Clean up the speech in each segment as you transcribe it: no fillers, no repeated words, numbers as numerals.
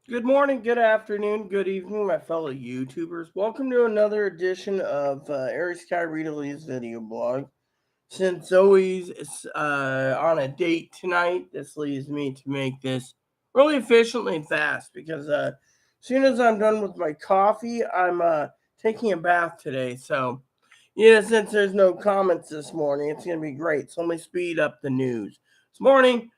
Good morning, good afternoon, good evening, my fellow YouTubers. Welcome to another edition of Aries Sky Rita Lee's video blog. Since Zoe's on a date tonight, this leads me to make this really efficiently and fast because as soon as I'm done with my coffee, I'm taking a bath today. So, since there's no comments this morning, it's going to be great. So, let me speed up the news. This morning,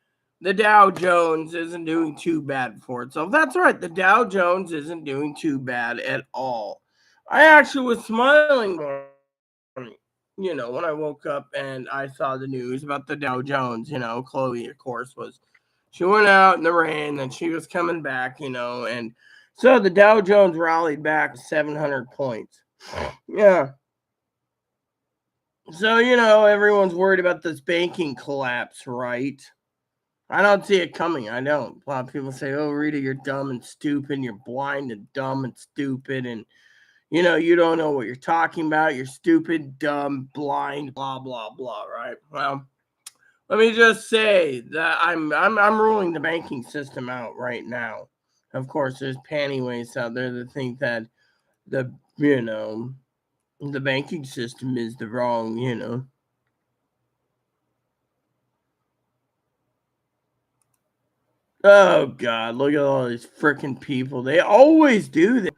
the Dow Jones isn't doing too bad for itself. That's right, the Dow Jones isn't doing too bad at all. I actually was smiling when I woke up and I saw the news about the Dow Jones. Chloe, of course, she went out in the rain, then she was coming back, and so the Dow Jones rallied back 700 points. Yeah. So, everyone's worried about this banking collapse, right? I don't see it coming. I don't. A lot of people say, "Oh, Rita, you're dumb and stupid. You're blind and dumb and stupid, and you don't know what you're talking about. You're stupid, dumb, blind, blah blah blah." Right? Well, let me just say that I'm ruling the banking system out right now. Of course, there's pantyweights out there that think that the the banking system is the wrong. Oh God, look at all these freaking people. They always do this.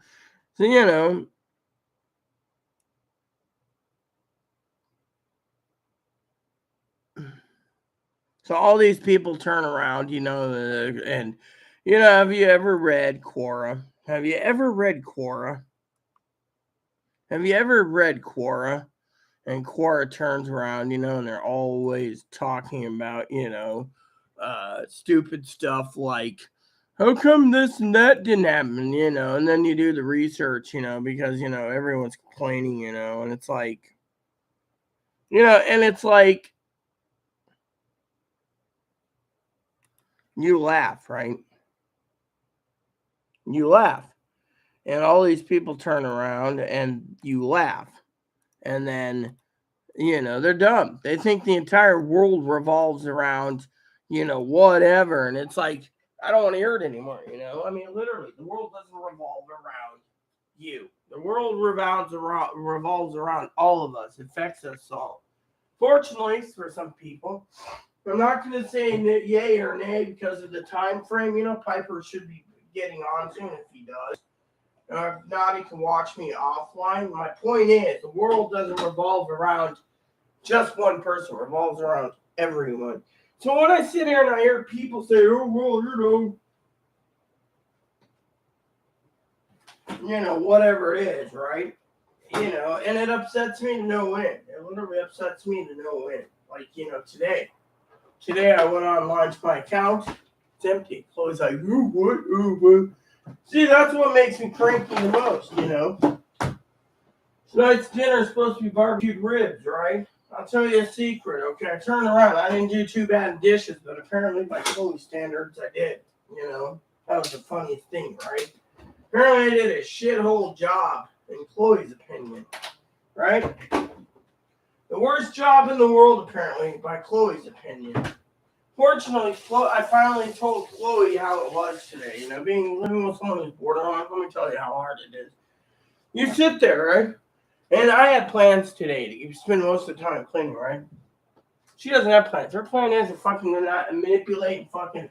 So so all these people turn around, and have you ever read Quora? Have you ever read Quora? Have you ever read Quora? And Quora turns around, and they're always talking about, stupid stuff like, how come this and that didn't happen, and then you do the research, because, everyone's complaining, and it's like, and it's like, you laugh, right? You laugh. And all these people turn around and you laugh. And then, they're dumb. They think the entire world revolves around, whatever. And it's like, I don't want to hear it anymore, I mean, literally, the world doesn't revolve around you. The world revolves around all of us. It affects us all. Fortunately, for some people, I'm not going to say yay or nay because of the time frame. Piper should be getting on soon if he does. If not, he can watch me offline. My point is, the world doesn't revolve around just one person. It revolves around everyone. So when I sit here and I hear people say, "Oh well, whatever it is," right? And it upsets me to no end. It literally upsets me to no end. Like today. Today I went online to my account. It's empty. Chloe's like, "Ooh, what? Ooh, what?" See, that's what makes me cranky the most. Tonight's dinner is supposed to be barbecued ribs, right? I'll tell you a secret, okay? I turned around. I didn't do too bad in dishes, but apparently by Chloe standards, I did. That was the funniest thing, right? Apparently, I did a shithole job, in Chloe's opinion, right? The worst job in the world, apparently, by Chloe's opinion. Fortunately, I finally told Chloe how it was today. Living with someone who's borderline, let me tell you how hard it is. You sit there, right? And I had plans today to spend most of the time cleaning, right? She doesn't have plans. Her plan is to fucking not manipulate and fucking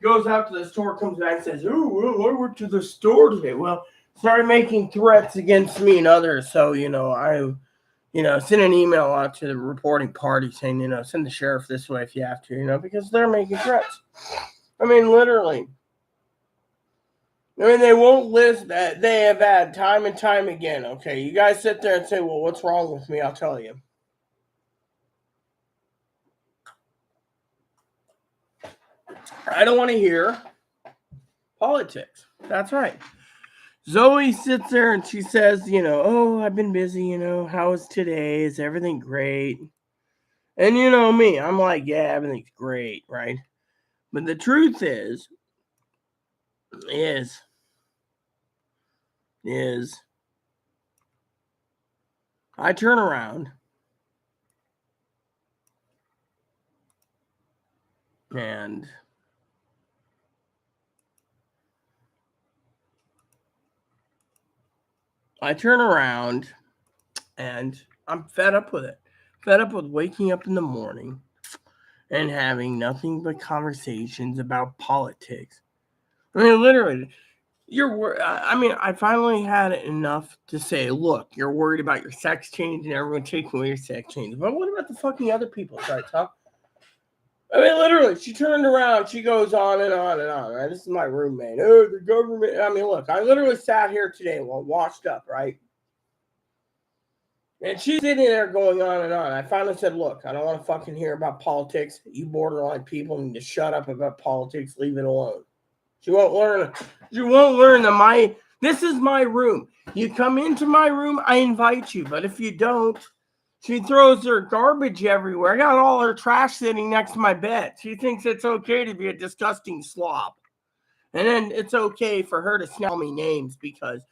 goes out to the store, comes back and says, "Oh, well, I went to the store today." Well, started making threats against me and others. So, I send an email out to the reporting party saying, send the sheriff this way if you have to, because they're making threats. I mean, literally. I mean, they won't list that. They have had time and time again. Okay, you guys sit there and say, "Well, what's wrong with me?" I'll tell you. I don't want to hear politics. That's right. Zoe sits there and she says, "Oh, I've been busy, how is today? Is everything great?" And you know me, I'm like, "Yeah, everything's great, right?" But the truth is, is I turn around and I turn around and I'm fed up with it. Fed up with waking up in the morning and having nothing but conversations about politics. I mean, literally, I mean, I finally had enough to say, look, you're worried about your sex change and everyone taking away your sex change. But what about the fucking other people? Sorry, Tom. I mean, literally, she turned around. She goes on and on and on, right? This is my roommate. Oh, the government. I mean, look, I literally sat here today, washed up, right? And she's sitting there going on and on. I finally said, look, I don't want to fucking hear about politics. You borderline people need to shut up about politics. Leave it alone. She won't learn. She won't learn that this is my room. You come into my room, I invite you. But if you don't, she throws her garbage everywhere. I got all her trash sitting next to my bed. She thinks it's okay to be a disgusting slob. And then it's okay for her to tell me names because,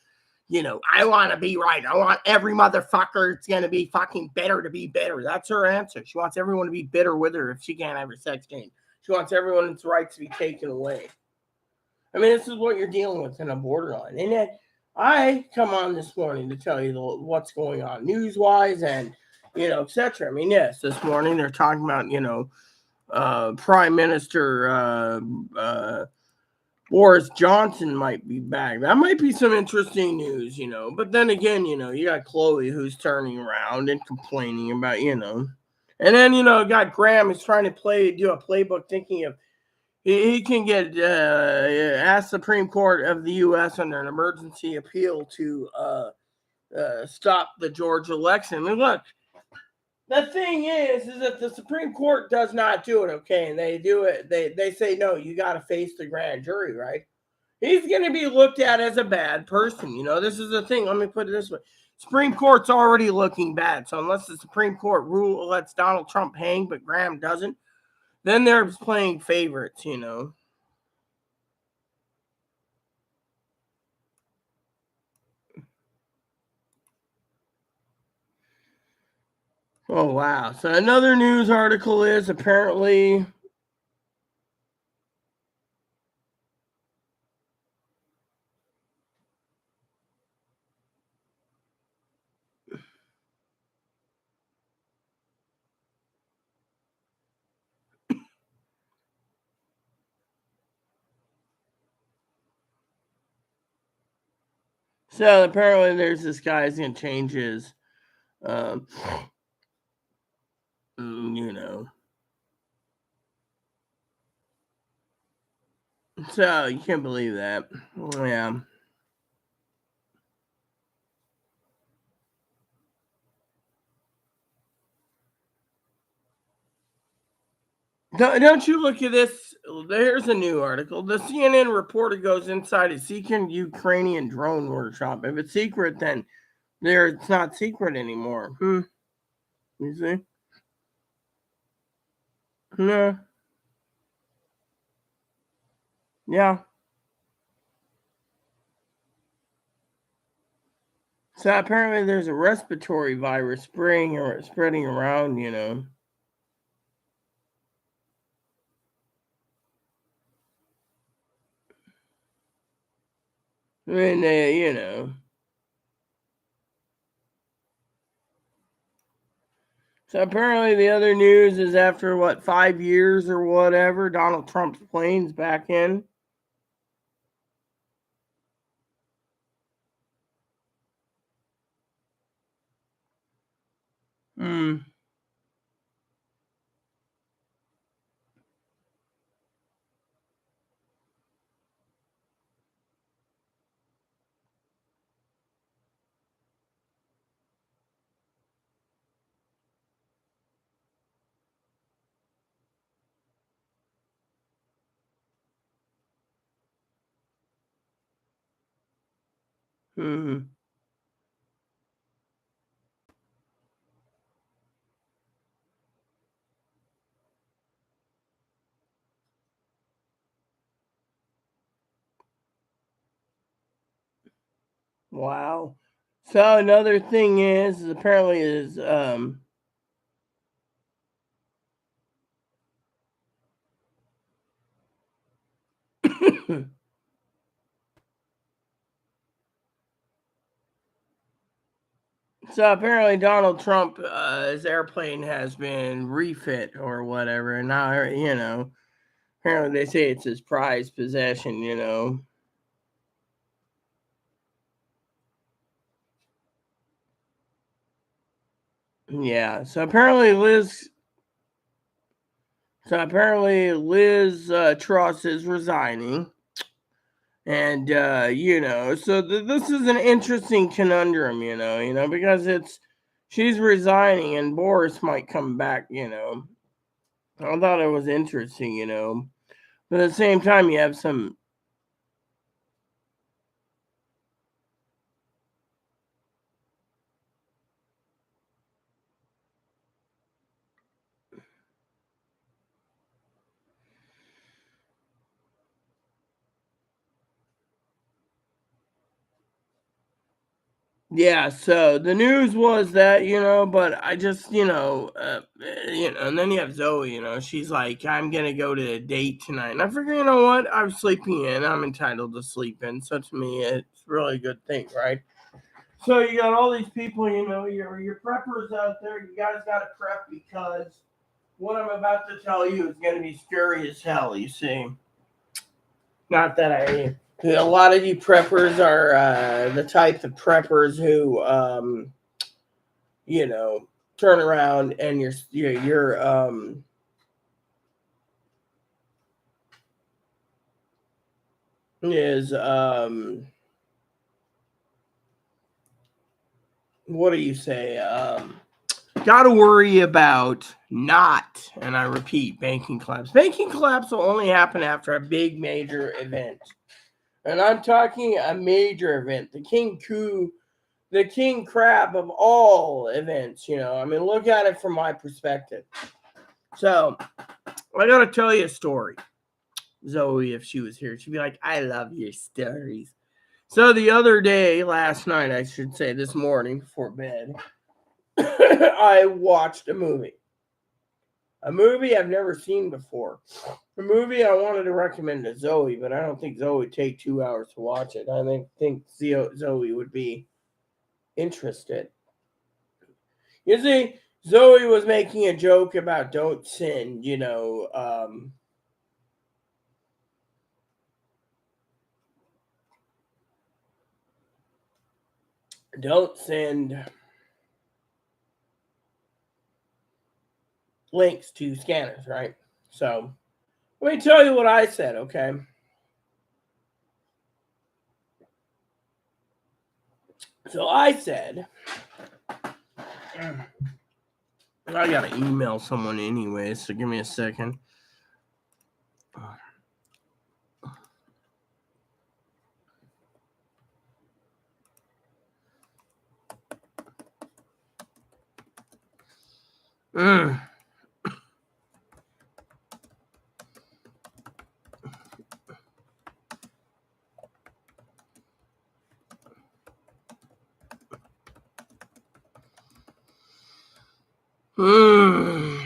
I want to be right. I want every motherfucker it's going to be fucking bitter to be bitter. That's her answer. She wants everyone to be bitter with her if she can't have her sex change. She wants everyone's rights to be taken away. I mean, this is what you're dealing with in a borderline. And then I come on this morning to tell you what's going on news-wise and, etc. I mean, yes, this morning they're talking about, Prime Minister Boris Johnson might be back. That might be some interesting news, But then again, you got Chloe who's turning around and complaining about, And then, got Graham who's trying to do a playbook thinking of he can get ask Supreme Court of the U.S. under an emergency appeal to stop the Georgia election. And look, the thing is that the Supreme Court does not do it, okay? And they do it. They say, no, you got to face the grand jury, right? He's going to be looked at as a bad person. This is the thing. Let me put it this way. Supreme Court's already looking bad. So unless the Supreme Court lets Donald Trump hang, but Graham doesn't, then they're playing favorites, Oh, wow. So another news article is apparently there's this guy's gonna change his um you know. So you can't believe that. Yeah. Don't you look at this? There's a new article. The CNN reporter goes inside a secret Ukrainian drone workshop. If it's secret, then it's not secret anymore. You see? No. Yeah. So apparently there's a respiratory virus spreading around. I mean, So apparently the other news is after 5 years or whatever, Donald Trump's plane's back in. Hmm. Hmm. Wow. So another thing is apparently is So apparently Donald Trump, his airplane has been refit or whatever, and now apparently they say it's his prized possession. Yeah. So apparently Liz Truss is resigning, and this is an interesting conundrum, because she's resigning and Boris might come back. I thought it was interesting, but at the same time, you have some. Yeah, so the news was that, but I just, and then you have Zoe, she's like, I'm going to go to a date tonight. And I figure, you know what? I'm sleeping in. I'm entitled to sleep in. So to me, it's really a good thing, right? So you got all these people, your preppers out there. You guys got to prep because what I'm about to tell you is going to be scary as hell, you see. Not that a lot of you preppers are the type of preppers who, you know, turn around and your is what do you say? Got to worry about not, and I repeat, banking collapse. Banking collapse will only happen after a big major event, and I'm talking a major event, the king crab of all events. I mean, look at it from my perspective. So I gotta tell you a story. Zoe, if she was here, she'd be like, I love your stories. So the other day, last night, I should say, this morning before bed, I watched a movie. A movie I've never seen before. A movie I wanted to recommend to Zoe, but I don't think Zoe would take 2 hours to watch it. I think Zoe would be interested. You see, Zoe was making a joke about don't sin, don't send links to scanners, right? So let me tell you what I said, okay? So I said, I gotta email someone anyway, so give me a second. Mm. Mm.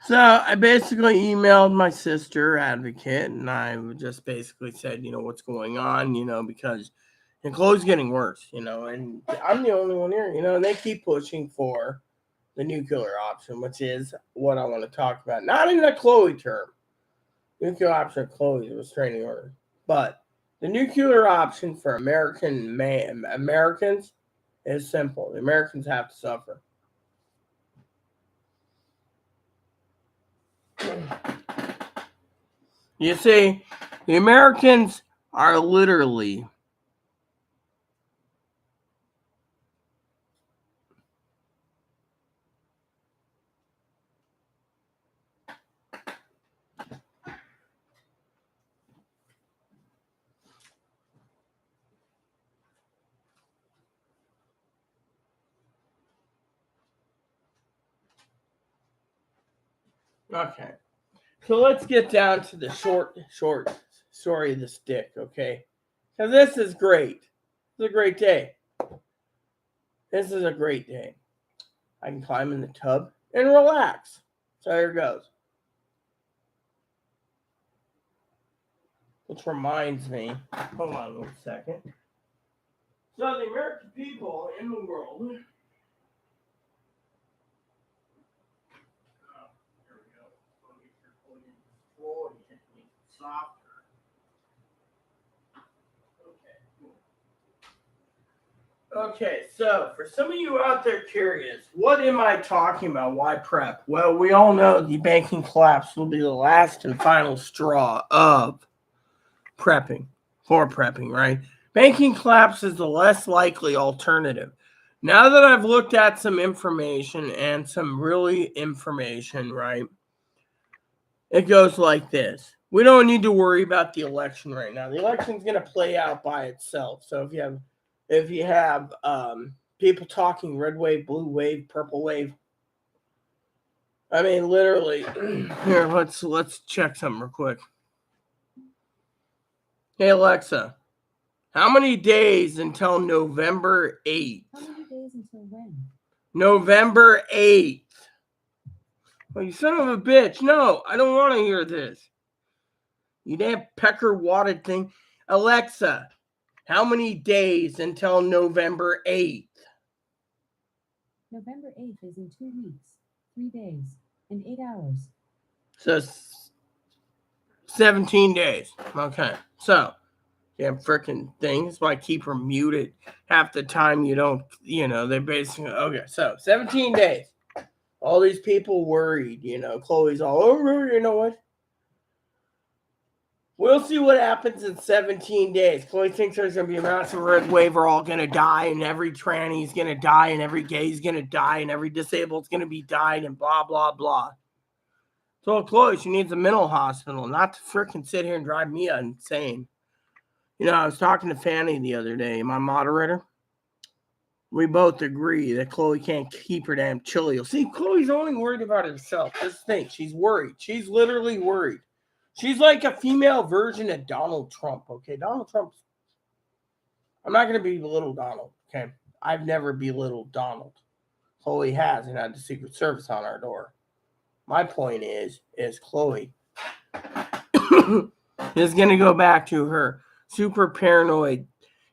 So I basically emailed my sister advocate, and I just basically said, what's going on, because the clothes getting worse, and I'm the only one here, and they keep pushing for the nuclear option, which is what I want to talk about. Not in the Chloe term. Nuclear option of Chloe's restraining order, but the nuclear option for Americans is simple. The Americans have to suffer. You see, the Americans are literally. Okay. So let's get down to the short story of the stick, okay? Because this is great. It's a great day. This is a great day. I can climb in the tub and relax. So here goes. Which reminds me, hold on 1 second. So the American people in the world. Oh, here we go. Let me get your floor softer. Okay, so for some of you out there curious, what am I talking about? Why prep? Well, we all know the banking collapse will be the last and final straw of prepping, for prepping, right? Banking collapse is the less likely alternative. Now that I've looked at some information and some really information, right? It goes like this. We don't need to worry about the election right now. The election's going to play out by itself. So if you have people talking red wave, blue wave, purple wave, I mean literally here, let's check something real quick. Hey Alexa, how many days until November 8th? How many days until when? November 8th. Well, you son of a bitch. No, I don't want to hear this. You damn pecker wadded thing. Alexa, how many days until November 8th? November 8th is in 2 weeks, 3 days, and 8 hours. So 17 days. Okay. So, damn freaking thing. That's why I keep her muted half the time. You don't, they basically, okay. So 17 days. All these people worried, Chloe's all over, you know what? We'll see what happens in 17 days. Chloe thinks there's going to be a massive red wave. We're all going to die, and every tranny's going to die, and every gay's going to die, and every disabled's going to be died, and blah, blah, blah. So Chloe, she needs a mental hospital, not to freaking sit here and drive me insane. I was talking to Fanny the other day, my moderator. We both agree that Chloe can't keep her damn chili. See, Chloe's only worried about herself. Just think, she's worried. She's literally worried. She's like a female version of Donald Trump, okay? Donald Trump's... I'm not going to belittle Donald, okay? I've never belittled Donald. Chloe has, and had the Secret Service on our door. My point is Chloe is going to go back to her super paranoid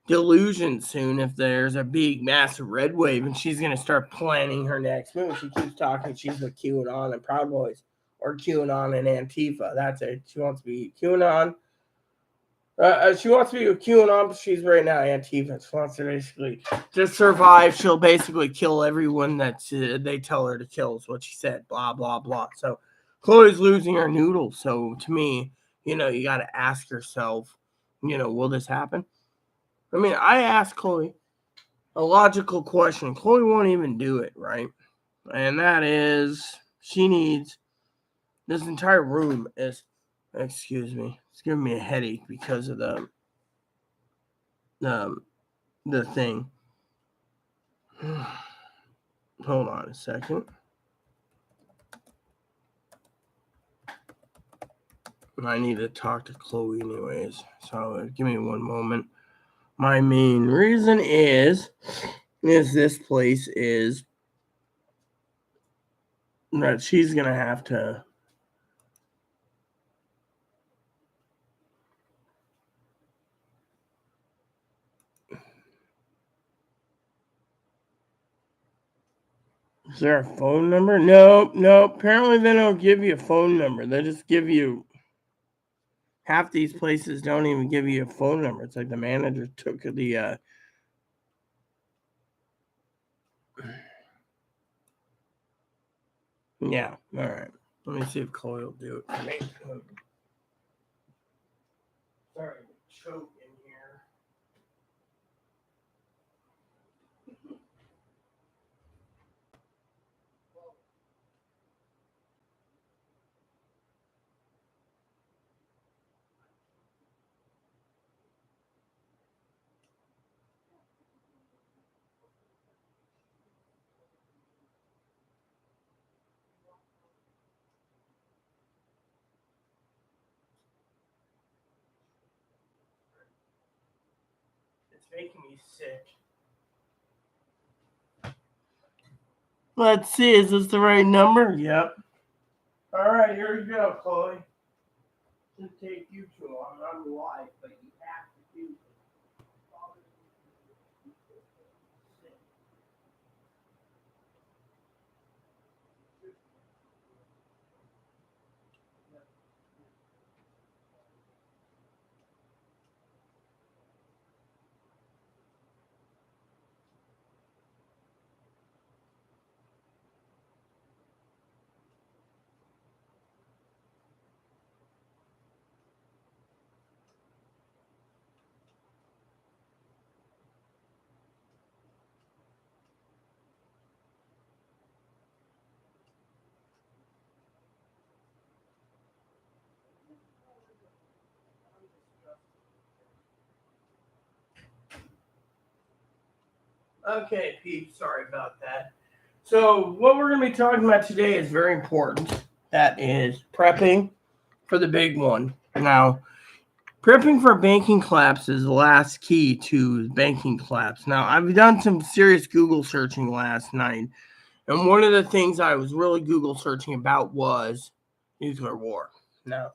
delusion soon if there's a big, massive red wave, and she's going to start planning her next move. She keeps talking she's with QAnon and Proud Boys, or QAnon and Antifa. That's it. She wants to be QAnon. She wants to be with QAnon, but she's right now Antifa. She wants to basically just survive. She'll basically kill everyone that they tell her to kill, is what she said. Blah, blah, blah. So Chloe's losing her noodle. So to me, you got to ask yourself, will this happen? I mean, I asked Chloe a logical question. Chloe won't even do it, right? And that is, she needs... This entire room is... Excuse me. It's giving me a headache because of the thing. Hold on a second. I need to talk to Chloe anyways. So give me one moment. My main reason is this place is that she's going to have to... Is there a phone number? No. Apparently they don't give you a phone number. They just give you... Half these places don't even give you a phone number. It's like the manager took the... Yeah, all right. Let me see if Chloe will do it for me. Sorry to choke in here. It's making me sick. Let's see, is this the right number? Yep. All right, here you go, Chloe. Shouldn't take you too long. I'm live, but you have to do it. Okay, Pete, sorry about that. So, what we're going to be talking about today is very important. That is prepping for the big one. Now, prepping for banking collapse is the last key to banking collapse. Now, I've done some serious Google searching last night, and one of the things I was really Google searching about was nuclear war. Now,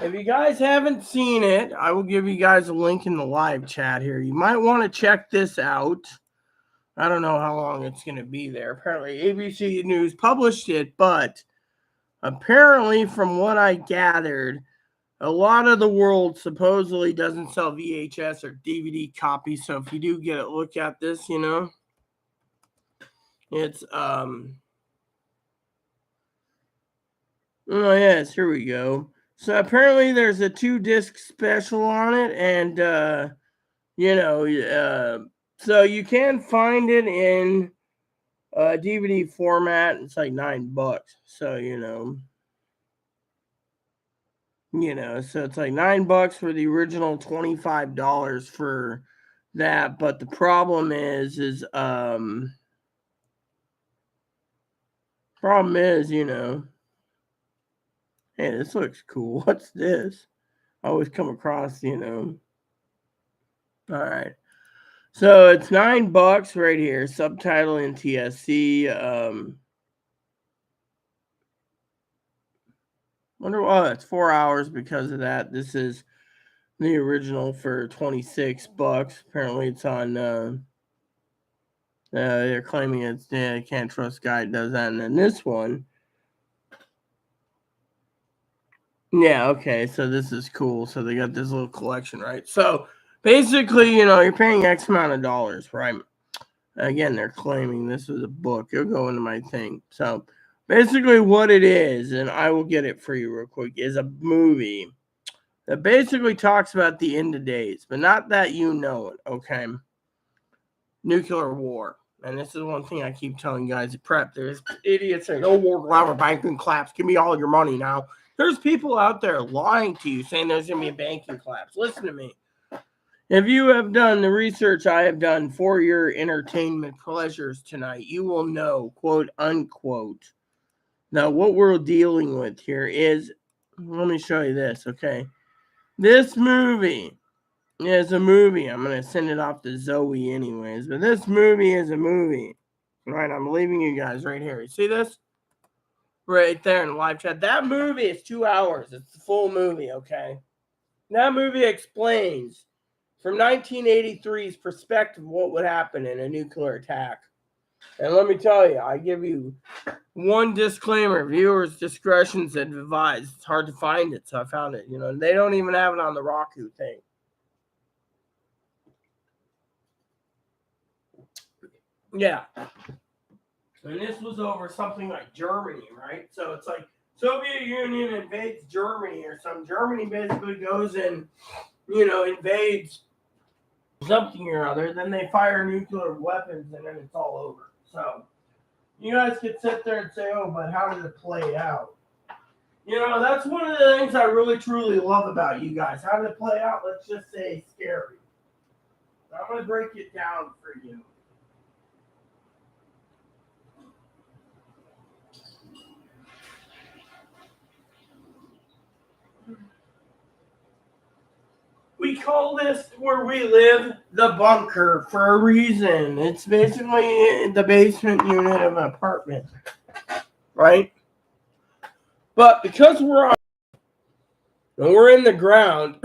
if you guys haven't seen it, I will give you guys a link in the live chat here. You might want to check this out. I don't know how long it's going to be there. Apparently, ABC News published it, but apparently, from what I gathered, a lot of the world supposedly doesn't sell VHS or DVD copies. So if you do get a look at this, it's oh yes, here we go. So apparently there's a 2-disc special on it, and so you can find it in DVD format. It's like $9. So so it's like $9 for the original, $25 for that. But the problem is hey, this looks cool. What's this? I always come across, All right. So it's $9 right here. Subtitle in TSC. It's 4 hours because of that. This is the original for $26. Apparently, it's on. They're claiming it's Can't Trust Guide does that, and then this one. Yeah, okay, so this is cool. So they got this little collection, right? So basically, you're paying X amount of dollars, right? Again, they're claiming this is a book. It'll go into my thing. So basically, what it is, and I will get it for you real quick, is a movie that basically talks about the end of days, but not that it, okay? Nuclear war. And this is one thing I keep telling guys at prep. There's idiots saying, "Oh, war, glamour, banking collapse. Give me all your money now." There's people out there lying to you saying there's going to be a banking collapse. Listen to me. If you have done the research I have done for your entertainment pleasures tonight, you will know, quote, unquote. Now, what we're dealing with here is, let me show you this, okay? This movie is a movie. I'm going to send it off to Zoe anyways, but this movie is a movie. Right, I'm leaving you guys right here. You see this? Right there in the live chat. That movie is 2 hours. It's the full movie, okay? That movie explains from 1983's perspective what would happen in a nuclear attack. And let me tell you, I give you one disclaimer: viewers' discretion's advised. It's hard to find it, so I found it. They don't even have it on the Roku thing. Yeah. And this was over something like Germany, right? So it's like Soviet Union invades Germany or something. Germany basically goes and, invades something or other. Then they fire nuclear weapons and then it's all over. So you guys could sit there and say, "Oh, but how did it play out?" That's one of the things I really, truly love about you guys. How did it play out? Let's just say scary. I'm going to break it down for you. We call this where we live the bunker for a reason. It's basically the basement unit of an apartment, right? But because we're in the ground,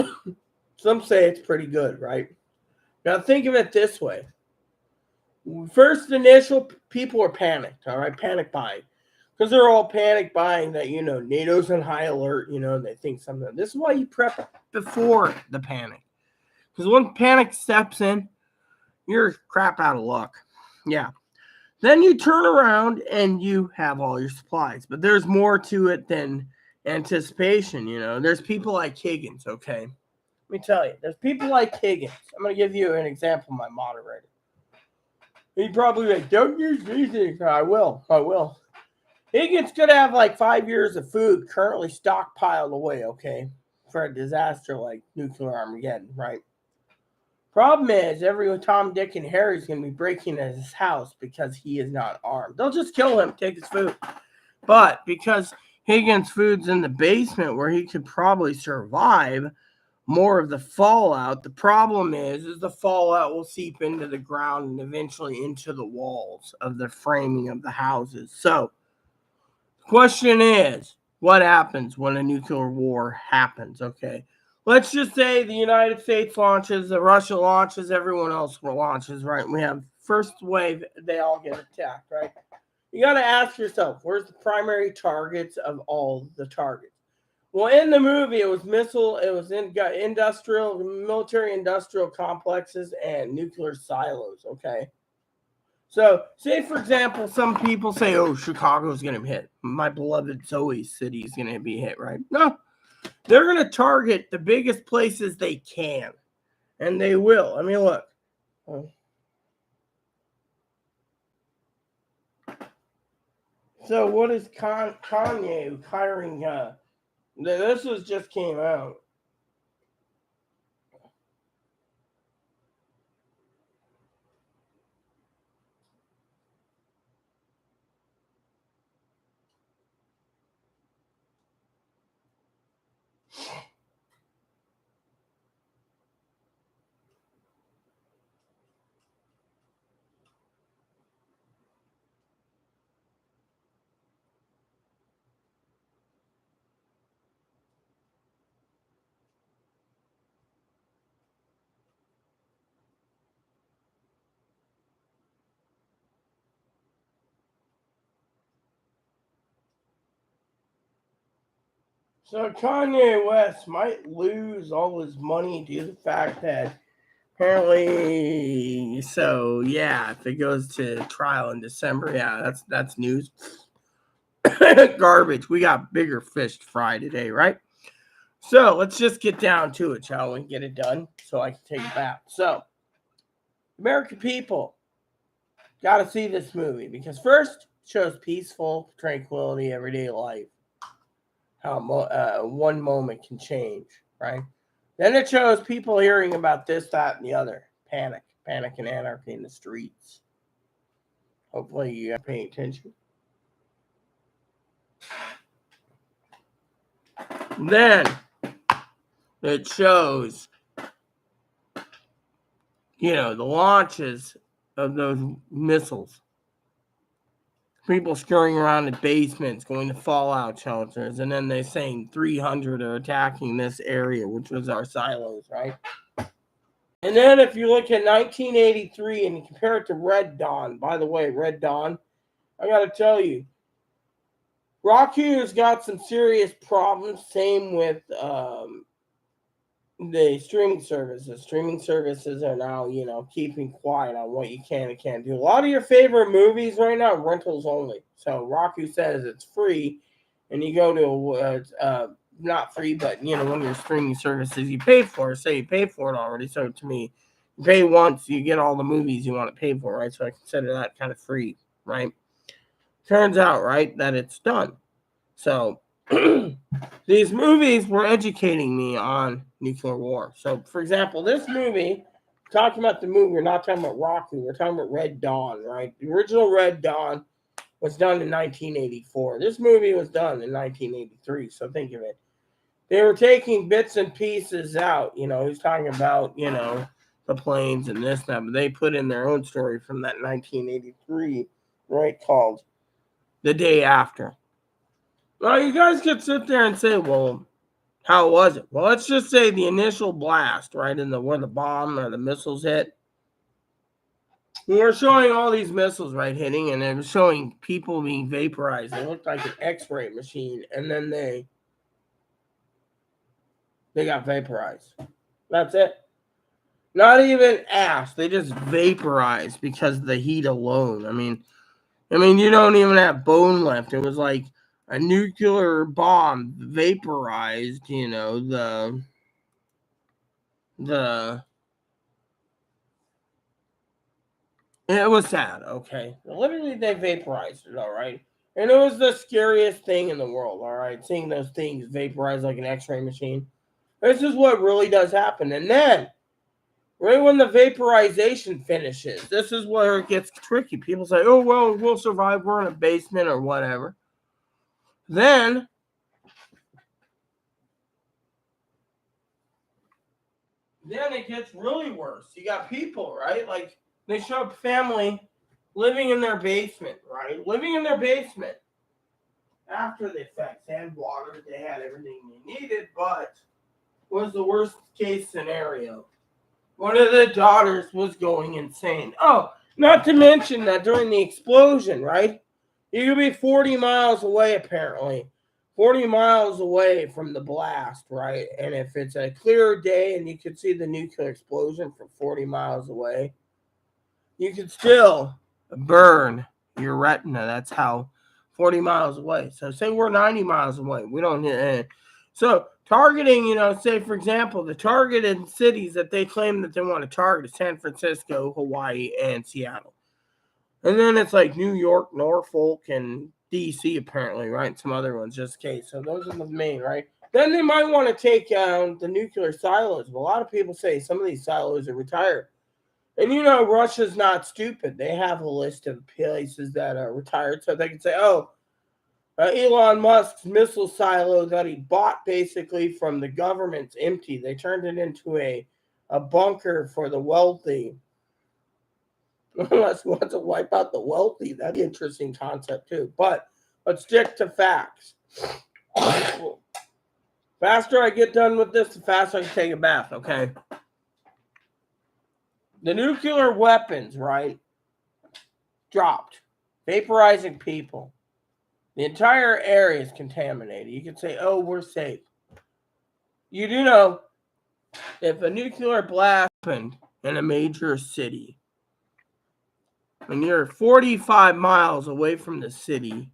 some say it's pretty good, right? Now think of it this way. First initial people are panicked, all right? Panic buying. Because they're all panic buying that, NATO's on high alert, they think something. This is why you prep before the panic. Because when panic steps in, you're crap out of luck. Yeah. Then you turn around and you have all your supplies. But there's more to it than anticipation, There's people like Higgins, okay? Let me tell you. There's people like Higgins. I'm going to give you an example, my moderator. He probably like, don't use these things. I will. Higgins could have like 5 years of food currently stockpiled away, okay? For a disaster like nuclear Armageddon, right? Problem is, every Tom, Dick, and Harry is going to be breaking into his house because he is not armed. They'll just kill him, take his food. But because Higgins' food's in the basement where he could probably survive more of the fallout, the problem is the fallout will seep into the ground and eventually into the walls of the framing of the houses. So, the question is, what happens when a nuclear war happens, okay? Let's just say the United States launches, Russia launches, everyone else launches, right? We have first wave, they all get attacked, right? You got to ask yourself, where's the primary targets of all the targets? Well, in the movie, it was military industrial complexes and nuclear silos, okay? So, say, for example, some people say, oh, Chicago's going to be hit. My beloved Zoe city is going to be hit, right? No. They're going to target the biggest places they can. And they will. I mean, look. So, what is Kanye hiring? This just came out. So Kanye West might lose all his money due to the fact that apparently, so yeah, if it goes to trial in December, yeah, that's news. Garbage. We got bigger fish to fry today, right? So let's just get down to it, shall we? Get it done so I can take it back. So, American people got to see this movie because first, it shows peaceful tranquility, everyday life. How one moment can change, right? Then it shows people hearing about this, that, and the other. Panic and anarchy in the streets. Hopefully you are paying attention. Then it shows, the launches of those missiles. People scurrying around in basements, going to fallout shelters, and then they're saying 300 are attacking this area, which was our silos, right? And then if you look at 1983 and you compare it to Red Dawn, by the way, Red Dawn, I got to tell you, Rocky's got some serious problems. Same with the streaming services. Streaming services are now, keeping quiet on what you can and can't do. A lot of your favorite movies right now are rentals only. So Rocky says it's free, and you go to not free, but one of your streaming services you pay for. Say you pay for it already. So to me, you pay once, you get all the movies you want to pay for, right? So I consider that kind of free, right? Turns out, right, that it's done. So these movies were educating me on nuclear war. So, for example, this movie, talking about the movie, we're not talking about Rocky, we're talking about Red Dawn, right? The original Red Dawn was done in 1984. This movie was done in 1983, so think of it. They were taking bits and pieces out. He's talking about, the planes and this and that, but they put in their own story from that 1983, right, called The Day After. Well, you guys could sit there and say, well, how was it? Well, let's just say the initial blast, right, where the bomb or the missiles hit. We were showing all these missiles, right, hitting, and it was showing people being vaporized. They looked like an X-ray machine, and then they got vaporized. That's it. Not even ash. They just vaporized because of the heat alone. I mean, you don't even have bone left. It was like a nuclear bomb vaporized, the it was sad, okay? Literally they vaporized it, all right? And it was the scariest thing in the world, all right? Seeing those things vaporize like an X-ray machine. This is what really does happen. And then right when the vaporization finishes, this is where it gets tricky. People say, oh, well, we'll survive. We're in a basement or whatever. Then it gets really worse. You got people, right? Like, they show up family living in their basement, right? Living in their basement. After the effects, they had water, they had everything they needed, but was the worst case scenario. One of the daughters was going insane. Oh, not to mention that during the explosion, right? You could be 40 miles away, apparently. 40 miles away from the blast, right? And if it's a clear day and you could see the nuclear explosion from 40 miles away, you could still burn your retina. That's how 40 miles away. So say we're 90 miles away. We don't need so targeting, say for example, the targeted cities that they claim that they want to target is San Francisco, Hawaii, and Seattle. And then it's like New York, Norfolk, and DC apparently, right? Some other ones just in case. So those are the main, right? Then they might want to take down the nuclear silos. But a lot of people say some of these silos are retired. And Russia's not stupid. They have a list of places that are retired, so they can say, "Oh, Elon Musk's missile silo that he bought basically from the government's empty. They turned it into a bunker for the wealthy." Unless we want to wipe out the wealthy, that'd be an interesting concept too. But let's stick to facts. Faster I get done with this, the faster I can take a bath. Okay. The nuclear weapons, right? Dropped, vaporizing people. The entire area is contaminated. You can say, oh, we're safe. You do know if a nuclear blast happened in a major city and you're 45 miles away from the city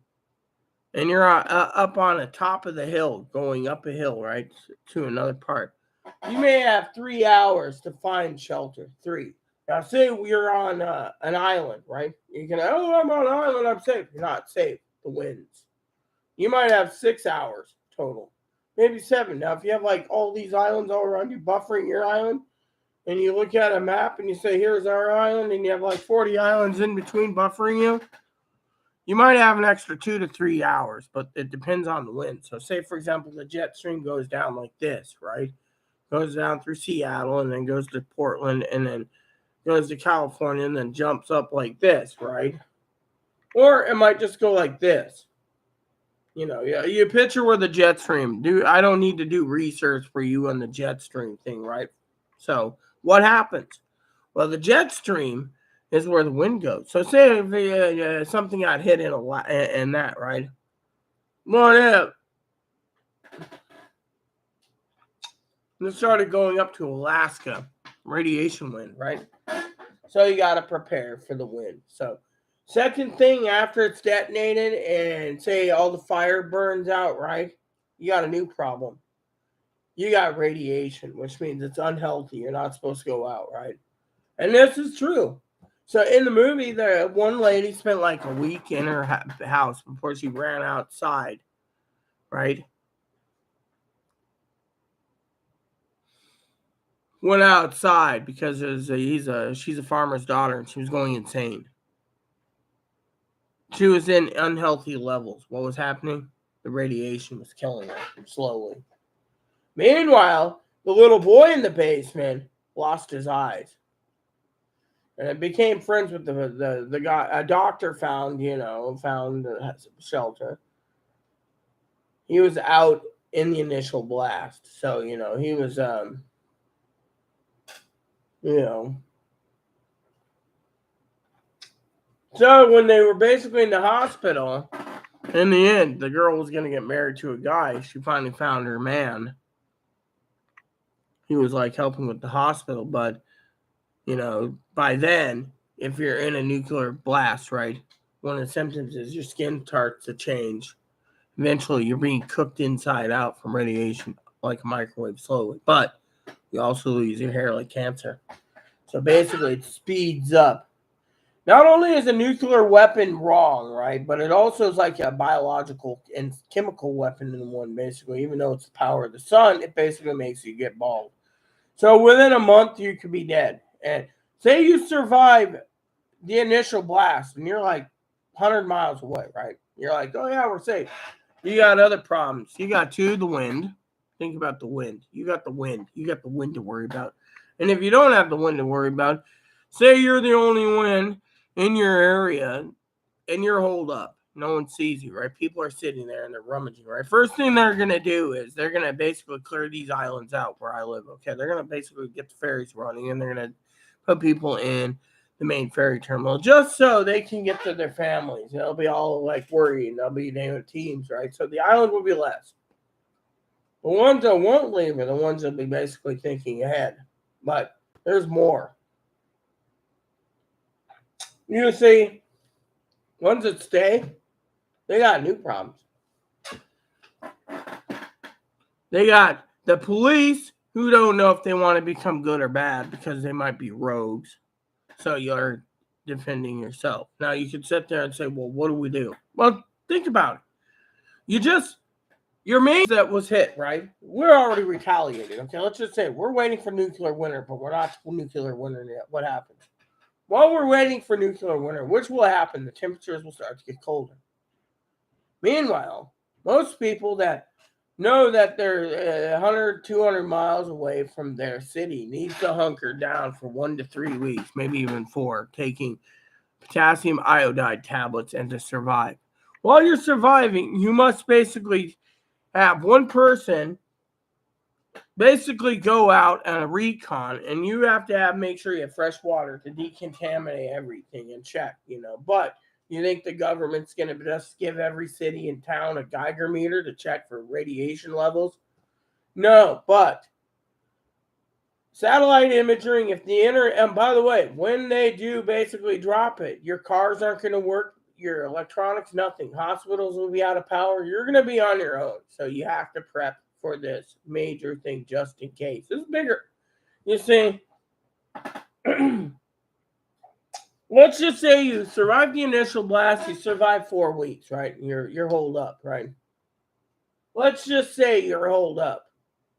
and you're up on the top of the hill, going up a hill, right, to another part, you may have 3 hours to find shelter. 3. Now, say we're on an island, right? You can, oh, I'm on an island, I'm safe. You're not safe. The winds. You might have 6 hours total, maybe 7. Now, if you have like all these islands all around you, buffering your island, and you look at a map and you say, here's our island, and you have like 40 islands in between buffering you, you might have an extra 2 to 3 hours, but it depends on the wind. So say, for example, the jet stream goes down like this, right? Goes down through Seattle and then goes to Portland and then goes to California and then jumps up like this, right? Or it might just go like this. You picture where the jet stream. I don't need to do research for you on the jet stream thing, right? So what happens? Well, the jet stream is where the wind goes. So say if something got hit in that, right? Well, it started going up to Alaska, radiation wind, right? So you got to prepare for the wind. So second thing after it's detonated and say all the fire burns out, right? You got a new problem. You got radiation, which means it's unhealthy. You're not supposed to go out, right? And this is true. So in the movie, the one lady spent like a week in her house before she ran outside, right? Went outside because she's a farmer's daughter and she was going insane. She was in unhealthy levels. What was happening? The radiation was killing her slowly. Meanwhile, the little boy in the basement lost his eyes. And it became friends with the guy. A doctor found the shelter. He was out in the initial blast, so he was you know. So when they were basically in the hospital, in the end, the girl was gonna get married to a guy. She finally found her man. He was like helping with the hospital, but by then, if you're in a nuclear blast, right, one of the symptoms is your skin starts to change. Eventually, you're being cooked inside out from radiation, like a microwave, slowly. But you also lose your hair like cancer. So basically, it speeds up. Not only is a nuclear weapon wrong, right, but it also is like a biological and chemical weapon in one, basically. Even though it's the power of the sun, it basically makes you get bald. So within a month, you could be dead. And say you survive the initial blast and you're like 100 miles away, right? You're like, oh, yeah, we're safe. You got other problems. You got the wind. Think about the wind. You got the wind. You got the wind to worry about. And if you don't have the wind to worry about, say you're the only one in your area and you're holed up. No one sees you, right? People are sitting there and they're rummaging, right? First thing they're going to do is they're going to basically clear these islands out where I live, okay? They're going to basically get the ferries running and they're going to put people in the main ferry terminal just so they can get to their families. They'll be all like worried and they'll be naming teams, right? So the island will be less. The ones that won't leave are the ones that will be basically thinking ahead. But there's more. You see, ones that stay, they got new problems. They got the police who don't know if they want to become good or bad because they might be rogues. So you're defending yourself. Now you could sit there and say, well, what do we do? Well, think about it. Your main that was hit, right? We're already retaliating. Okay, let's just say we're waiting for nuclear winter, but we're not nuclear winter yet. What happens? While we're waiting for nuclear winter, which will happen, the temperatures will start to get colder. Meanwhile, most people that know that they're 100, 200 miles away from their city need to hunker down for 1 to 3 weeks, maybe even 4, taking potassium iodide tablets and to survive. While you're surviving, you must basically have one person basically go out on a recon, and you have to make sure you have fresh water to decontaminate everything and check, But you think the government's going to just give every city and town a Geiger meter to check for radiation levels? No, but satellite imaging, and by the way, when they do basically drop it, your cars aren't going to work, your electronics, nothing. Hospitals will be out of power. You're going to be on your own. So you have to prep for this major thing just in case. It's bigger. You see, let's just say you survive the initial blast, you survive 4 weeks, right? You're holed up, right? Let's just say you're holed up.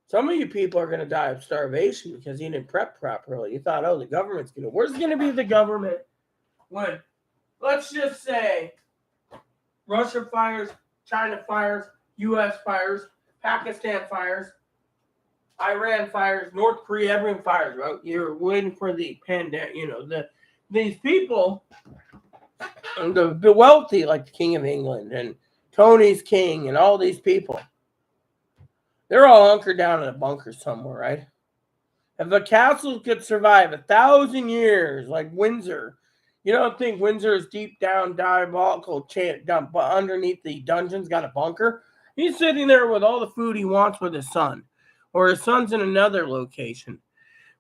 Some of you people are going to die of starvation because you didn't prep properly. You thought, oh, the government's going to... Where's going to be the government when, let's just say, Russia fires, China fires, U.S. fires, Pakistan fires, Iran fires, North Korea, everyone fires, right? You're waiting for the pandemic, these people, the wealthy, like the King of England and Tony's King and all these people, they're all hunkered down in a bunker somewhere, right? If a castle could survive 1,000 years, like Windsor, you don't think Windsor is deep down, diabolical, but underneath the dungeon's got a bunker? He's sitting there with all the food he wants with his son, or his son's in another location.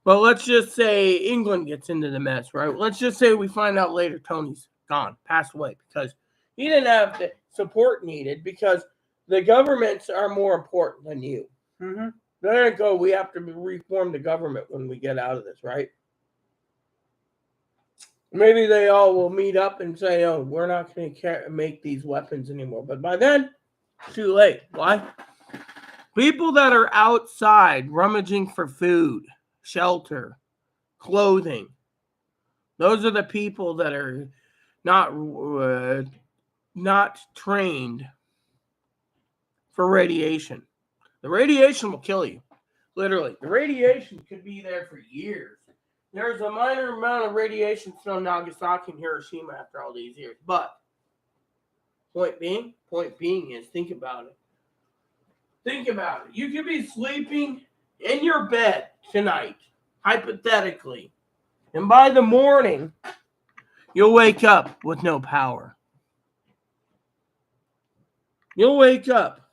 But let's just say England gets into the mess, right? Let's just say we find out later Tony's gone, passed away, because he didn't have the support needed because the governments are more important than you. Mm-hmm. There you go. We have to reform the government when we get out of this, right? Maybe they all will meet up and say, oh, we're not going to make these weapons anymore. But by then, it's too late. Why? People that are outside rummaging for food, shelter, clothing, those are the people that are not trained for radiation. The radiation will kill you. Literally, the radiation could be there for years. There's a minor amount of radiation still in Nagasaki and Hiroshima after all these years. But point being is think about it. Think about it. You could be sleeping in your bed tonight, hypothetically, and by the morning, you'll wake up with no power. You'll wake up.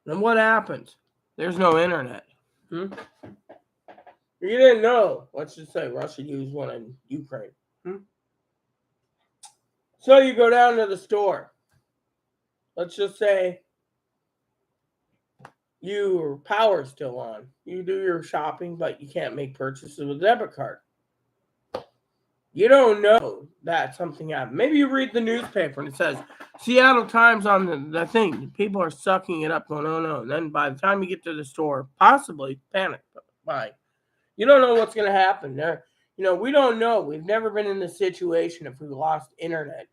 And what happens? There's no internet. You didn't know. Let's just say Russia used one in Ukraine. So you go down to the store. Let's just say your power's still on. You do your shopping, but you can't make purchases with a debit card. You don't know that something happened. Maybe you read the newspaper and it says Seattle Times on the thing. People are sucking it up, going, oh no. And then by the time you get to the store, possibly panic buying. You don't know what's going to happen there. We don't know. We've never been in this situation if we lost internet,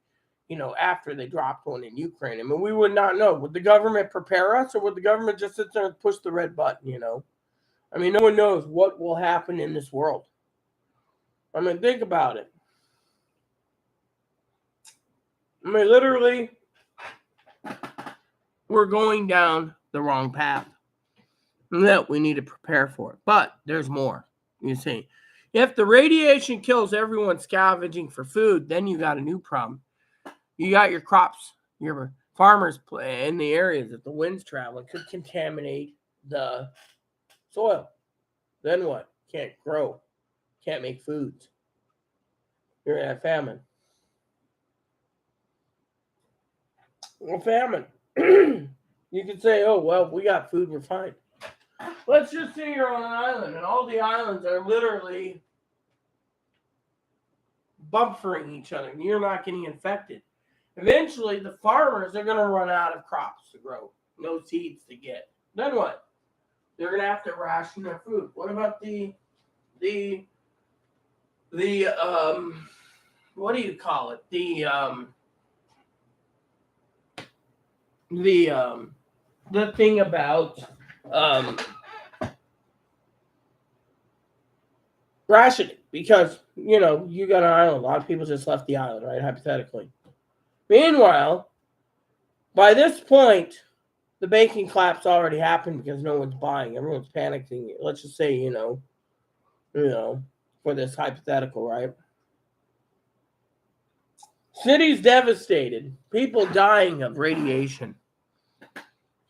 after they dropped one in Ukraine. I mean, we would not know. Would the government prepare us, or would the government just sit there and push the red button, I mean, no one knows what will happen in this world. I mean, think about it. I mean, literally, we're going down the wrong path. That we need to prepare for it. But there's more, you see. If the radiation kills everyone scavenging for food, then you got a new problem. You got your crops, your farmers in the areas that the wind's traveling could contaminate the soil. Then what? Can't grow. Can't make foods. You're going to have famine. Well, famine. You could say, oh, well, we got food, we're fine. Let's just say you're on an island, and all the islands are literally buffering each other, and you're not getting infected. Eventually, the farmers are going to run out of crops to grow, no seeds to get. Then what? They're going to have to ration their food. What about the what do you call it? The thing about rationing, because you got an island. A lot of people just left the island, right? Hypothetically. Meanwhile, by this point, the banking collapse already happened because no one's buying. Everyone's panicking. Let's just say, for this hypothetical, right? Cities devastated. People dying of radiation.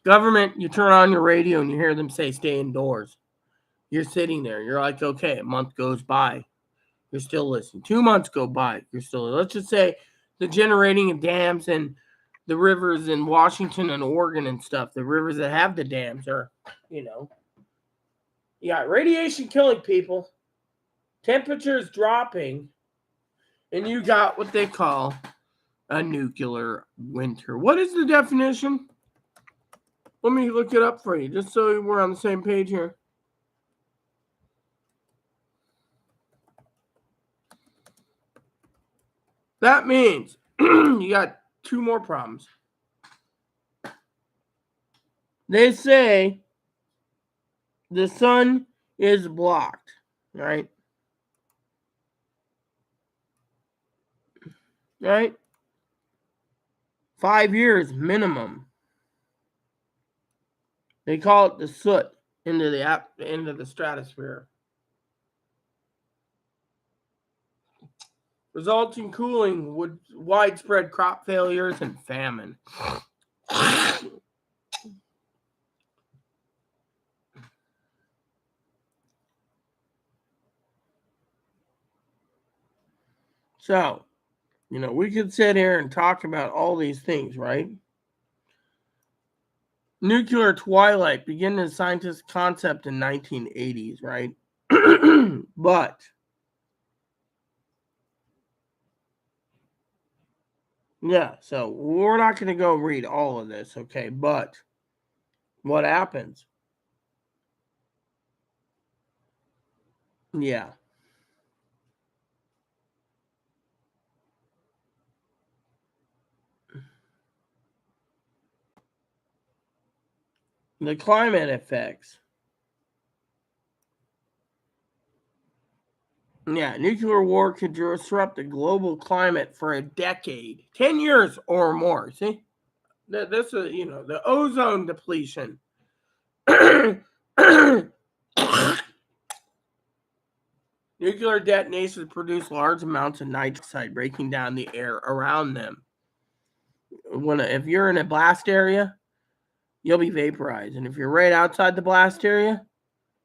Government, you turn on your radio and you hear them say stay indoors. You're sitting there. You're like, okay, a month goes by. You're still listening. 2 months go by. You're still, let's just say the generating of dams and the rivers in Washington and Oregon and stuff, the rivers that have the dams are, you got radiation killing people, temperatures dropping, and you got what they call a nuclear winter. What is the definition? Let me look it up for you, just so we're on the same page here. That means you got two more problems. They say the sun is blocked, right? Right? 5 years minimum. They call it the soot into the stratosphere. Resulting cooling would widespread crop failures and famine. So, we could sit here and talk about all these things, right? Nuclear twilight began as a scientific concept in 1980s, right? But yeah, so we're not going to go read all of this, okay? But what happens? Yeah. The climate effects. Yeah, nuclear war could disrupt the global climate for a decade, 10 years or more. See, this is, the ozone depletion. Nuclear detonations produce large amounts of nitrous oxide, breaking down the air around them. If you're in a blast area, you'll be vaporized. And if you're right outside the blast area,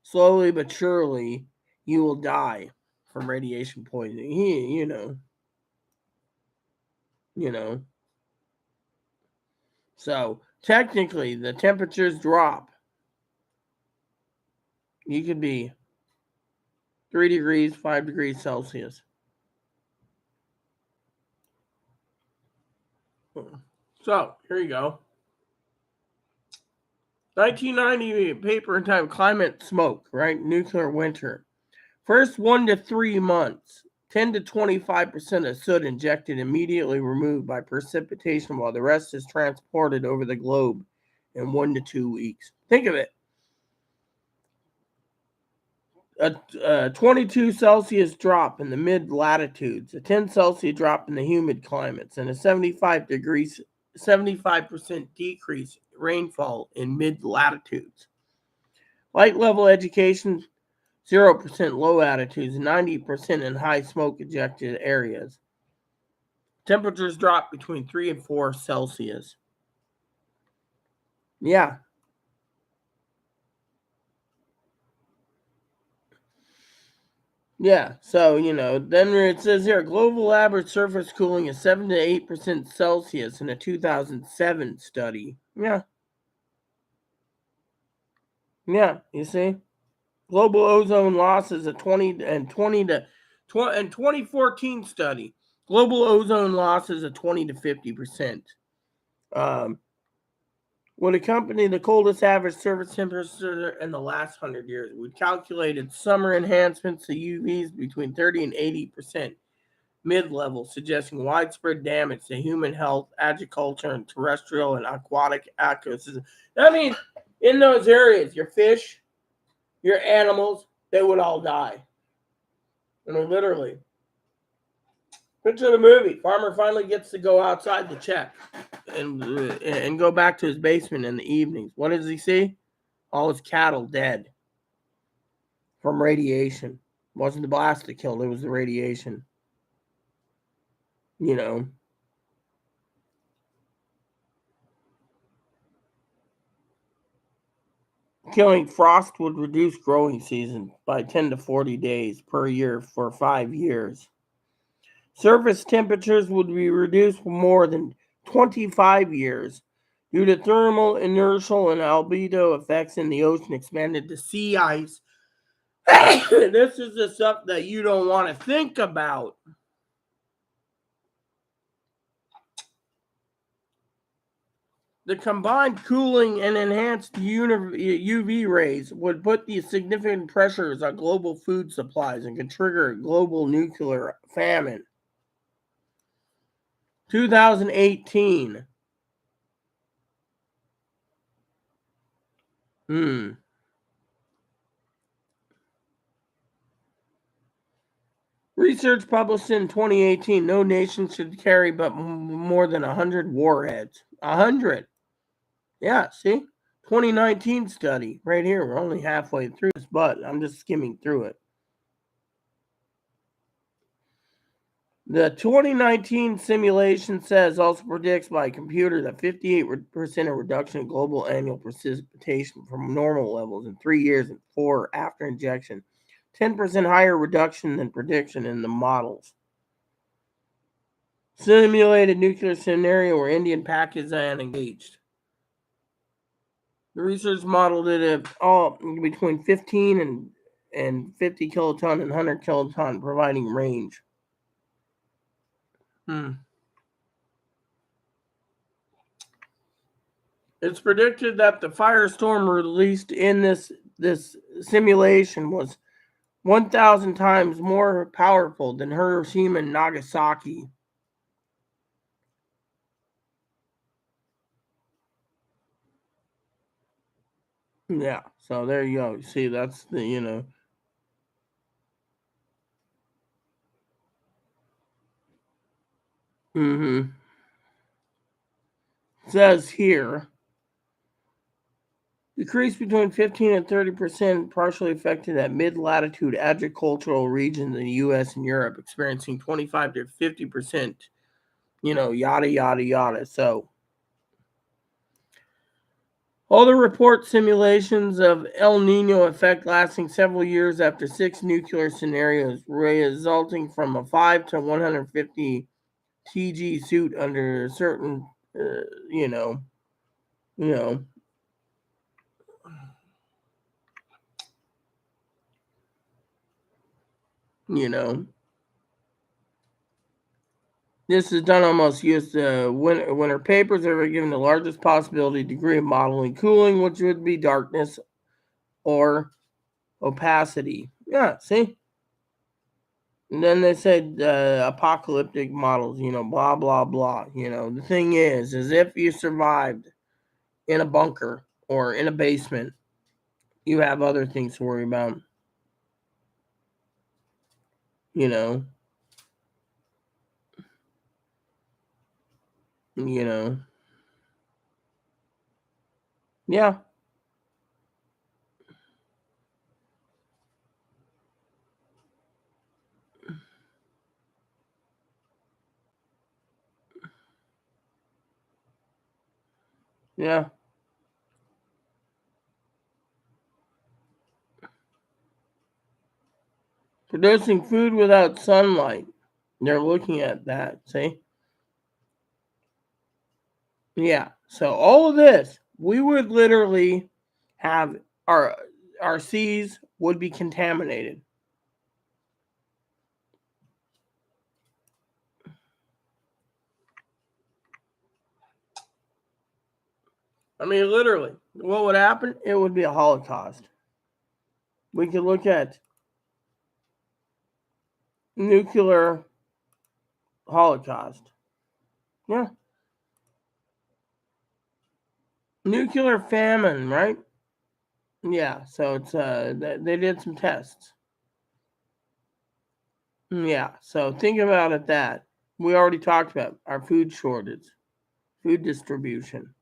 slowly but surely, you will die from radiation poisoning. So technically, the temperatures drop. You could be 3 degrees, 5 degrees Celsius. So here you go. 1990 paper entitled Climate Smoke, right? Nuclear winter. First 1 to 3 months, 10 to 25% of soot injected immediately removed by precipitation, while the rest is transported over the globe in 1 to 2 weeks. Think of it. A 22 Celsius drop in the mid latitudes, a 10 Celsius drop in the humid climates, and a 75% decrease rainfall in mid latitudes. Light level education, 0% low latitudes, 90% in high smoke ejected areas. Temperatures drop between 3 and 4 Celsius. Yeah. Yeah, so, then it says here, global average surface cooling is 7 to 8% Celsius in a 2007 study. Yeah. Yeah, you see? Global ozone loss is a 2014 study. Global ozone loss is a 20 to 50%. Would accompany the coldest average surface temperature in the last 100 years. We calculated summer enhancements to UVs between 30 and 80% mid-level, suggesting widespread damage to human health, agriculture, and terrestrial and aquatic ecosystems. I mean, in those areas, your fish, your animals, they would all die. I mean, literally. Picture the movie. Farmer finally gets to go outside to check and go back to his basement in the evenings. What does he see? All his cattle dead from radiation. It wasn't the blast that killed, it was the radiation. Killing frost would reduce growing season by 10 to 40 days per year for 5 years. Surface temperatures would be reduced for more than 25 years due to thermal, inertial, and albedo effects in the ocean expanded to sea ice. This is the stuff that you don't want to think about. The combined cooling and enhanced UV rays would put the significant pressures on global food supplies and could trigger global nuclear famine. 2018. Research published in 2018, no nation should carry but more than 100 warheads. 100. Yeah, see? 2019 study right here. We're only halfway through this, but I'm just skimming through it. The 2019 simulation also predicts by a computer that 58% of reduction in global annual precipitation from normal levels in 3 years and 4 after injection. 10% higher reduction than prediction in the models. Simulated nuclear scenario where India and Pakistan engaged. The research modeled it at all between 15 and 50 kiloton and 100 kiloton, providing range. It's predicted that the firestorm released in this simulation was 1,000 times more powerful than Hiroshima and Nagasaki. Yeah. So there you go. See, that's the Mm-hmm. Says here, decrease between 15 and 30%, partially affected at mid-latitude agricultural regions in the U.S. and Europe, experiencing 25 to 50%. Yada yada yada. So all the report simulations of El Nino effect lasting several years after 6 nuclear scenarios, resulting from a 5 to 150 TG suit under certain, you know, you know, you know. This is done almost used winter papers are given the largest possibility degree of modeling cooling, which would be darkness or opacity. Yeah, see? And then they said apocalyptic models, blah, blah, blah. The thing is if you survived in a bunker or in a basement, you have other things to worry about, you know, you know. Yeah, yeah. Producing food without sunlight. They're looking at that, see? Yeah. So all of this, we would literally have our seas would be contaminated. I mean, literally, what would happen? It would be a Holocaust. We could look at nuclear Holocaust. Yeah. Nuclear famine, right? Yeah. So it's they did some tests. Yeah. So think about it that we already talked about our food shortage, food distribution.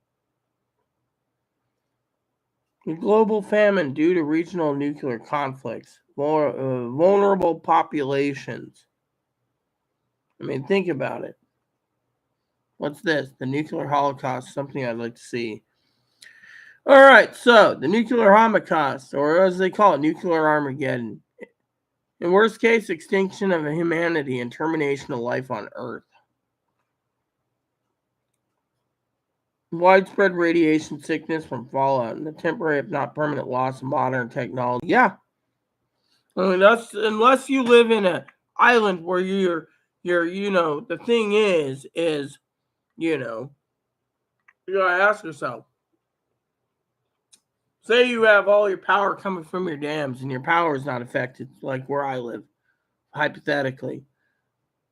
The global famine due to regional nuclear conflicts, vulnerable populations. I mean, think about it. What's this? The nuclear holocaust, something I'd like to see. All right, so the nuclear holocaust, or as they call it, nuclear Armageddon. In worst case, extinction of humanity and termination of life on Earth. Widespread radiation sickness from fallout and the temporary, if not permanent, loss of modern technology. Yeah, I mean, that's unless you live in an island where the thing is you know you gotta ask yourself. Say you have all your power coming from your dams and your power is not affected, like where I live, hypothetically.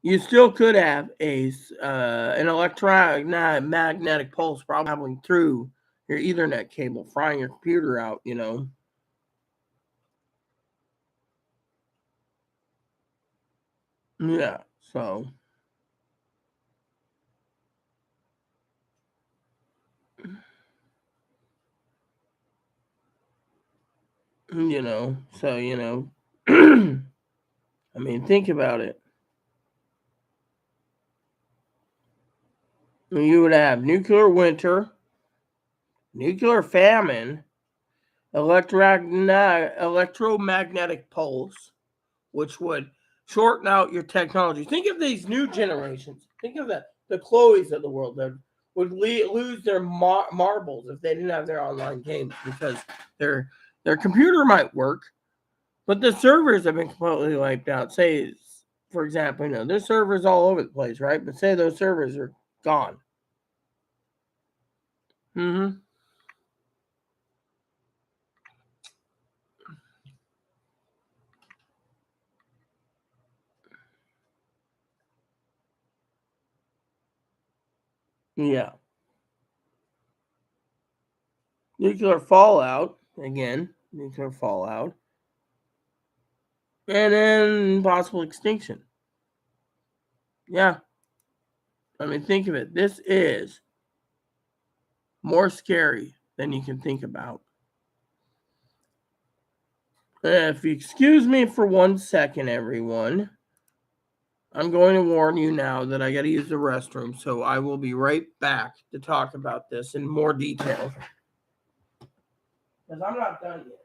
You still could have an electromagnetic pulse probably traveling through your Ethernet cable, frying your computer out. Yeah, so I mean, think about it. You would have nuclear winter, nuclear famine, electromagnetic pulse, which would shorten out your technology. Think of these new generations. Think of the Chloes of the world that would lose their marbles if they didn't have their online games because their their computer might work, but the servers have been completely wiped out. Say, for example, there's servers all over the place, right? But say those servers are gone. Mm-hmm. Yeah. Nuclear fallout. again, nuclear fallout, and then possible extinction. Yeah, I mean, think of it. This is more scary than you can think about. If you excuse me for 1 second, everyone, I'm going to warn you now that I got to use the restroom, so I will be right back to talk about this in more detail. Because I'm not done yet.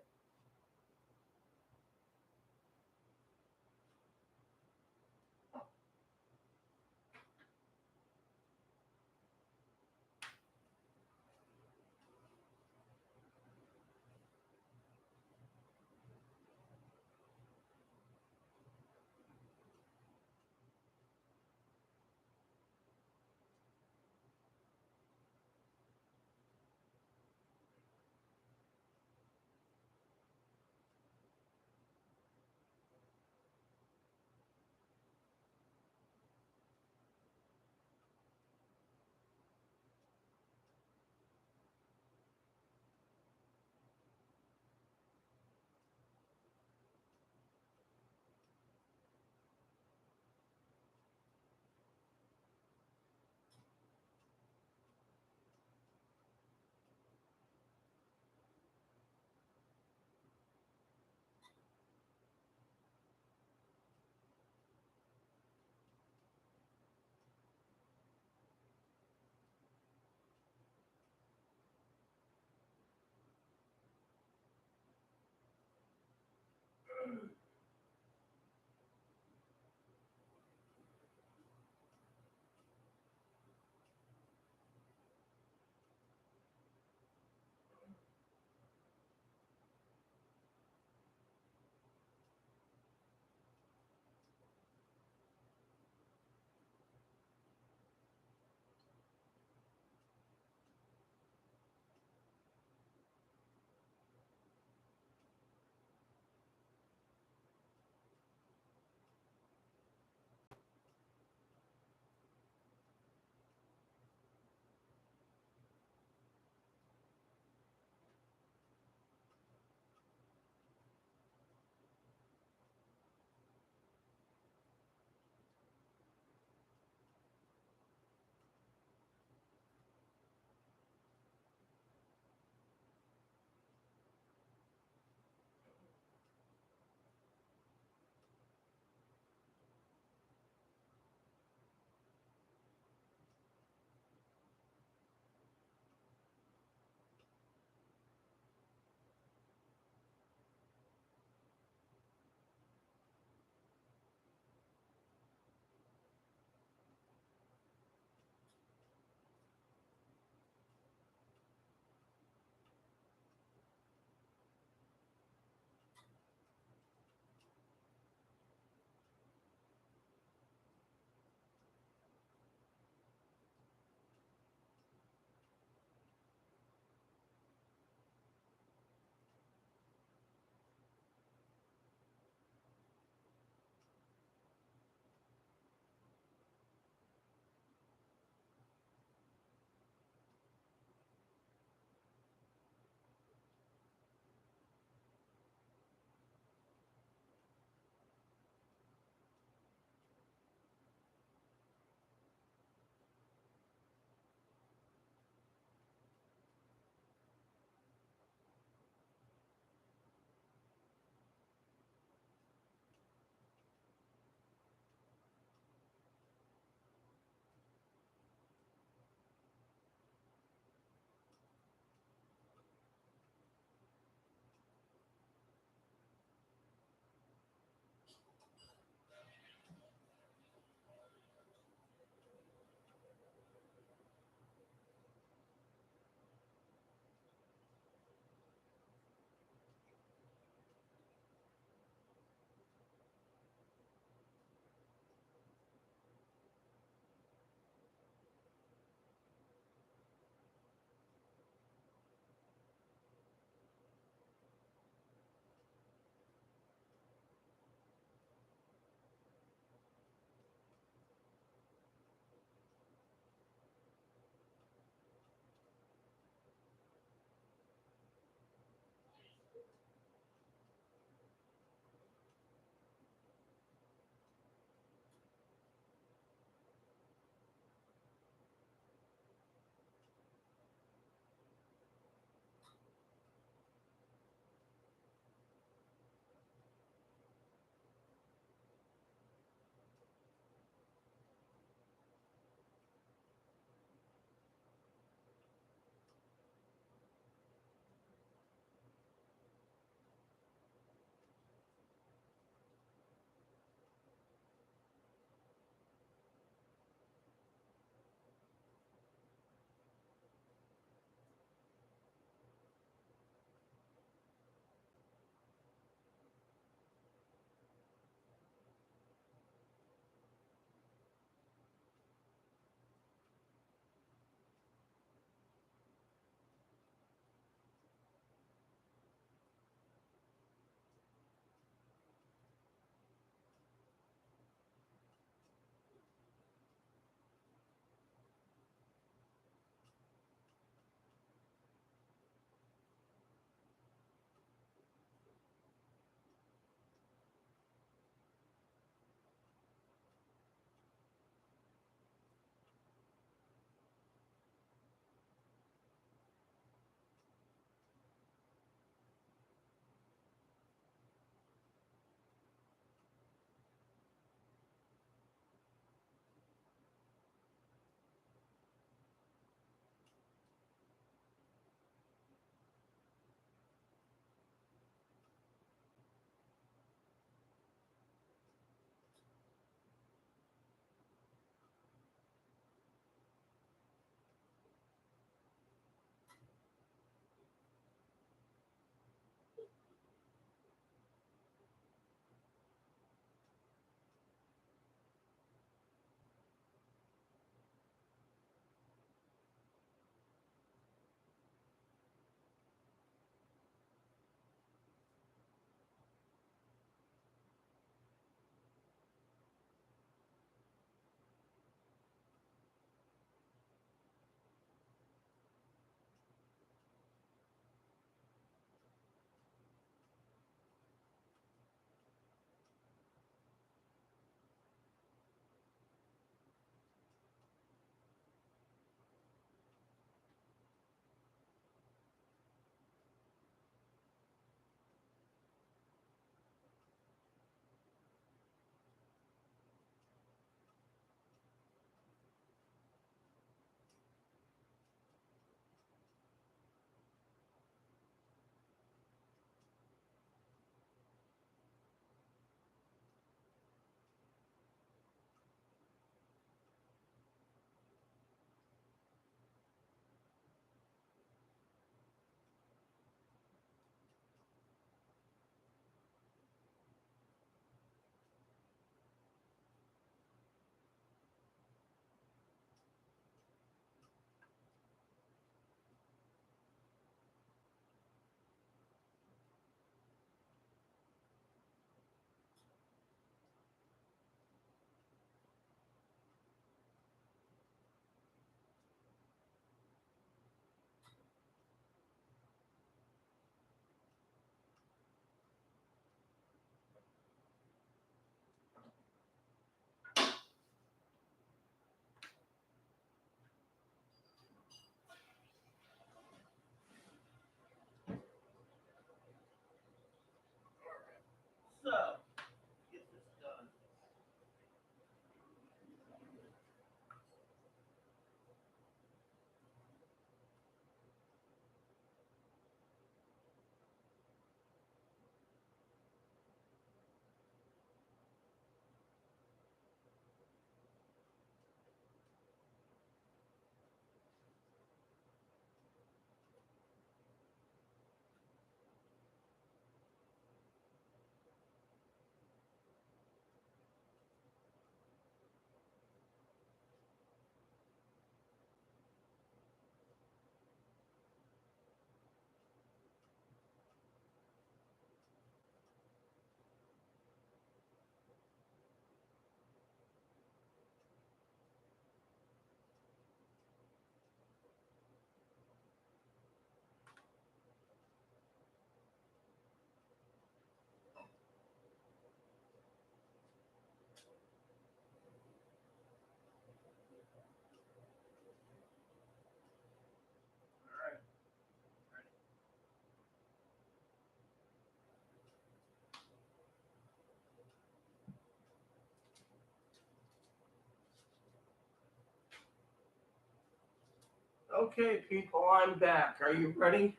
Okay, people, I'm back. Are you ready?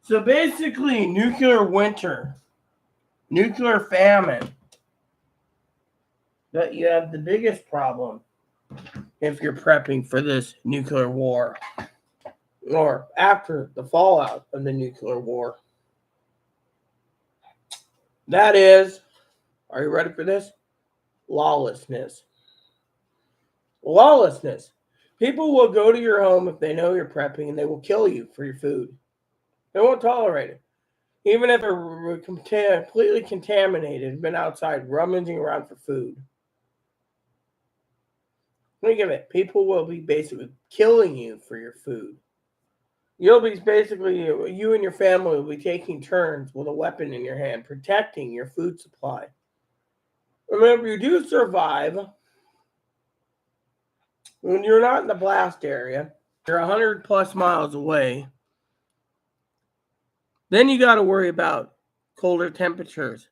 So basically, nuclear winter, nuclear famine, that you have the biggest problem if you're prepping for this nuclear war or after the fallout of the nuclear war. That is, are you ready for this? Lawlessness. Lawlessness. People will go to your home if they know you're prepping and they will kill you for your food. They won't tolerate it. Even if they're completely contaminated, been outside rummaging around for food. Think of it. People will be basically killing you for your food. You'll be basically, you and your family will be taking turns with a weapon in your hand, protecting your food supply. Remember, you do survive when you're not in the blast area. You're 100 plus miles away. Then you got to worry about colder temperatures,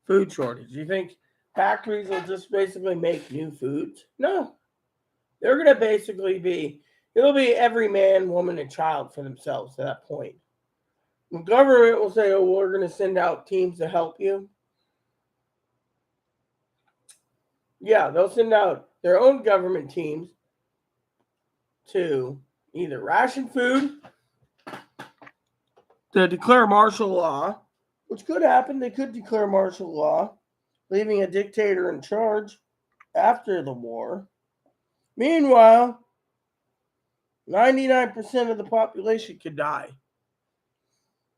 food shortage. You think factories will just basically make new foods? No. They're going to basically it'll be every man, woman, and child for themselves at that point. The government will say, oh, we're going to send out teams to help you. Yeah, they'll send out their own government teams to either ration food, to declare martial law, which could happen. They could declare martial law, leaving a dictator in charge after the war. Meanwhile, 99% of the population could die.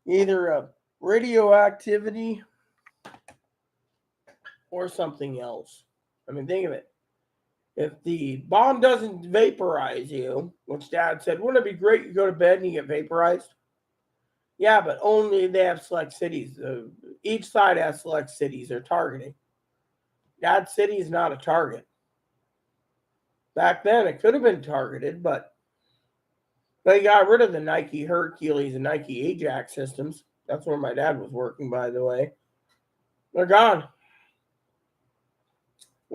Either of radioactivity or something else. I mean, think of it. If the bomb doesn't vaporize you, which Dad said, wouldn't it be great you go to bed and you get vaporized? Yeah, but only they have select cities. Each side has select cities they're targeting. Dad's city is not a target. Back then, it could have been targeted, but they got rid of the Nike Hercules and Nike Ajax systems. That's where my dad was working, by the way. They're gone.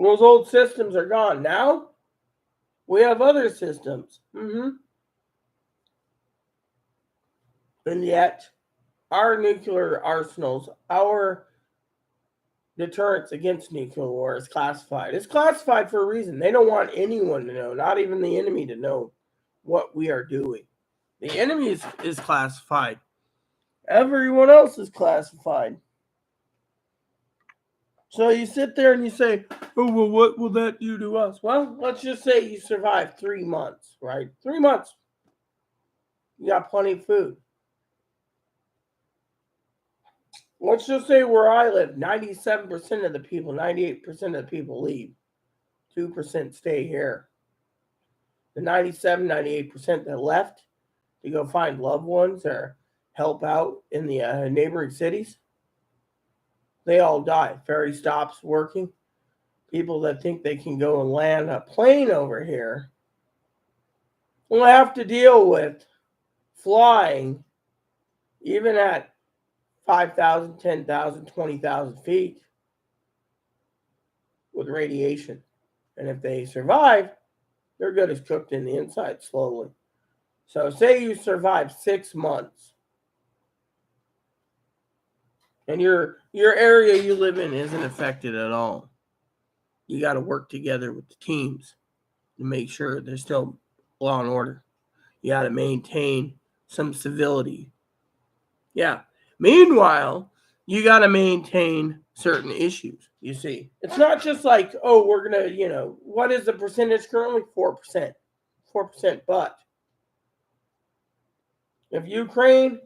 Those old systems are gone. Now, we have other systems. And yet, our nuclear arsenals, our deterrence against nuclear war is classified. It's classified for a reason. They don't want anyone to know, not even the enemy to know what we are doing. The enemy is classified. Everyone else is classified. So you sit there and you say, oh, well, what will that do to us? Well, let's just say you survive 3 months, right? 3 months. You got plenty of food. Let's just say where I live, 97% of the people, 98% of the people leave. 2% stay here. The 97, 98% that left to go find loved ones or help out in the neighboring cities, they all die. Ferry stops working. People that think they can go and land a plane over here will have to deal with flying even at 5,000, 10,000, 20,000 feet with radiation. And if they survive, they're good as cooked in the inside slowly. So say you survive 6 months and your area you live in isn't affected at all. You got to work together with the teams to make sure there's still law and order. You got to maintain some civility. Yeah. Meanwhile, you got to maintain certain issues, you see. It's not just like, oh, we're going to, what is the percentage currently? 4%. 4%. But if Ukraine,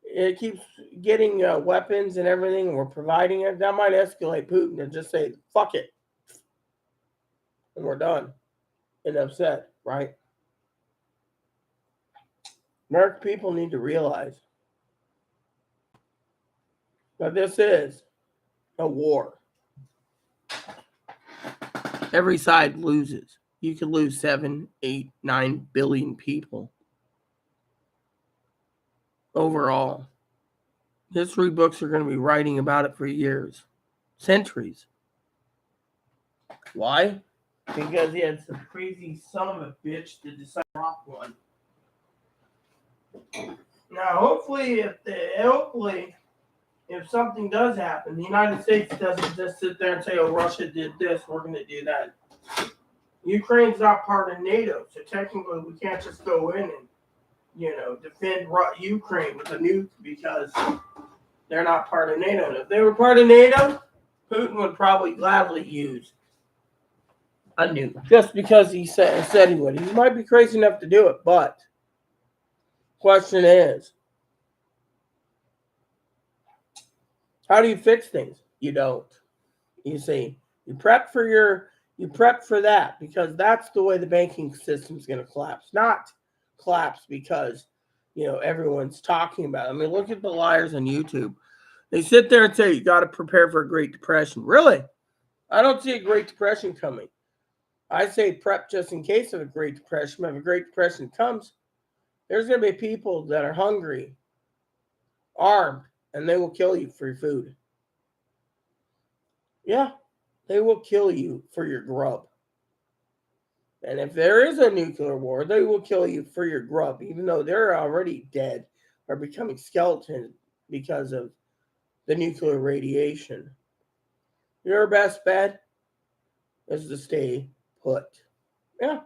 it keeps getting weapons and everything, and we're providing it, that might escalate Putin to just say, fuck it. And we're done. And upset, right? American people need to realize that this is a war. Every side loses. You could lose 7, 8, 9 billion people overall. History books are going to be writing about it for years, centuries. Why? because he had some crazy son of a bitch to decide to drop one. Now, hopefully, if something does happen, the United States doesn't just sit there and say, "Oh, Russia did this, we're going to do that." Ukraine's not part of NATO, so technically we can't just go in and, defend Ukraine with a nuke because they're not part of NATO. And if they were part of NATO, Putin would probably gladly use a nuke just because he said he would. He might be crazy enough to do it, but question is, how do you fix things? You don't. You see, you prep for that because that's the way the banking system is going to collapse. Not collapse because, everyone's talking about it. I mean, look at the liars on YouTube. They sit there and say, you got to prepare for a Great Depression. Really? I don't see a Great Depression coming. I say prep just in case of a Great Depression. If a Great Depression comes, there's going to be people that are hungry, armed, and they will kill you for your food. Yeah, they will kill you for your grub. And if there is a nuclear war, they will kill you for your grub, even though they're already dead or becoming skeletons because of the nuclear radiation. Your best bet is to stay put. Yeah.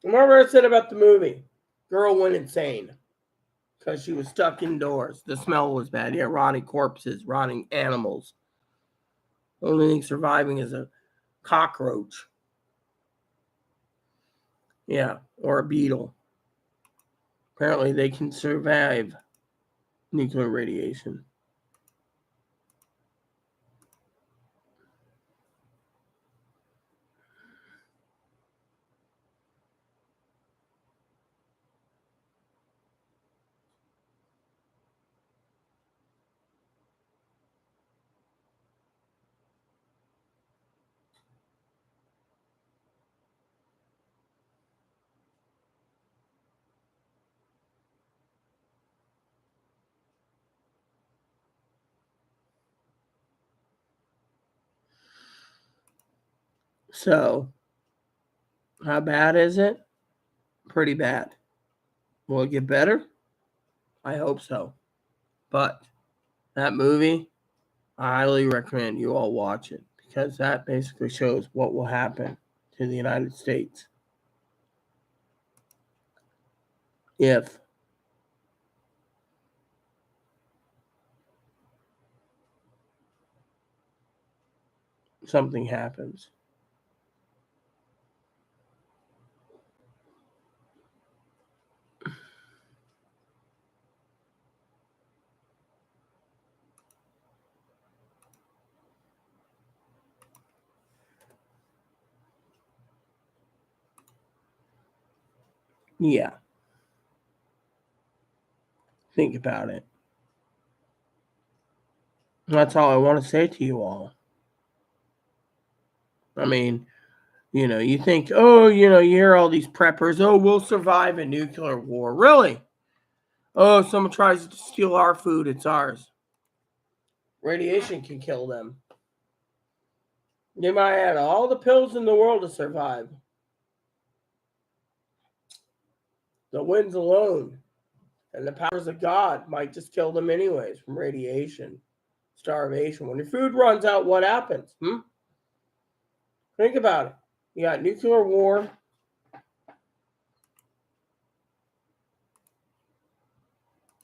Remember I said about the movie? Girl went insane because she was stuck indoors. The smell was bad. Yeah, rotting corpses, rotting animals. The only thing surviving is a cockroach. Yeah, or a beetle. Apparently they can survive nuclear radiation. So, how bad is it? Pretty bad. Will it get better? I hope so. But that movie, I highly recommend you all watch it because that basically shows what will happen to the United States if something happens. Yeah. Think about it. That's all I want to say to you all. I mean, you think, oh, you hear all these preppers, oh, we'll survive a nuclear war. Really? Oh, someone tries to steal our food, it's ours. Radiation can kill them. They might have all the pills in the world to survive. The winds alone and the powers of God might just kill them anyways from radiation, starvation. When your food runs out, what happens? Think about it. You got nuclear war.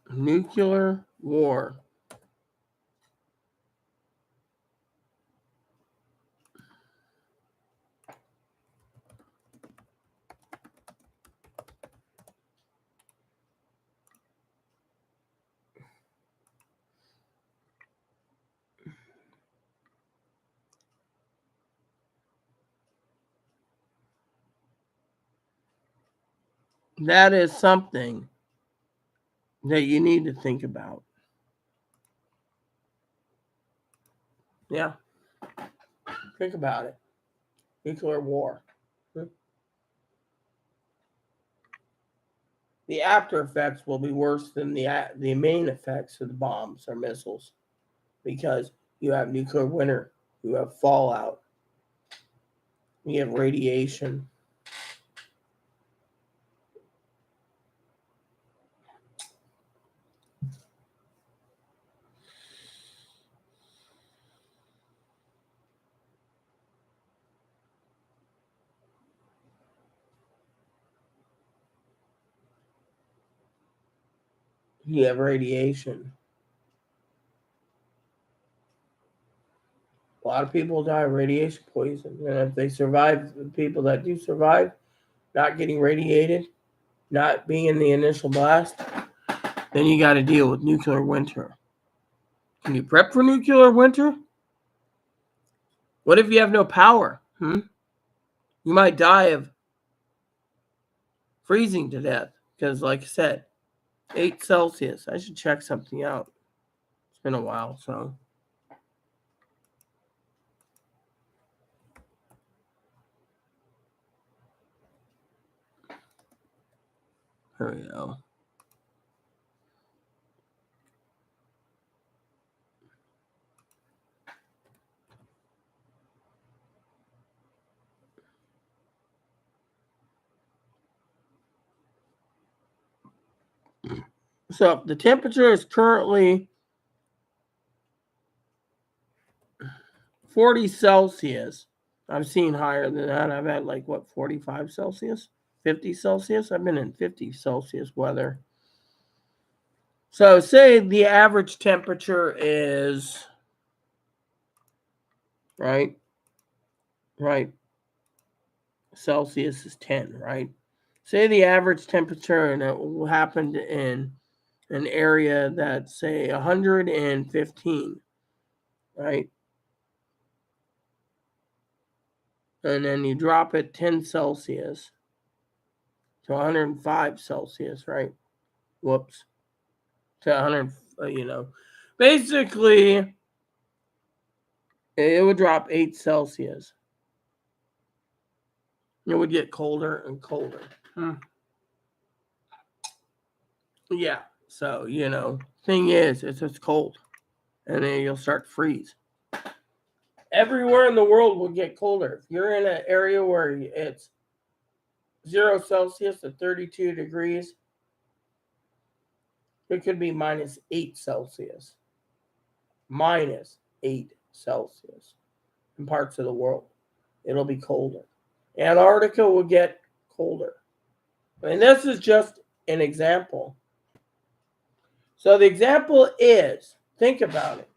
Nuclear war. That is something that you need to think about. Yeah. Think about it. Nuclear war. The after effects will be worse than the main effects of the bombs or missiles because you have nuclear winter, you have fallout, You have radiation. You have radiation. A lot of people die of radiation poison. And if they survive, the people that do survive, not getting radiated, not being in the initial blast, then you got to deal with nuclear winter. Can you prep for nuclear winter? What if you have no power? You might die of freezing to death because, like I said, 8 Celsius. I should check something out. It's been a while, so. Here we go. So the temperature is currently 40 Celsius. I've seen higher than that. I've had 45 Celsius, 50 Celsius. I've been in 50 Celsius weather. So say the average temperature is, right, Celsius is 10, right? Say the average temperature, and it happened in an area that's, say, 115, right? And then you drop it 10 Celsius to 105 Celsius, right? Whoops. To 100, basically, it would drop 8 Celsius. It would get colder and colder. Yeah. So, thing is, it's cold. And then you'll start to freeze. Everywhere in the world will get colder. If you're in an area where it's 0 Celsius to 32 degrees, it could be minus 8 Celsius. Minus 8 Celsius in parts of the world. It'll be colder. Antarctica will get colder. And this is just an example. So the example is, think about it.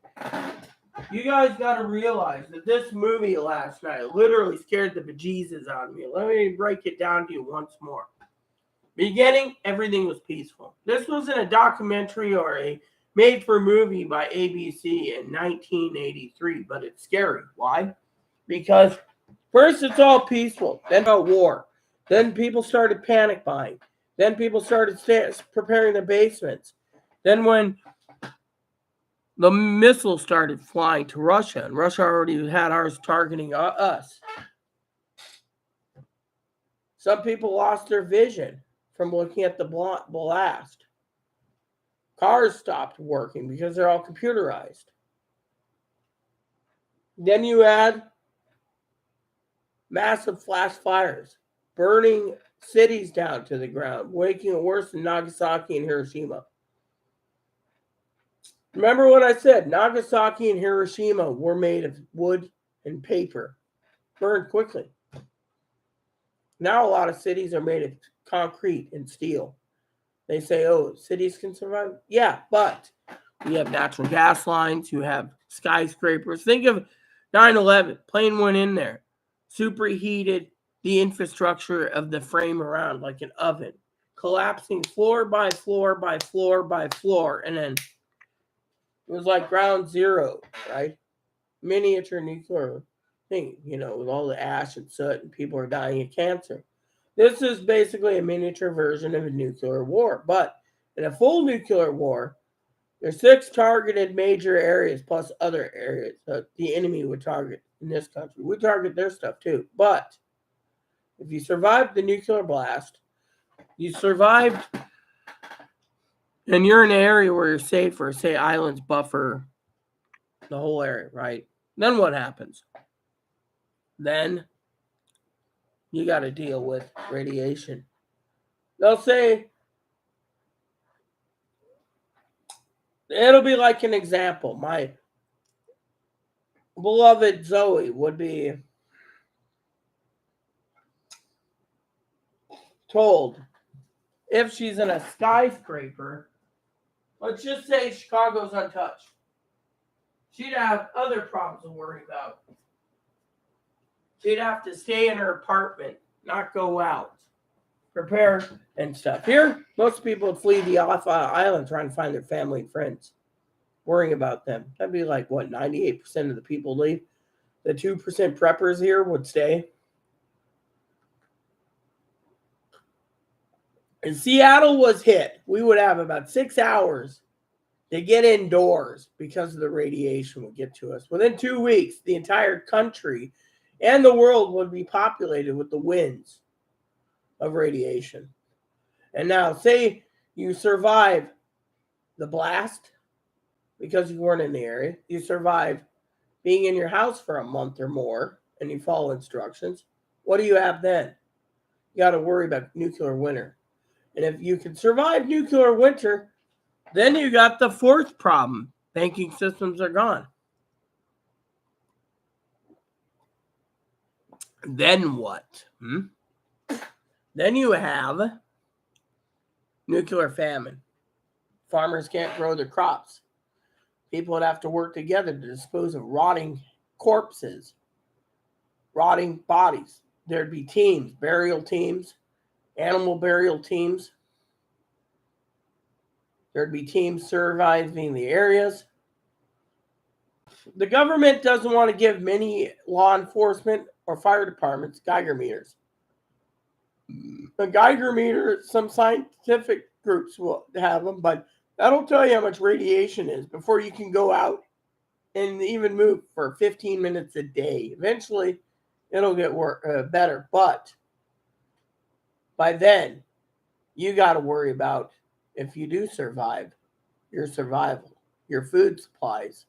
You guys got to realize that this movie last night literally scared the bejesus out of me. Let me break it down to you once more. Beginning, everything was peaceful. This wasn't a documentary or a made-for-movie by ABC in 1983, but it's scary. Why? Because first it's all peaceful, then about war. Then people started panic buying. Then people started preparing their basements. Then when the missiles started flying to Russia, and Russia already had ours targeting us, some people lost their vision from looking at the blast. Cars stopped working because they're all computerized. Then you add massive flash fires, burning cities down to the ground, making it worse than Nagasaki and Hiroshima. Remember what I said, Nagasaki and Hiroshima were made of wood and paper, burned quickly. Now a lot of cities are made of concrete and steel. They say, cities can survive? Yeah, but you have natural gas lines, you have skyscrapers. Think of 9/11, plane went in there, superheated the infrastructure of the frame around like an oven, collapsing floor by floor by floor by floor, and then it was like ground zero, right? Miniature nuclear thing, with all the ash and soot and people are dying of cancer. This is basically a miniature version of a nuclear war. But in a full nuclear war, there's 6 targeted major areas plus other areas that the enemy would target in this country. We target their stuff too. But if you survived the nuclear blast, you survived and you're in an area where you're safe, or say islands buffer the whole area, right? Then what happens? Then you got to deal with radiation. They'll say, it'll be like an example. My beloved Zoe would be told if she's in a skyscraper, let's just say Chicago's untouched, she'd have other problems to worry about. She'd have to stay in her apartment, not go out, prepare and stuff. Here, most people would flee the island trying to find their family and friends, worrying about them. That'd be like, what, 98% of the people leave? The 2% preppers here would stay. And Seattle was hit. We would have about 6 hours to get indoors because of the radiation would get to us. Within 2 weeks, the entire country and the world would be populated with the winds of radiation. And now, say you survive the blast because you weren't in the area. You survive being in your house for a month or more, and you follow instructions. What do you have then? You got to worry about nuclear winter. And if you can survive nuclear winter, then you got the fourth problem. Banking systems are gone. Then what? Then you have nuclear famine. Farmers can't grow their crops. People would have to work together to dispose of rotting corpses, rotting bodies. There'd be teams, burial teams, animal burial teams. There'd be teams surveying the areas. The government doesn't want to give many law enforcement or fire departments Geiger meters. The Geiger meter, some scientific groups will have them, but that'll tell you how much radiation is before you can go out and even move for 15 minutes a day. Eventually, it'll get better. But by then, you got to worry about, if you do survive, your survival, your food supplies.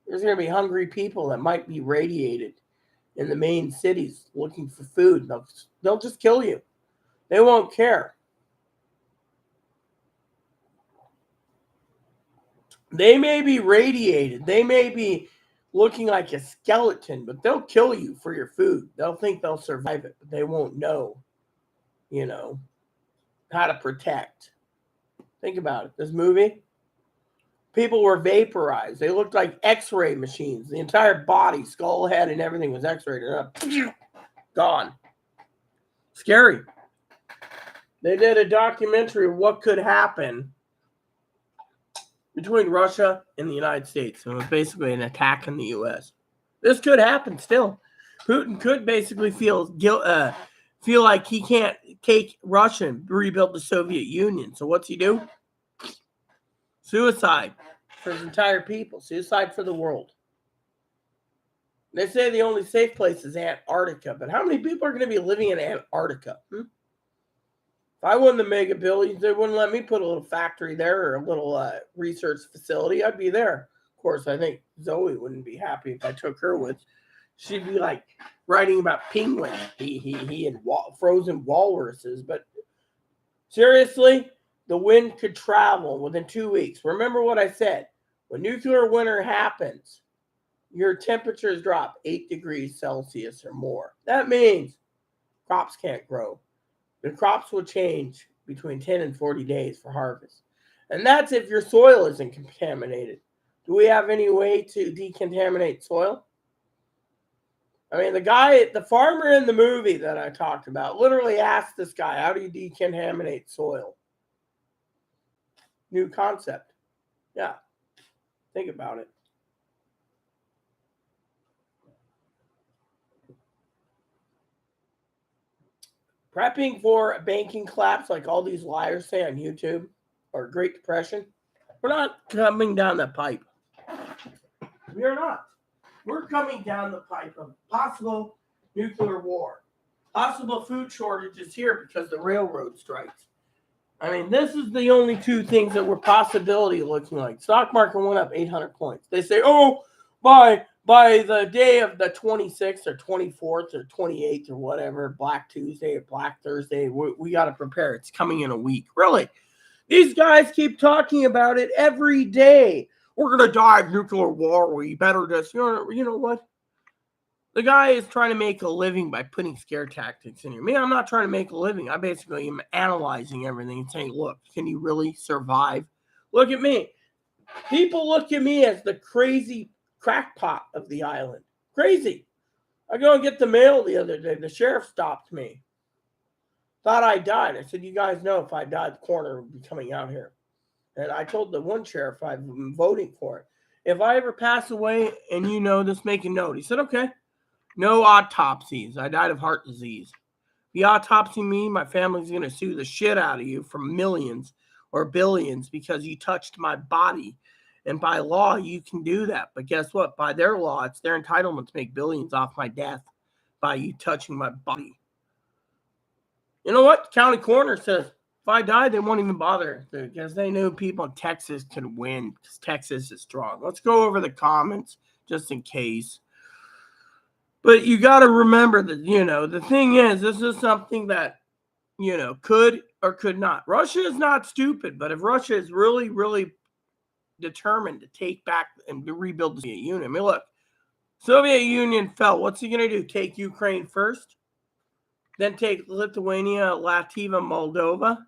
There's going to be hungry people that might be radiated in the main cities looking for food. They'll just kill you. They won't care. They may be radiated. They may be looking like a skeleton, but they'll kill you for your food. They'll think they'll survive it, but they won't know, how to protect. Think about it. This movie, people were vaporized. They looked like X-ray machines. The entire body, skull, head, and everything was X-rayed. Gone. Scary. They did a documentary of what could happen between Russia and the United States. It was basically an attack on the U.S. This could happen still. Putin could basically feel like he can't take Russia and rebuild the Soviet Union. So what's he do? Suicide for his entire people. Suicide for the world. They say the only safe place is Antarctica. But how many people are going to be living in Antarctica? If I won the mega billions, they wouldn't let me put a little factory there or a little research facility. I'd be there. Of course, I think Zoe wouldn't be happy if I took her with. She'd be like writing about penguins, he and frozen walruses. But seriously, the wind could travel within 2 weeks. Remember what I said. When nuclear winter happens, your temperatures drop 8 degrees Celsius or more. That means crops can't grow. The crops will change between 10 and 40 days for harvest. And that's if your soil isn't contaminated. Do we have any way to decontaminate soil? I mean, the farmer in the movie that I talked about literally asked this guy, how do you decontaminate soil? New concept. Yeah. Think about it. Prepping for a banking collapse like all these liars say on YouTube or Great Depression, we're not coming down the pipe. We are not. We're coming down the pipe of possible nuclear war, possible food shortages here because the railroad strikes. I mean, this is the only two things that were possibility looking like. Stock market went up 800 points. They say, oh, by by the day of the 26th or 24th or 28th or whatever, Black Tuesday or Black Thursday, we got to prepare. It's coming in a week. Really? These guys keep talking about it every day. We're going to die of nuclear war. We better just, you know what? The guy is trying to make a living by putting scare tactics in here. Me, I'm not trying to make a living. I basically am analyzing everything and saying, look, can you really survive? Look at me. People look at me as the crazy crackpot of the island. Crazy. I go and get the mail the other day. The sheriff stopped me. Thought I died. I said, you guys know if I died, the coroner would be coming out here. And I told the one sheriff I've been voting for it. If I ever pass away and you know this, make a note. He said, okay. No autopsies. I died of heart disease. If you autopsy me, my family's going to sue the shit out of you for millions or billions because you touched my body. And by law, you can do that. But guess what? By their law, it's their entitlement to make billions off my death by you touching my body. You know what? The county coroner says, if I die, they won't even bother because they knew people in Texas could win because Texas is strong. Let's go over the comments just in case. But you got to remember that, the thing is, this is something that, could or could not. Russia is not stupid, but if Russia is really, really determined to take back and to rebuild the Soviet Union, I mean, look, Soviet Union fell. What's he going to do? Take Ukraine first? Then take Lithuania, Latvia, Moldova?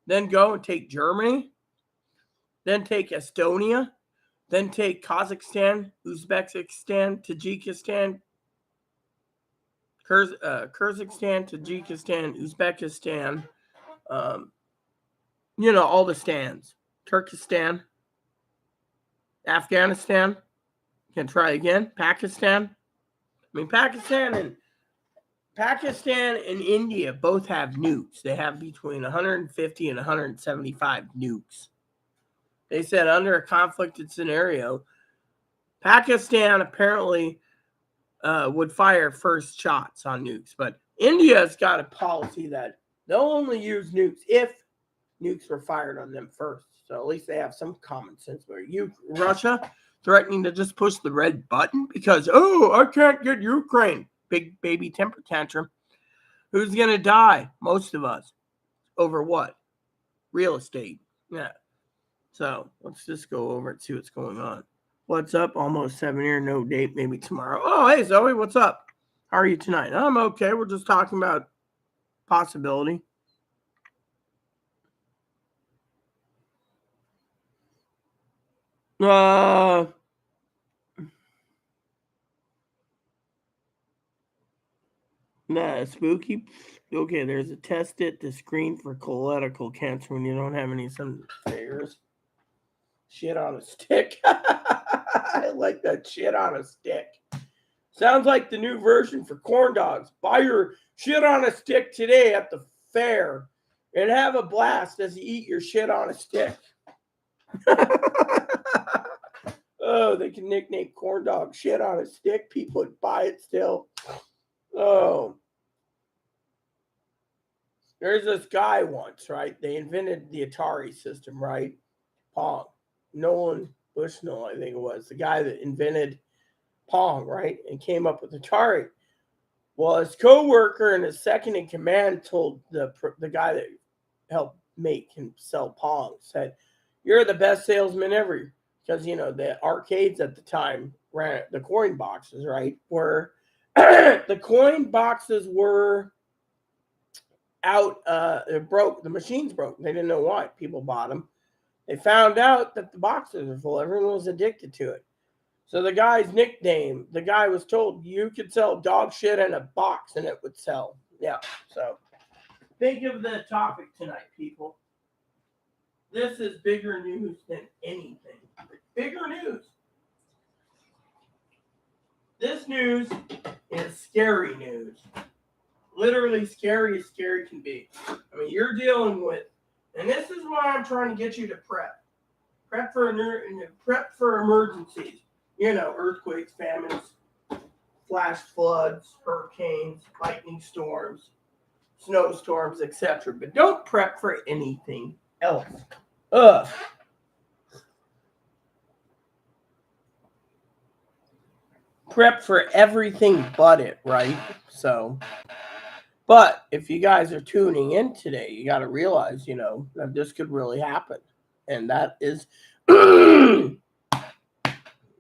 Then go and take Germany? Then take Estonia? Then take Kazakhstan, Uzbekistan, Tajikistan, Kyrgyzstan, Tajikistan, Uzbekistan, all the stands. Turkestan, Afghanistan. Can try again. Pakistan. I mean, Pakistan and India both have nukes. They have between 150 and 175 nukes. They said under a conflicted scenario, Pakistan apparently would fire first shots on nukes. But India's got a policy that they'll only use nukes if nukes were fired on them first. So at least they have some common sense. Where Russia threatening to just push the red button because, I can't get Ukraine. Big baby temper tantrum. Who's going to die? Most of us. Over what? Real estate. Yeah. So let's just go over and see what's going on. What's up? Almost 7 here. No date. Maybe tomorrow. Oh, hey, Zoe. What's up? How are you tonight? I'm okay. We're just talking about possibility. Nah, spooky. Okay, there's a test it to screen for colorectal cancer when you don't have any some figures. Shit on a stick. I like that shit on a stick. Sounds like the new version for corn dogs. Buy your shit on a stick today at the fair and have a blast as you eat your shit on a stick. Oh, they can nickname corn dog shit on a stick. People would buy it still. Oh. There's this guy once, right? They invented the Atari system, right? Pong. Nolan Bushnell, I think it was. The guy that invented Pong, right? And came up with Atari. Well, his co-worker and his second in command told the guy that helped make and sell Pong, said, you're the best salesman ever. Because, the arcades at the time ran the coin boxes, right? Were the coin boxes were out, it broke. The machines broke. They didn't know why. People bought them. They found out that the boxes were full. Everyone was addicted to it. So the guy's nickname, the guy was told you could sell dog shit in a box and it would sell. Yeah. So think of the topic tonight, people. This is bigger news than anything. Bigger news. This news is scary news. Literally scary as scary can be. I mean, you're dealing with, and this is why I'm trying to get you to prep. Prep for emergencies. Earthquakes, famines, flash floods, hurricanes, lightning storms, snowstorms, etc. But don't prep for anything else. prep for everything but it, right? So, but if you guys are tuning in today, you got to realize, that this could really happen. And that is,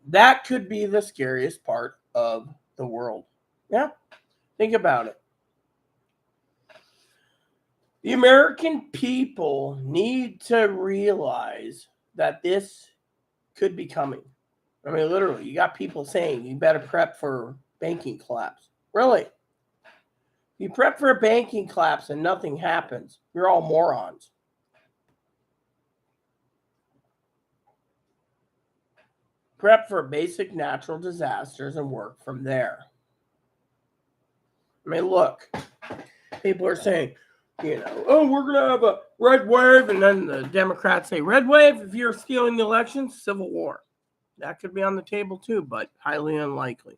that could be the scariest part of the world. Yeah, think about it. The American people need to realize that this could be coming. I mean, literally, you got people saying you better prep for banking collapse. Really? You prep for a banking collapse and nothing happens. You're all morons. Prep for basic natural disasters and work from there. I mean, look, people are saying, oh, we're going to have a red wave. And then the Democrats say, red wave, if you're stealing the elections, civil war. That could be on the table too, but highly unlikely.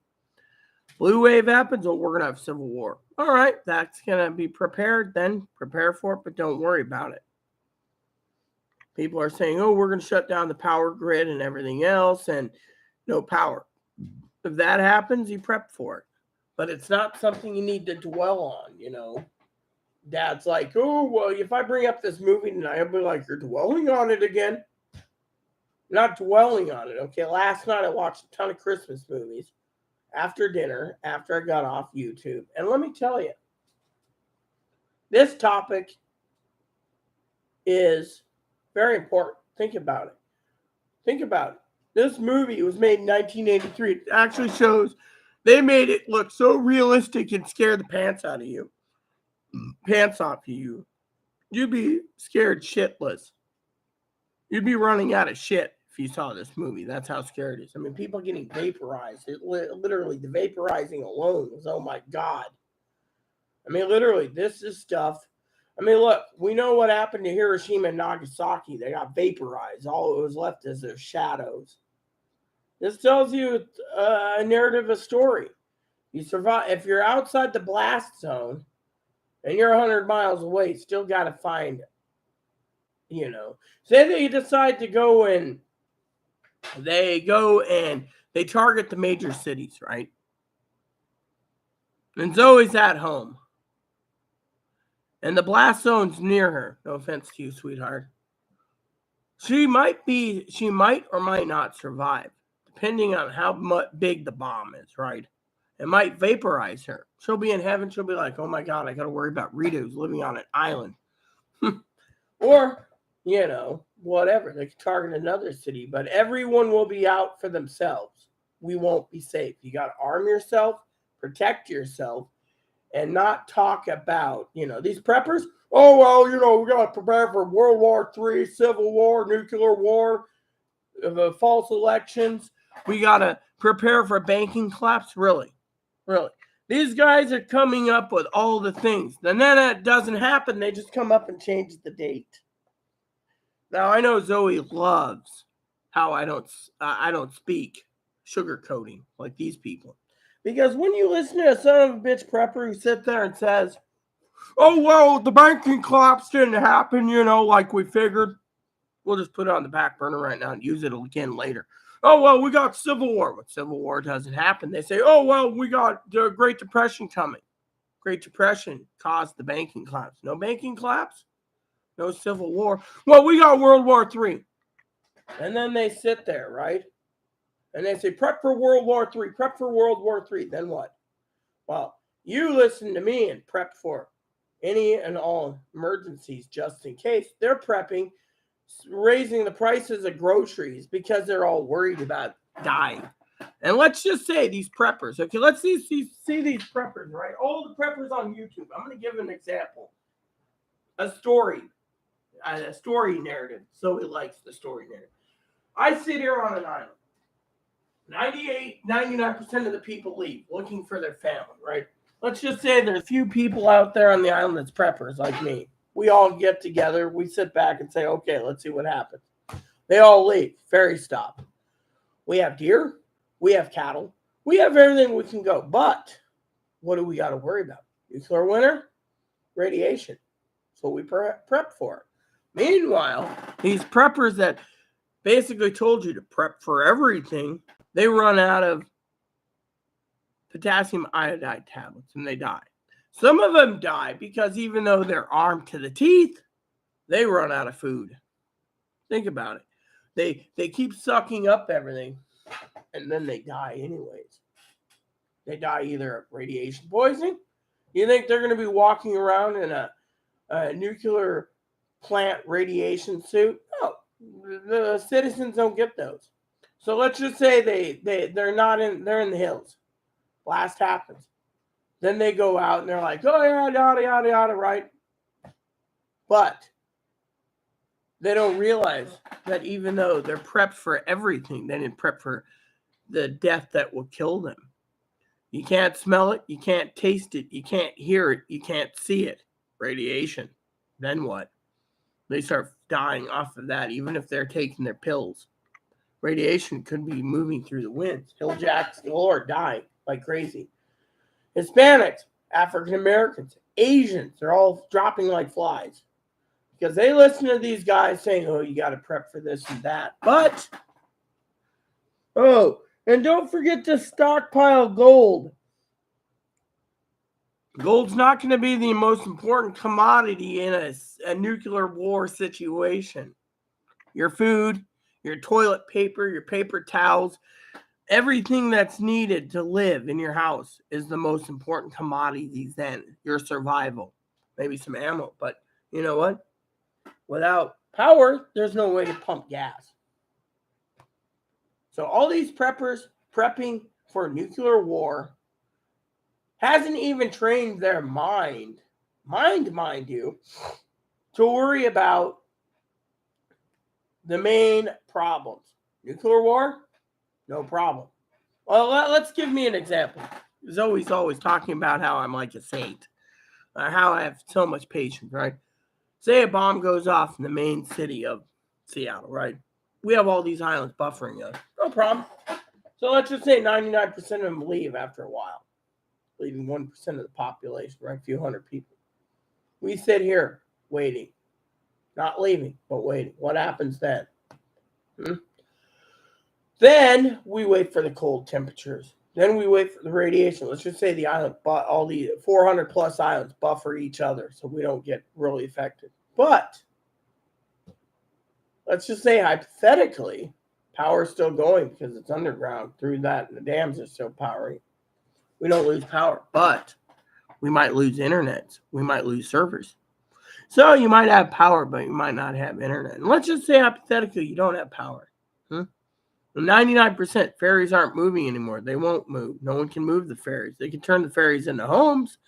Blue wave happens, well, we're going to have civil war. All right, that's going to be prepared. Then prepare for it, but don't worry about it. People are saying, oh, we're going to shut down the power grid and everything else and no power. If that happens, you prep for it. But it's not something you need to dwell on, Dad's like, oh, well, if I bring up this movie tonight, I'll be like, you're dwelling on it again. Not dwelling on it, okay? Last night I watched a ton of Christmas movies after dinner, after I got off YouTube. And let me tell you, this topic is very important. Think about it. Think about it. This movie was made in 1983. It actually shows they made it look so realistic and scare the pants out of you. Pants off of you. You'd be scared shitless. You'd be running out of shit if you saw this movie. That's how scary it is. I mean, people getting vaporized. Literally, the vaporizing alone was, oh my God. I mean, literally, this is stuff. I mean, look, we know what happened to Hiroshima and Nagasaki. They got vaporized. All it was left is their shadows. This tells you a narrative, a story. You survive. If you're outside the blast zone and you're 100 miles away, still got to find, Say that you decide to go and they target the major cities, right? And Zoe's at home. And the blast zone's near her. No offense to you, sweetheart. She might or might not survive, depending on how big the bomb is, right? It might vaporize her. She'll be in heaven. She'll be like, oh my God, I got to worry about Rita who's living on an island. Or, whatever. They could target another city, but everyone will be out for themselves. We won't be safe. You got to arm yourself, protect yourself, and not talk about, these preppers. Oh, well, we got to prepare for World War III, Civil War, nuclear war, false elections. We got to prepare for banking collapse. Really. These guys are coming up with all the things. And then it doesn't happen. They just come up and change the date. Now, I know Zoe loves how I don't speak sugarcoating like these people. Because when you listen to a son of a bitch prepper who sits there and says, oh, well, the banking collapse didn't happen, like we figured. We'll just put it on the back burner right now and use it again later. Oh, well, we got Civil War. When Civil War doesn't happen, they say, oh, well, we got the Great Depression coming. Great Depression caused the banking collapse. No banking collapse? No Civil War. Well, we got World War III. And then they sit there, right? And they say, prep for World War III, prep for World War III. Then what? Well, you listen to me and prep for any and all emergencies just in case. They're prepping, raising the prices of groceries because they're all worried about dying. And let's just say these preppers, okay, let's see these preppers, right? All the preppers on YouTube. I'm going to give an example. A story narrative. Zoe likes the story narrative. I sit here on an island. 99% of the people leave looking for their family, right? Let's just say there's a few people out there on the island that's preppers like me. We all get together. We sit back and say, okay, let's see what happens. They all leave. Ferry stop. We have deer. We have cattle. We have everything we can go. But what do we got to worry about? Nuclear winter, radiation. So we prep for. Meanwhile, these preppers that basically told you to prep for everything, they run out of potassium iodide tablets, and they die. Some of them die because even though they're armed to the teeth, they run out of food. Think about it. They keep sucking up everything, and then they die anyways. They die either of radiation poisoning. You think they're going to be walking around in a nuclear plant radiation suit? No, the citizens don't get those. So let's just say they're not in, they're in the hills. Blast happens. Then they go out and they're like, oh yeah, yada yada yada, right? But they don't realize that even though they're prepped for everything, they didn't prep for the death that will kill them. You can't smell it, you can't taste it, you can't hear it, you can't see it. Radiation. Then what? They start dying off of that, even if they're taking their pills. Radiation could be moving through the winds. Hilljacks galore dying like crazy. Hispanics, African Americans, Asians, they're all dropping like flies. Because they listen to these guys saying, oh, you got to prep for this and that. But, and don't forget to stockpile gold. Gold's not going to be the most important commodity in a nuclear war situation. Your food, your toilet paper, your paper towels, everything that's needed to live in your house is the most important commodity then. Your survival. Maybe some ammo, but you know what? Without power, there's no way to pump gas. So all these preppers prepping for nuclear war hasn't even trained their mind, mind you, to worry about the main problems. Nuclear war? No problem. Well, let's give me an example. He's always talking about how I'm like a saint, or how I have so much patience, right? Say a bomb goes off in the main city of Seattle, right? We have all these islands buffering us. No problem. So let's just say 99% of them leave after a while, leaving 1% of the population, right? A few hundred people. We sit here waiting, not leaving, but waiting. What happens then? Then we wait for the cold temperatures. Then we wait for the radiation. Let's just say the island, all the 400 plus islands buffer each other so we don't get really affected. But let's just say hypothetically, power is still going because it's underground through that, and the dams are still powering. We don't lose power, but we might lose internet. We might lose servers. So you might have power, but you might not have internet. And let's just say hypothetically you don't have power. 99% ferries aren't moving anymore. They won't move. No one can move the ferries. They can turn the ferries into homes,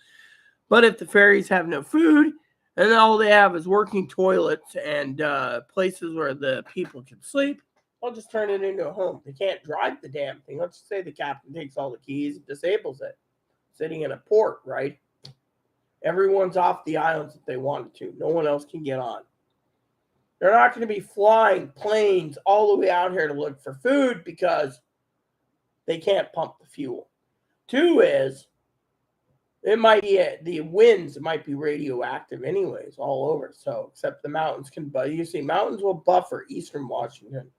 but if the ferries have no food and all they have is working toilets and places where the people can sleep, they'll just turn it into a home. They can't drive the damn thing. Let's just say the captain takes all the keys and disables it, sitting in a port, right? Everyone's off the islands if they wanted to. No one else can get on. They're not going to be flying planes all the way out here to look for food because they can't pump the fuel. Two is, it might be the winds might be radioactive anyways all over. So except the mountains can, but you see, mountains will buffer eastern Washington.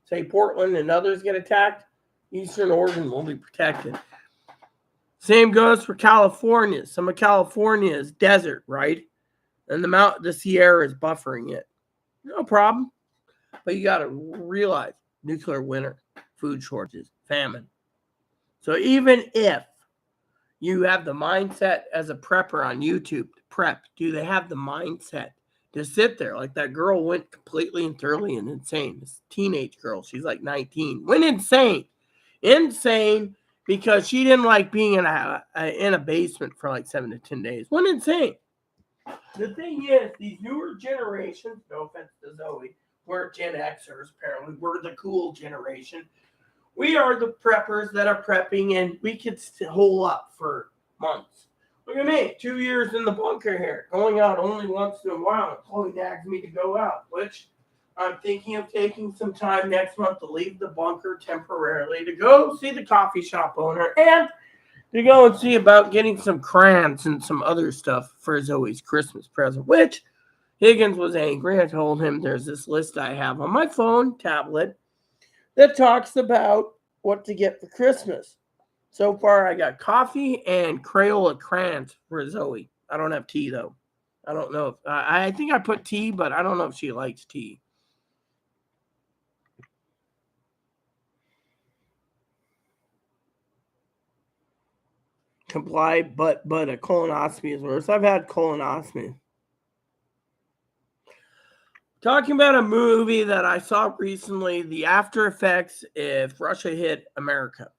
Say Portland and others get attacked, eastern Oregon will be protected. Same goes for California. Some of California is desert, right? And the Sierra is buffering it. No problem. But you got to realize nuclear winter, food shortages, famine. So even if you have the mindset as a prepper on YouTube to prep, do they have the mindset to sit there? Like that girl went completely and thoroughly and insane. This teenage girl, she's like 19, went insane. Insane because she didn't like being in a basement for like 7 to 10 days. Went insane. The thing is, these newer generations, no offense to Zoe, we're Gen Xers, apparently. We're the cool generation. We are the preppers that are prepping, and we could hole up for months. Look at me, 2 years in the bunker here, going out only once in a while. Chloe nags me to go out, which I'm thinking of taking some time next month to leave the bunker temporarily to go see the coffee shop owner and to go and see about getting some crayons and some other stuff for Zoe's Christmas present, which Higgins was angry. I told him there's this list I have on my phone, tablet, that talks about what to get for Christmas. So far, I got coffee and Crayola crayons for Zoe. I don't have tea, though. I don't know if I think I put tea, but I don't know if she likes tea. Comply, but a colonoscopy is worse. I've had colonoscopy. Talking about a movie that I saw recently, the after effects if Russia hit America.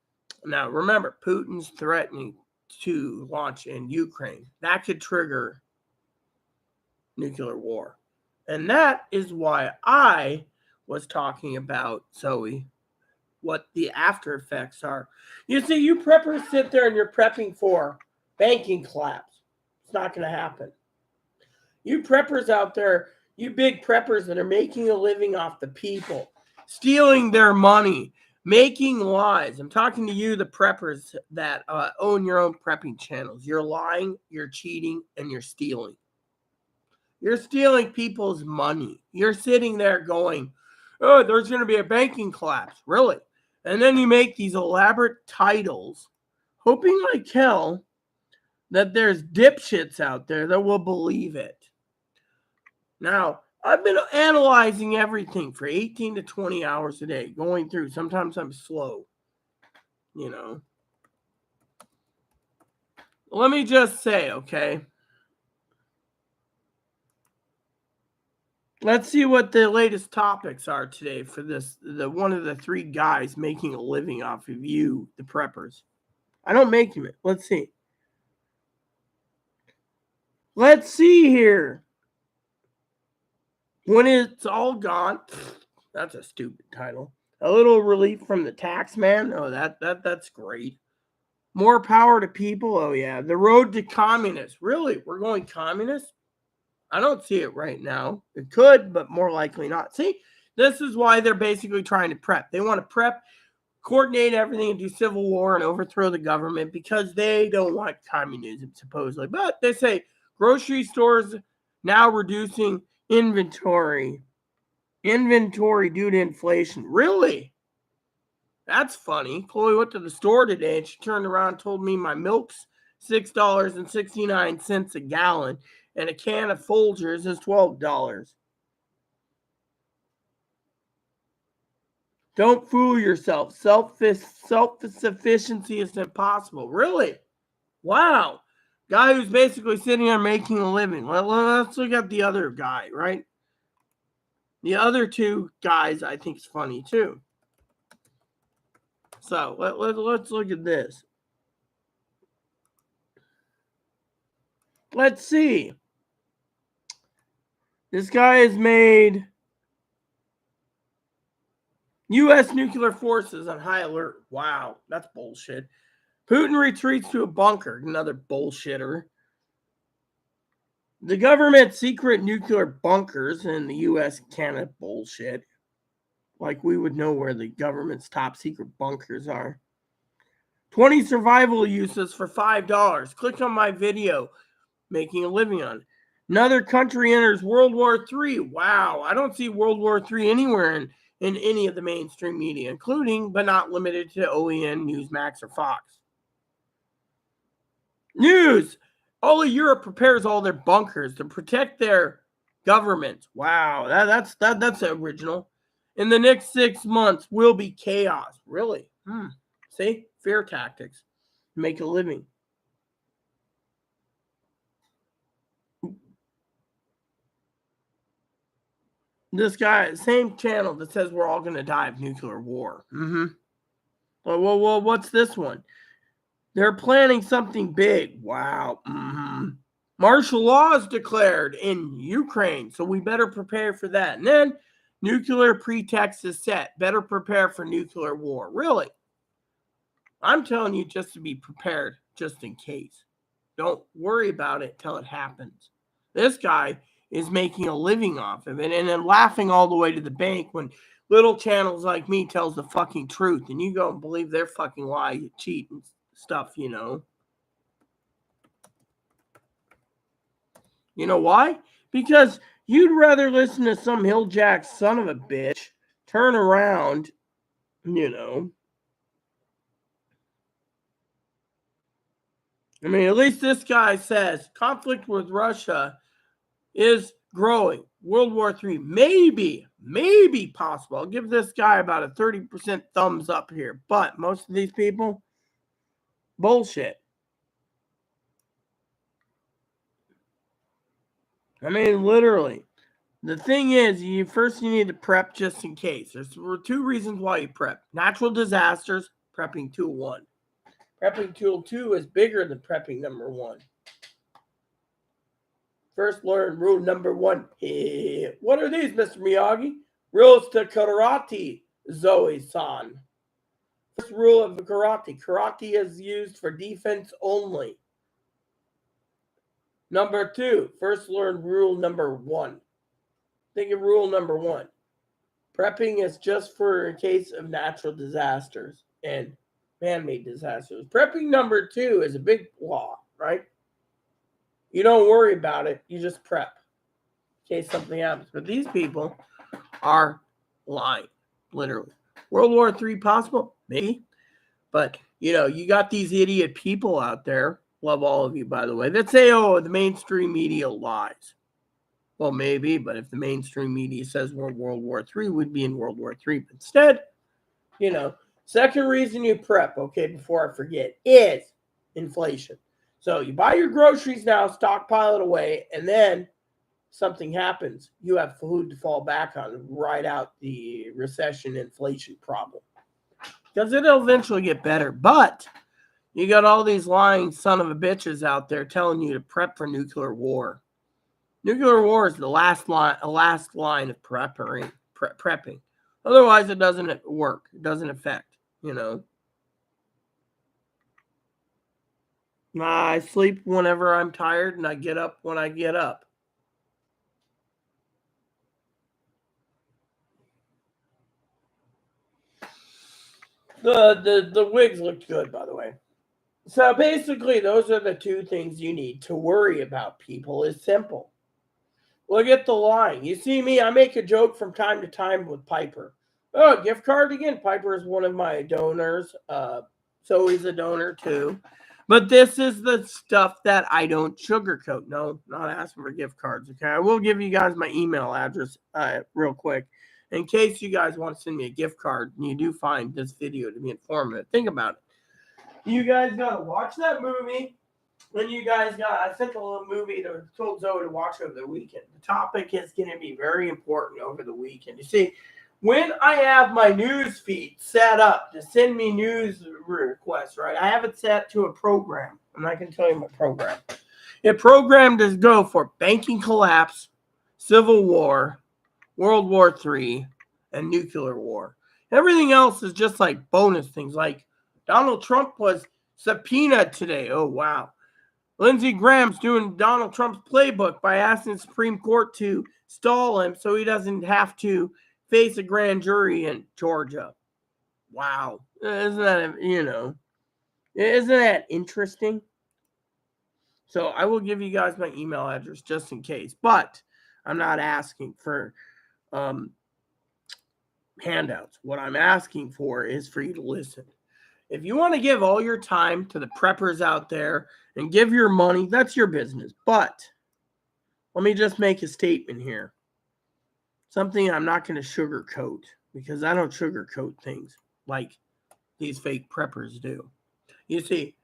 Now, remember, Putin's threatening to launch in Ukraine. That could trigger nuclear war. And that is why I was talking about, Zoe, what the after effects are. You see, you preppers sit there and you're prepping for banking collapse. It's not going to happen. You preppers out there, you big preppers that are making a living off the people, stealing their money, making lies. I'm talking to you, the preppers that own your own prepping channels. You're lying, you're cheating, and you're stealing. You're stealing people's money. You're sitting there going, oh, there's going to be a banking collapse. Really? And then you make these elaborate titles, hoping like hell that there's dipshits out there that will believe it. Now, I've been analyzing everything for 18 to 20 hours a day, going through. Sometimes I'm slow, you know. Let me just say, okay. Let's see what the latest topics are today for this. One of the three guys making a living off of you, the preppers. I don't make him it. Let's see. Let's see here. When it's all gone, that's a stupid title. A little relief from the tax man. Oh, that's great. More power to people. Oh yeah. The road to communist. Really? We're going communist? I don't see it right now. It could, but more likely not. See, this is why they're basically trying to prep. They want to prep, coordinate everything, and do civil war and overthrow the government because they don't want communism, supposedly. But they say grocery stores now reducing inventory due to inflation. Really? That's funny. Chloe went to the store today and she turned around and told me my milk's $6.69 a gallon and a can of Folgers is $12. Don't fool yourself. Self-sufficiency is impossible. Really? Wow. Guy who's basically sitting there making a living. Well, let's look at the other guy, right? The other two guys I think is funny too. So let's look at this. Let's see. This guy has made U.S. nuclear forces on high alert. Wow, that's bullshit. Putin retreats to a bunker. Another bullshitter. The government's secret nuclear bunkers in the U.S. and Canada. Bullshit. Like we would know where the government's top secret bunkers are. 20 survival uses for $5. Click on my video. Making a living on it. Another country enters World War III. Wow, I don't see World War III anywhere in any of the mainstream media, including but not limited to OEN, Newsmax, or Fox. News! All of Europe prepares all their bunkers to protect their governments. Wow, that's original. In the next 6 months will be chaos. Really? See? Fear tactics. Make a living. This guy, same channel that says we're all going to die of nuclear war. Well, what's this one? They're planning something big. Wow. Martial law is declared in Ukraine, so we better prepare for that. And then nuclear pretext is set. Better prepare for nuclear war. Really? I'm telling you just to be prepared, just in case. Don't worry about it till it happens. This guy is making a living off of it and then laughing all the way to the bank when little channels like me tells the fucking truth and you go and believe their fucking lie, cheat and stuff, you know. You know why? Because you'd rather listen to some hilljack son of a bitch turn around, you know, I mean, at least this guy says conflict with Russia is growing. World War III maybe possible. I'll give this guy about a 30% thumbs up here. But most of these people, bullshit. I mean, literally. The thing is, you need to prep just in case. There's two reasons why you prep. Natural disasters, prepping tool 1. Prepping tool 2 is bigger than prepping number 1. First, learn rule number 1. What are these, Mr. Miyagi? Rules to karate, Zoe-san. First rule of karate. Karate is used for defense only. Number 2. First, learn rule number 1. Think of rule number 1. Prepping is just for in case of natural disasters and man-made disasters. Prepping number 2 is a big law, right? You don't worry about it. You just prep in case something happens. But these people are lying, literally. World War III possible? Maybe. But, you got these idiot people out there, love all of you, by the way, that say, oh, the mainstream media lies. Well, maybe, but if the mainstream media says we're in World War III, we'd be in World War III. But instead, second reason you prep, okay, before I forget, is inflation. So you buy your groceries now, stockpile it away, and then something happens. You have food to fall back on and ride out the recession inflation problem. Because it'll eventually get better. But you got all these lying son of a bitches out there telling you to prep for nuclear war. Nuclear war is the last line of prepping. Otherwise, it doesn't work. It doesn't affect, I sleep whenever I'm tired, and I get up when I get up. The wigs looked good, by the way. So basically, those are the two things you need to worry about, people. It's simple. Look at the line. You see me, I make a joke from time to time with Piper. Oh, gift card again. Piper is one of my donors. So he's a donor too. But this is the stuff that I don't sugarcoat. No, not asking for gift cards. Okay, I will give you guys my email address real quick in case you guys want to send me a gift card and you do find this video to be informative. Think about it. You guys gotta watch that movie. When I sent a little movie to told Zoe to watch over the weekend. The topic is going to be very important over the weekend. You see, when I have my news feed set up to send me news requests, right? I have it set to a program. I'm not going to tell you my program. It programmed to go for banking collapse, civil war, World War III, and nuclear war. Everything else is just like bonus things. Like Donald Trump was subpoenaed today. Oh, wow. Lindsey Graham's doing Donald Trump's playbook by asking the Supreme Court to stall him so he doesn't have to face a grand jury in Georgia. Wow. Isn't that interesting? So I will give you guys my email address just in case, but I'm not asking for handouts. What I'm asking for is for you to listen. If you want to give all your time to the preppers out there and give your money, that's your business. But let me just make a statement here. Something I'm not going to sugarcoat because I don't sugarcoat things like these fake preppers do. You see,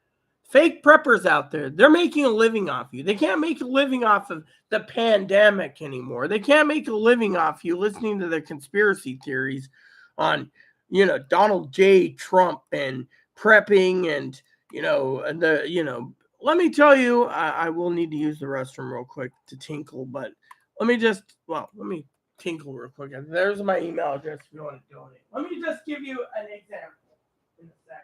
fake preppers out there, they're making a living off you. They can't make a living off of the pandemic anymore. They can't make a living off you listening to their conspiracy theories on, Donald J. Trump and prepping and, let me tell you, I will need to use the restroom real quick to tinkle, but let me tinkle real quick. There's my email address if you want to donate. Let me just give you an example in a second.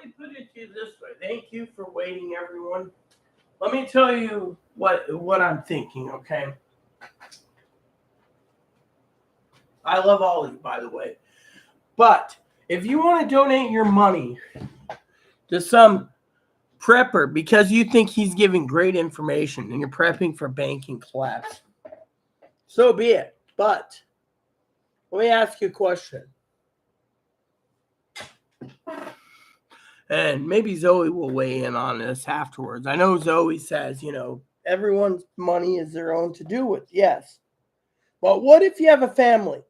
me put it to you this way. Thank you for waiting, everyone. Let me tell you what I'm thinking, okay? I love all of you, by the way. But if you want to donate your money to some prepper because you think he's giving great information and you're prepping for banking collapse, so be it. But let me ask you a question. And maybe Zoe will weigh in on this afterwards. I know Zoe says, everyone's money is their own to do with. Yes. But what if you have a family?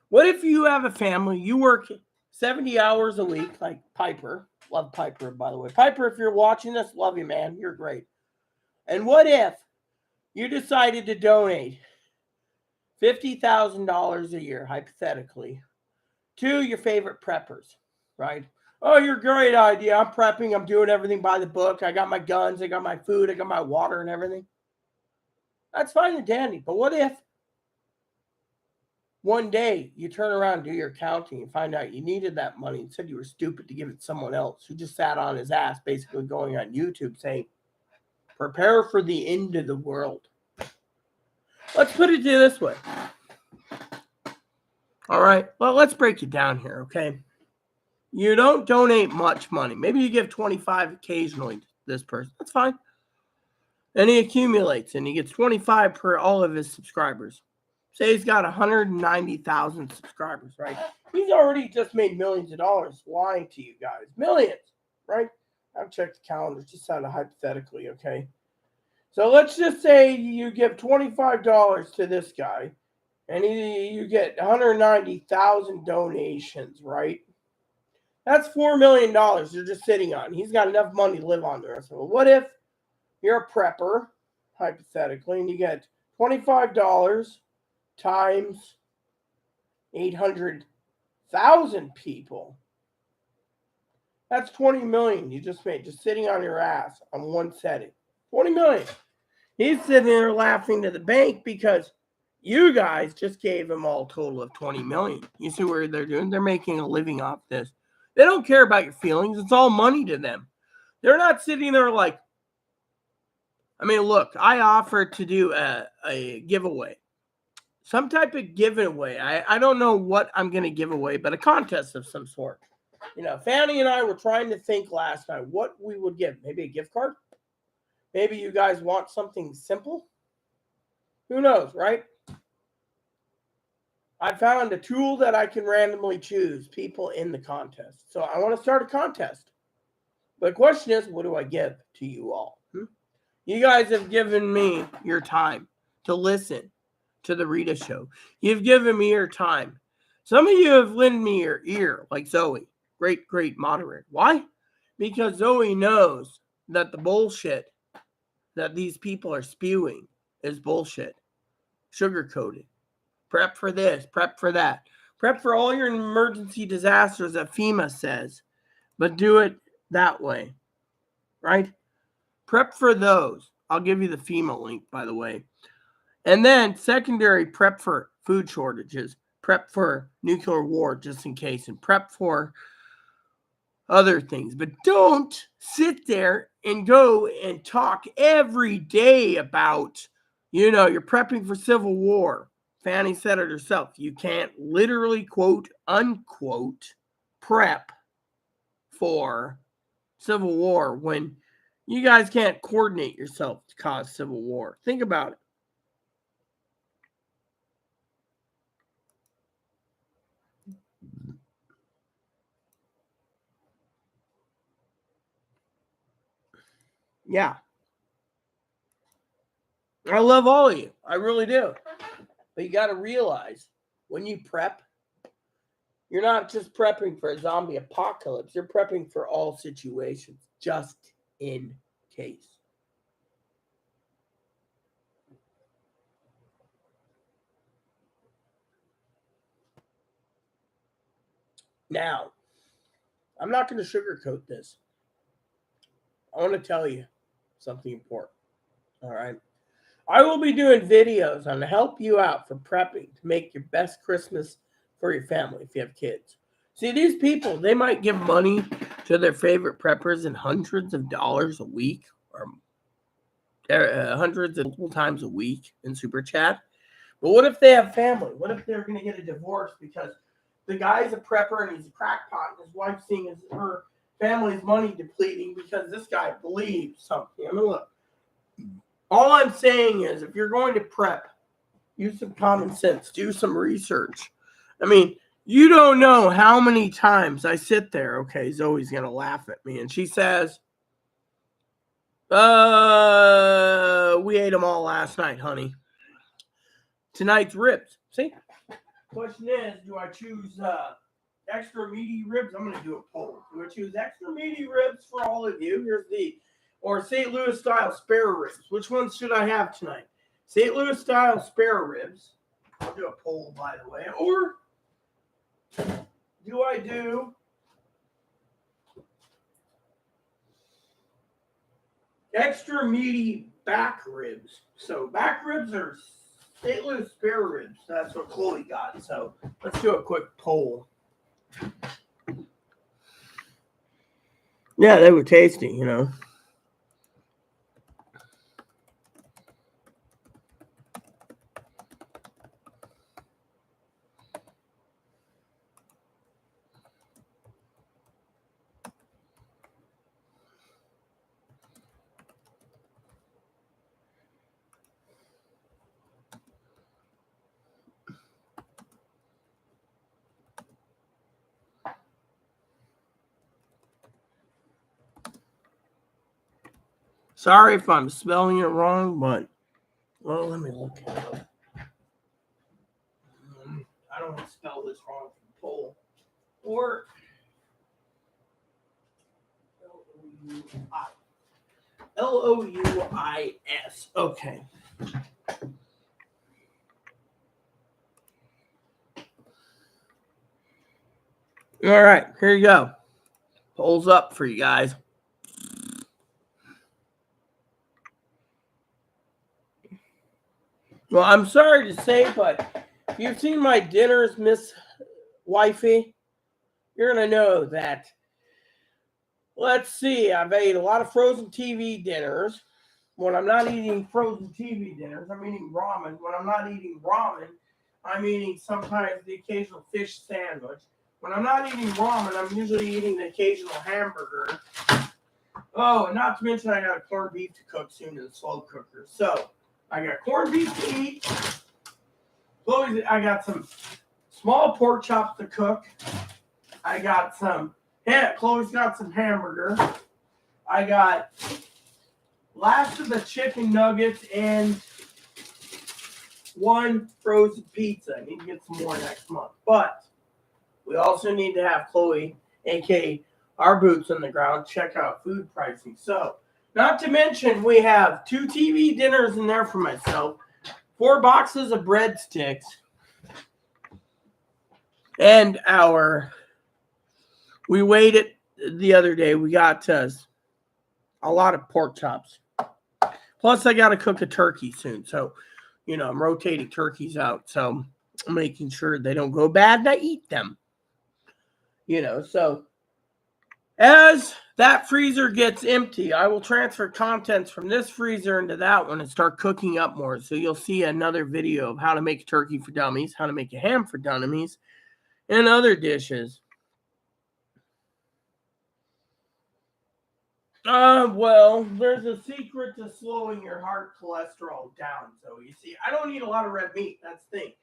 What if you have a family, you work 70 hours a week, like Piper. Love Piper, by the way. Piper, if you're watching this, love you, man. You're great. And what if you decided to donate $50,000 a year, hypothetically, to your favorite preppers, right? Oh, you're a great idea. I'm prepping. I'm doing everything by the book. I got my guns. I got my food. I got my water and everything. That's fine and dandy. But what if one day you turn around and do your accounting and find out you needed that money and said you were stupid to give it to someone else who just sat on his ass basically going on YouTube saying, prepare for the end of the world. Let's put it this way. All right. Well, let's break it down here, okay? You don't donate much money. Maybe you give 25 occasionally to this person. That's fine. And he accumulates and he gets 25 per all of his subscribers. Say he's got 190,000 subscribers, right? He's already just made millions of dollars lying to you guys. Millions, right? I've checked the calendar just out of hypothetically, okay? So let's just say you give $25 to this guy and you get 190,000 donations, right? That's $4 million you're just sitting on. He's got enough money to live on the rest of it. What if you're a prepper, hypothetically, and you get $25 times 800,000 people? That's 20 million you just made, just sitting on your ass on one setting. 20 million. He's sitting there laughing to the bank because you guys just gave him all total of 20 million. You see what they're doing? They're making a living off this. They don't care about your feelings. It's all money to them. They're not sitting there like, I mean, look, I offered to do a giveaway. Some type of giveaway. I don't know what I'm going to give away, but a contest of some sort. Fanny and I were trying to think last night what we would give. Maybe a gift card? Maybe you guys want something simple? Who knows, right? I found a tool that I can randomly choose people in the contest. So I want to start a contest. But the question is, what do I give to you all? You guys have given me your time to listen to the Rita show. You've given me your time. Some of you have lent me your ear, like Zoe. Great, great moderator. Why? Because Zoe knows that the bullshit that these people are spewing is bullshit. Sugar-coated. Prep for this, prep for that. Prep for all your emergency disasters that FEMA says, but do it that way, right? Prep for those. I'll give you the FEMA link, by the way. And then secondary, prep for food shortages, prep for nuclear war just in case, and prep for other things. But don't sit there and go and talk every day about, you're prepping for civil war. Fanny said it herself. You can't literally, quote, unquote, prep for civil war when you guys can't coordinate yourself to cause civil war. Think about it. Yeah. I love all of you. I really do. But you got to realize when you prep, you're not just prepping for a zombie apocalypse. You're prepping for all situations, just in case. Now, I'm not going to sugarcoat this. I want to tell you something important. All right. I will be doing videos on to help you out for prepping to make your best Christmas for your family if you have kids. See, these people, they might give money to their favorite preppers and hundreds of dollars a week or hundreds of multiple times a week in Super Chat. But what if they have family? What if they're going to get a divorce because the guy's a prepper and he's a crackpot and his wife's seeing her family's money depleting because this guy believes something? I mean, look, all I'm saying is if you're going to prep, use some common sense, do some research. I mean, you don't know how many times I sit there. Okay, Zoe's going to laugh at me. And she says, we ate them all last night, honey. Tonight's ribs. See? Question is, do I choose extra meaty ribs? I'm going to do a poll. Do I choose extra meaty ribs for all of you? Or St. Louis style spare ribs? Which ones should I have tonight? St. Louis style spare ribs. I'll do a poll, by the way. Or do I do extra meaty back ribs? So back ribs are St. Louis spare ribs. That's what Chloe got. So let's do a quick poll. Yeah, they were tasty, you know. Sorry if I'm spelling it wrong, but, well, let me look it up. I don't want to spell this wrong for the poll. Or Louis. Okay. All right, here you go. Poll's up for you guys. Well, I'm sorry to say, but if you've seen my dinners, Miss Wifey, you're going to know that, let's see, I've ate a lot of frozen TV dinners. When I'm not eating frozen TV dinners, I'm eating ramen. When I'm not eating ramen, I'm eating sometimes the occasional fish sandwich. When I'm not eating ramen, I'm usually eating the occasional hamburger. Oh, and not to mention I got a corned beef to cook soon in the slow cooker. So I got corned beef to eat. Chloe, I got some small pork chops to cook. I got some. Chloe's got some hamburger. I got last of the chicken nuggets and one frozen pizza. I need to get some more next month. But we also need to have Chloe, aka our boots on the ground, check out food pricing. So, not to mention, we have 2 TV dinners in there for myself, 4 boxes of breadsticks, and we weighed it the other day. We got a lot of pork chops. Plus, I got to cook a turkey soon. So, you know, I'm rotating turkeys out. So, I'm making sure they don't go bad and I eat them. You know, so as that freezer gets empty, I will transfer contents from this freezer into that one and start cooking up more. So you'll see another video of how to make a turkey for dummies, how to make a ham for dummies, and other dishes. Well, there's a secret to slowing your heart cholesterol down. So you see, I don't eat a lot of red meat. That's the thing.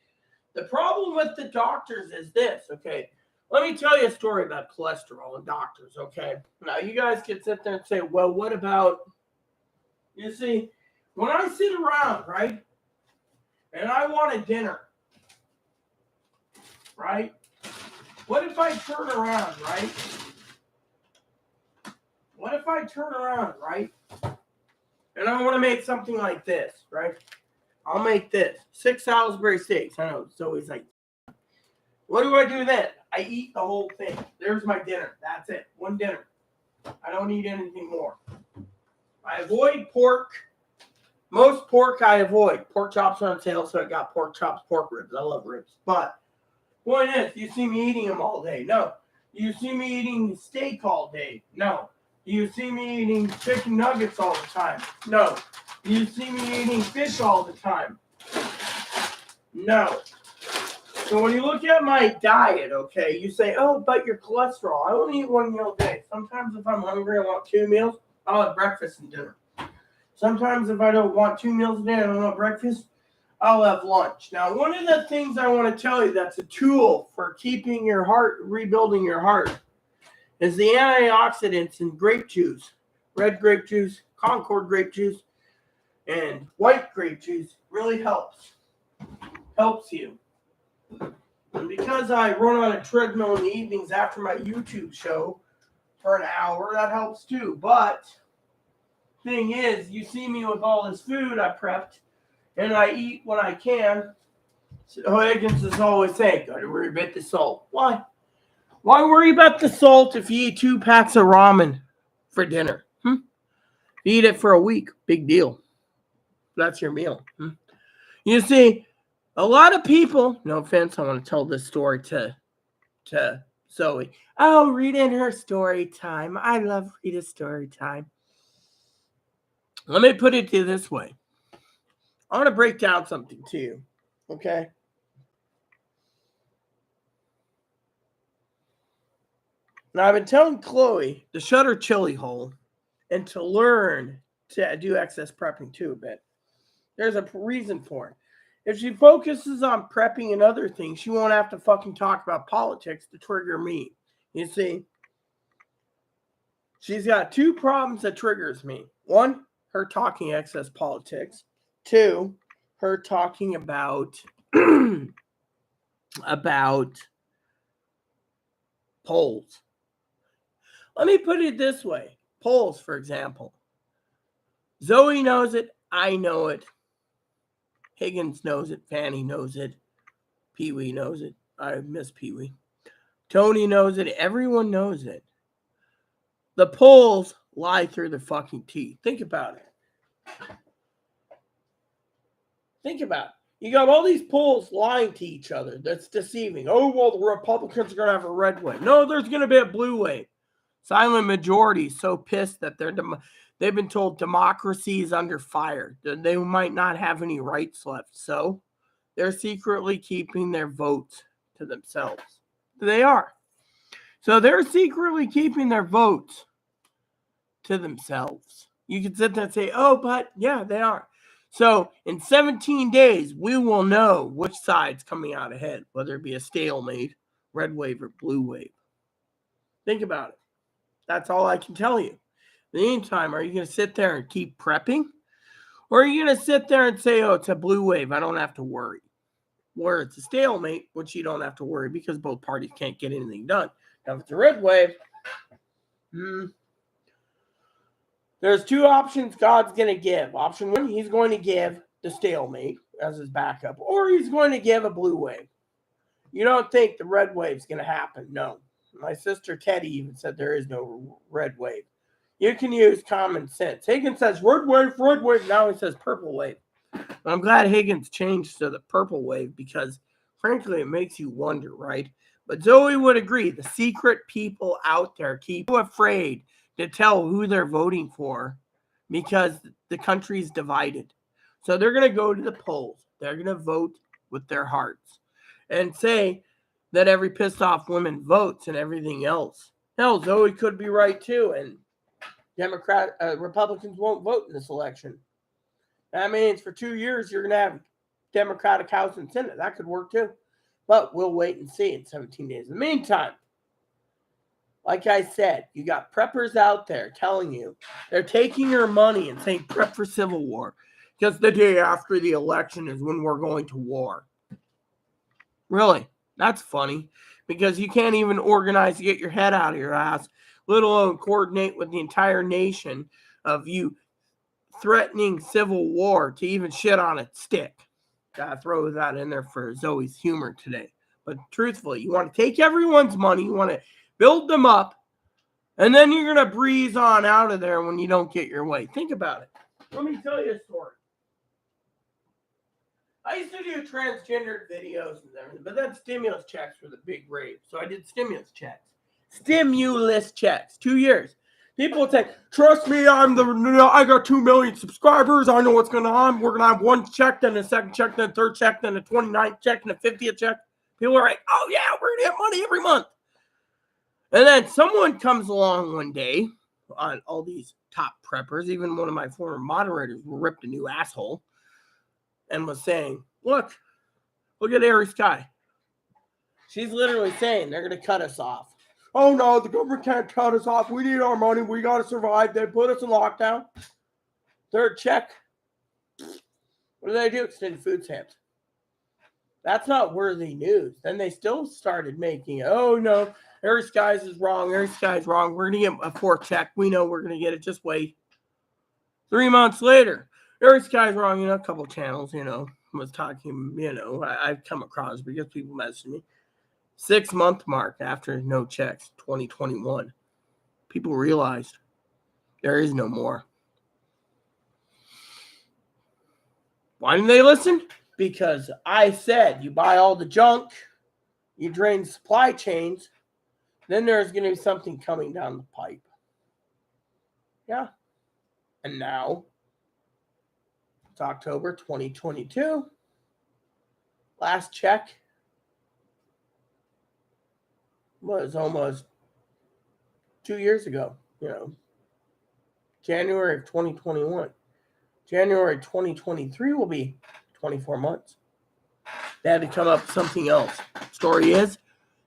The problem with the doctors is this, okay? Let me tell you a story about cholesterol and doctors, okay? Now, you guys can sit there and say, well, what about, you see, when I sit around, right, and I want a dinner, right? What if I turn around, right? What if I turn around, right? And I want to make something like this, right? I'll make this. 6 Salisbury steaks. I know, it's always like, what do I do then? I eat the whole thing. There's my dinner. That's it. One dinner. I don't eat anything more. I avoid pork. Most pork I avoid. Pork chops are on sale, so I got pork chops, pork ribs. I love ribs. But point is, you see me eating them all day. No. Do you see me eating steak all day? No. Do you see me eating chicken nuggets all the time? No. Do you see me eating fish all the time? No. So when you look at my diet, okay, you say, oh, but your cholesterol. I only eat one meal a day. Sometimes if I'm hungry, I want 2 meals. I'll have breakfast and dinner. Sometimes if I don't want 2 meals a day, I don't want breakfast, I'll have lunch. Now, one of the things I want to tell you that's a tool for keeping your heart, rebuilding your heart, is the antioxidants in grape juice. Red grape juice, Concord grape juice, and white grape juice really helps you. And because I run on a treadmill in the evenings after my YouTube show for an hour, that helps too. But thing is, you see me with all this food I prepped, and I eat when I can. So Higgins is always saying, gotta worry about the salt. Why? Why worry about the salt if you eat 2 packs of ramen for dinner? You eat it for a week, big deal. That's your meal. You see, a lot of people, no offense, I want to tell this story to Zoe. Oh, Rita and her story time. I love Rita's story time. Let me put it to you this way. I want to break down something to you, okay? Now, I've been telling Chloe to shut her chili hole and to learn to do excess prepping too a bit. There's a reason for it. If she focuses on prepping and other things, she won't have to fucking talk about politics to trigger me. You see, she's got 2 problems that triggers me. 1, her talking excess politics. 2, her talking about polls. Let me put it this way. Polls, for example. Zoe knows it. I know it. Higgins knows it. Fanny knows it. Pee-wee knows it. I miss Pee-wee. Tony knows it. Everyone knows it. The polls lie through the fucking teeth. Think about it. Think about it. You got all these polls lying to each other. That's deceiving. Oh, well, the Republicans are going to have a red wave. No, there's going to be a blue wave. Silent majority so pissed that they've been told democracy is under fire. They might not have any rights left. So they're secretly keeping their votes to themselves. They are. So they're secretly keeping their votes to themselves. You can sit there and say, oh, but yeah, they are. So in 17 days, we will know which side's coming out ahead, whether it be a stalemate, red wave, or blue wave. Think about it. That's all I can tell you. In the meantime, are you going to sit there and keep prepping? Or are you going to sit there and say, oh, it's a blue wave, I don't have to worry? Where it's a stalemate, which you don't have to worry because both parties can't get anything done. Now, if it's a red wave, there's 2 options God's going to give. Option 1, he's going to give the stalemate as his backup, or he's going to give a blue wave. You don't think the red wave's going to happen? No. My sister Teddy even said there is no red wave. You can use common sense. Higgins says red wave. Now he says purple wave. But I'm glad Higgins changed to the purple wave because, frankly, it makes you wonder, right? But Zoe would agree. The secret people out there keep afraid to tell who they're voting for because the country's divided. So they're going to go to the polls. They're going to vote with their hearts and say that every pissed off woman votes and everything else. Hell, Zoe could be right too, and Republicans won't vote in this election. That means for 2 years you're going to have Democratic House and Senate. That could work too. But we'll wait and see in 17 days. In the meantime, like I said, you got preppers out there telling you they're taking your money and saying prep for civil war because the day after the election is when we're going to war. Really? That's funny because you can't even organize to get your head out of your ass, let alone coordinate with the entire nation of you threatening civil war to even shit on a stick. Gotta throw that in there for Zoe's humor today. But truthfully, you want to take everyone's money, you want to build them up, and then you're going to breeze on out of there when you don't get your way. Think about it. Let me tell you a story. I used to do transgendered videos and everything, but then stimulus checks were the big rave. So I did stimulus checks. Stimulus checks. 2 years. People would say, trust me, I got 2 million subscribers. I know what's going on. We're going to have one check, then a second check, then a third check, then a 29th check, and a 50th check. People are like, oh yeah, we're going to get money every month. And then someone comes along one day on all these top preppers, even one of my former moderators ripped a new asshole and was saying, look at Airy Sky. She's literally saying they're going to cut us off. Oh no, the government can't cut us off. We need our money. We got to survive. They put us in lockdown. Third check. What do? Extended food stamps. That's not worthy news. Then they still started making, oh no, Airy Skies is wrong. Airy Skies wrong. We're going to get a fourth check. We know we're going to get it. Just wait. 3 months later, Airy Skies wrong. A couple channels, was talking, I've come across because people messaged me. 6 month mark after no checks, 2021. People realized there is no more. Why didn't they listen? Because I said you buy all the junk, you drain supply chains, then there's going to be something coming down the pipe. Yeah. And now, it's October 2022. Last check was almost 2 years ago, January of 2021. January 2023 will be 24 months. They had to come up with something else. Story is,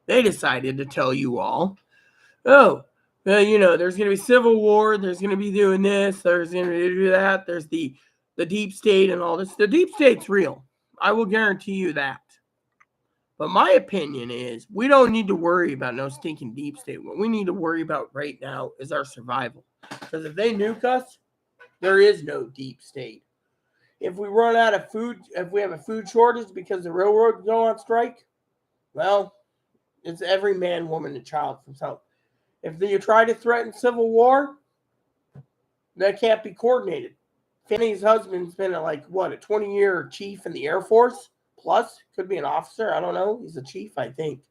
they decided to tell you all, there's going to be civil war. There's going to be doing this. There's going to do that. There's the deep state and all this. The deep state's real. I will guarantee you that. But my opinion is we don't need to worry about no stinking deep state. What we need to worry about right now is our survival. Because if they nuke us, there is no deep state. If we run out of food, if we have a food shortage because the railroads go on strike, well, it's every man, woman, and child for himself. If you try to threaten civil war, that can't be coordinated. Fanny's husband's been a 20-year chief in the Air Force, plus, could be an officer, I don't know. He's a chief, I think,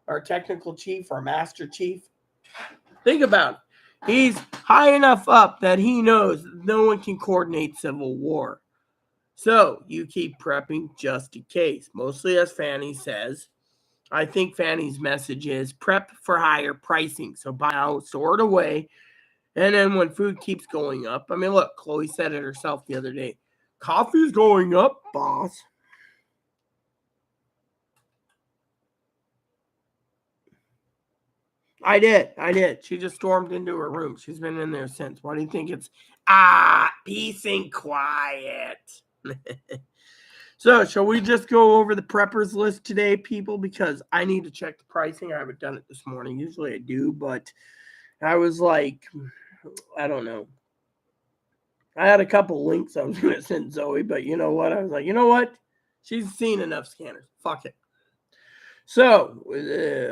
or a technical chief or a master chief. Think about it. He's high enough up that he knows no one can coordinate civil war. So you keep prepping just in case. Mostly as Fanny says. I think Fanny's message is prep for higher pricing. So buy out, store it away. And then when food keeps going up. I mean, look, Chloe said it herself the other day. Coffee's going up, boss. I did. She just stormed into her room. She's been in there since. Why do you think it's peace and quiet? So, shall we just go over the preppers list today, people? Because I need to check the pricing. I haven't done it this morning. Usually I do, but I was like, I don't know. I had a couple links I was going to send Zoe, but you know what? I was like, you know what? She's seen enough scanners. Fuck it. So,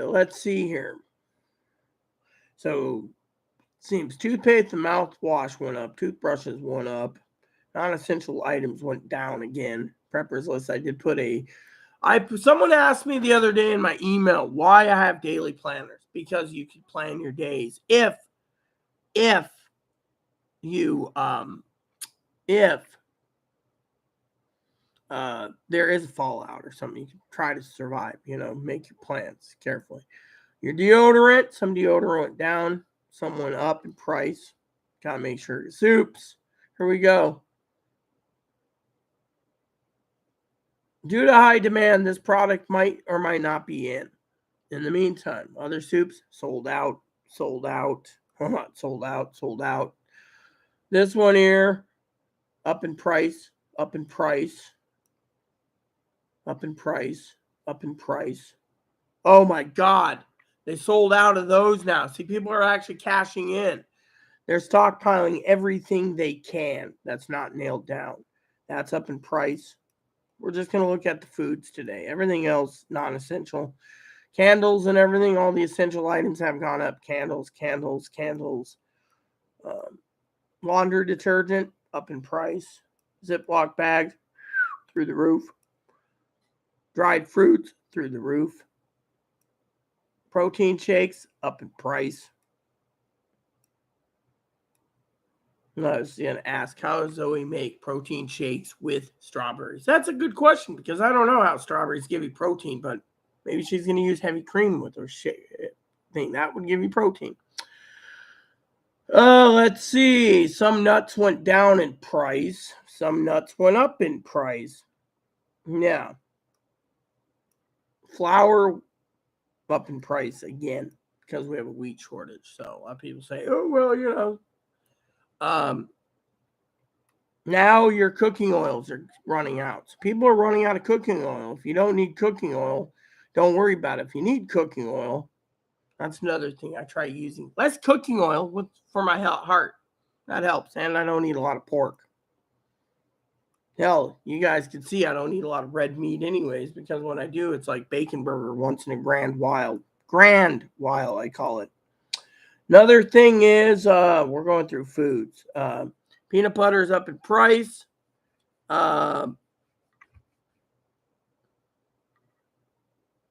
let's see here. So, seems toothpaste and mouthwash went up. Toothbrushes went up. Non-essential items went down again. Preppers list. I did put someone asked me the other day in my email why I have daily planners. Because you can plan your days. If you there is a fallout or something, you can try to survive, make your plans carefully. Your deodorant, some deodorant went down, some went up in price. Gotta make sure your soups. Here we go. Due to high demand, this product might or might not be in. In the meantime, other soups sold out. This one here, up in price. Oh my God. They sold out of those now. See, people are actually cashing in. They're stockpiling everything they can. That's not nailed down. That's up in price. We're just going to look at the foods today. Everything else, non-essential. Candles and everything, all the essential items have gone up. Candles. Laundry detergent, up in price. Ziploc bags, through the roof. Dried fruits, through the roof. Protein shakes up in price. I was going to ask, how does Zoe make protein shakes with strawberries? That's a good question because I don't know how strawberries give you protein, but maybe she's going to use heavy cream with her shake thing. That would give you protein. Let's see. Some nuts went down in price. Some nuts went up in price. Yeah. Flour up in price again because we have a wheat shortage. So a lot of people say, oh, well, now your cooking oils are running out. So people are running out of cooking oil. If you don't need cooking oil, don't worry about it. If you need cooking oil, that's another thing I try using. Less cooking oil for my heart. That helps. And I don't eat a lot of pork. Hell, you guys can see I don't eat a lot of red meat anyways, because when I do, it's like bacon burger once in a grand while. Grand while, I call it. Another thing is we're going through foods. Peanut butter is up in price.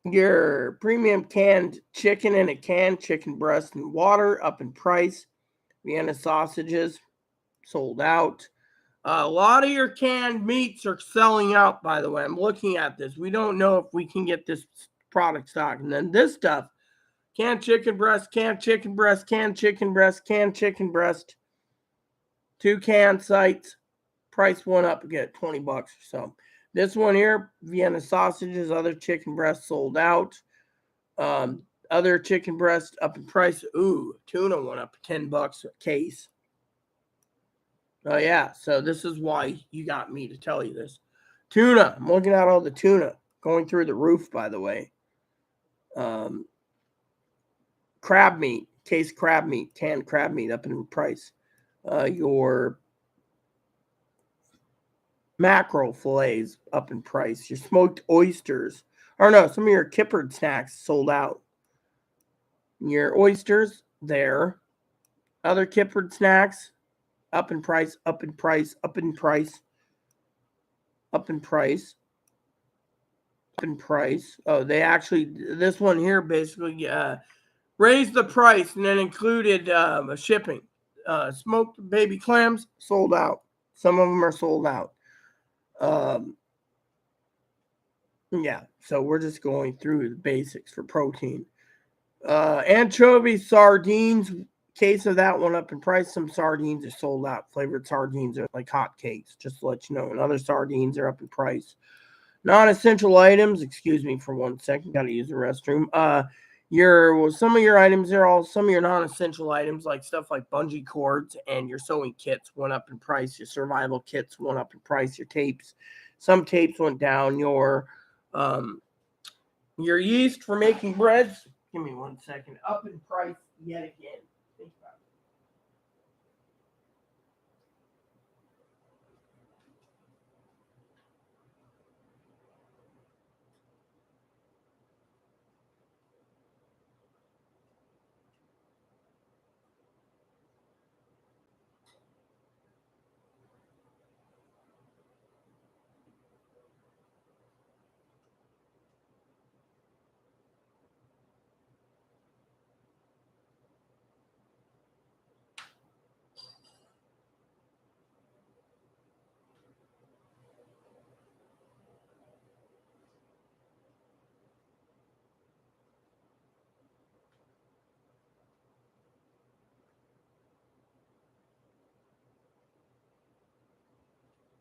Your premium canned chicken in a can, chicken breast and water up in price. Vienna sausages sold out. A lot of your canned meats are selling out, by the way. I'm looking at this. We don't know if we can get this product stock. And then this stuff, canned chicken breast, canned chicken breast, canned chicken breast, canned chicken breast. 2 can sites. Price went up again, $20 or so. This one here, Vienna sausages, other chicken breasts sold out. Other chicken breast up in price. Ooh, tuna went up $10 a case. Oh, yeah. So this is why you got me to tell you this. Tuna. I'm looking at all the tuna going through the roof, by the way. Crab meat. Case crab meat. Canned crab meat up in price. Your mackerel fillets up in price. Your smoked oysters. Or no, some of your kippered snacks sold out. Your oysters there. Other kippered snacks up in price, up in price, up in price, up in price, up in price. Oh, they actually, this one here basically raised the price and then included shipping. Smoked baby clams sold out. Some of them are sold out. Yeah, so we're just going through the basics for protein. Anchovies, sardines, case of that one up in price. Some sardines are sold out. Flavored sardines are like hotcakes, just to let you know. And other sardines are up in price. Non-essential items, excuse me for 1 second, gotta use the restroom. Some of your items are all some of your non-essential items, like stuff like bungee cords and your sewing kits went up in price. Your survival kits went up in price. Your tapes, some tapes went down. Your yeast for making breads, give me 1 second, up in price yet again. Think about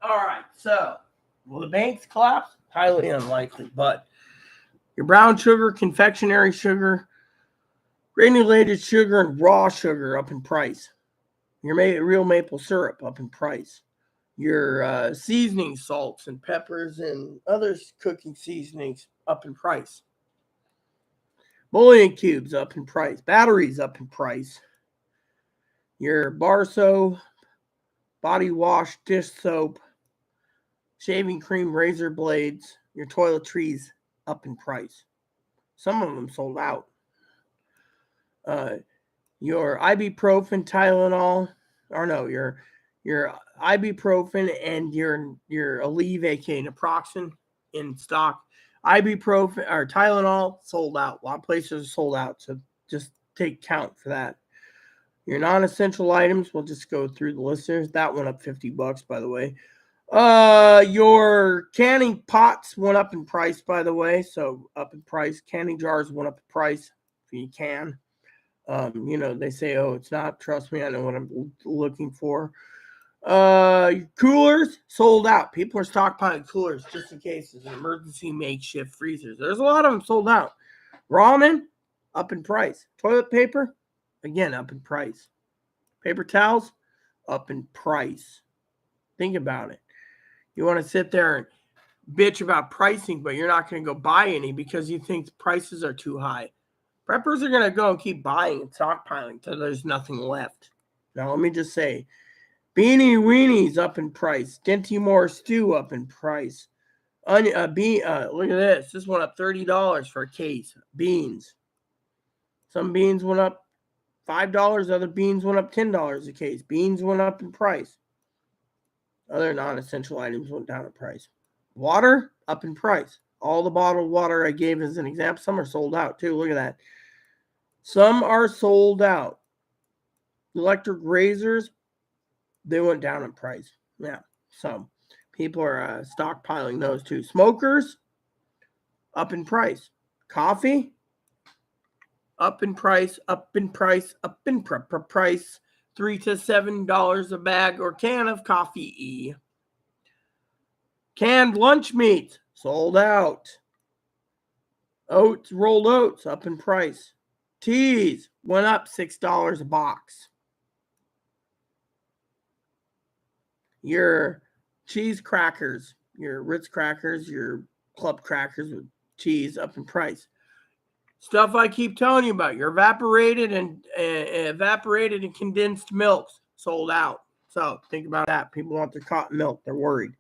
All right, so will the banks collapse? Highly unlikely, but your brown sugar, confectionery sugar, granulated sugar, and raw sugar up in price. Your real maple syrup up in price. Your seasoning salts and peppers and other cooking seasonings up in price. Bouillon cubes up in price. Batteries up in price. Your bar soap, body wash, dish soap, shaving cream, razor blades, your toiletries up in price. Some of them sold out. Your ibuprofen, Tylenol, or no, your ibuprofen and your Aleve, aka naproxen, in stock Ibuprofen or Tylenol sold out. A lot of places are sold out, so just take count for that. Your non-essential items, we'll just go through the listeners. That went up $50, by the way. Your canning pots went up in price, by the way. So up in price. Canning jars went up in price if you can. They say, oh, it's not. Trust me, I know what I'm looking for. Coolers sold out. People are stockpiling coolers just in case as an emergency makeshift freezers. There's a lot of them sold out. Ramen up in price. Toilet paper again up in price. Paper towels up in price. Think about it. You want to sit there and bitch about pricing, but you're not going to go buy any because you think the prices are too high. Preppers are going to go and keep buying and stockpiling until there's nothing left. Now, let me just say, Beanie Weenies up in price. Dinty Moore Stew up in price. Look at this. This went up $30 for a case. Beans. Some beans went up $5. Other beans went up $10 a case. Beans went up in price. Other non-essential items went down in price. Water up in price. All the bottled water I gave as an example. Some are sold out too. Look at that. Some are sold out. Electric razors, they went down in price. Yeah. So people are stockpiling those too. Smokers, up in price. Coffee, up in price, up in price, up in price. $3 to $7 a bag or can of coffee. Canned lunch meat, sold out. Oats, rolled oats, up in price. Teas went up $6 a box. Your cheese crackers, your Ritz crackers, your club crackers with cheese up in price. Stuff I keep telling you about, your evaporated and condensed milks sold out. So think about that. People want their cotton milk. They're worried.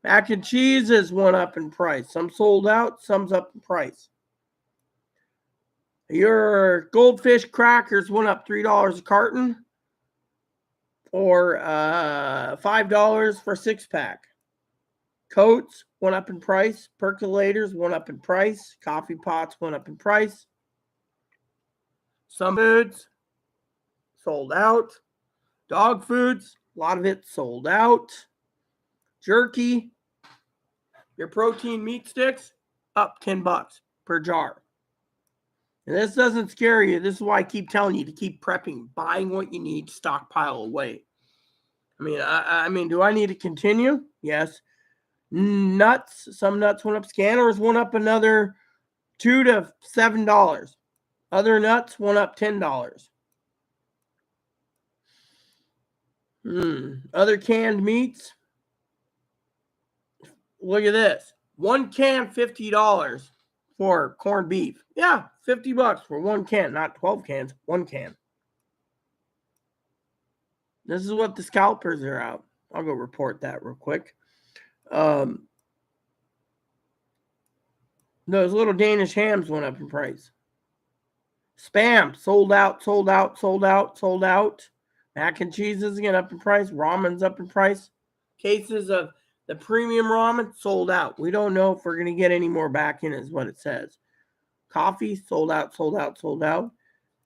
Mac and cheeses went up in price. Some sold out, some's up in price. Your goldfish crackers went up $3 a carton or $5 for a 6-pack. Coats went up in price. Percolators went up in price. Coffee pots went up in price. Some foods sold out. Dog foods, a lot of it sold out. Jerky, your protein meat sticks, up $10 per jar. And this doesn't scare you. This is why I keep telling you to keep prepping, buying what you need, stockpile away. I mean, do I need to continue? Yes. Nuts, some nuts went up. Scanners went up another $2 to $7. Other nuts went up $10. Other canned meats. Look at this. One can, $50 for corned beef. Yeah, $50 for one can, not 12 cans, one can. This is what the scalpers are out. I'll go report that real quick. Those little Danish hams went up in price. Spam, sold out, sold out, sold out, sold out. Mac and cheese is again up in price. Ramen's up in price. Cases of the premium ramen sold out. We don't know if we're going to get any more back in, is what it says. Coffee, sold out, sold out, sold out.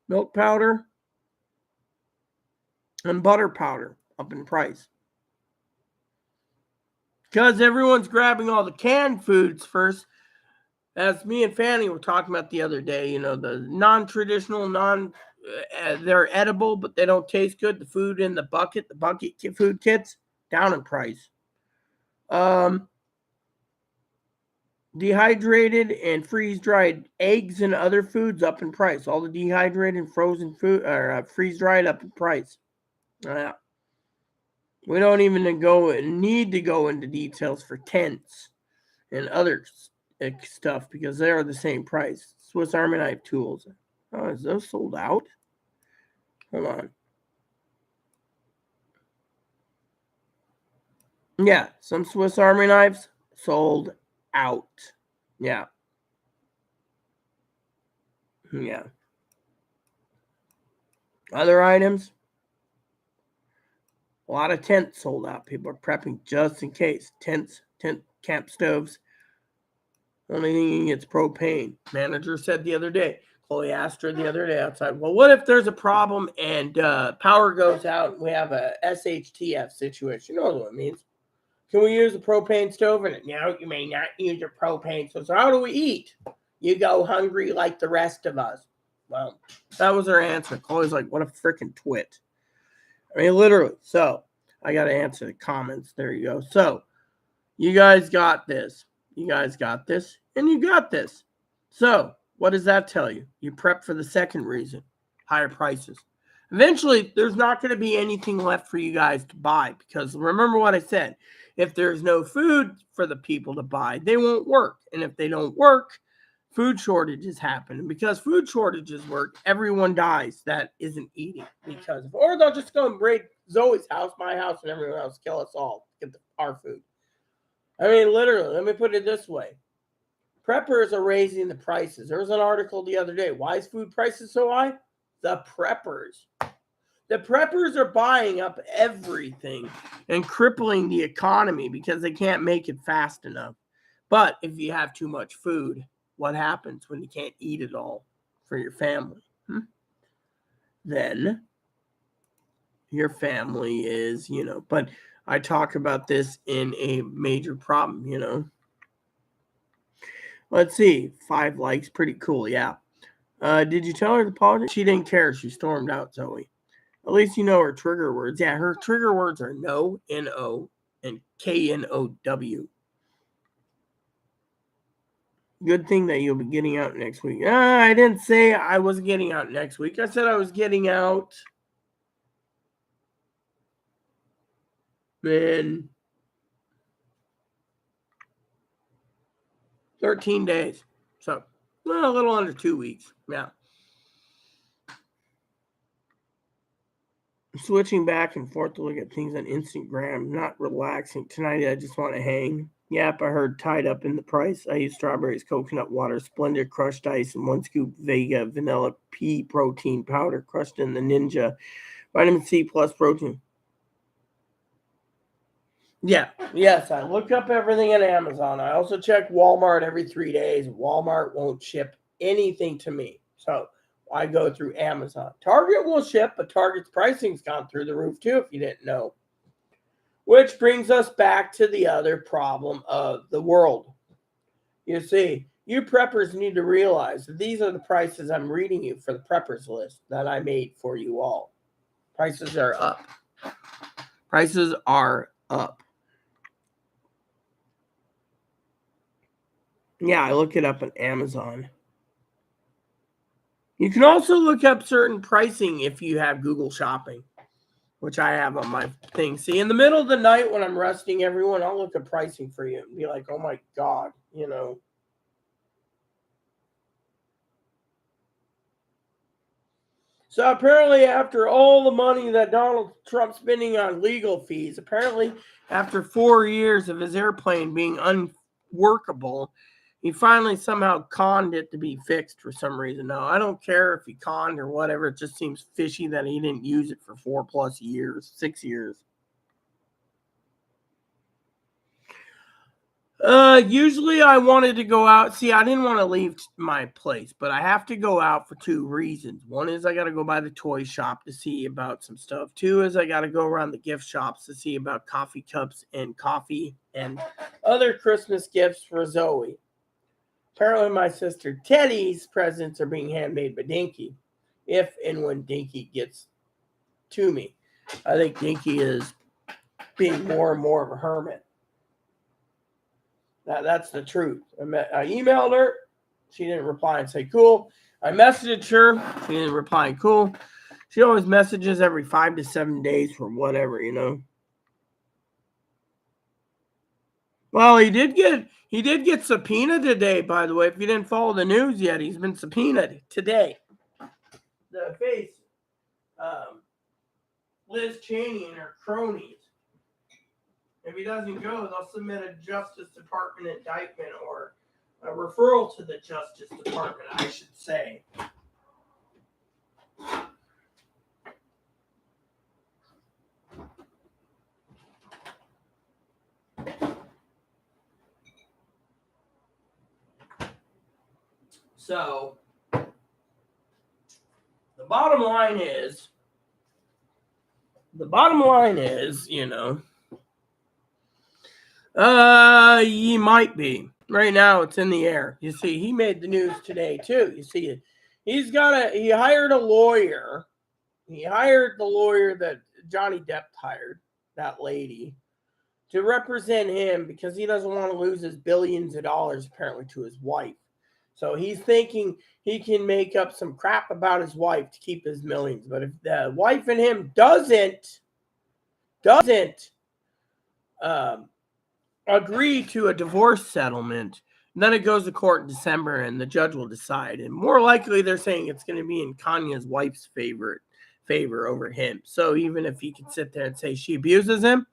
Milk powder and butter powder up in price. Because everyone's grabbing all the canned foods first. As me and Fanny were talking about the other day, the non-traditional, they're edible, but they don't taste good. The food in the bucket food kits, down in price. Dehydrated and freeze-dried eggs and other foods up in price. All the dehydrated and frozen food are freeze-dried up in price. We don't even need to go into details for tents and other stuff because they are the same price. Swiss Army knife tools. Oh, is those sold out? Hold on. Yeah, some Swiss Army knives sold out. Yeah. Other items. A lot of tents sold out. People are prepping just in case. Tents, tent camp stoves. Only thing you can get's propane. Manager said the other day. Chloe asked her the other day outside, well, what if there's a problem and power goes out and we have a SHTF situation? You know what it means. Can we use a propane stove? And no, you may not use your propane stove. So how do we eat? You go hungry like the rest of us. Well, that was her answer. Chloe's like, what a freaking twit. I mean, literally. So I got to answer the comments. There you go. So you guys got this. You guys got this. And you got this. So what does that tell you? You prep for the second reason. Higher prices. Eventually, there's not going to be anything left for you guys to buy. Because remember what I said. If there's no food for the people to buy, they won't work. And if they don't work, food shortages happen. And because food shortages work, everyone dies that isn't eating. Because, or they'll just go and raid Zoe's house, my house, and everyone else, kill us all, get our food. I mean, literally, let me put it this way. Preppers are raising the prices. There was an article the other day. Why is food prices so high? The preppers. The preppers are buying up everything and crippling the economy because they can't make it fast enough. But if you have too much food, what happens when you can't eat it all for your family? Then your family is, but I talk about this in a major problem, Let's see. 5 likes. Pretty cool. Yeah. Did you tell her the politics? She didn't care. She stormed out, Zoe. At least you know her trigger words. Yeah, her trigger words are no, N-O, and K-N-O-W. Good thing that you'll be getting out next week. I didn't say I was getting out next week. I said I was getting out in 13 days. So, a little under 2 weeks. Yeah. Switching back and forth to look at things on Instagram, not relaxing. Tonight I just want to hang. Yep, I heard tied up in the price. I use strawberries, coconut water, Splendid crushed ice, and 1 scoop Vega vanilla pea protein powder crushed in the Ninja vitamin C plus protein. Yeah, yes, I look up everything on Amazon. I also check Walmart every 3 days. Walmart won't ship anything to me. So I go through Amazon. Target will ship, but Target's pricing's gone through the roof too, if you didn't know. Which brings us back to the other problem of the world. You see, you preppers need to realize that these are the prices I'm reading you for the preppers list that I made for you all. Prices are up. Prices are up. Yeah, I look it up on Amazon. You can also look up certain pricing if you have Google Shopping, which I have on my thing. See, in the middle of the night when I'm resting everyone, I'll look at pricing for you and be like, oh my God, So apparently after all the money that Donald Trump's spending on legal fees, apparently after 4 years of his airplane being unworkable, he finally somehow conned it to be fixed for some reason. Now, I don't care if he conned or whatever. It just seems fishy that he didn't use it for 4+ years, 6 years. Usually I wanted to go out. See, I didn't want to leave my place, but I have to go out for 2 reasons. One is I got to go by the toy shop to see about some stuff. 2 is I got to go around the gift shops to see about coffee cups and coffee and other Christmas gifts for Zoe. Apparently my sister Teddy's presents are being handmade by Dinky, if and when Dinky gets to me. I think Dinky is being more and more of a hermit. That's the truth. I emailed her. She didn't reply and say, cool. I messaged her. She didn't reply, cool. She always messages every 5 to 7 days for whatever, Well, he did get subpoenaed today, by the way. If you didn't follow the news yet, he's been subpoenaed today. The face, Liz Cheney and her cronies. If he doesn't go, they'll submit a Justice Department indictment or a referral to the Justice Department, I should say. So the bottom line is, he might be. Right now, it's in the air. You see, he made the news today, too. You see, he hired a lawyer. He hired the lawyer that Johnny Depp hired, that lady, to represent him because he doesn't want to lose his billions of dollars, apparently, to his wife. So he's thinking he can make up some crap about his wife to keep his millions. But if the wife and him doesn't agree to a divorce settlement, then it goes to court in December and the judge will decide. And more likely they're saying it's going to be in Kanye's wife's favor over him. So even if he could sit there and say she abuses him,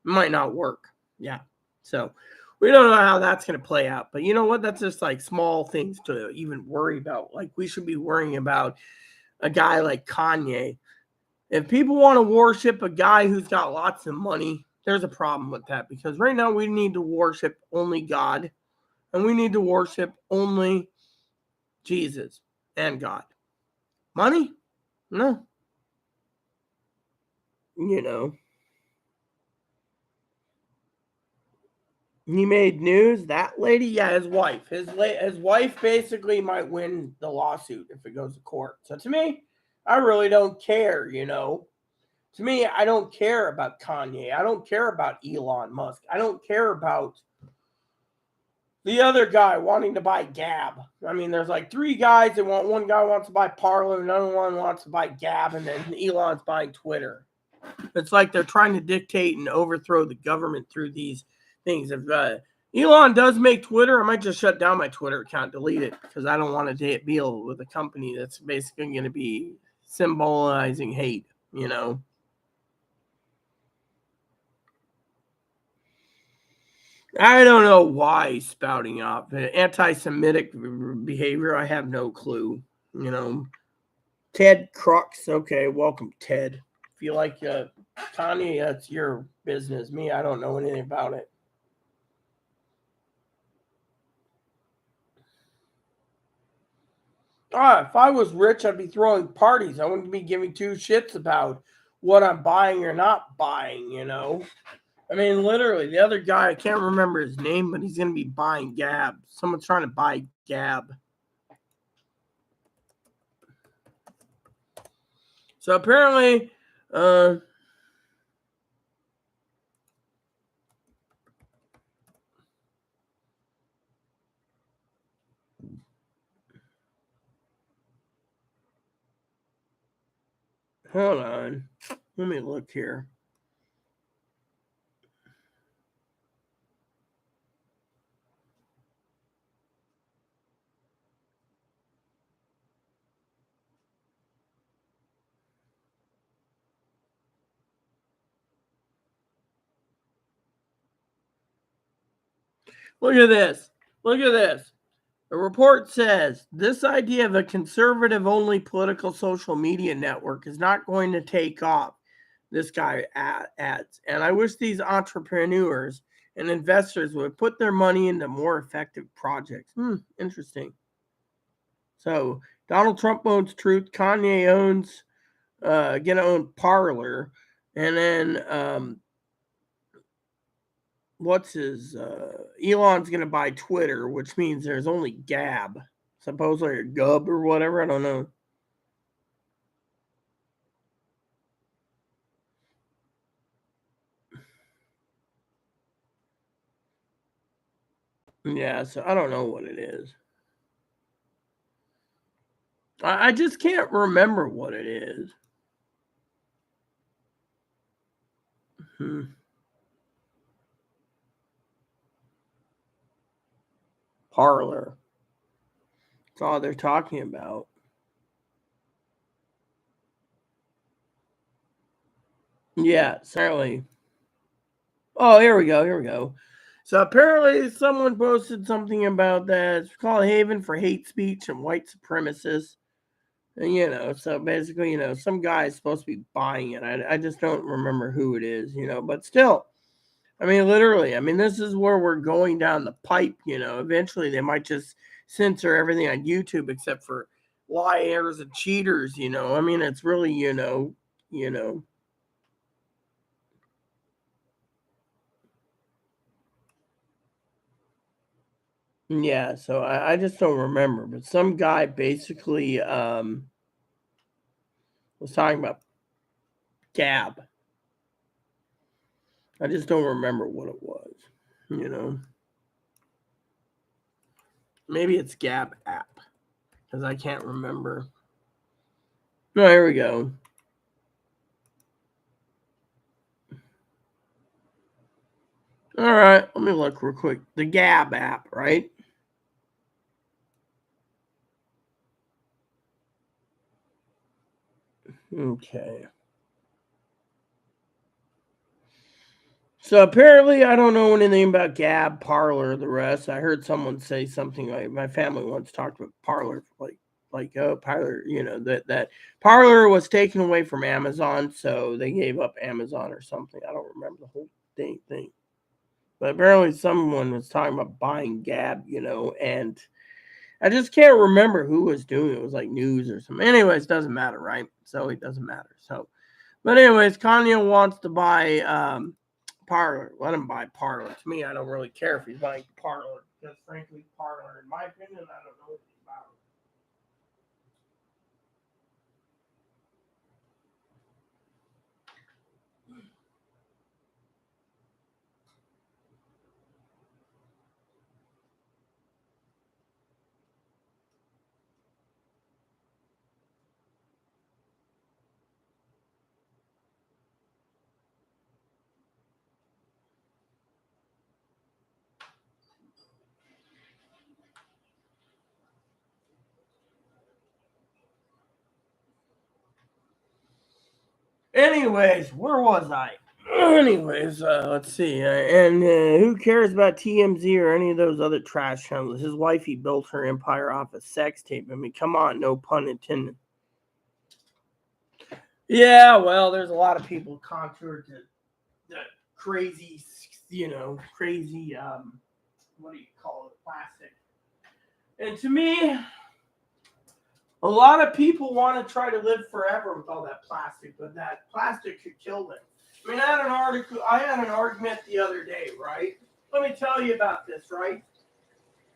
it might not work. Yeah. So we don't know how that's going to play out. But you know what? That's just like small things to even worry about. Like we should be worrying about a guy like Kanye. If people want to worship a guy who's got lots of money, there's a problem with that, because right now we need to worship only God, and we need to worship only Jesus and God. Money? No. You know. He made news. That lady, yeah, his wife. His wife basically might win the lawsuit if it goes to court. So to me, I really don't care, To me, I don't care about Kanye. I don't care about Elon Musk. I don't care about the other guy wanting to buy Gab. I mean, there's like three guys that want. One guy wants to buy Parler, another one wants to buy Gab, and then Elon's buying Twitter. It's like they're trying to dictate and overthrow the government through these things. If Elon does make Twitter, I might just shut down my Twitter account, delete it, because I don't want to deal with a company that's basically going to be symbolizing hate, I don't know why he's spouting off anti-Semitic behavior. I have no clue. Ted Crux. Okay, welcome, Ted. If you like Kanye, that's your business. Me, I don't know anything about it. If I was rich, I'd be throwing parties. I wouldn't be giving two shits about what I'm buying or not buying, I mean, literally, the other guy, I can't remember his name, but he's going to be buying Gab. Someone's trying to buy Gab. So apparently, hold on. Let me look here. Look at this. Look at this. The report says this idea of a conservative-only political social media network is not going to take off, this guy adds. And I wish these entrepreneurs and investors would put their money into more effective projects. Interesting. So Donald Trump owns Truth. Kanye owns, gonna own Parler. And then Elon's gonna buy Twitter, which means there's only Gab, supposedly, or Gub or whatever. I don't know. Yeah, so I don't know what it is. I just can't remember what it is. Parler. That's all they're talking about. Yeah, certainly. Oh, here we go. So apparently someone posted something about that. It's called Haven for Hate Speech and White Supremacists. And, so basically, some guy is supposed to be buying it. I just don't remember who it is, but still. I mean, literally, this is where we're going down the pipe, Eventually they might just censor everything on YouTube except for liars and cheaters, I mean, it's really, Yeah, so I just don't remember. But some guy basically was talking about Gab. I just don't remember what it was. Maybe it's Gab app because I can't remember. No, here we go. All right, let me look real quick. The Gab app, right? Okay. So apparently, I don't know anything about Gab, Parlor, the rest. I heard someone say something like my family once talked about Parlor, Parlor, that Parlor was taken away from Amazon, so they gave up Amazon or something. I don't remember the whole thing. But apparently, someone was talking about buying Gab, and I just can't remember who was doing it. It was like news or something. Anyways, doesn't matter, right? So it doesn't matter. So, but anyways, Kanye wants to buy Parlor. Let him buy Parlor. To me, I don't really care if he's buying Parlor because, frankly, Parlor, in my opinion, I don't know what it's about. Anyways, where was I? Anyways, let's see. And who cares about TMZ or any of those other trash channels? His wife, he built her empire off a sex tape. I mean, come on, no pun intended. Yeah, well, there's a lot of people contrary to the crazy, crazy, what do you call it, plastic. And to me, a lot of people want to try to live forever with all that plastic, but that plastic could kill them. I mean, I had an argument the other day, right? Let me tell you about this, right?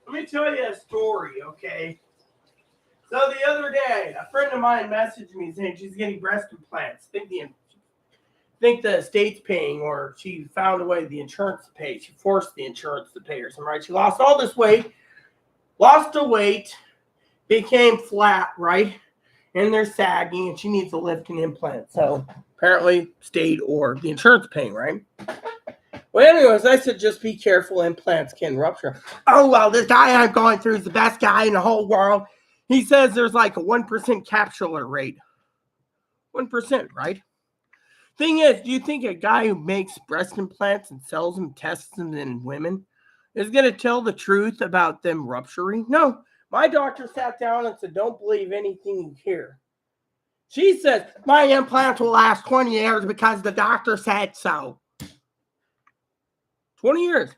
Let me tell you a story, okay? So the other day, a friend of mine messaged me saying she's getting breast implants. Think the state's paying, or she found a way the insurance to pay. She forced the insurance to pay or something, right? She lost all this weight, lost the weight, became flat, right? And they're sagging, and she needs a lift and implant. So apparently, state or the insurance paying, right? Well, anyways, I said just be careful. Implants can rupture. Oh well, this guy I'm going through is the best guy in the whole world. He says there's like a 1% capsular rate. 1%, right? Thing is, do you think a guy who makes breast implants and sells them, tests them in women, is going to tell the truth about them rupturing? No. My doctor sat down and said, don't believe anything you hear. She says, my implants will last 20 years because the doctor said so. 20 years.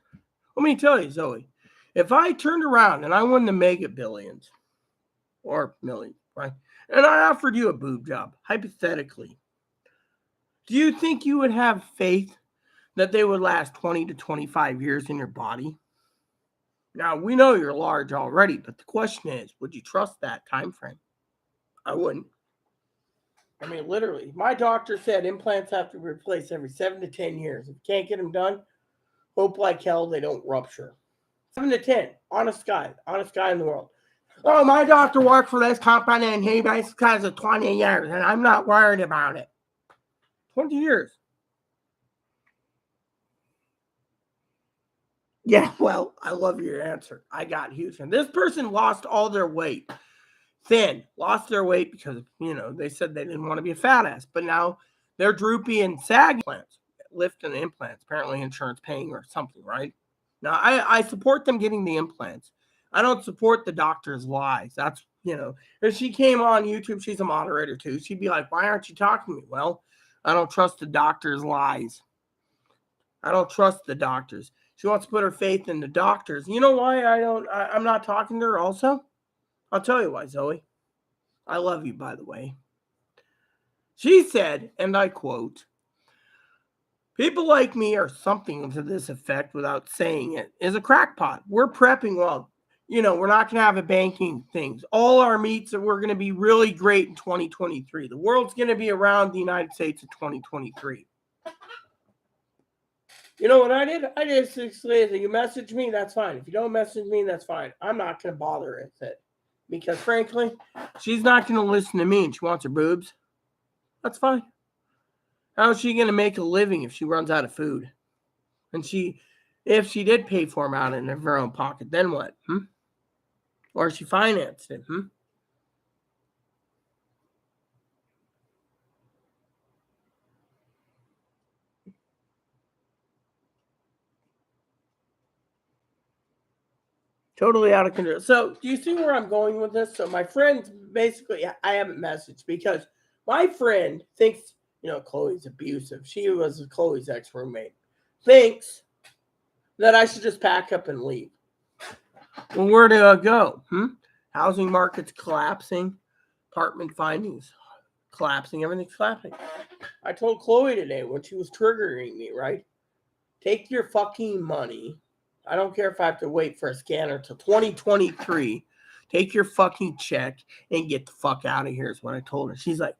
Let me tell you, Zoe, if I turned around and I won the mega billions or millions, right, and I offered you a boob job, hypothetically, do you think you would have faith that they would last 20 to 25 years in your body? Now, we know you're large already, but the question is, would you trust that time frame? I wouldn't. I mean, literally, my doctor said implants have to be replaced every 7 to 10 years. If you can't get them done, hope like hell they don't rupture. 7 to 10, honest guy in the world. Oh, my doctor worked for this company and he basically has 20 years and I'm not worried about it. 20 years. Yeah, well, I love your answer. I got huge. And this person lost all their weight. Lost their weight because, they said they didn't want to be a fat ass. But now they're droopy and saggy implants, lift and implants, apparently insurance paying or something, right? Now, I support them getting the implants. I don't support the doctor's lies. That's, if she came on YouTube, she's a moderator too. She'd be like, why aren't you talking to me? Well, I don't trust the doctor's lies. I don't trust the doctors. She wants to put her faith in the doctors. You know why I'm not talking to her also? I'll tell you why, Zoe. I love you, by the way. She said, and I quote, people like me or something to this effect without saying it is a crackpot. We're prepping well. We're not going to have a banking things. All our meats we're going to be really great in 2023. The world's going to be around the United States in 2023. You know what I did? I did 6 days. You message me, that's fine. If you don't message me, that's fine. I'm not going to bother with it. Because frankly, she's not going to listen to me and she wants her boobs. That's fine. How is she going to make a living if she runs out of food? And if she did pay for them out in her own pocket, then what? Or she financed it? Totally out of control. So, do you see where I'm going with this? So, my friend, basically, I haven't messaged because my friend thinks, Chloe's abusive. She was Chloe's ex-roommate. Thinks that I should just pack up and leave. Well, where do I go? Housing market's collapsing. Apartment findings collapsing. Everything's collapsing. I told Chloe today when she was triggering me, right? Take your fucking money. I don't care if I have to wait for a scanner till 2023. Take your fucking check and get the fuck out of here is what I told her. She's like,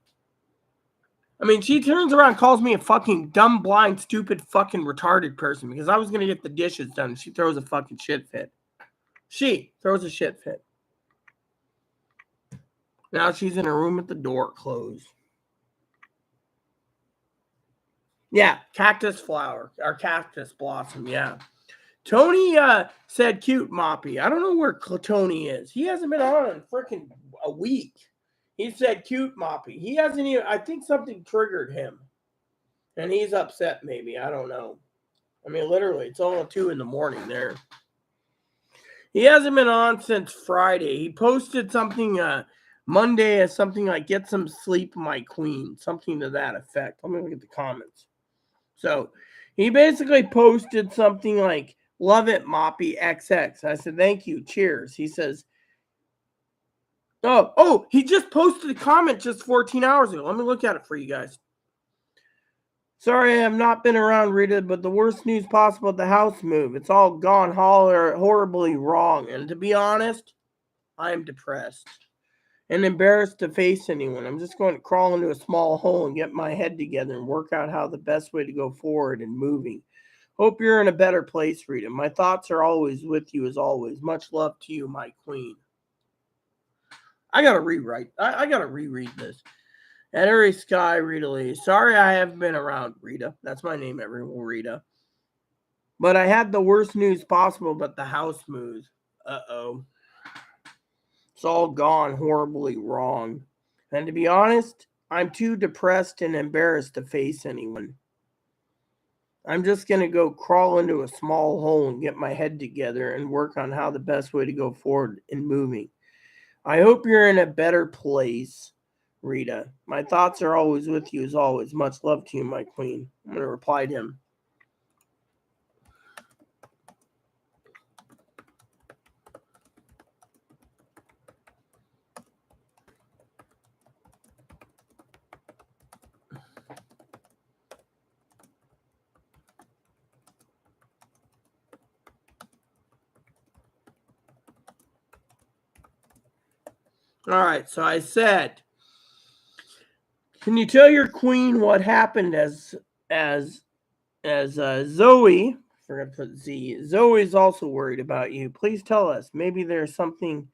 she turns around and calls me a fucking dumb, blind, stupid, fucking retarded person because I was going to get the dishes done and she throws a fucking shit fit. She throws a shit fit. Now she's in her room with the door closed. Yeah, cactus flower or cactus blossom, yeah. Tony said cute Moppy. I don't know where Tony is. He hasn't been on in freaking a week. He said cute Moppy. He hasn't even, I think something triggered him. And he's upset maybe. I don't know. Literally, it's all 2 a.m. there. He hasn't been on since Friday. He posted something Monday as something like get some sleep, my queen. Something to that effect. Let me look at the comments. So he basically posted something like, love it, Moppy XX. I said, thank you. Cheers. He says, oh, he just posted a comment just 14 hours ago. Let me look at it for you guys. Sorry, I have not been around, Rita, but the worst news possible at the house move. It's all gone horribly wrong. And to be honest, I am depressed and embarrassed to face anyone. I'm just going to crawl into a small hole and get my head together and work out how the best way to go forward and moving. Hope you're in a better place, Rita. My thoughts are always with you as always. Much love to you, my queen. I got to rewrite. I got to reread this. Henry Sky, Rita Lee. Sorry I haven't been around, Rita. That's my name, everyone, Rita. But I had the worst news possible, but the house moves. Uh-oh. It's all gone horribly wrong. And to be honest, I'm too depressed and embarrassed to face anyone. I'm just going to go crawl into a small hole and get my head together and work on how the best way to go forward in moving. I hope you're in a better place, Rita. My thoughts are always with you as always. Much love to you, my queen. I'm going to reply to him. All right, so I said, can you tell your queen what happened as Zoe, I forgot to put Z, Zoe's also worried about you. Please tell us. Maybe there's something,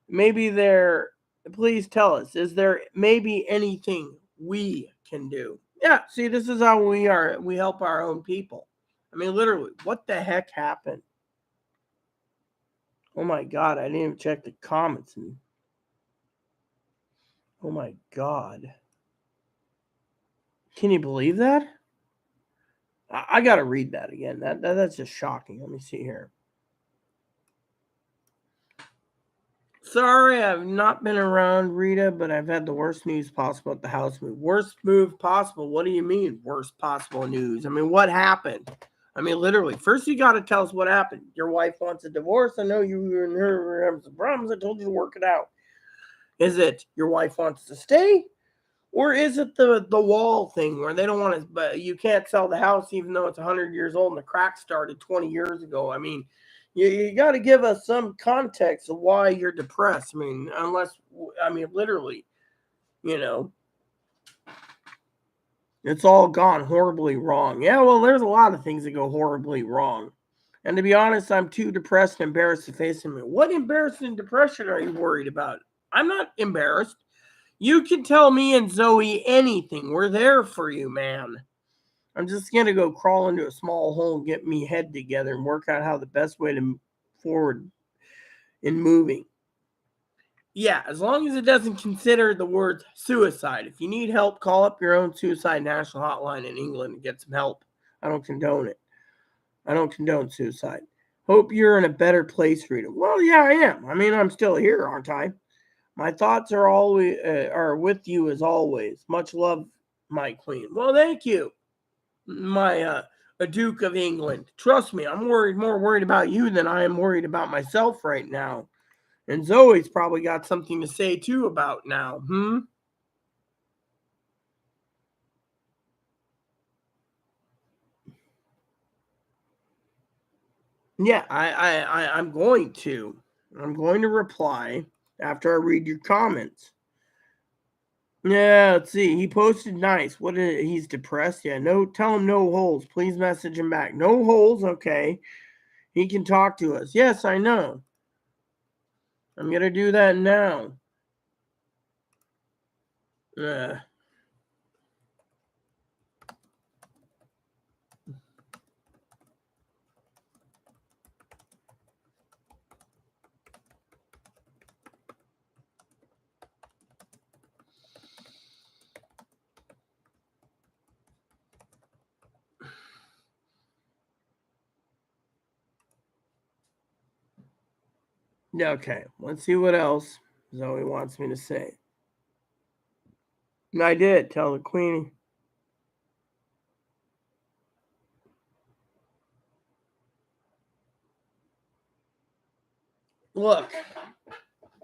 please tell us. Is there maybe anything we can do? Yeah, see, this is how we are. We help our own people. Literally, what the heck happened? Oh my God, I didn't even check the comments. Oh my God. Can you believe that? I got to read that again. That's just shocking. Let me see here. Sorry, I've not been around, Rita, but I've had the worst news possible at the house move. Worst move possible? What do you mean, worst possible news? What happened? I mean, literally. First, you got to tell us what happened. Your wife wants a divorce. I know you and her were having some problems. I told you to work it out. Is it your wife wants to stay? Or is it the wall thing where they don't want to, but you can't sell the house even though it's 100 years old and the crack started 20 years ago? I mean, you got to give us some context of why you're depressed. I mean, literally, you know, it's all gone horribly wrong. Yeah, well, there's a lot of things that go horribly wrong. And to be honest, I'm too depressed and embarrassed to face them. What embarrassing depression are you worried about? I'm not embarrassed. You can tell me and Zoe anything. We're there for you, man. I'm just going to go crawl into a small hole and get me head together and work out how the best way to move forward in moving. Yeah, as long as it doesn't consider the word suicide. If you need help, call up your own suicide national hotline in England and get some help. I don't condone it. I don't condone suicide. Hope you're in a better place, Rita. Well, yeah, I am. I mean, I'm still here, aren't I? My thoughts are always are with you as always. Much love, my queen. Well, thank you, my a Duke of England. Trust me, I'm more worried about you than I am worried about myself right now. And Zoe's probably got something to say too about now. Yeah, I'm going to. I'm going to reply after I read your comments. Yeah, let's see. He posted nice. He's depressed? Yeah, no, tell him no holes. Please message him back. No holes, okay. He can talk to us. Yes, I know. I'm going to do that now. Okay, let's see what else Zoe wants me to say. And I did tell the queen. Look,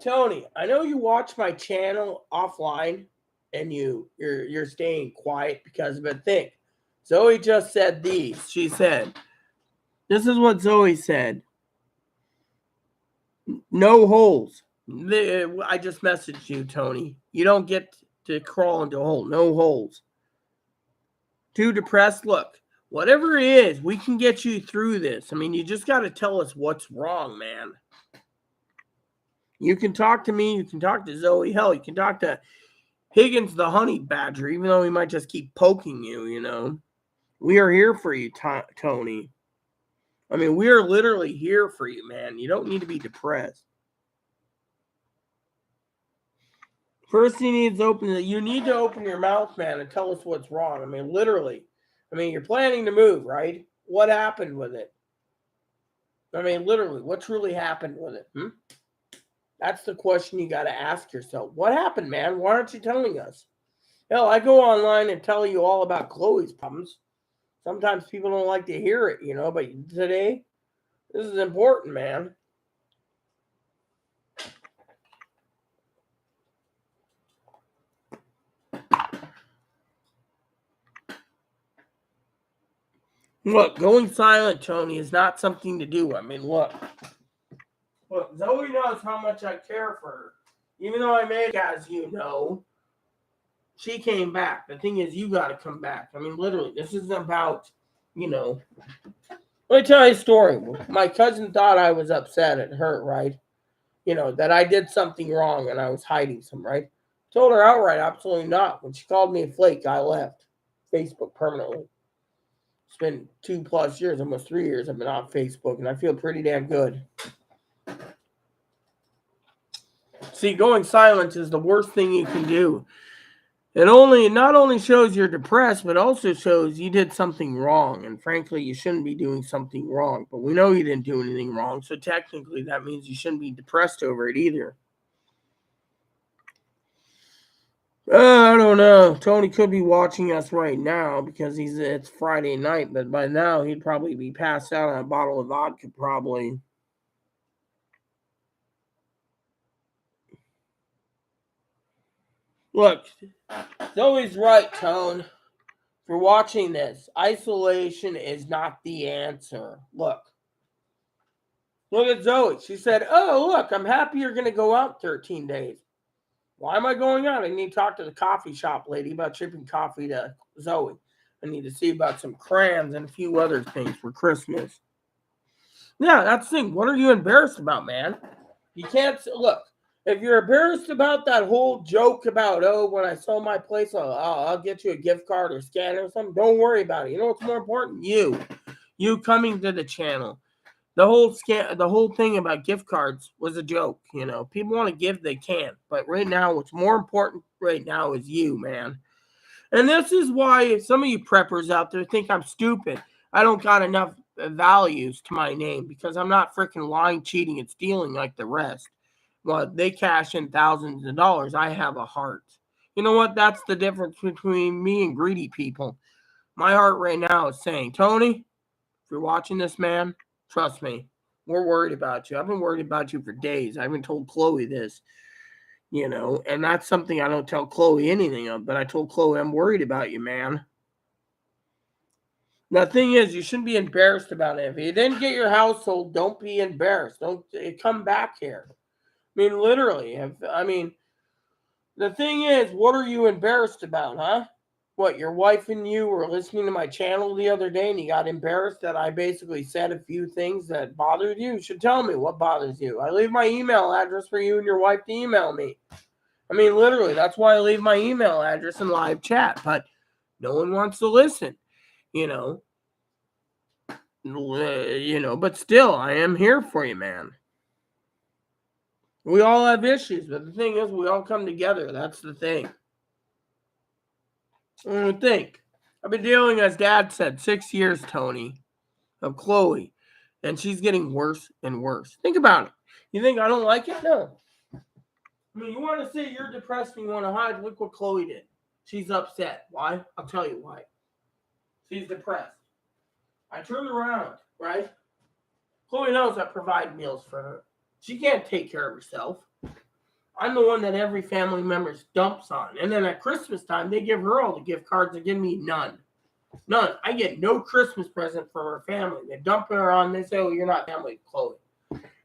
Tony, I know you watch my channel offline and you're staying quiet because of a thing. Zoe just said these. She said, this is what Zoe said. No holes. I just messaged you, Tony. You don't get to crawl into a hole. No holes. Too depressed? Look, whatever it is, we can get you through this. I mean, you just got to tell us what's wrong, man. You can talk to me. You can talk to Zoe. Hell, you can talk to Higgins the honey badger, even though he might just keep poking you, you know. We are here for you, Tony. I mean, we are literally here for you, man. You don't need to be depressed. First, you need to open your mouth, man, and tell us what's wrong. I mean, literally. I mean, you're planning to move, right? What happened with it? I mean, literally, what truly happened with it? That's the question you got to ask yourself. What happened, man? Why aren't you telling us? Hell, I go online and tell you all about Chloe's problems. Sometimes people don't like to hear it, you know, but today, this is important, man. Look, going silent, Tony, is not something to do. I mean, look, Zoe knows how much I care for her. Even though I made, as you know, she came back. The thing is, you got to come back. I mean, literally, this isn't about, you know. Let me tell you a story. My cousin thought I was upset at her, right? You know, that I did something wrong and I was hiding some, right? Told her outright, absolutely not. When she called me a flake, I left Facebook permanently. It's been 2+ years, almost 3 years I've been off Facebook, and I feel pretty damn good. See, going silent is the worst thing you can do. It not only shows you're depressed, but also shows you did something wrong. And frankly, you shouldn't be doing something wrong. But we know you didn't do anything wrong. So technically, that means you shouldn't be depressed over it either. I don't know. Tony could be watching us right now because it's Friday night, but by now he'd probably be passed out on a bottle of vodka, probably. Look, Zoe's right, Tone. For watching this, isolation is not the answer. Look at Zoe. She said, "Oh, look, I'm happy you're going to go out 13 days. Why am I going out? I need to talk to the coffee shop lady about shipping coffee to Zoe. I need to see about some crayons and a few other things for Christmas." Yeah, that's the thing. What are you embarrassed about, man? You can't look. If you're embarrassed about that whole joke about, oh, when I sell my place, I'll get you a gift card or scanner or something, don't worry about it. You know what's more important? You coming to the channel. The whole thing about gift cards was a joke. People want to give, they can. But right now, what's more important right now is you, man. And this is why some of you preppers out there think I'm stupid. I don't got enough values to my name because I'm not freaking lying, cheating, and stealing like the rest. Well, they cash in thousands of dollars. I have a heart. You know what? That's the difference between me and greedy people. My heart right now is saying, Tony, if you're watching this, man, trust me. We're worried about you. I've been worried about you for days. I haven't told Chloe this, and that's something I don't tell Chloe anything of, but I told Chloe I'm worried about you, man. The thing is, you shouldn't be embarrassed about it. If you didn't get your household, don't be embarrassed. Don't come back here. I mean, literally. The thing is, what are you embarrassed about, huh? What, your wife and you were listening to my channel the other day and you got embarrassed that I basically said a few things that bothered you? You should tell me what bothers you. I leave my email address for you and your wife to email me. I mean, literally, that's why I leave my email address in live chat, but no one wants to listen, but still, I am here for you, man. We all have issues, but the thing is, we all come together. That's the thing. Think. I've been dealing, as Dad said, 6 years, Tony, of Chloe, and she's getting worse and worse. Think about it. You think I don't like it? No. I mean, you want to say you're depressed and you want to hide? Look what Chloe did. She's upset. Why? I'll tell you why. She's depressed. I turned around, right? Chloe knows I provide meals for her. She can't take care of herself. I'm the one that every family member dumps on. And then at Christmas time, they give her all the gift cards and give me none. None. I get no Christmas present from her family. They dump her on. They say, oh, you're not family, Chloe.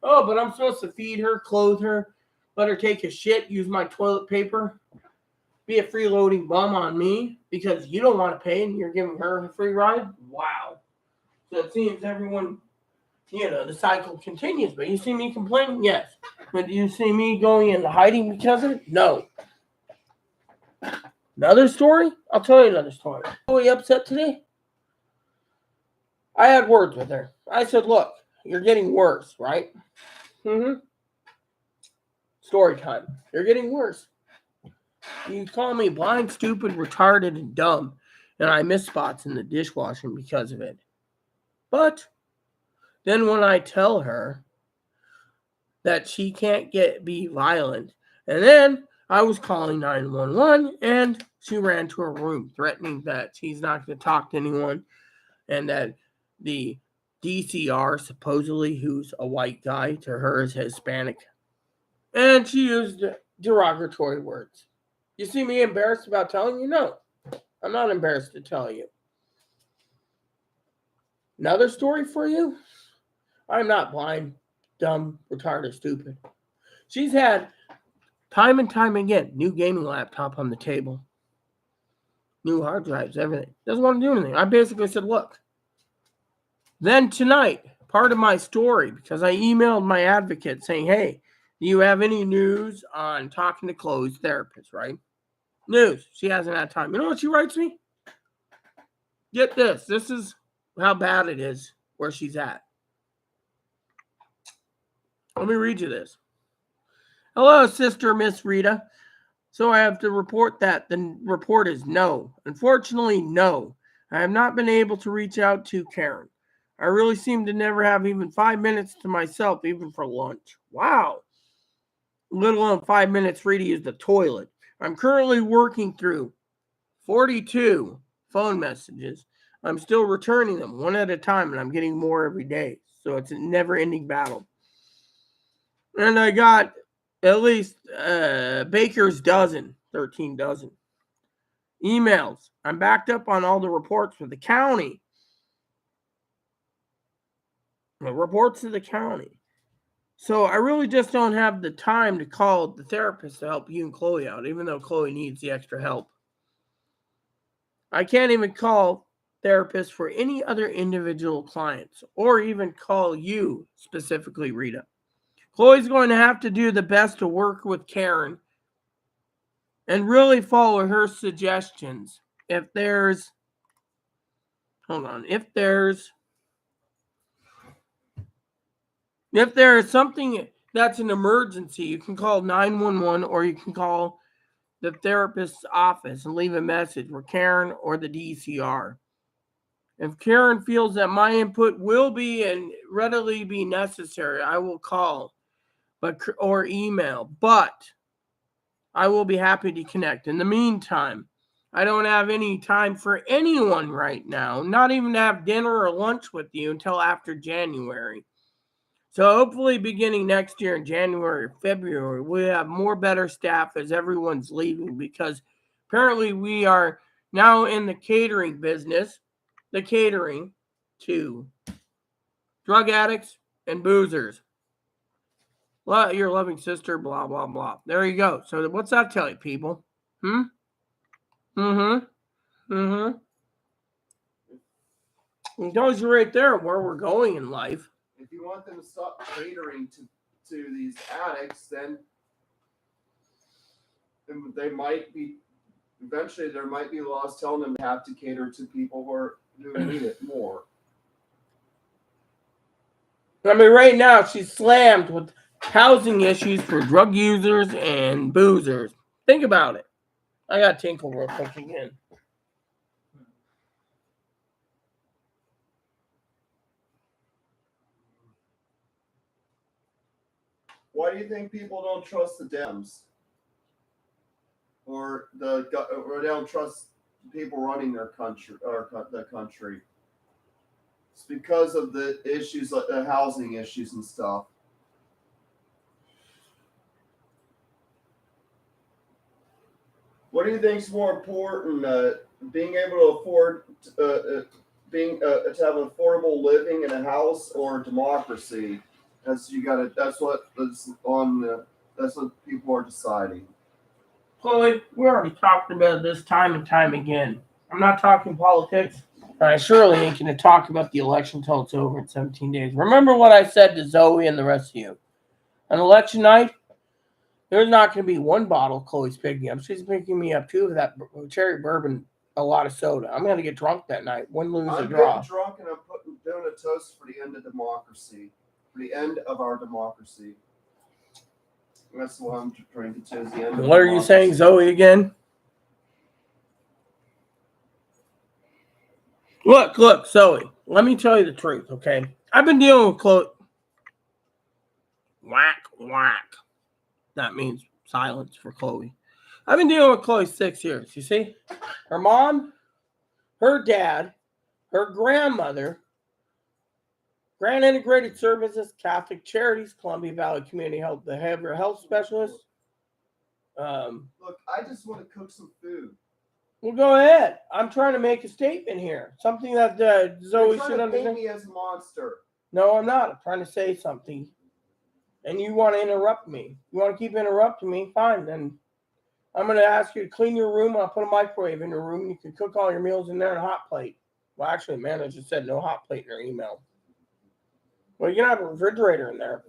Oh, but I'm supposed to feed her, clothe her, let her take a shit, use my toilet paper, be a freeloading bum on me because you don't want to pay and you're giving her a free ride? Wow. So it seems everyone, the cycle continues. But you see me complaining? Yes. But do you see me going into hiding because of it? No. Another story? I'll tell you another story. Really upset today? I had words with her. I said, look, you're getting worse, right? Story time. You're getting worse. You call me blind, stupid, retarded, and dumb, and I miss spots in the dishwashing because of it. But then when I tell her that she can't be violent, and then I was calling 911, and she ran to her room, threatening that she's not going to talk to anyone, and that the DCR, supposedly, who's a white guy, to her is Hispanic. And she used derogatory words. You see me embarrassed about telling you? No, I'm not embarrassed to tell you. Another story for you? I'm not blind, dumb, retarded, stupid. She's had, time and time again, new gaming laptop on the table, new hard drives, everything. Doesn't want to do anything. I basically said, look. Then tonight, part of my story, because I emailed my advocate saying, hey, do you have any news on talking to Chloe's therapist, right? News. She hasn't had time. You know what she writes me? Get this. This is how bad it is where she's at. Let me read you this. Hello, Sister Miss Rita. So I have to report that the report is no. Unfortunately, no. I have not been able to reach out to Karen. I really seem to never have even 5 minutes to myself, even for lunch. Wow. Let alone 5 minutes free to use the toilet. I'm currently working through 42 phone messages. I'm still returning them one at a time, and I'm getting more every day. So it's a never-ending battle. And I got at least Baker's dozen, 13 dozen. Emails. I'm backed up on all the reports for the county. The reports to the county. So I really just don't have the time to call the therapist to help you and Chloe out, even though Chloe needs the extra help. I can't even call therapists for any other individual clients or even call you specifically, Rita. Chloe's going to have to do the best to work with Karen and really follow her suggestions. If there's something that's an emergency, you can call 911 or you can call the therapist's office and leave a message for Karen or the DCR. If Karen feels that my input will be and readily be necessary, I will call or email, but I will be happy to connect. In the meantime, I don't have any time for anyone right now, not even to have dinner or lunch with you until after January. So hopefully beginning next year in January or February, we'll have more better staff as everyone's leaving, because apparently we are now in the catering business, the catering to drug addicts and boozers. Your loving sister, blah, blah, blah. There you go. So what's that tell you, people? It tells you right there where we're going in life. If you want them to stop catering to these addicts, then they might be, eventually there might be laws telling them to have to cater to people who need it more. I mean, right now she's slammed with housing issues for drug users and boozers. Think about it. I got to tinkle real quick again. Why do you think people don't trust the Dems? Or they don't trust people running their country or the country? It's because of the issues, like the housing issues and stuff. What do you think is more important? Being able to afford to have affordable living in a house, or democracy? That's what people are deciding. Chloe, we already talked about this time and time again. I'm not talking politics. And I surely ain't going to talk about the election until it's over in 17 days. Remember what I said to Zoe and the rest of you. On election night, there's not going to be one bottle Chloe's picking up. She's picking me up 2 of that cherry bourbon, a lot of soda. I'm going to get drunk that night. Win, lose, or draw. I'm getting drunk and I'm doing a toast for the end of democracy. For the end of our democracy. That's what I'm drinking to, is the end of What are you saying, Zoe, again? Look, Zoe, let me tell you the truth, okay? I've been dealing with Chloe. Whack. That means silence for Chloe. I've been dealing with Chloe 6 years, you see? Her mom, her dad, her grandmother, Grand Integrated Services, Catholic Charities, Columbia Valley Community Health, the behavioral health specialist. Look, I just want to cook some food. Well, go ahead. I'm trying to make a statement here. Something that Zoe should understand. Paint me as a monster. No, I'm not. I'm trying to say something. And you want to interrupt me. You want to keep interrupting me? Fine. Then I'm going to ask you to clean your room. I'll put a microwave in your room. You can cook all your meals in there in a hot plate. Well, actually, manager said no hot plate in her email. Well, you can have a refrigerator in there.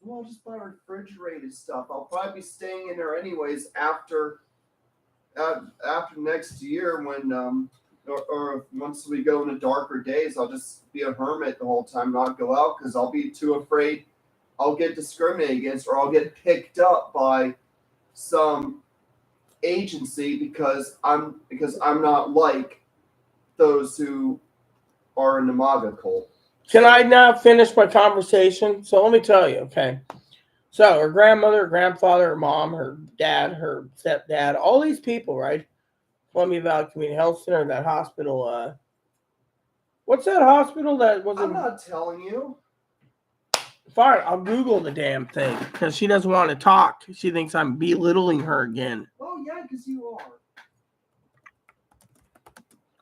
Well, just buy refrigerated stuff. I'll probably be staying in there anyways after next year, when or once we go into darker days. I'll just be a hermit the whole time, not go out, because I'll be too afraid I'll get discriminated against, or I'll get picked up by some agency because I'm not like those who are in the MAGA cult. Can I now finish my conversation? So let me tell you, okay. So her grandmother, her grandfather, her mom, her dad, her stepdad, all these people, right? Columbia Valley Community Health Center, that hospital. What's that hospital that was I'm in? not telling you. Fine, I'll Google the damn thing because she doesn't want to talk. She thinks I'm belittling her again. Oh yeah, because you are.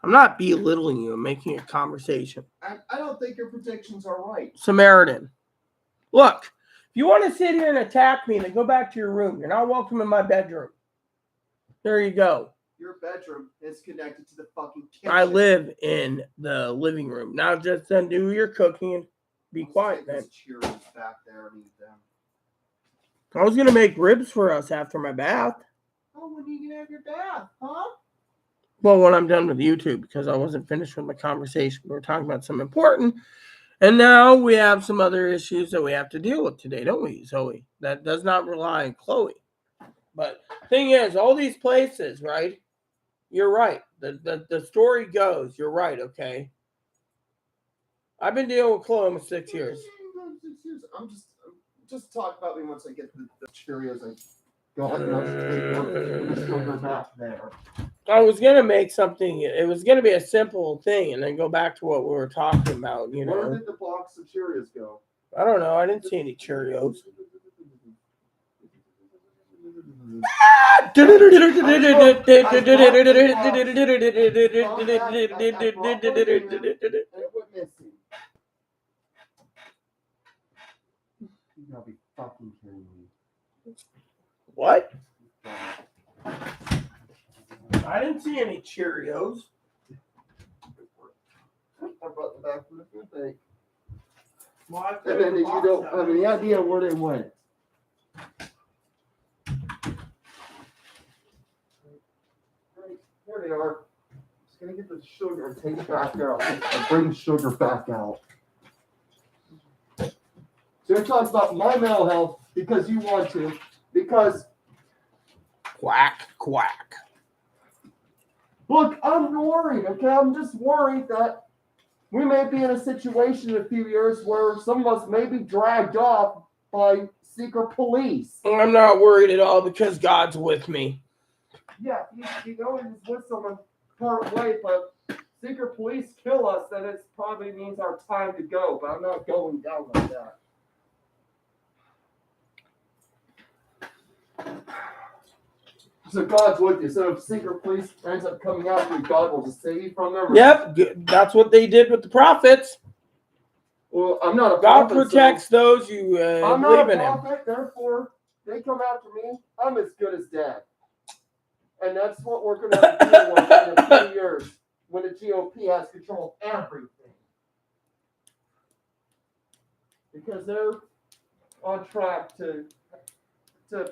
I'm not belittling you. I'm making a conversation. I don't think your predictions are right. Samaritan. Look, if you want to sit here and attack me, then go back to your room. You're not welcome in my bedroom. There you go. Your bedroom is connected to the fucking kitchen. I live in the living room. Now just then do your cooking and be quiet, man. Cheers back there and eat them. I was gonna make ribs for us after my bath. Oh, when are you gonna have your bath, huh? Well, when I'm done with YouTube, because I wasn't finished with my conversation. We were talking about something important. And now we have some other issues that we have to deal with today, don't we, Zoe? That does not rely on Chloe. But thing is, all these places, right? You're right. The story goes, you're right, okay? I've been dealing with Chloe almost 6 years. 6 years. I'm just talk about me once I get the Cheerios. I got enough to sugar back there. I was gonna make something. It was gonna be a simple thing, and then go back to what we were talking about. You know, where did the box of Cheerios go? I don't know. I didn't see any Cheerios. You gotta be fucking kidding me. What? I didn't see any Cheerios. I brought them back from the food bank. Well, And then you don't have any idea where they went. Here they are. Just gonna get the sugar and take it back out. And bring the sugar back out. So you're talking about my mental health because you want to. Because quack, quack. look, I'm worried, okay? I'm just worried that we may be in a situation in a few years where some of us may be dragged off by secret police. I'm not worried at all because God's with me. Yeah, you go and just with someone part way, but secret police kill us, then it probably means our time to go, but I'm not going down like that. So God's with you. So if secret police ends up coming after you, God will just save you from them. Yep, that's what they did with the prophets. Well, I'm not a God prophet. protects those you I'm believe not a in Him. prophet, therefore they come after me. I'm as good as dead. And that's what we're going to have to deal with in a few years when the GOP has control of everything. Because they're on track to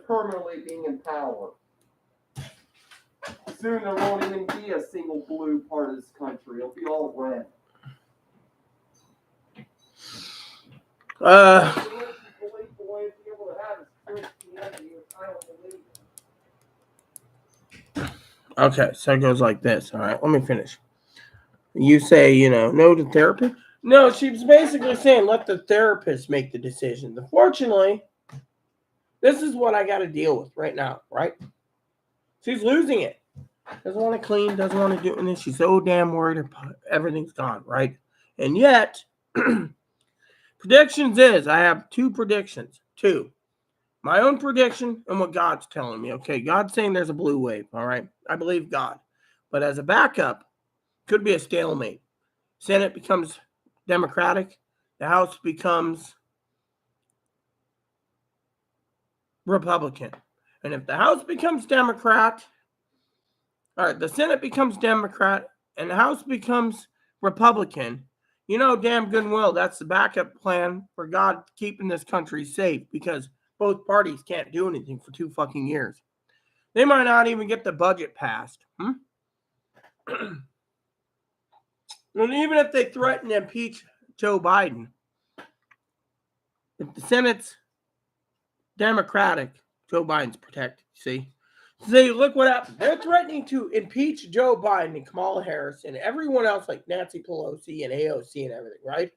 permanently being in power. Soon there won't even be a single blue part of this country. It'll be all red. Okay, so it goes like this. All right, let me finish. You say, no to therapy? No, she's basically saying let the therapist make the decision. Unfortunately, this is what I got to deal with right now, right? She's losing it. Doesn't want to clean, doesn't want to do anything. She's so damn worried everything's gone, right? And yet, predictions is, I have two predictions. Two. My own prediction and what God's telling me. Okay, God's saying there's a blue wave, all right? I believe God. But as a backup, could be a stalemate. Senate becomes Democratic. The House becomes Republican. And if the House becomes Democrat, the Senate becomes Democrat and the House becomes Republican, damn good and well, that's the backup plan for God keeping this country safe because both parties can't do anything for 2 fucking years. They might not even get the budget passed. And even if they threaten to impeach Joe Biden, if the Senate's Democratic, Joe Biden's protected, see? See, look what happened. They're threatening to impeach Joe Biden and Kamala Harris and everyone else like Nancy Pelosi and AOC and everything, right?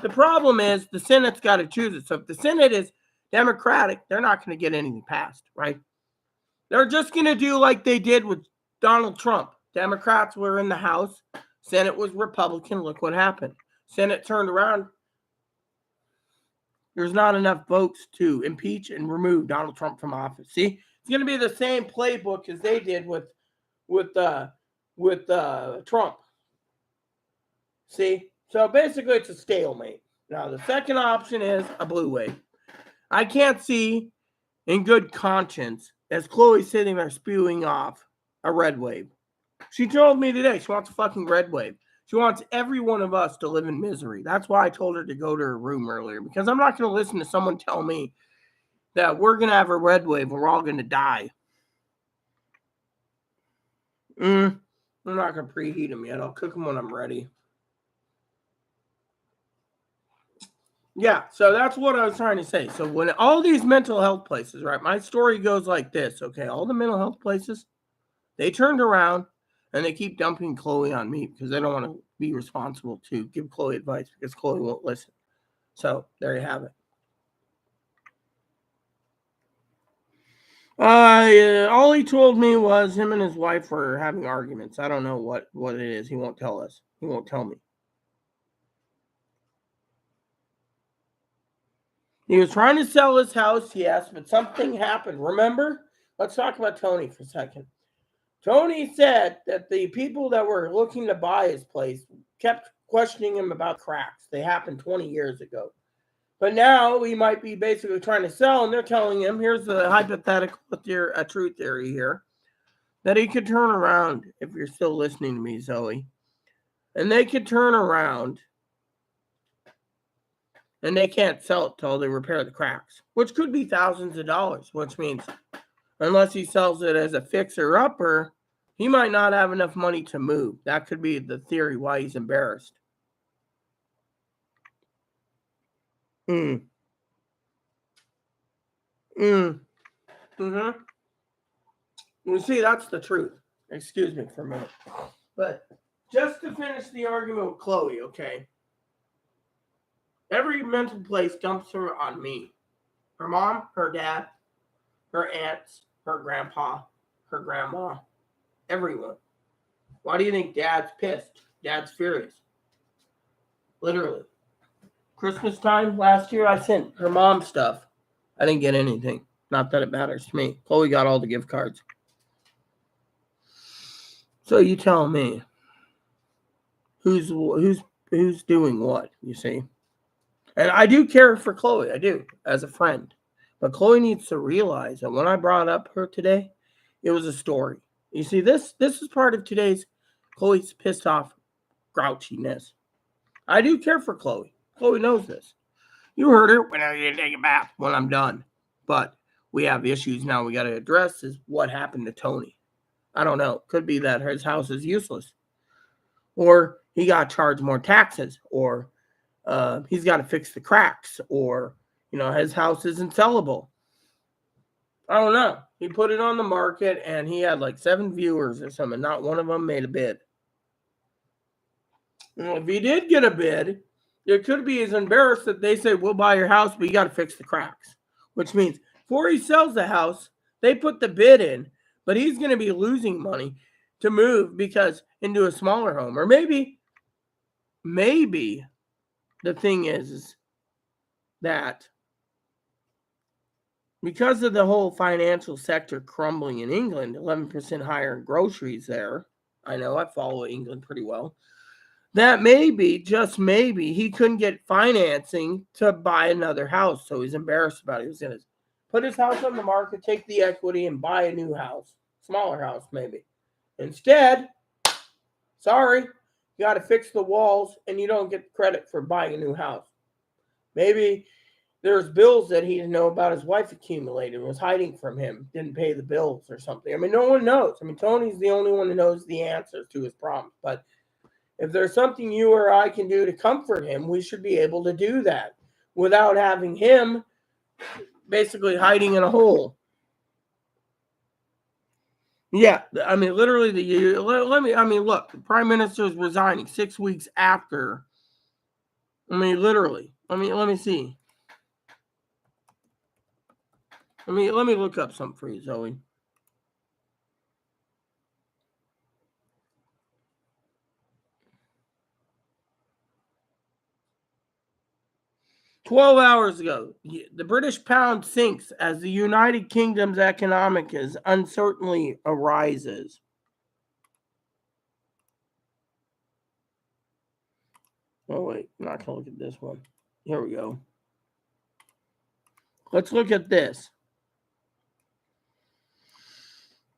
The problem is the Senate's got to choose it. So if the Senate is Democratic, they're not going to get anything passed, right? They're just going to do like they did with Donald Trump. Democrats were in the House. Senate was Republican. Look what happened. Senate turned around. There's not enough votes to impeach and remove Donald Trump from office. See, it's going to be the same playbook as they did with Trump. See, so basically it's a stalemate. Now the second option is a blue wave. I can't see in good conscience as Chloe's sitting there spewing off a red wave. She told me today she wants a fucking red wave. She wants every one of us to live in misery. That's why I told her to go to her room earlier, because I'm not going to listen to someone tell me that we're going to have a red wave and we're all going to die. I'm not going to preheat them yet. I'll cook them when I'm ready. Yeah, so that's what I was trying to say. So when all these mental health places, right, my story goes like this, okay? All the mental health places, they turned around and they keep dumping Chloe on me because they don't want to be responsible to give Chloe advice because Chloe won't listen. So there you have it. All he told me was him and his wife were having arguments. I don't know what it is. He won't tell us. He won't tell me. He was trying to sell his house, yes, but something happened. Remember? Let's talk about Tony for a second. Tony said that the people that were looking to buy his place kept questioning him about cracks. They happened 20 years ago. But now he might be basically trying to sell, and they're telling him, here's the hypothetical truth theory here, that he could turn around, if you're still listening to me, Zoe, and they could turn around and they can't sell it till they repair the cracks, which could be thousands of dollars, which means unless he sells it as a fixer-upper, he might not have enough money to move. That could be the theory why he's embarrassed. You see, that's the truth. Excuse me for a minute. But just to finish the argument with Chloe, okay? Every mental place dumps her on me. Her mom, her dad, her aunts, her grandpa, her grandma, everyone. Why do you think Dad's pissed? Dad's furious. Literally. Christmas time last year, I sent her mom stuff. I didn't get anything. Not that it matters to me. Chloe got all the gift cards. So you tell me who's doing what, you see? And I do care for Chloe. I do, as a friend. But Chloe needs to realize that when I brought up her today, it was a story. You see, this is part of today's Chloe's pissed off grouchiness. I do care for Chloe. Chloe knows this. You heard her. When are you going to take a bath? When I'm done. But we have issues now we got to address is what happened to Tony. I don't know. Could be that his house is useless. Or he got charged more taxes. Or he's got to fix the cracks. Or, his house isn't sellable. I don't know. He put it on the market and he had like 7 viewers or something. Not one of them made a bid. If he did get a bid, it could be as embarrassed that they say, we'll buy your house, but you got to fix the cracks. Which means before he sells the house, they put the bid in, but he's going to be losing money to move because into a smaller home. Or maybe the thing is that because of the whole financial sector crumbling in England, 11% higher in groceries there. I know I follow England pretty well. That maybe, just maybe, he couldn't get financing to buy another house. So he's embarrassed about it. He was going to put his house on the market, take the equity, and buy a new house. Smaller house, maybe. Instead, sorry, you got to fix the walls, and you don't get credit for buying a new house. Maybe there's bills that he didn't know about his wife accumulated, was hiding from him, didn't pay the bills or something. I mean, no one knows. I mean, Tony's the only one who knows the answers to his problems. But if there's something you or I can do to comfort him, we should be able to do that without having him basically hiding in a hole. Yeah, I mean, literally, look, the Prime Minister is resigning 6 weeks after. I mean, literally. Let me see. Let me look up something for you, Zoe. "12 hours ago, the British pound sinks as the United Kingdom's economic uncertainty arises." Oh, wait, I'm not going to look at this one. Here we go. Let's look at this.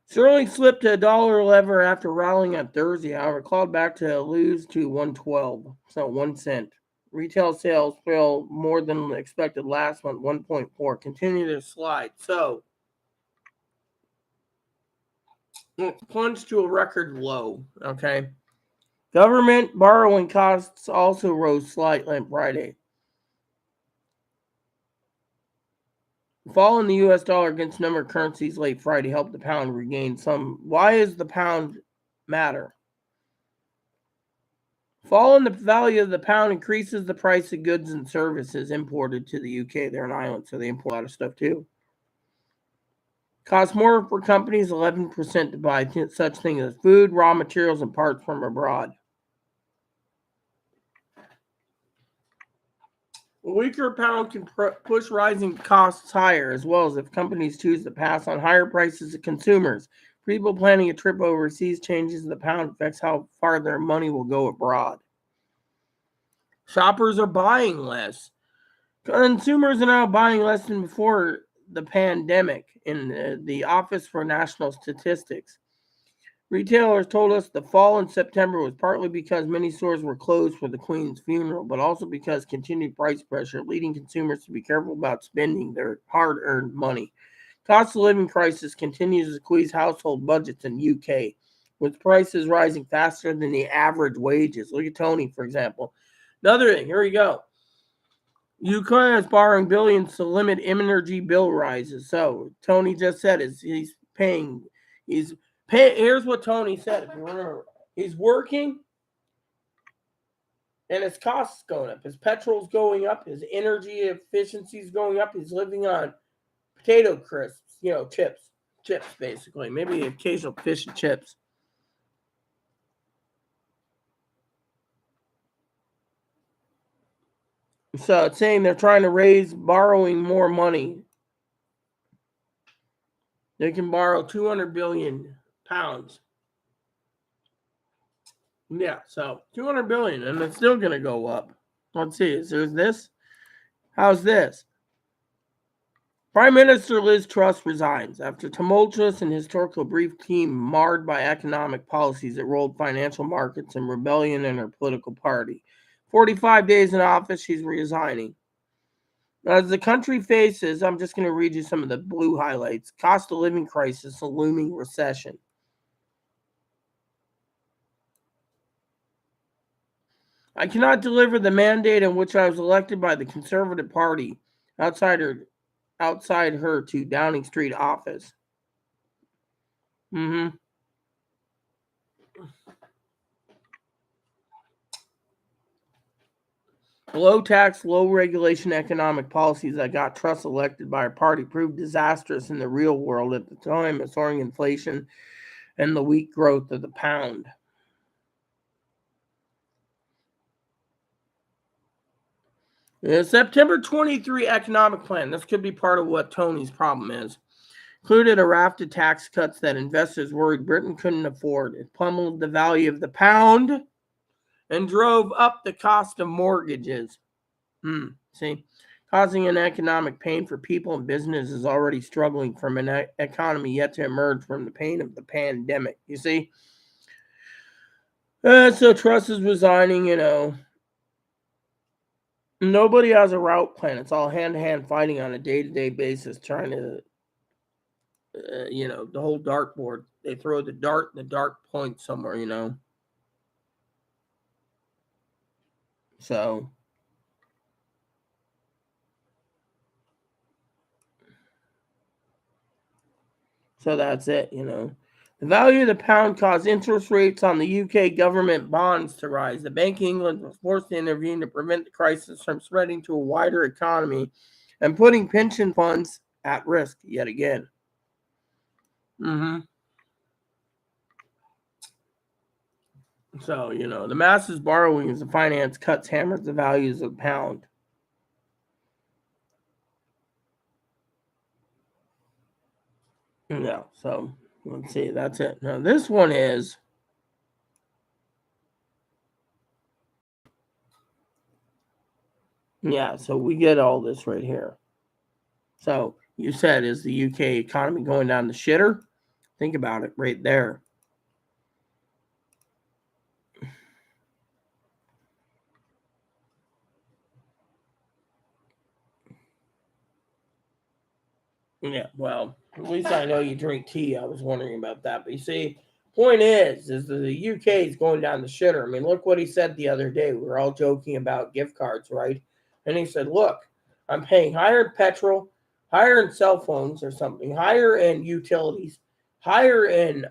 Sterling slipped to $1.11 after rallying on Thursday, however, clawed back to lose to 112, so 1 cent. Retail sales fell more than expected last month, 1.4, continue to slide. So it's plunged to a record low, okay? Government borrowing costs also rose slightly on Friday. Fall in the U.S. dollar against a number of currencies late Friday helped the pound regain some. Why does the pound matter? Fall in the value of the pound increases the price of goods and services imported to the UK. They're an island, so they import a lot of stuff too. Costs more for companies, 11% to buy such things as food, raw materials, and parts from abroad. A weaker pound can push rising costs higher, as well as if companies choose to pass on higher prices to consumers. People planning a trip overseas, changes in the pound affects how far their money will go abroad. Shoppers are buying less. Consumers are now buying less than before the pandemic in the Office for National Statistics. Retailers told us the fall in September was partly because many stores were closed for the Queen's funeral, but also because continued price pressure, leading consumers to be careful about spending their hard-earned money. Cost of living crisis continues to squeeze household budgets in the UK, with prices rising faster than the average wages. Look at Tony, for example. Another thing, here we go. Ukraine is borrowing billions to limit energy bill rises. So Tony just said he's paying. Here's what Tony said. If you remember, he's working, and his costs going up. His petrol's going up. His energy efficiency is going up. He's living on potato crisps, chips basically. Maybe occasional fish and chips. So it's saying they're trying to raise borrowing more money. They can borrow 200 billion pounds. Yeah, so 200 billion, and it's still going to go up. Let's see. There's this. How's this? Prime Minister Liz Truss resigns after tumultuous and historical brief team marred by economic policies that rolled financial markets and rebellion in her political party. 45 days in office, she's resigning. As the country faces, I'm just going to read you some of the blue highlights. Cost of living crisis, a looming recession. I cannot deliver the mandate in which I was elected by the Conservative Party outside her to Downing Street office. Low tax, low regulation economic policies that got Truss elected by her party proved disastrous in the real world at the time of soaring inflation and the weak growth of the pound. The September 23 economic plan, this could be part of what Tony's problem is, included a raft of tax cuts that investors worried Britain couldn't afford. It pummeled the value of the pound and drove up the cost of mortgages. See, causing an economic pain for people and businesses already struggling from an economy yet to emerge from the pain of the pandemic. You see? So Truss is resigning, Nobody has a route plan. It's all hand-to-hand fighting on a day-to-day basis, trying to, the whole dartboard. They throw the dart and the dart point somewhere, So that's it, The value of the pound caused interest rates on the UK government bonds to rise. The Bank of England was forced to intervene to prevent the crisis from spreading to a wider economy and putting pension funds at risk yet again. So, the masses borrowing as the finance cuts hammers the values of the pound. Yeah, so let's see, that's it. Now this one is so we get all this right here. So you said, is the UK economy going down the shitter? Think about it right there. Yeah, well, at least I know you drink tea. I was wondering about that. But you see, point is that the UK is going down the shitter. I mean, look what he said the other day. We were all joking about gift cards, right? And he said, look, I'm paying higher in petrol, higher in cell phones or something, higher in utilities, higher in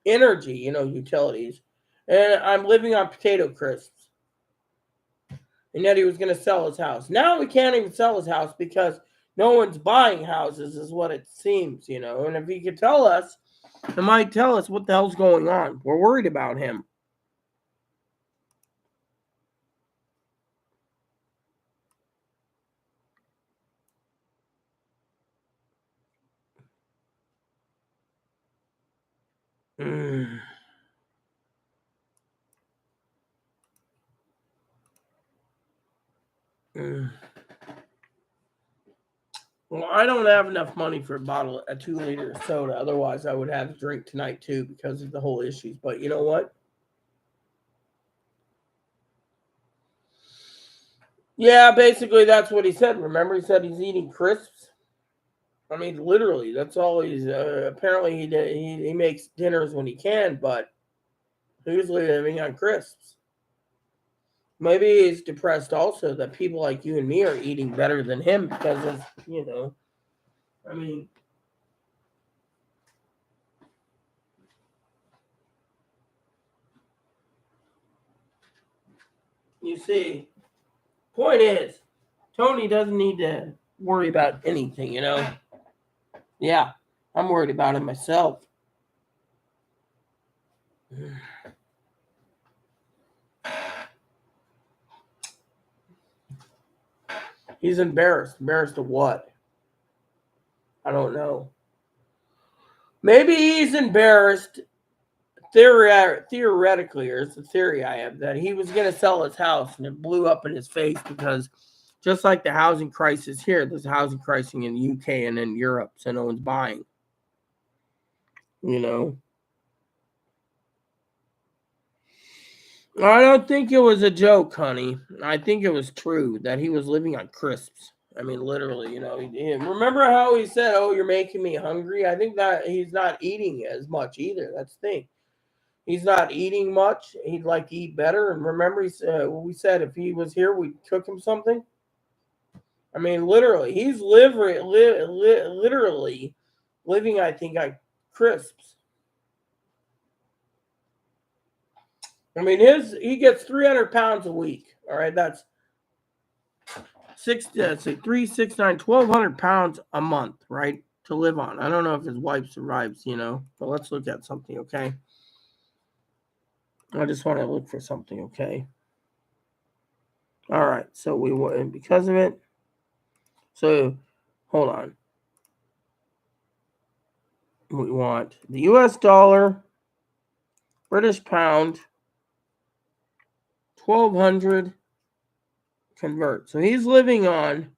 energy, utilities. And I'm living on potato crisps. And yet he was going to sell his house. Now he can't even sell his house because no one's buying houses, is what it seems, And if he could tell us, he might tell us what the hell's going on. We're worried about him. Well, I don't have enough money for a 2-liter of soda. Otherwise, I would have a drink tonight too because of the whole issues. But you know what? Yeah, basically that's what he said. Remember, he said he's eating crisps. I mean, literally, that's all he's. Apparently, he makes dinners when he can, but he's living on crisps. Maybe he's depressed also that people like you and me are eating better than him because of, I mean, you see, point is, Tony doesn't need to worry about anything, Yeah, I'm worried about it myself. He's embarrassed. Embarrassed of what? I don't know. Maybe he's embarrassed theoretically, or it's a theory I have, that he was going to sell his house and it blew up in his face because just like the housing crisis here, there's a housing crisis in the UK and in Europe, so no one's buying. I don't think it was a joke, honey. I think it was true that he was living on crisps. I mean, literally, remember how he said, "Oh, you're making me hungry." I think that he's not eating as much either. That's the thing. He's not eating much. He'd like to eat better. And remember, we said if he was here, we'd cook him something. I mean, literally, he's literally living, I think, on crisps. I mean, he gets 300 pounds a week. All right, that's 3, 6, 9, 1,200 pounds a month, right, to live on. I don't know if his wife survives, but let's look at something, okay? I just want to look for something, okay? All right, so we want, because of it. So, hold on. We want the US dollar, British pound, 1,200 convert. So he's living on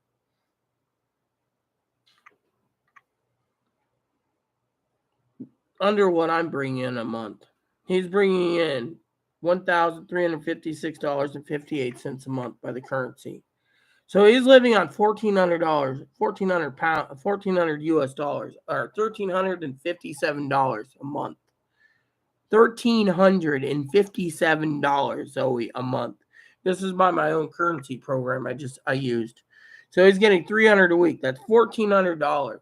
under what I'm bringing in a month. He's bringing in $1,356.58 a month by the currency. So he's living on $1,400, $1,400 US dollars, or $1,357 a month. $1,357, Zoe, a month. This is by my own currency program I used. So he's getting $300 a week. That's $1,400.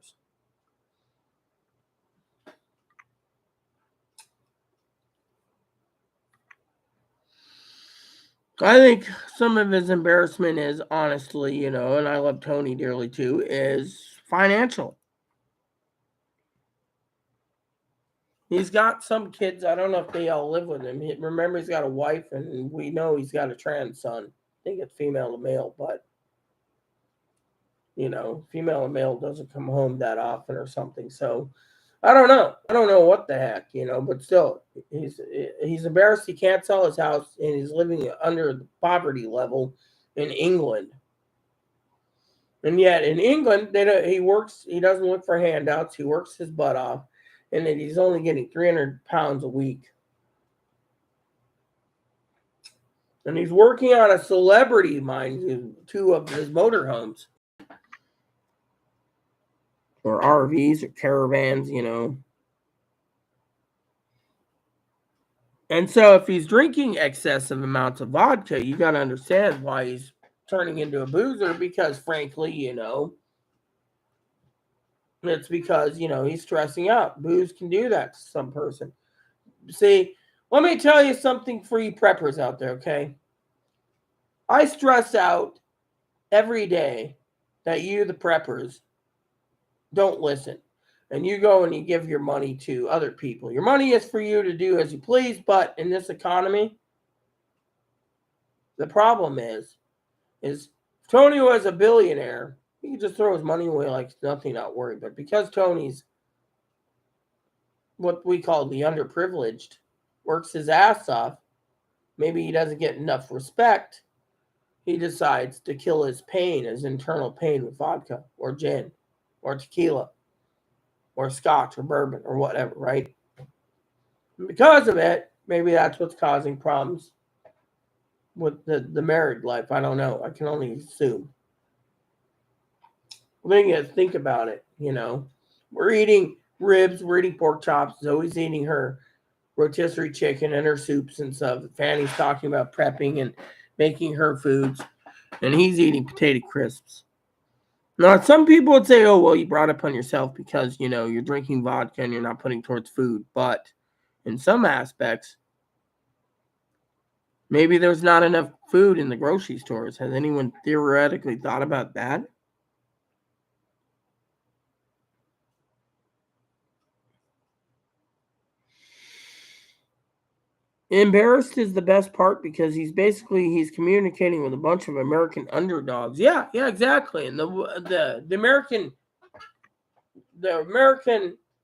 I think some of his embarrassment is, honestly, and I love Tony dearly too, is financial. He's got some kids. I don't know if they all live with him. Remember, he's got a wife, and we know he's got a trans son. I think it's female to male, but female and male doesn't come home that often or something. So I don't know. I don't know what the heck, but still, he's embarrassed he can't sell his house, and he's living under the poverty level in England. And yet in England, he works. He doesn't look for handouts. He works his butt off, and then he's only getting £300 a week. And he's working on a celebrity, mind you, 2 of his motorhomes. Or RVs or caravans, And so if he's drinking excessive amounts of vodka, you got to understand why he's turning into a boozer, because frankly, it's because, he's stressing out. Booze can do that to some person. See, let me tell you something for you preppers out there, okay? I stress out every day that you, the preppers, don't listen. And you go and you give your money to other people. Your money is for you to do as you please, but in this economy, the problem is Tony was a billionaire. He could just throw his money away like nothing, not worry. But because Tony's what we call the underprivileged, works his ass off, maybe he doesn't get enough respect, he decides to kill his pain, his internal pain, with vodka or gin or tequila or scotch or bourbon or whatever, right? And because of it, maybe that's what's causing problems with the married life. I don't know. I can only assume. The thing is, think about it, We're eating ribs, we're eating pork chops. Zoe's eating her rotisserie chicken and her soups and stuff. Fanny's talking about prepping and making her foods. And he's eating potato crisps. Now, some people would say, oh, well, you brought it upon yourself because, you're drinking vodka and you're not putting towards food. But in some aspects, maybe there's not enough food in the grocery stores. Has anyone theoretically thought about that? Embarrassed is the best part because he's communicating with a bunch of American underdogs. Yeah, exactly. And the American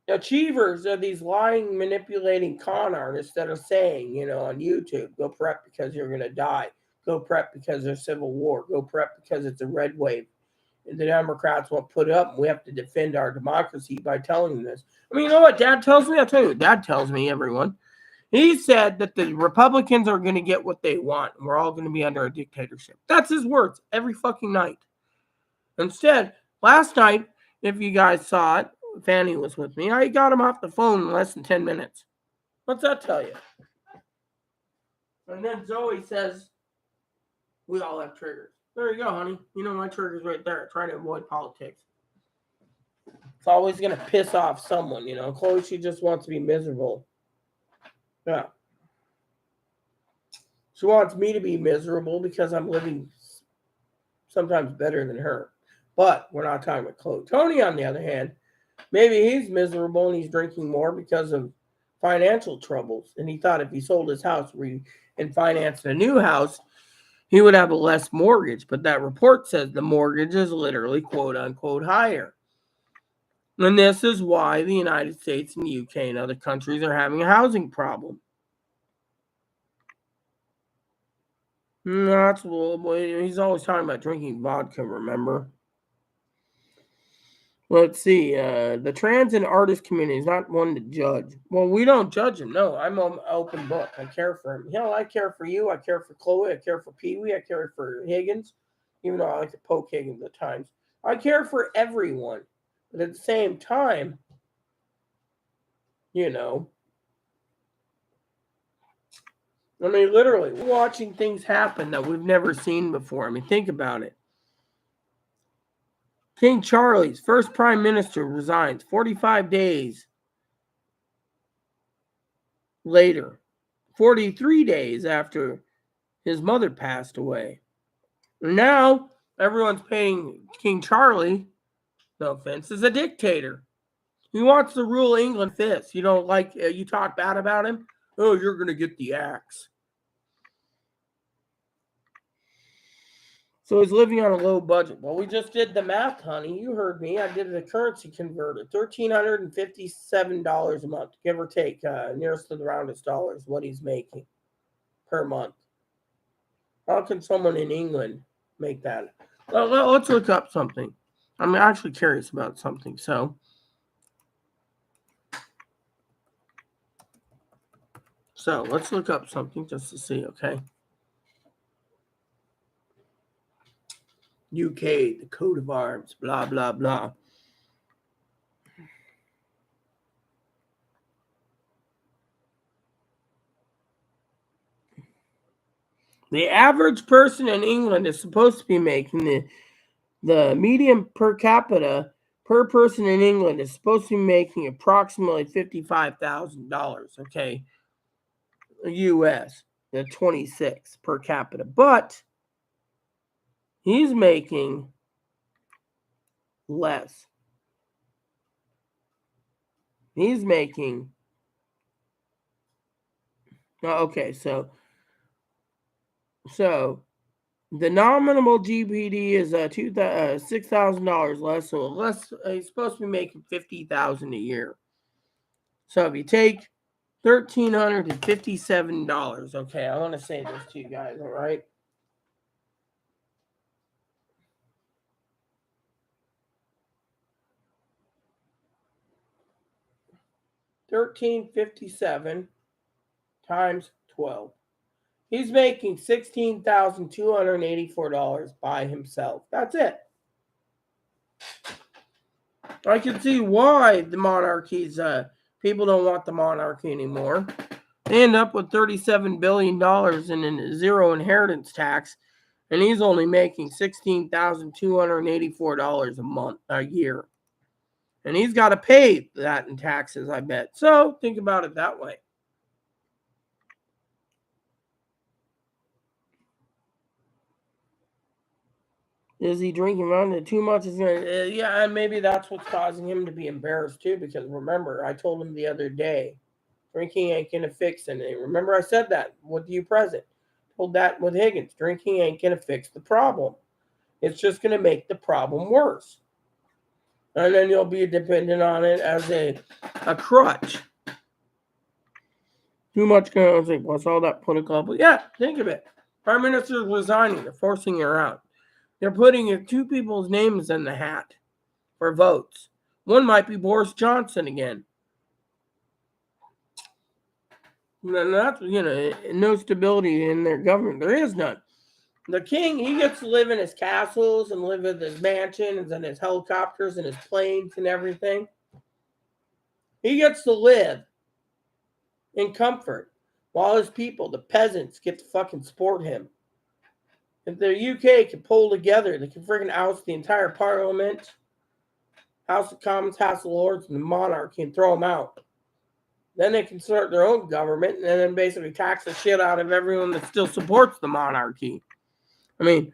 achievers are these lying, manipulating con artists that are saying, on YouTube, go prep because you're going to die. Go prep because there's civil war. Go prep because it's a red wave. And the Democrats won't put it up. And we have to defend our democracy by telling them this. I mean, you know what Dad tells me? I'll tell you what Dad tells me, everyone. He said that the Republicans are going to get what they want, and we're all going to be under a dictatorship. That's his words every fucking night. Instead, last night, if you guys saw it, Fanny was with me. I got him off the phone in less than 10 minutes. What's that tell you? And then Zoe says, we all have triggers. There you go, honey. My trigger's right there. Try to avoid politics. It's always going to piss off someone, Chloe, she just wants to be miserable. Yeah. She wants me to be miserable because I'm living sometimes better than her. But we're not talking about Chloe. Tony, on the other hand, maybe he's miserable and he's drinking more because of financial troubles. And he thought if he sold his house and financed a new house, he would have a less mortgage. But that report says the mortgage is literally, quote unquote, higher. And this is why the United States and the UK and other countries are having a housing problem. That's he's always talking about drinking vodka, remember? Let's see. The trans and artist community is not one to judge. Well, we don't judge him. No, I'm an open book. I care for him. I care for you. I care for Chloe. I care for Pee-wee. I care for Higgins, even though I like to poke Higgins at times. I care for everyone. But at the same time, I mean, literally, we're watching things happen that we've never seen before. I mean, think about it. King Charles, first prime minister, resigns 45 days later, 43 days after his mother passed away. And now, everyone's paying King Charlie no offense, is a dictator. He wants to rule England fist. You don't like, you talk bad about him? Oh, you're going to get the axe. So he's living on a low budget. Well, we just did the math, honey. You heard me. I did the currency converter. $1,357 a month, give or take, nearest to the roundest dollars, what he's making per month. How can someone in England make that? Well, let's look up something. I'm actually curious about something. So let's look up something just to see, okay? UK, the coat of arms, blah, blah, blah. The average person in England is supposed to be making the median per capita per person in England is supposed to be making approximately $55,000, okay? US, the 26 per capita. But he's making less. He's making, okay, so the nominal GPD is $6,000 less, so less. He's supposed to be making $50,000 a year. So if you take $1,357, okay, I want to say this to you guys, all right? $1,357 times 12. He's making $16,284 by himself. That's it. I can see why the monarchies, people don't want the monarchy anymore. They end up with $37 billion in zero inheritance tax, and he's only making $16,284 a year. And he's got to pay that in taxes, I bet. So think about it that way. Is he drinking around too much? Is gonna, yeah, and maybe that's what's causing him to be embarrassed too. Because remember, I told him the other day, drinking ain't gonna fix anything. Remember, I said that with you present. Told that with Higgins. Drinking ain't gonna fix the problem. It's just gonna make the problem worse. And then you'll be dependent on it as a crutch. Too much going on. Like, what's all that political? Yeah, think of it. Prime Minister's resigning. They're forcing her out. They're putting two people's names in the hat for votes. One might be Boris Johnson again. And that's, no stability in their government. There is none. The king, he gets to live in his castles and live in his mansions and his helicopters and his planes and everything. He gets to live in comfort while his people, the peasants, get to fucking support him. If the UK can pull together, they can freaking oust the entire parliament, House of Commons, House of Lords, and the monarchy and throw them out. Then they can start their own government and then basically tax the shit out of everyone that still supports the monarchy. I mean,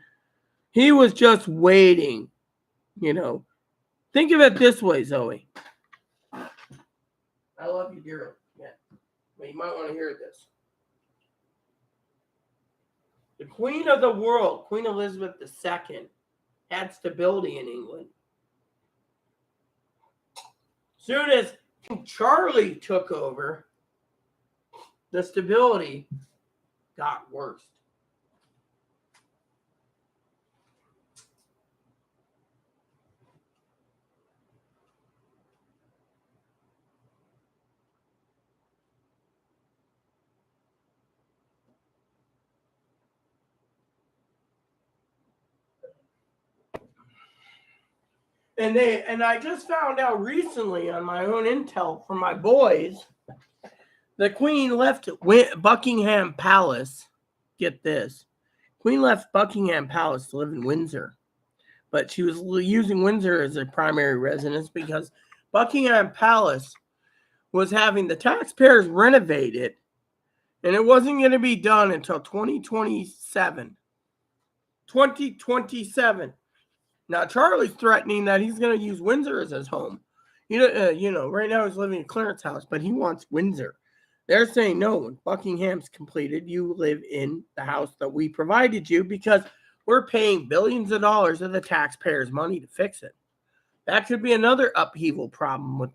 he was just waiting, Think of it this way, Zoe. I love you dearly. Yeah. But you might want to hear this. The Queen of the world, Queen Elizabeth II, had stability in England. Soon as Charlie took over, the stability got worse. And I just found out recently on my own intel from my boys, the Queen left Buckingham Palace. Get this. Queen left Buckingham Palace to live in Windsor. But she was using Windsor as a primary residence because Buckingham Palace was having the taxpayers renovate it, and it wasn't going to be done until 2027. 2027. Now Charlie's threatening that he's going to use Windsor as his home. Right now he's living in Clarence House, but he wants Windsor. They're saying, no, when Buckingham's completed, you live in the house that we provided you because we're paying billions of dollars of the taxpayers' money to fix it. That could be another upheaval problem with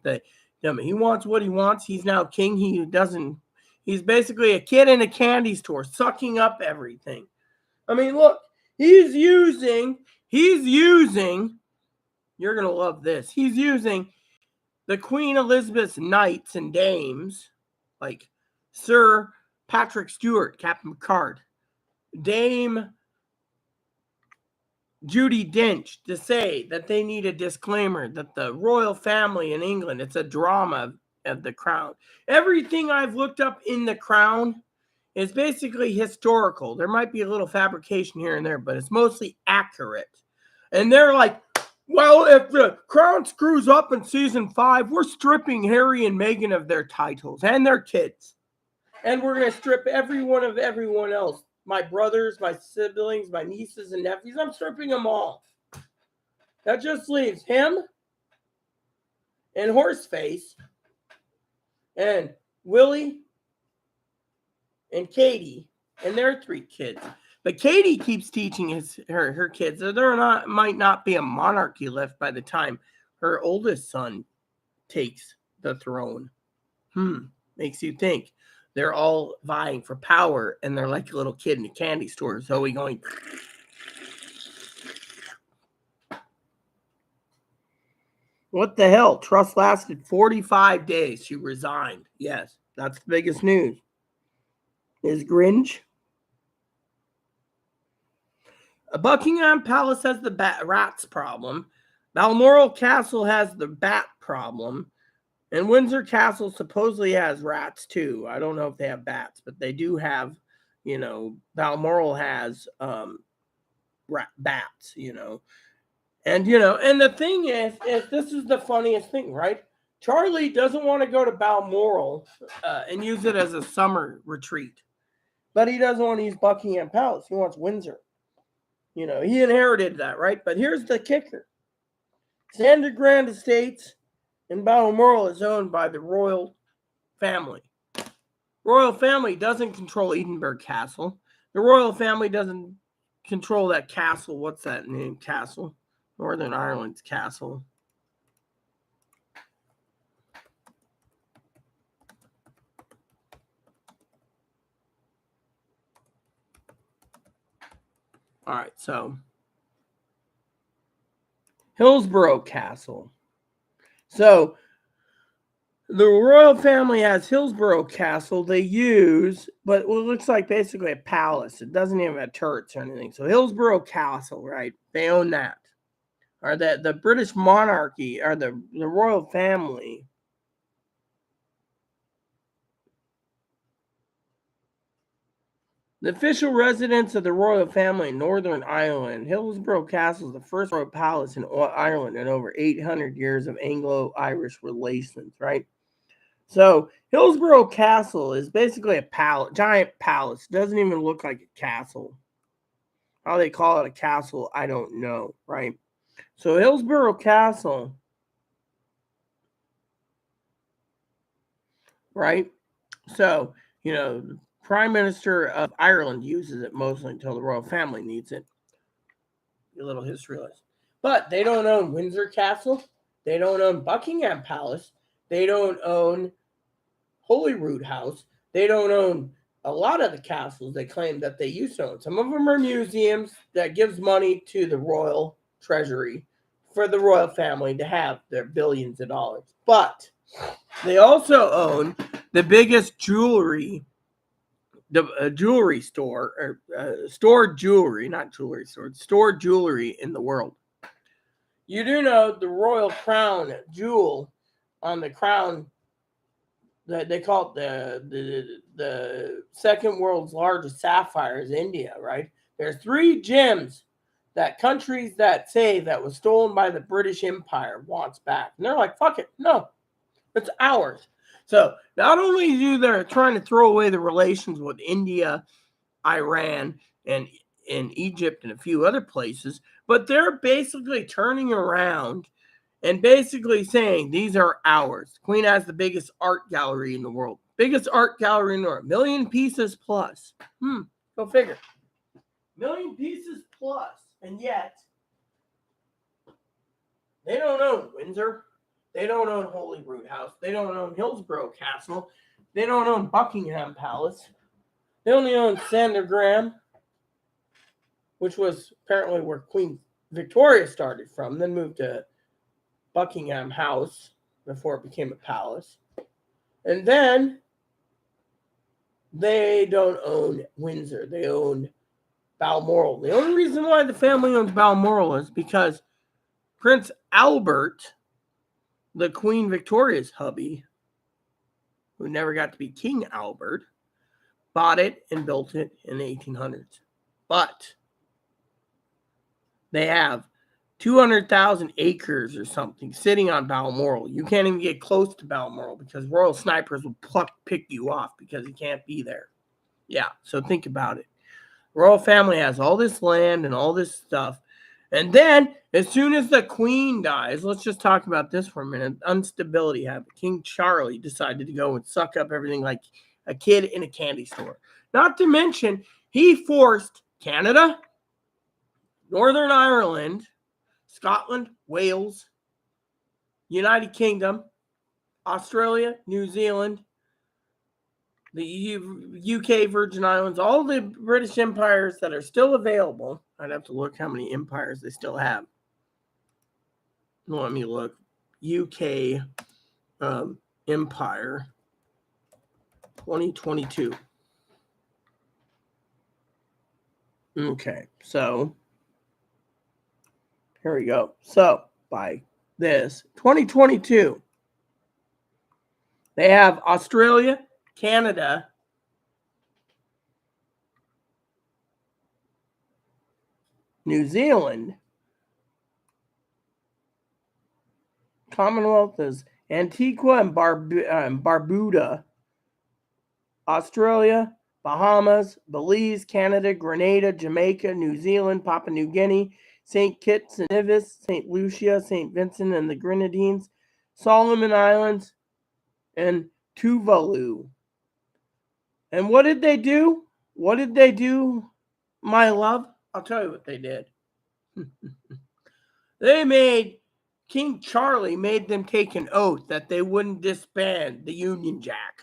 he wants what he wants. He's now king. He's basically a kid in a candy store sucking up everything. I mean, look, he's using, you're going to love this. He's using the Queen Elizabeth's knights and dames, like Sir Patrick Stewart, Captain Picard, Dame Judi Dench, to say that they need a disclaimer that the royal family in England, it's a drama of the crown. Everything I've looked up in the crown is basically historical. There might be a little fabrication here and there, but it's mostly accurate. And they're like, well, if the crown screws up in season 5, we're stripping Harry and Meghan of their titles and their kids. And we're going to strip everyone of everyone else. My brothers, my siblings, my nieces and nephews, I'm stripping them all. That just leaves him and Horseface and Willie and Katie and their 3 kids. But Katie keeps teaching her kids that might not be a monarchy left by the time her oldest son takes the throne. Makes you think. They're all vying for power, and they're like a little kid in a candy store. Zoe going. What the hell? Truss lasted 45 days. She resigned. Yes, that's the biggest news. Is Grinch? Buckingham Palace has the rats problem. Balmoral Castle has the bat problem. And Windsor Castle supposedly has rats too. I don't know if they have bats, but they do have, Balmoral has bats, And, and the thing is this is the funniest thing, right? Charlie doesn't want to go to Balmoral and use it as a summer retreat. But he doesn't want to use Buckingham Palace. He wants Windsor. He inherited that, right? But here's the kicker. Sandra Grand Estates in Balmoral is owned by the royal family. Royal family doesn't control Edinburgh Castle. The royal family doesn't control that castle. What's that name? Castle? Northern Ireland's castle. All right, so Hillsborough Castle. So the royal family has Hillsborough Castle they use, but it looks like basically a palace. It doesn't even have turrets or anything. So Hillsborough Castle, right? They own that. Or the British monarchy, or the royal family. The official residence of the royal family in Northern Ireland, Hillsborough Castle is the first royal palace in Ireland in over 800 years of Anglo-Irish relations, right? So Hillsborough Castle is basically a giant palace. It doesn't even look like a castle. How they call it a castle, I don't know, right? So Hillsborough Castle, right? So, the Prime Minister of Ireland uses it mostly until the royal family needs it. A little history lesson. But they don't own Windsor Castle. They don't own Buckingham Palace. They don't own Holyrood House. They don't own a lot of the castles they claim that they used to own. Some of them are museums that gives money to the royal treasury for the royal family to have their billions of dollars. But they also own the biggest jewelry store, or stored jewelry, not jewelry store, stored jewelry in the world. You do know the royal crown jewel on the crown, they call it the second world's largest sapphire is India, right? There's 3 gems that countries that say that was stolen by the British Empire wants back. And they're like, fuck it, no, it's ours. So not only do they're trying to throw away the relations with India, Iran, and in Egypt and a few other places, but they're basically turning around and basically saying these are ours. Queen has the biggest art gallery in the world. Biggest art gallery in the world. 1,000,000 pieces plus. Go figure. 1,000,000 pieces plus. And yet, they don't own Windsor. They don't own Holyrood House. They don't own Hillsborough Castle. They don't own Buckingham Palace. They only own Sandringham, which was apparently where Queen Victoria started from, then moved to Buckingham House before it became a palace. And then they don't own Windsor. They own Balmoral. The only reason why the family owns Balmoral is because Prince Albert, the Queen Victoria's hubby, who never got to be King Albert, bought it and built it in the 1800s. But they have 200,000 acres or something sitting on Balmoral. You can't even get close to Balmoral because royal snipers will pick you off because you can't be there. Yeah, so think about it. Royal family has all this land and all this stuff. And then, as soon as the queen dies, let's just talk about this for a minute. Instability happened. King Charlie decided to go and suck up everything like a kid in a candy store. Not to mention, he forced Canada, Northern Ireland, Scotland, Wales, United Kingdom, Australia, New Zealand, the UK Virgin Islands, all the British empires that are still available. I'd have to look how many empires they still have. Let me look. UK Empire 2022. Okay, so here we go. So by this 2022, they have Australia, Canada, New Zealand, Commonwealth is Antigua and Barbuda, Australia, Bahamas, Belize, Canada, Grenada, Jamaica, New Zealand, Papua New Guinea, St. Kitts and Nevis, St. Lucia, St. Vincent and the Grenadines, Solomon Islands, and Tuvalu. And what did they do? What did they do, my love? I'll tell you what they did. King Charlie made them take an oath that they wouldn't disband the Union Jack.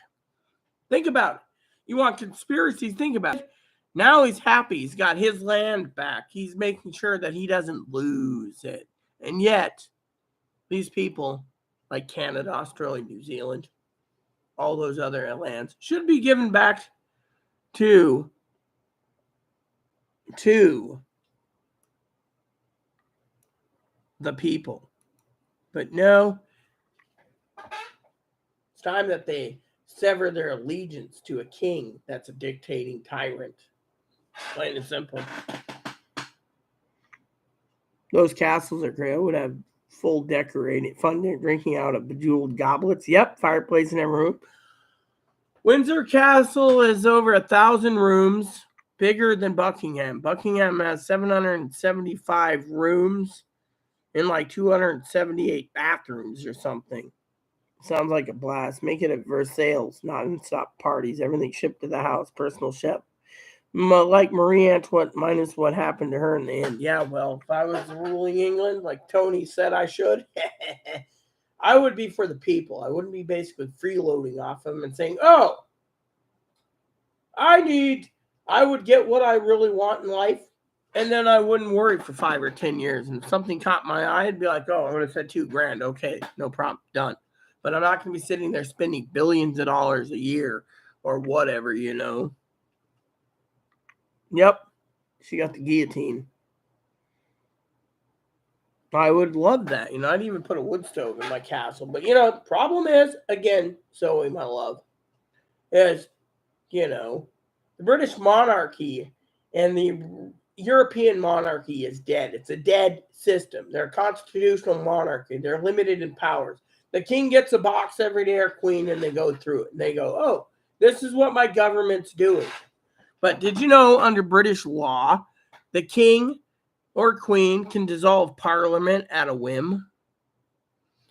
Think about it. You want conspiracies? Think about it. Now he's happy. He's got his land back. He's making sure that he doesn't lose it. And yet, these people, like Canada, Australia, New Zealand, all those other lands, should be given back to the people. But no, it's time that they sever their allegiance to a king that's a dictating tyrant. Plain and simple. Those castles are great. I would have full decorated, fun drinking out of bejeweled goblets. Yep, fireplace in every room. Windsor Castle is over 1,000 rooms, bigger than Buckingham. Buckingham has 775 rooms and like 278 bathrooms or something. Sounds like a blast. Make it a Versailles, non-stop parties. Everything shipped to the house, personal chef. Like Marie Antoinette, minus what happened to her in the end. Yeah, well, if I was ruling England, like Tony said I should, I would be for the people. I wouldn't be basically freeloading off them and saying, oh, I would get what I really want in life, and then I wouldn't worry for 5 or 10 years. And if something caught my eye, I'd be like, oh, I would have said $2,000. Okay, no problem, done. But I'm not going to be sitting there spending billions of dollars a year or whatever, you know. Yep, she got the guillotine. I would love that. You know, I'd even put a wood stove in my castle. But, you know, problem is, again, Zoe, my love, is, you know, the British monarchy and the European monarchy is dead. It's a dead system. They're a constitutional monarchy. They're limited in powers. The king gets a box every day, or queen, and they go through it. And they go, oh, this is what my government's doing. But did you know under British law, the king or queen can dissolve parliament at a whim.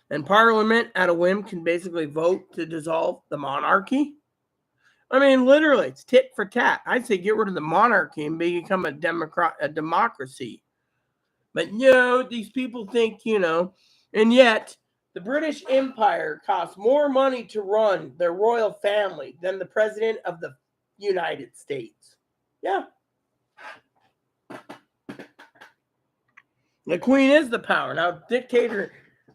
And parliament at a whim can basically vote to dissolve the monarchy. I mean, literally, it's tit for tat. I'd say get rid of the monarchy and become a democracy. But no, these people think, and yet the British Empire costs more money to run their royal family than the president of the United States. Yeah. The queen is the power. Now, dictator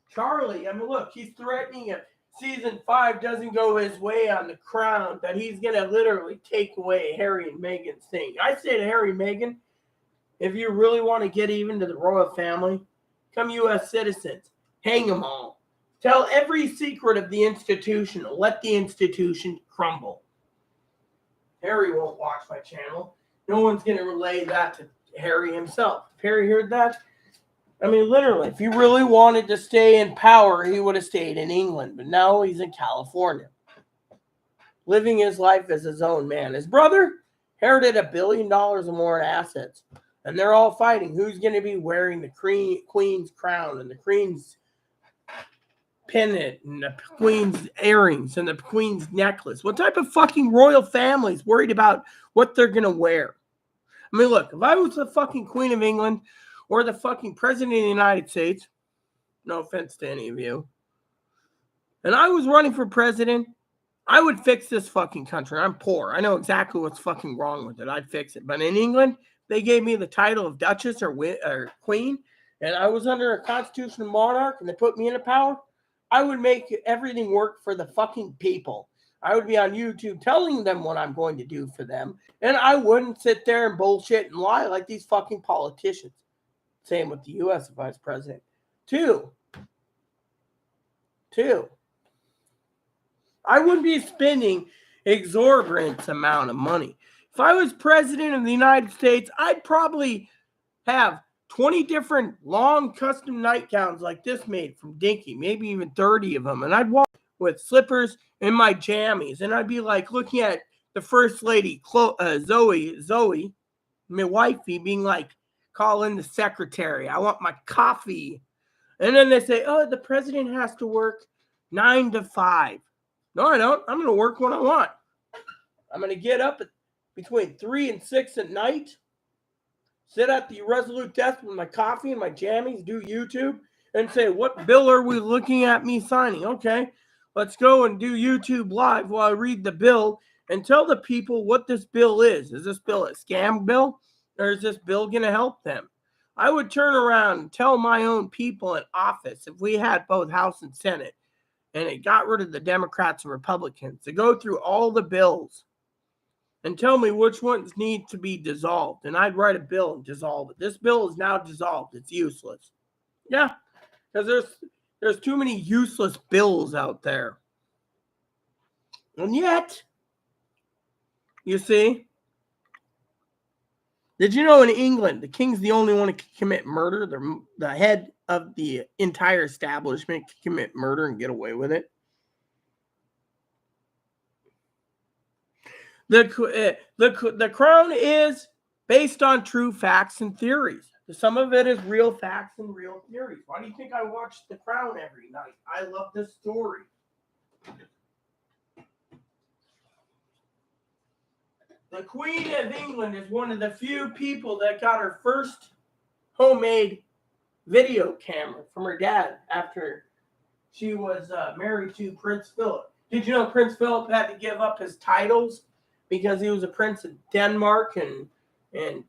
Charlie, I mean, look, he's threatening if season 5 doesn't go his way on the crown, that he's going to literally take away Harry and Meghan's thing. I say to Harry and Meghan, if you really want to get even to the royal family, become U.S. citizens. Hang them all. Tell every secret of the institution. Let the institution crumble. Harry won't watch my channel. No one's going to relay that to Harry himself. If Harry heard that, I mean, literally, if he really wanted to stay in power, he would have stayed in England. But now he's in California, living his life as his own man. His brother inherited $1 billion or more in assets. And they're all fighting who's going to be wearing the queen's crown and the queen's pendant and the queen's earrings and the queen's necklace. What type of fucking royal family is worried about what they're going to wear? I mean, look, if I was the fucking Queen of England or the fucking President of the United States, no offense to any of you, and I was running for president, I would fix this fucking country. I'm poor. I know exactly what's fucking wrong with it. I'd fix it. But in England, they gave me the title of Duchess or Queen, and I was under a constitutional monarch, and they put me into power. I would make everything work for the fucking people. I would be on YouTube telling them what I'm going to do for them, and I wouldn't sit there and bullshit and lie like these fucking politicians. Same with the U.S. if I was president. Two. I wouldn't be spending exorbitant amount of money. If I was president of the United States, I'd probably have 20 different long custom nightgowns like this made from Dinky, maybe even 30 of them. And I'd walk with slippers and my jammies. And I'd be like looking at the first lady, Zoe, my wifey, being like, call in the secretary. I want my coffee. And then they say, oh, the president has to work 9 to 5. No, I don't. I'm going to work when I want. I'm going to get up between 3 and 6 at night, sit at the Resolute desk with my coffee and my jammies, do YouTube, and say, what bill are we looking at me signing? Okay, let's go and do YouTube live while I read the bill and tell the people what this bill is. Is this bill a scam bill, or is this bill going to help them? I would turn around and tell my own people in office, if we had both House and Senate, and it got rid of the Democrats and Republicans, to go through all the bills and tell me which ones need to be dissolved. And I'd write a bill and dissolve it. This bill is now dissolved. It's useless. Yeah, because there's too many useless bills out there. And yet, you see, did you know in England, the king's the only one who can commit murder? The head of the entire establishment can commit murder and get away with it. The crown is based on true facts and theories. Some of it is real facts and real theories. Why do you think I watch The Crown every night? I love this story. The Queen of England is one of the few people that got her first homemade video camera from her dad after she was married to Prince Philip. Did you know Prince Philip had to give up his titles because he was a prince of Denmark and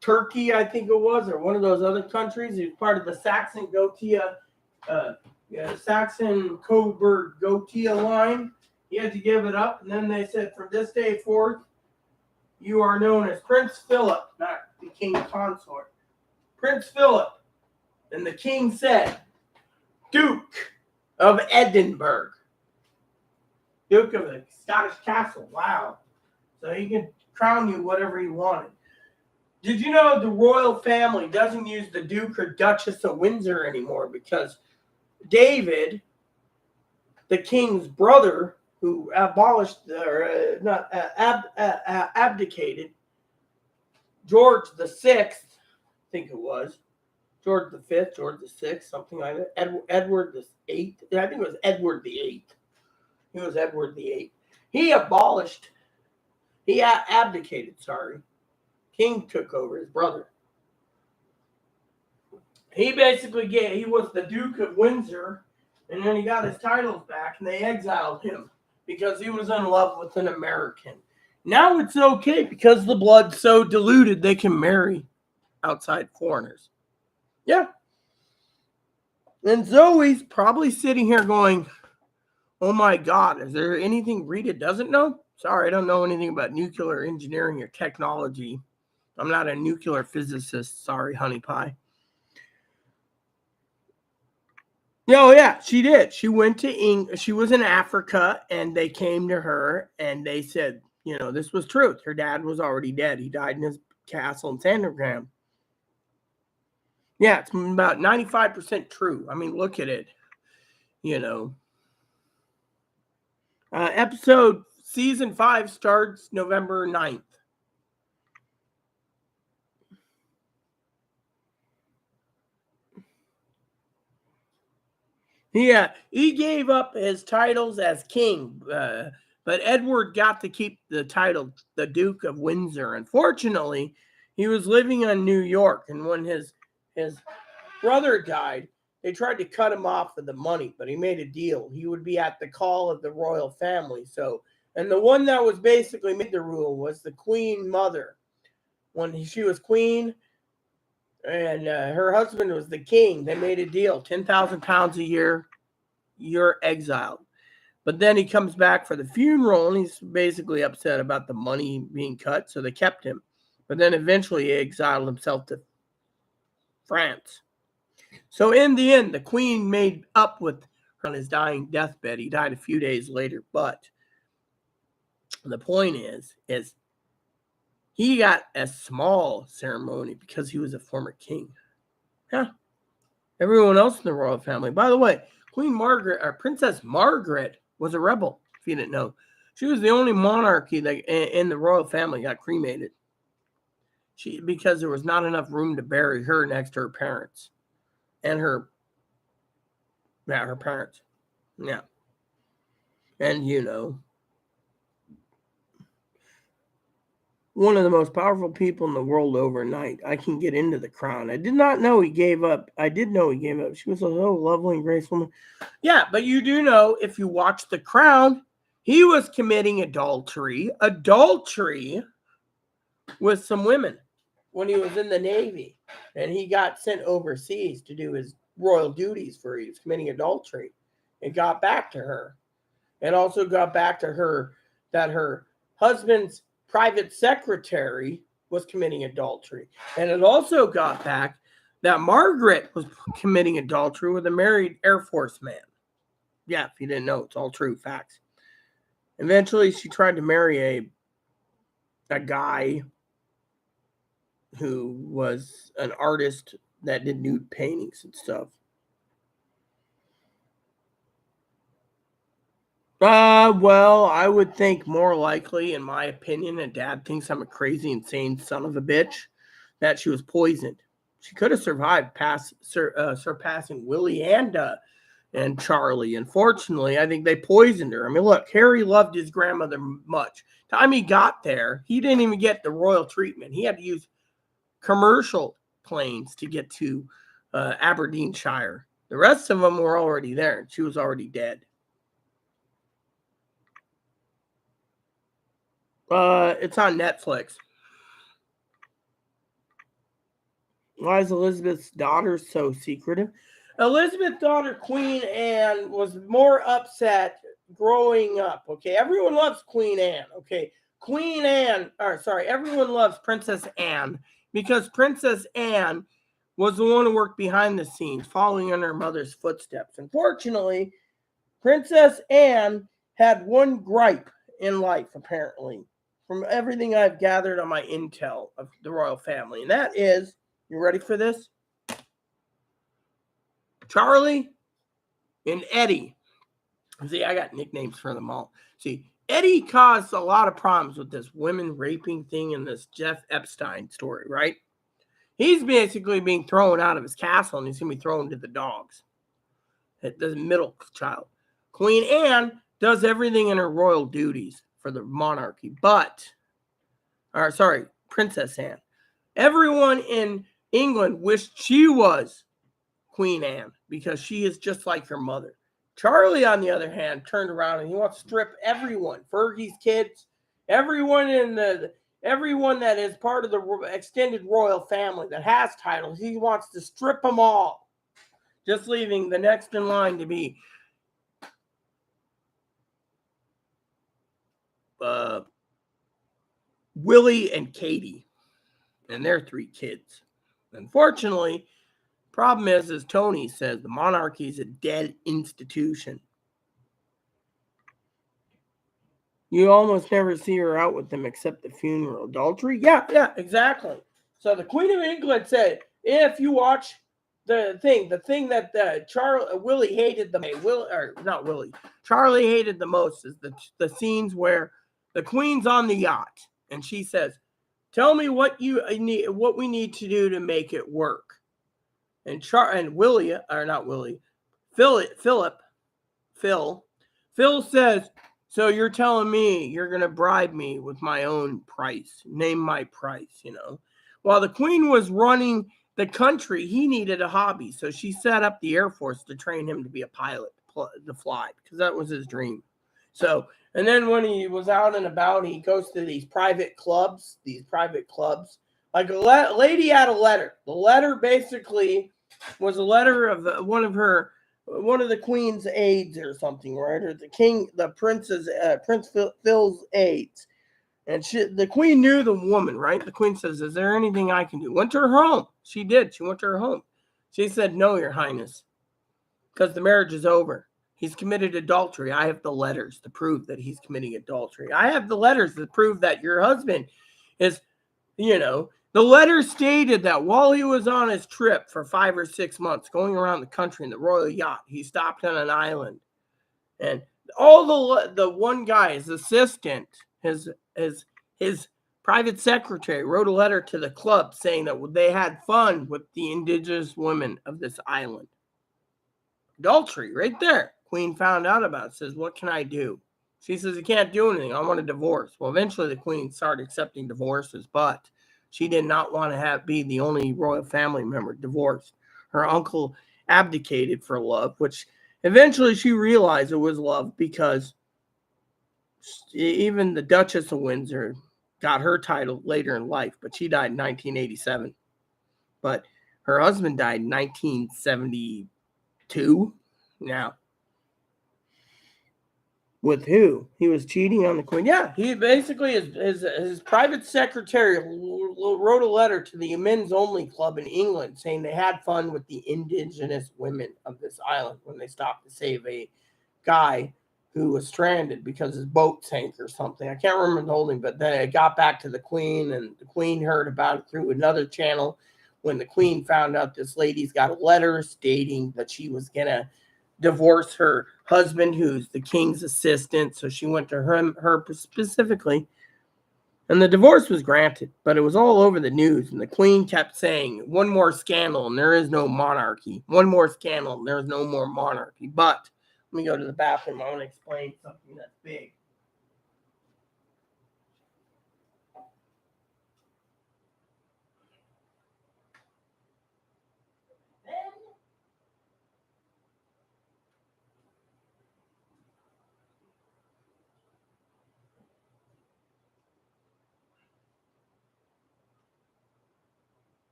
Turkey, I think it was, or one of those other countries? He was part of the Saxon Coburg Gothia line. He had to give it up, and then they said, from this day forth, you are known as Prince Philip, not the king consort. Prince Philip. And the king said, Duke of Edinburgh. Duke of the Scottish castle. Wow. So he can crown you whatever he wanted. Did you know the royal family doesn't use the Duke or Duchess of Windsor anymore because David, the king's brother, who abdicated, George the Sixth, I think it was George the Fifth, George the Sixth, something like that. Edward the Eighth. I think it was Edward the Eighth. He was Edward the Eighth. He abdicated. Sorry, King took over. His brother. He was the Duke of Windsor, and then he got his titles back, and they exiled him because he was in love with an American. Now it's okay because the blood's so diluted they can marry outside foreigners. Yeah. And Zoe's probably sitting here going, oh my God, is there anything Rita doesn't know? Sorry, I don't know anything about nuclear engineering or technology. I'm not a nuclear physicist. Sorry, honey pie. Oh, yeah, she did. She went to England. She was in Africa, and they came to her, and they said, this was truth. Her dad was already dead. He died in his castle in Sandringham. Yeah, it's about 95% true. I mean, look at it. Episode season 5 starts November 9th. Yeah, he gave up his titles as king, but Edward got to keep the title, the Duke of Windsor. Unfortunately, he was living in New York, and when his brother died, they tried to cut him off of the money, but he made a deal. He would be at the call of the royal family. And the one that was basically made the rule was the Queen Mother. When she was queen and her husband was the king, they made a deal, 10,000 pounds a year, you're exiled. But then he comes back for the funeral, and he's basically upset about the money being cut, so they kept him. But then eventually he exiled himself to France. So in the end, the queen made up with her on his dying deathbed. He died a few days later, but the point is he got a small ceremony because he was a former king. Yeah. Everyone else in the royal family. By the way, Queen Margaret, or Princess Margaret, was a rebel, if you didn't know. She was the only monarchy that in the royal family got cremated. Because there was not enough room to bury her next to her parents. And her parents. Yeah. And, one of the most powerful people in the world overnight. I can get into the crown. I did not know he gave up. I did know he gave up. She was a so lovely and graceful. Yeah, but you do know, if you watch The Crown, he was committing adultery with some women when he was in the Navy. And he got sent overseas to do his royal duties for he was committing adultery. It got back to her. It also got back to her that her husband's private secretary was committing adultery. And it also got back that Margaret was committing adultery with a married Air Force man. Yeah, if you didn't know, it's all true facts. Eventually, she tried to marry a guy who was an artist that did nude paintings and stuff. Well, I would think more likely, in my opinion, and Dad thinks I'm a crazy, insane son of a bitch, that she was poisoned. She could have survived surpassing Willie and Charlie. Unfortunately, I think they poisoned her. I mean, look, Harry loved his grandmother much. Time he got there, he didn't even get the royal treatment. He had to use commercial planes to get to Aberdeenshire. The rest of them were already there, and she was already dead. It's on Netflix. Why is Elizabeth's daughter so secretive? Elizabeth's daughter, Queen Anne, was more upset growing up. Okay, everyone loves Queen Anne. Okay, everyone loves Princess Anne because Princess Anne was the one who worked behind the scenes, following in her mother's footsteps. Unfortunately, Princess Anne had one gripe in life, apparently, from everything I've gathered on my intel of the royal family, and that is, you ready for this? Charlie and Eddie. See, I got nicknames for them all. See, Eddie caused a lot of problems with this women raping thing and this Jeff Epstein story, right? He's basically being thrown out of his castle and he's going to be thrown to the dogs. The middle child. Queen Anne does everything in her royal duties for the monarchy, Princess Anne. Everyone in England wished she was Queen Anne because she is just like her mother. Charlie, on the other hand, turned around and he wants to strip everyone, Fergie's kids, everyone that is part of the extended royal family that has titles. He wants to strip them all, just leaving the next in line to be Willie and Katie and their 3 kids. Unfortunately, problem is, as Tony says, the monarchy is a dead institution. You almost never see her out with them except the funeral. Adultery? Yeah, exactly. So the Queen of England said, if you watch the thing that Willie hated Charlie hated the most is the scenes where the Queen's on the yacht and she says, tell me what we need to do to make it work. And Phil says, so you're telling me you're going to bribe me with my own price, name my price, While the Queen was running the country, he needed a hobby. So she set up the Air Force to train him to be a pilot, to fly, because that was his dream. So, and then when he was out and about, he goes to these private clubs. Like a lady had a letter. The letter basically was a letter of one of the Queen's aides or something, right? Or Prince Phil's aides. And the Queen knew the woman, right? The Queen says, is there anything I can do? Went to her home. She did. She went to her home. She said, no, Your Highness, because the marriage is over. He's committed adultery. I have the letters to prove that he's committing adultery. I have the letters to prove that your husband is, the letter stated that while he was on his trip for 5 or 6 months going around the country in the royal yacht, he stopped on an island. And all the one guy, his assistant, his private secretary wrote a letter to the club saying that they had fun with the indigenous women of this island. Adultery, right there. Queen found out about it, says, what can I do? She says, you can't do anything. I want a divorce. Well, eventually the Queen started accepting divorces, but she did not want to be the only royal family member divorced. Her uncle abdicated for love, which eventually she realized it was love because even the Duchess of Windsor got her title later in life, but she died in 1987. But her husband died in 1972. Now, with who? He was cheating on the Queen. Yeah, he basically, his private secretary wrote a letter to the men's only club in England saying they had fun with the indigenous women of this island when they stopped to save a guy who was stranded because his boat sank or something. I can't remember the whole thing, but then it got back to the Queen, and the Queen heard about it through another channel when the Queen found out this lady's got a letter stating that she was going to divorce her husband, who's the king's assistant. So she went to her specifically, and the divorce was granted, but it was all over the news. And the Queen kept saying, one more scandal and there is no monarchy. One more scandal and there's no more monarchy. But let me go to the bathroom. I want to explain something that's big.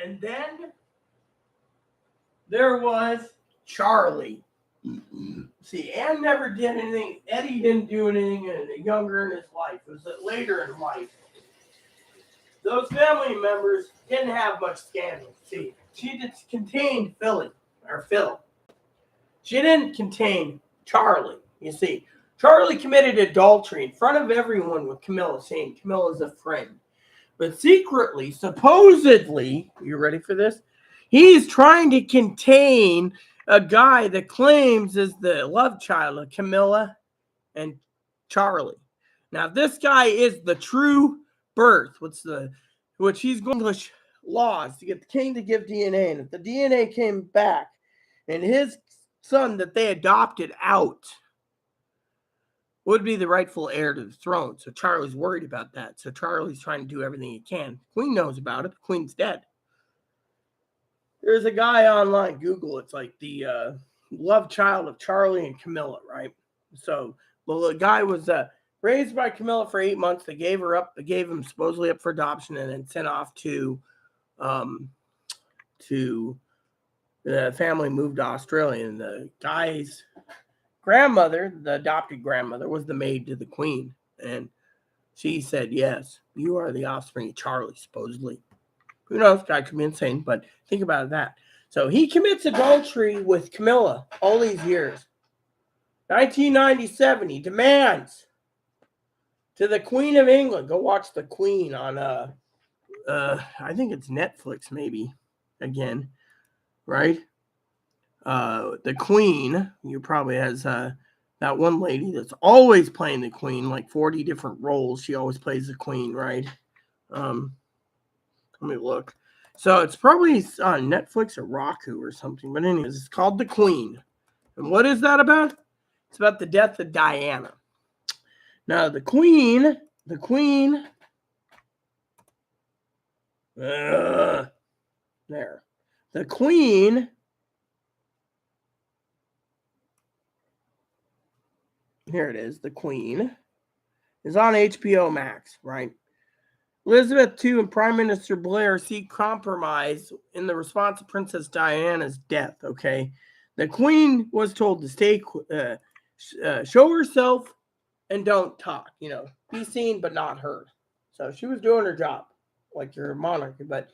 And then there was Charlie. See, Anne never did anything. Eddie didn't do anything younger in his life. It was later in life. Those family members didn't have much scandal. See, she just contained Phil. She didn't contain Charlie. You see, Charlie committed adultery in front of everyone with Camilla, saying Camilla's a friend. But secretly, supposedly, you ready for this? He's trying to contain a guy that claims is the love child of Camilla and Charlie. Now, this guy is the true birth, which he's going to English laws to get the king to give DNA. And if the DNA came back and his son that they adopted out would be the rightful heir to the throne. So Charlie's worried about that. So Charlie's trying to do everything he can. The Queen knows about it. The Queen's dead. There's a guy online, Google, it's like the love child of Charlie and Camilla, right? So the guy was raised by Camilla for 8 months. They gave him supposedly up for adoption and then sent off to the family moved to Australia. And the guy's grandmother, the adopted grandmother, was the maid to the Queen. And she said, yes, you are the offspring of Charlie, supposedly. Who knows? Guy could be insane, but think about that. So he commits adultery with Camilla all these years. 1997, he demands to the Queen of England. Go watch the Queen on, I think it's Netflix, maybe, again, right? The Queen, you probably has that one lady that's always playing the Queen, like 40 different roles. She always plays the Queen, right? Let me look. So it's probably on Netflix or Roku or something. But anyways, it's called The Queen. And what is that about? It's about the death of Diana. Now, the Queen, there. The Queen here it is. The Queen is on HBO Max, right? Elizabeth II and Prime Minister Blair seek compromise in the response to Princess Diana's death, okay? The Queen was told to stay, show herself and don't talk, be seen but not heard. So she was doing her job, like your monarchy, but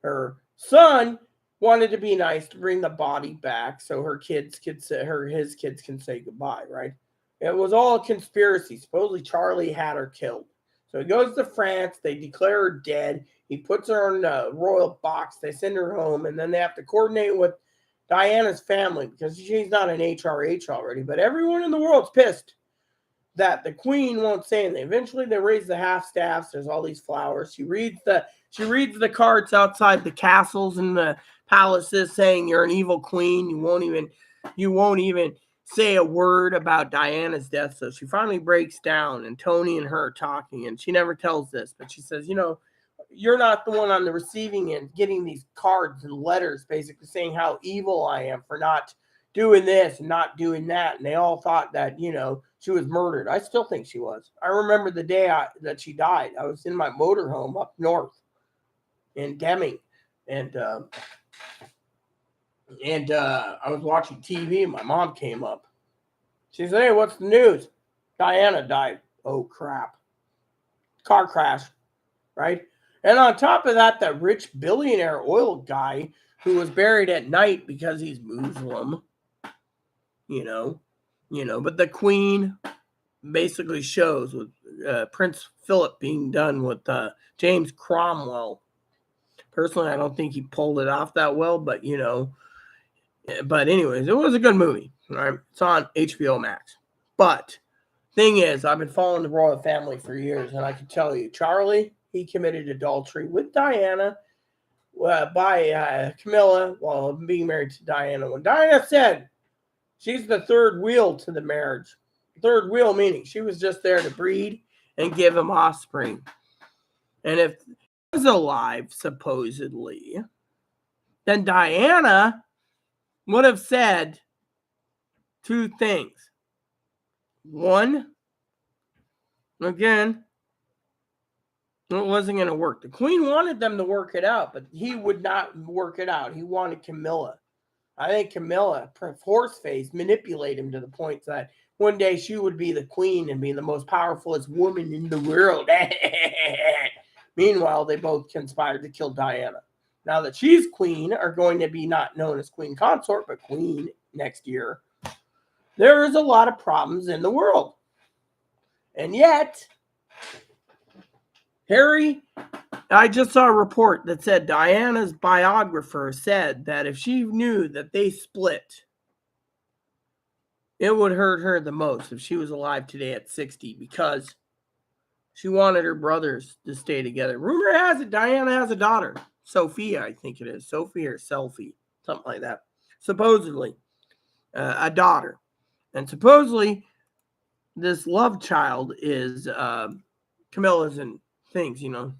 her son wanted to be nice to bring the body back so his kids can say goodbye, right? It was all a conspiracy. Supposedly Charlie had her killed. So he goes to France. They declare her dead. He puts her in a royal box. They send her home, and then they have to coordinate with Diana's family because she's not an HRH already. But everyone in the world's pissed that the Queen won't say anything. Eventually, they raise the half-staffs. There's all these flowers. She reads the cards outside the castles and the palaces saying you're an evil queen. You won't even say a word about Diana's death. So she finally breaks down, and Tony and her are talking, and she never tells this, but she says, you're not the one on the receiving end getting these cards and letters basically saying how evil I am for not doing this and not doing that. And they all thought that, she was murdered. I still think she was. I remember the day that she died. I was in my motorhome up north in Deming, and I was watching TV, and my mom came up. She said, hey, what's the news? Diana died. Oh, crap. Car crash, right? And on top of that, that rich billionaire oil guy who was buried at night because he's Muslim, but the Queen basically shows with Prince Philip being done with James Cromwell. Personally, I don't think he pulled it off that well, but but anyways, it was a good movie. Right? It's on HBO Max. But thing is, I've been following the royal family for years, and I can tell you, Charlie, he committed adultery with Diana by Camilla while being married to Diana. When Diana said she's the third wheel to the marriage, third wheel meaning she was just there to breed and give him offspring. And if he was alive, supposedly, then Diana would have said two things. One, again, it wasn't going to work. The Queen wanted them to work it out, but he would not work it out. He wanted Camilla. I think Camilla, horseface, manipulated him to the point that one day she would be the queen and be the most powerful woman in the world. Meanwhile, they both conspired to kill Diana. Now that she's queen, are going to be not known as queen consort, but queen next year. There is a lot of problems in the world. And yet, Harry I just saw a report that said Diana's biographer said that if she knew that they split, it would hurt her the most if she was alive today at 60 because she wanted her brothers to stay together. Rumor has it Diana has a daughter, Sophia, I think it is. Sophie or Selfie, something like that. Supposedly, a daughter. And supposedly, this love child is Camilla's and things, you know.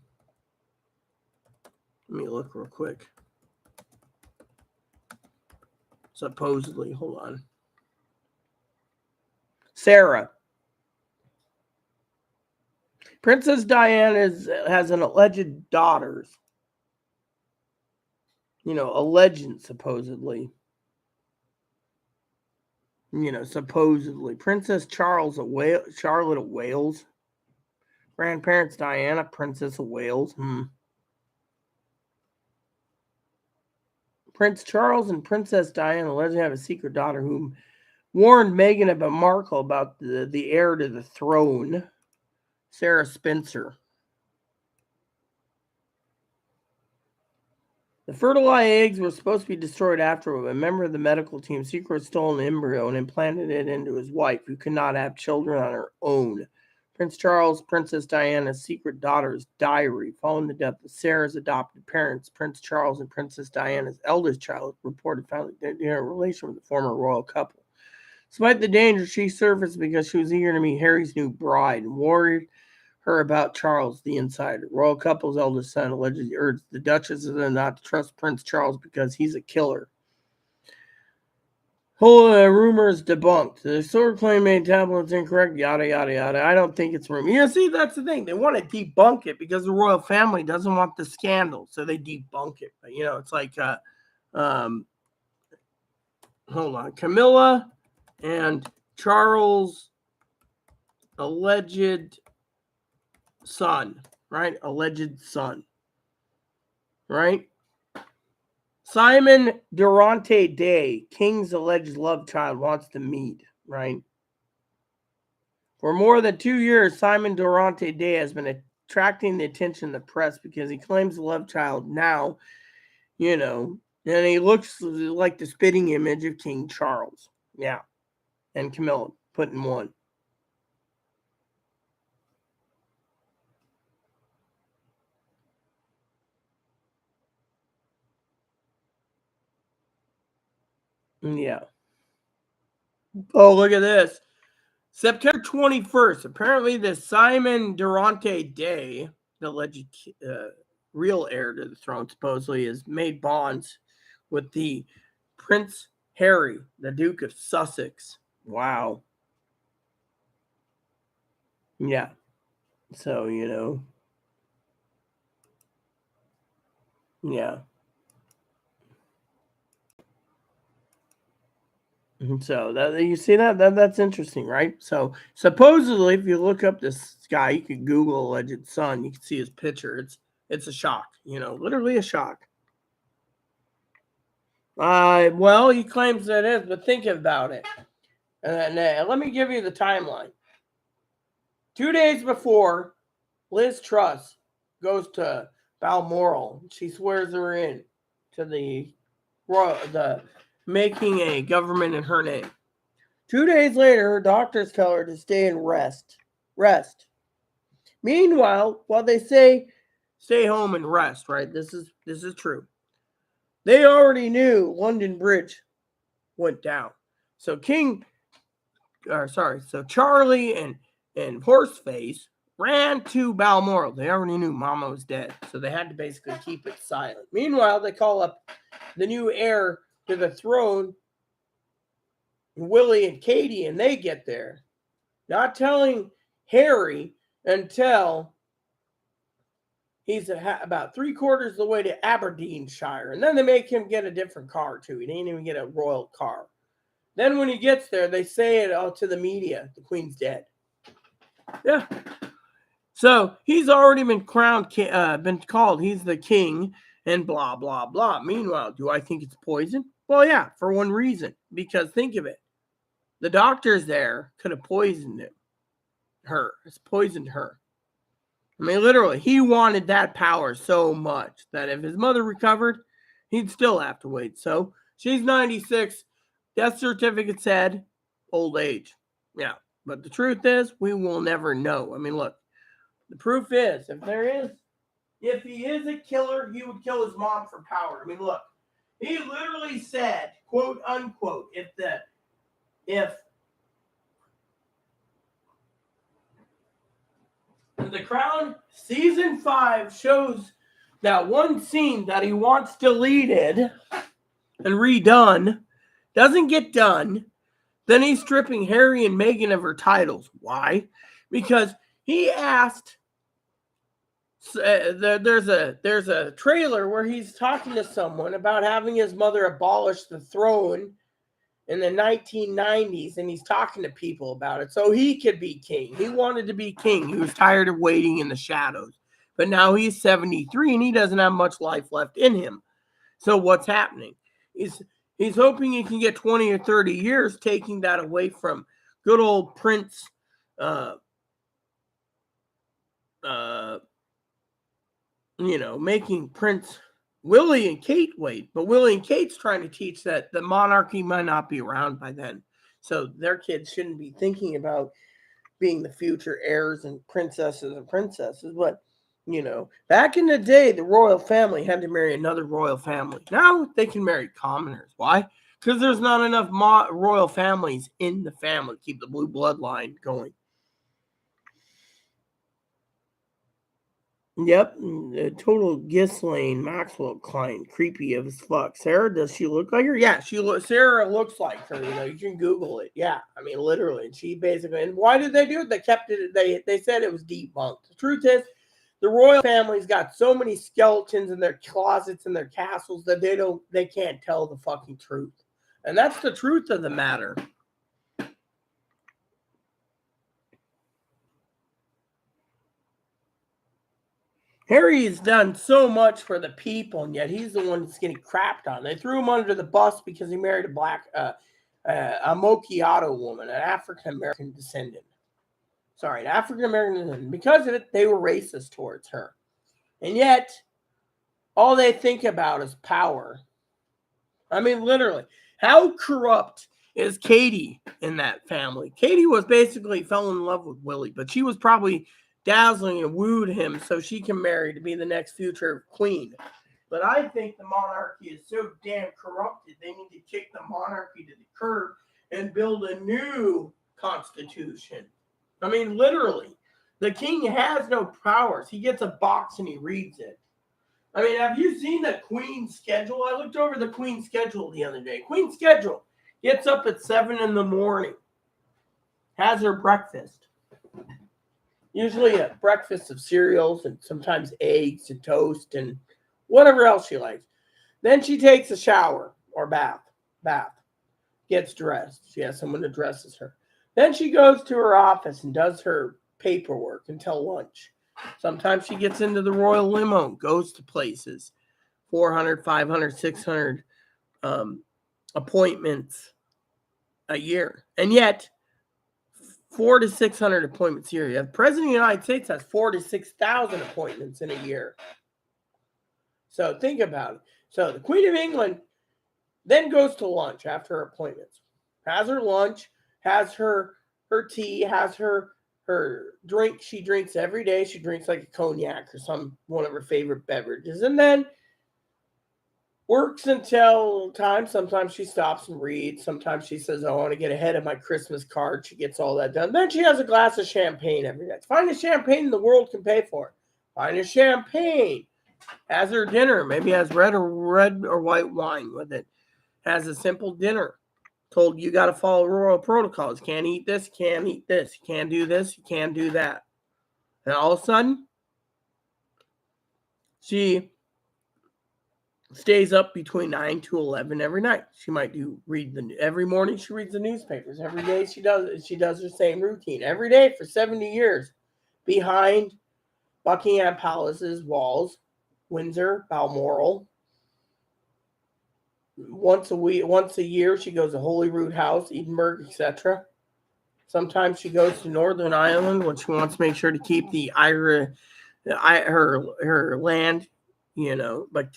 Let me look real quick. Supposedly, hold on. Sarah. Princess Diana has an alleged daughters. You know, a legend, supposedly. You know, supposedly. Princess Charlotte of Wales. Grandparents Diana, Princess of Wales. Prince Charles and Princess Diana allegedly have a secret daughter whom warned Meghan about Markle about the heir to the throne, Sarah Spencer. The fertilized eggs were supposed to be destroyed afterward. A member of the medical team secretly stole an embryo and implanted it into his wife, who could not have children on her own. Prince Charles, Princess Diana's secret daughter's diary. Following the death of Sarah's adopted parents, Prince Charles and Princess Diana's eldest child reported found in a relation with the former royal couple. Despite the danger, she surfaced because she was eager to meet Harry's new bride and worried her about Charles, the insider. Royal couple's eldest son allegedly urged the Duchess not to trust Prince Charles because he's a killer. Whole rumors debunked. The sword claim made tablets incorrect, yada, yada, yada. I don't think it's rumor. You know, see, that's the thing. They want to debunk it because the royal family doesn't want the scandal, so they debunk it. But, you know, it's like, hold on. Camilla and Charles' alleged son, right? Alleged son, right? Simon Durante Day, King's alleged love child, wants to meet, right? For more than 2 years, Simon Durante Day has been attracting the attention of the press because he claims the love child now, you know, and he looks like the spitting image of King Charles. Yeah. And Camilla, put in one. Yeah. Oh, look at this. September 21st. Apparently, the Simon Durante Day, the alleged real heir to the throne, supposedly, has made bonds with the Prince Harry, the Duke of Sussex. Wow. Yeah. So, you know. Yeah. So that you see that's interesting, right? So supposedly, if you look up this guy, you can Google alleged son. You can see his picture. It's a shock, you know, literally a shock. Well, he claims that it is, but think about it. And let me give you the timeline. 2 days before Liz Truss goes to Balmoral, she swears her in to the making a government in her name. 2 days later, her doctors tell her to stay and rest. Rest. Meanwhile, while they say stay home and rest, right? This is true. They already knew London Bridge went down. So Charlie and Horseface ran to Balmoral. They already knew Mama was dead, so they had to basically keep it silent. Meanwhile, they call up the new heir to the throne, Willie and Katie, and they get there. Not telling Harry until he's about 3/4 of the way to Aberdeenshire. And then they make him get a different car, too. He didn't even get a royal car. Then when he gets there, they say it to the media. The Queen's dead. Yeah. So he's already been crowned, been called. He's the king and blah, blah, blah. Meanwhile, do I think it's poison? Well, yeah, for one reason. Because think of it. The doctors there could have poisoned him. It's poisoned her. I mean, literally, he wanted that power so much that if his mother recovered, he'd still have to wait. So she's 96. Death certificate said old age. Yeah. But the truth is, we will never know. I mean, look, the proof is, if he is a killer, he would kill his mom for power. I mean, look, he literally said, quote unquote, if The Crown season 5 shows that one scene that he wants deleted and redone doesn't get done, then he's stripping Harry and Meghan of her titles. Why? Because he asked. There's a trailer where he's talking to someone about having his mother abolish the throne in the 1990s, and he's talking to people about it so he could be king. He wanted to be king. He was tired of waiting in the shadows. But now he's 73 and he doesn't have much life left in him. So what's happening? He's hoping he can get 20 or 30 years, taking that away from good old Prince making Prince Willie and Kate wait. But Willie and Kate's trying to teach that the monarchy might not be around by then. So their kids shouldn't be thinking about being the future heirs and princesses. But, back in the day, the royal family had to marry another royal family. Now they can marry commoners. Why? Because there's not enough royal families in the family to keep the blue bloodline going. Yep, total Ghislaine Maxwell client, creepy as fuck. Sarah, does she look like her? Yeah, Sarah looks like her. You can Google it. Yeah, I mean, literally. And she basically. And why did they do it? They kept it. They said it was debunked. The truth is, the royal family's got so many skeletons in their closets and their castles that they can't tell the fucking truth. And that's the truth of the matter. Harry has done so much for the people, and yet he's the one that's getting crapped on. They threw him under the bus because he married a Mokiato woman, an African-American descendant. Sorry, an African-American descendant. Because of it, they were racist towards her. And yet, all they think about is power. I mean, literally, how corrupt is Katie in that family? Katie was basically fell in love with Willie, but she was probably dazzling and wooed him so she can marry to be the next future queen. But I think the monarchy is so damn corrupted, they need to kick the monarchy to the curb and build a new constitution. I mean, literally, the king has no powers. He gets a box and he reads it. I mean, have you seen the Queen's schedule? I looked over the Queen's schedule the other day. Queen's schedule gets up at 7 a.m, has her breakfast. Usually a breakfast of cereals and sometimes eggs and toast and whatever else she likes. Then she takes a shower or bath, gets dressed. She has someone that dresses her. Then she goes to her office and does her paperwork until lunch. Sometimes she gets into the royal limo, goes to places, 400, 500, 600 appointments a year. And yet, 400 to 600 appointments a year. The President of the United States has 4,000 to 6,000 appointments in a year. So think about it. So the Queen of England then goes to lunch after her appointments. Has her lunch, has her tea, has her drink she drinks every day. She drinks like a cognac or one of her favorite beverages. And then works until time. Sometimes she stops and reads. Sometimes she says, I want to get ahead of my Christmas card. She gets all that done. Then she has a glass of champagne every night. Finest champagne the world can pay for. Finest champagne. Has her dinner. Maybe has red or white wine with it. Has a simple dinner. Told you got to follow royal protocols. Can't eat this, can't eat this. You can't do this, you can't do that. And all of a sudden, she stays up between 9 to 11 every night. She might every morning she reads the newspapers. Every day she does her same routine. Every day for 70 years behind Buckingham Palace's walls, Windsor, Balmoral. Once a year, she goes to Holyrood House, Edinburgh, etc. Sometimes she goes to Northern Ireland when she wants to make sure to keep the her land, But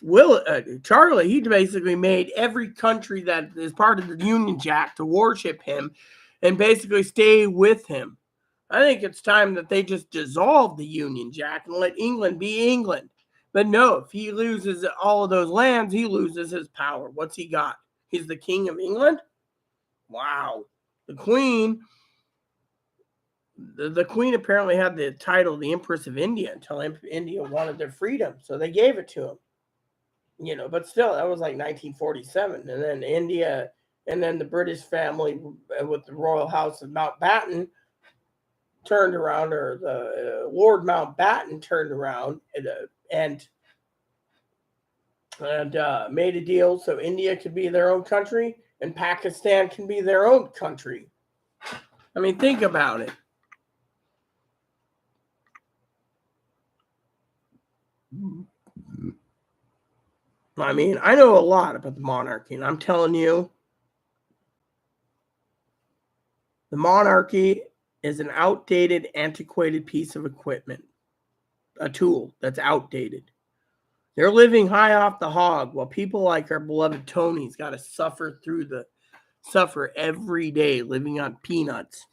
Charlie, he basically made every country that is part of the Union Jack to worship him and basically stay with him. I think it's time that they just dissolve the Union Jack and let England be England. But no, if he loses all of those lands, he loses his power. What's he got? He's the king of England? Wow. The queen apparently had the title the Empress of India until India wanted their freedom, so they gave it to him. But still, that was like 1947, and then India, and then the British family with the royal house of Mountbatten turned around, or the Lord Mountbatten turned around and made a deal so India could be their own country and Pakistan can be their own country. I mean, think about it. I mean, I know a lot about the monarchy, and I'm telling you, the monarchy is an outdated, antiquated piece of equipment, a tool that's outdated. They're living high off the hog, while people like our beloved Tony's got to suffer every day living on peanuts.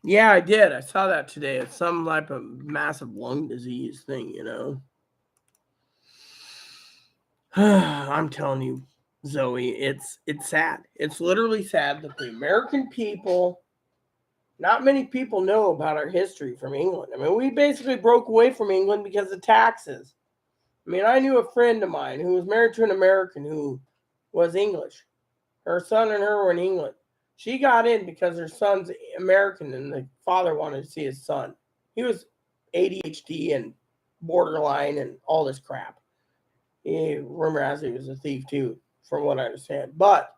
Yeah, I did. I saw that today. It's some type of massive lung disease thing, I'm telling you, Zoe, it's sad. It's literally sad that the American people, not many people know about our history from England. I mean, we basically broke away from England because of taxes. I mean, I knew a friend of mine who was married to an American who was English. Her son and her were in England. She got in because her son's American and the father wanted to see his son. He was ADHD and borderline and all this crap. Rumor has it he was a thief too, from what I understand. But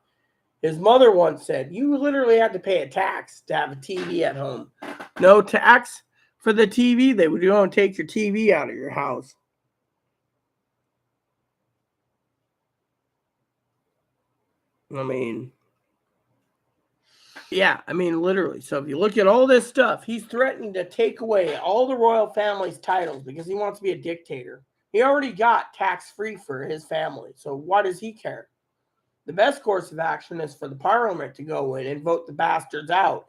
his mother once said, you literally had to pay a tax to have a TV at home. No tax for the TV. They would go and take your TV out of your house. I mean, yeah, I mean, literally. So if you look at all this stuff, he's threatening to take away all the royal family's titles because he wants to be a dictator. He already got tax-free for his family, so why does he care? The best course of action is for the parliament to go in and vote the bastards out.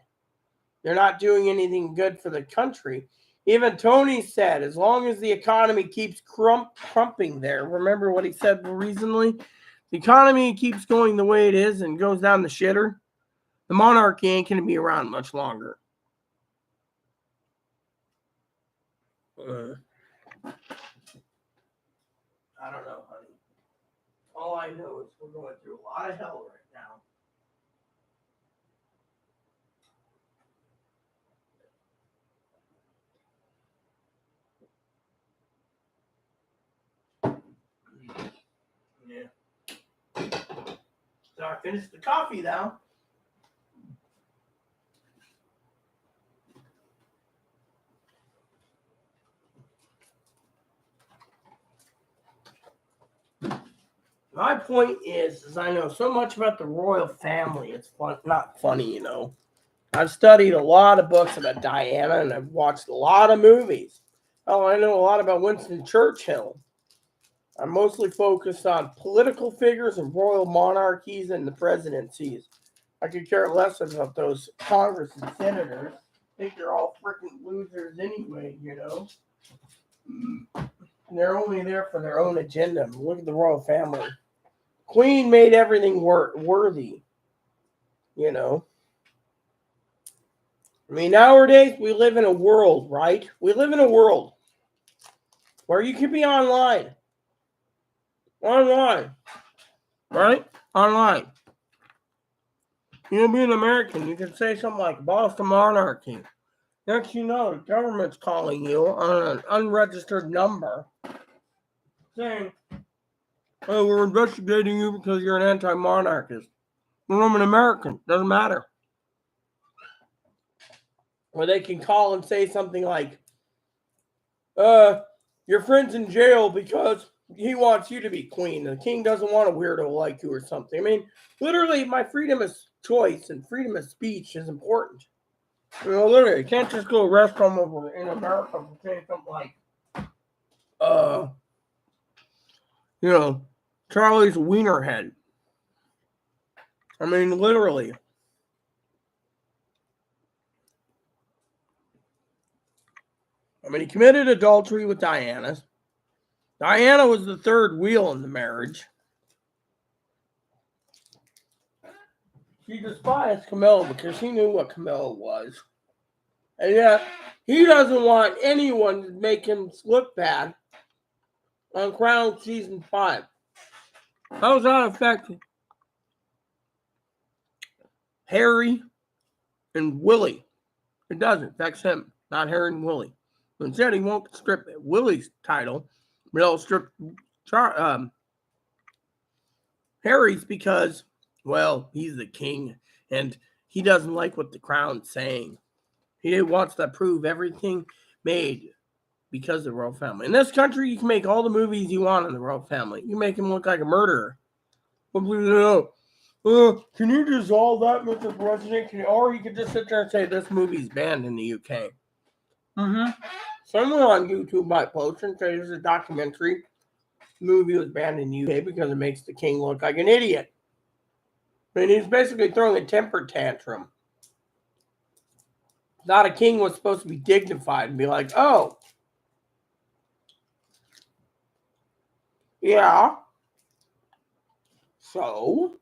They're not doing anything good for the country. Even Tony said, as long as the economy keeps crumping there, remember what he said recently? The economy keeps going the way it is and goes down the shitter, the monarchy ain't going to be around much longer. I don't know, honey. All I know is we're going through a lot of hell right now. Yeah. So I finished the coffee now. My point is I know so much about the royal family. It's not funny, I've studied a lot of books about Diana, and I've watched a lot of movies. Oh, I know a lot about Winston Churchill. I'm mostly focused on political figures and royal monarchies and the presidencies. I could care less about those Congress and senators. I think they're all freaking losers anyway, And they're only there for their own agenda. Look at the royal family. Queen made everything worthy, I mean, nowadays we live in a world, right? We live in a world where you can be online, right? Online. You can be an American. You can say something like Boston Monarchy. Next you know, the government's calling you on an unregistered number saying, oh, we're investigating you because you're an anti-monarchist. Well, I'm an American. Doesn't matter. Or they can call and say something like, your friend's in jail because he wants you to be queen. The king doesn't want a weirdo like you or something. I mean, literally, my freedom of choice and freedom of speech is important. You know, literally, you can't just go arrest someone over in America for saying something like, you know, Charlie's Wienerhead. I mean, literally. I mean, he committed adultery with Diana. Diana was the third wheel in the marriage. She despised Camilla because she knew what Camilla was. And yet, he doesn't want anyone to make him look bad on Crown Season 5. How does that affect Harry and Willie? It doesn't. It affects him, not Harry and Willie. Instead, he won't strip Willie's title, but he'll strip Harry's because, well, he's the king, and he doesn't like what the crown's saying. He wants to prove everything made because of the royal family. In this country, you can make all the movies you want in the royal family. You make him look like a murderer. Can you dissolve that, Mr. President? Or you could just sit there and say this movie's banned in the UK. Someone on YouTube might post and say there's a documentary. The movie was banned in the UK because it makes the king look like an idiot. And he's basically throwing a temper tantrum. Not a king was supposed to be dignified and be like, oh, yeah, so,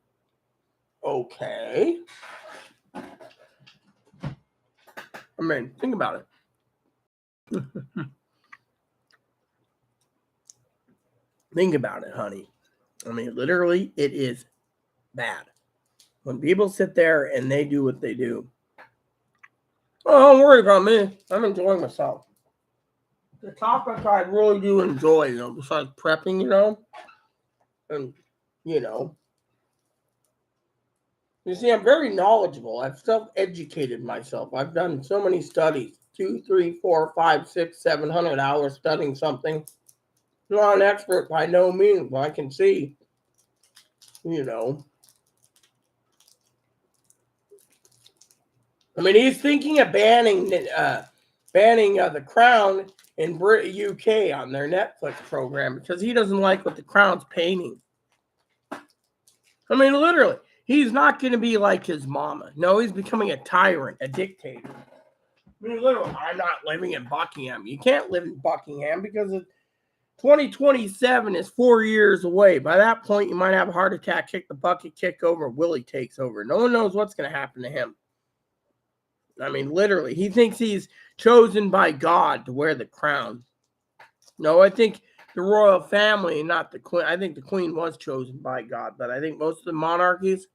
okay. I mean, think about it. Think about it, honey. I mean, literally, it is bad. When people sit there and they do what they do. Oh, don't worry about me. I'm enjoying myself. The topics I really do enjoy, you know, besides prepping, you know, and, you know. You see, I'm very knowledgeable. I've self-educated myself. I've done so many studies. 2, 3, 4, 5, 6, 700 hours studying something. I'm not an expert by no means, but I can see, you know. I mean, he's thinking of banning the Crown in UK on their Netflix program because he doesn't like what the Crown's painting. I mean, literally, he's not going to be like his mama. No, he's becoming a tyrant, a dictator. I mean, literally, I'm not living in Buckingham. You can't live in Buckingham because 2027 is 4 years away. By that point, you might have a heart attack, kick the bucket, kick over, Willie takes over. No one knows what's going to happen to him. I mean, literally, he thinks he's chosen by God to wear the crown. No, I think the royal family, not the queen. I think the queen was chosen by God, but I think most of the monarchies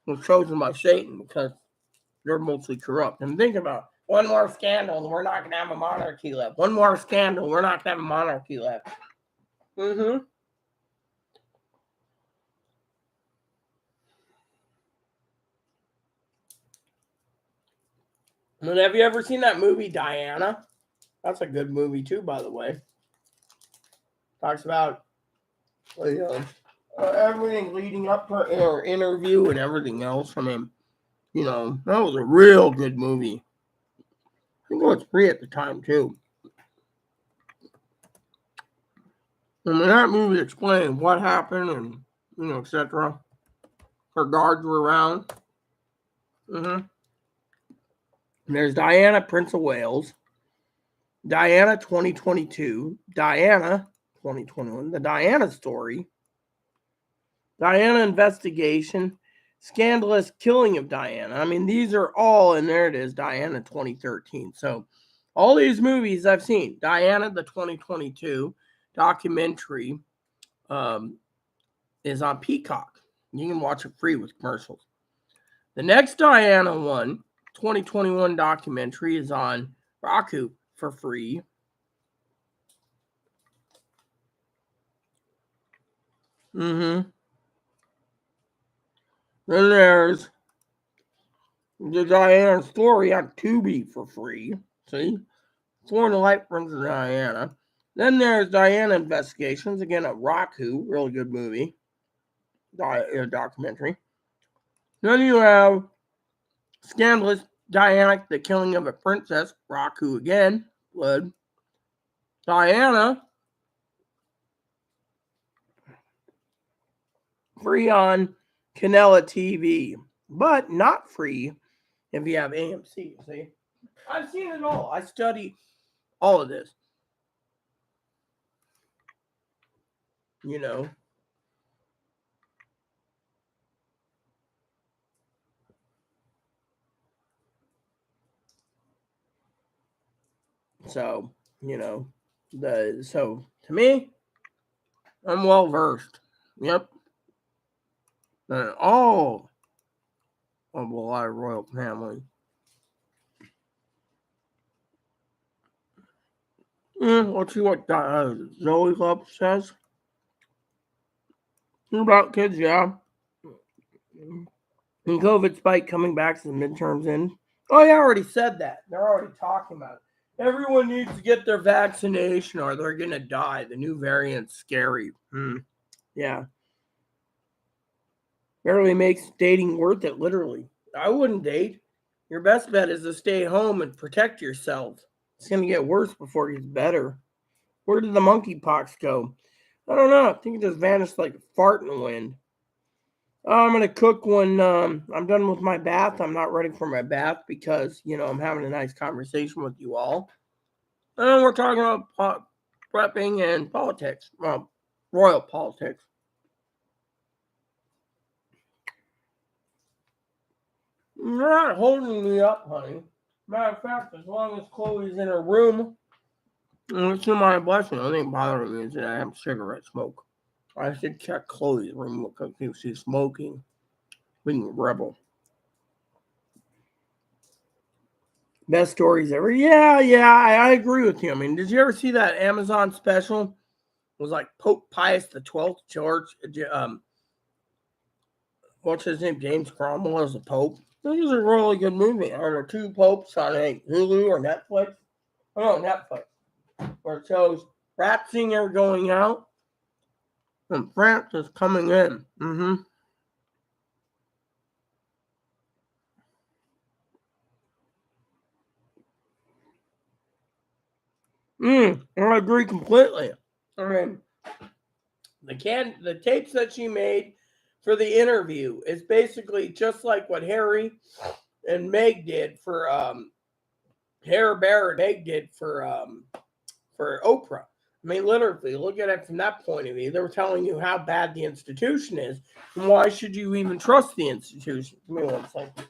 were chosen by Satan because they're mostly corrupt. And think about it. One more scandal, and we're not going to have a monarchy left. One more scandal, we're not going to have a monarchy left. And have you ever seen that movie, Diana? That's a good movie, too, by the way. Talks about, you know, everything leading up to her interview and everything else. I mean, you know, that was a real good movie. I think it was free at the time, too. I mean, that movie explained what happened and, you know, etc. Her guards were around. There's Diana, Prince of Wales. Diana 2022. Diana 2021. The Diana story. Diana investigation. Scandalous killing of Diana. I mean, these are all, and there it is, Diana 2013. So, all these movies I've seen. Diana, the 2022 documentary, is on Peacock. You can watch it free with commercials. The next Diana one, 2021 documentary, is on Roku for free. Then there's the Diana story on Tubi for free. See? Foreign Life Friends of Diana. Then there's Diana Investigations, again at Roku, really good movie, documentary. Then you have Scandalous Diana, The Killing of a Princess, Roku again, good. Diana, free on Canela TV, but not free if you have AMC, see? I've seen it all. I study all of this. You know. So, so to me, I'm well versed. Yep. And all of a lot of royal family. Let's see what Zoe Love says. About kids, yeah. And COVID spike coming back to the midterms in. Oh, yeah, I already said that. They're already talking about it. Everyone needs to get their vaccination or they're going to die. The new variant's scary. Yeah. Barely makes dating worth it, literally. I wouldn't date. Your best bet is to stay home and protect yourself. It's going to get worse before it gets better. Where did the monkeypox go? I don't know. I think it just vanished like a fart in the wind. I'm going to cook when I'm done with my bath. I'm not ready for my bath because, I'm having a nice conversation with you all. And we're talking about prepping and politics. Well, royal politics. You're not holding me up, honey. Matter of fact, as long as Chloe's in her room, it's to my blessing. The only thing bothering me is that I have cigarette smoke. I should check Chloe's room because if she's smoking, being a rebel. Best stories ever. Yeah, I agree with you. I mean, did you ever see that Amazon special? It was like Pope Pius XII, what's his name? James Cromwell as the Pope. This is a really good movie. I don't know, two popes on Hulu or Netflix. Oh, Netflix. Where it shows Ratzinger going out and Francis coming in. I agree completely. I mean, the tapes that she made for the interview is basically just like what Harry and Meg did for Harry Bear and Meg did for Oprah. I mean, literally, look at it from that point of view. They were telling you how bad the institution is, and why should you even trust the institution? Give me 1 second.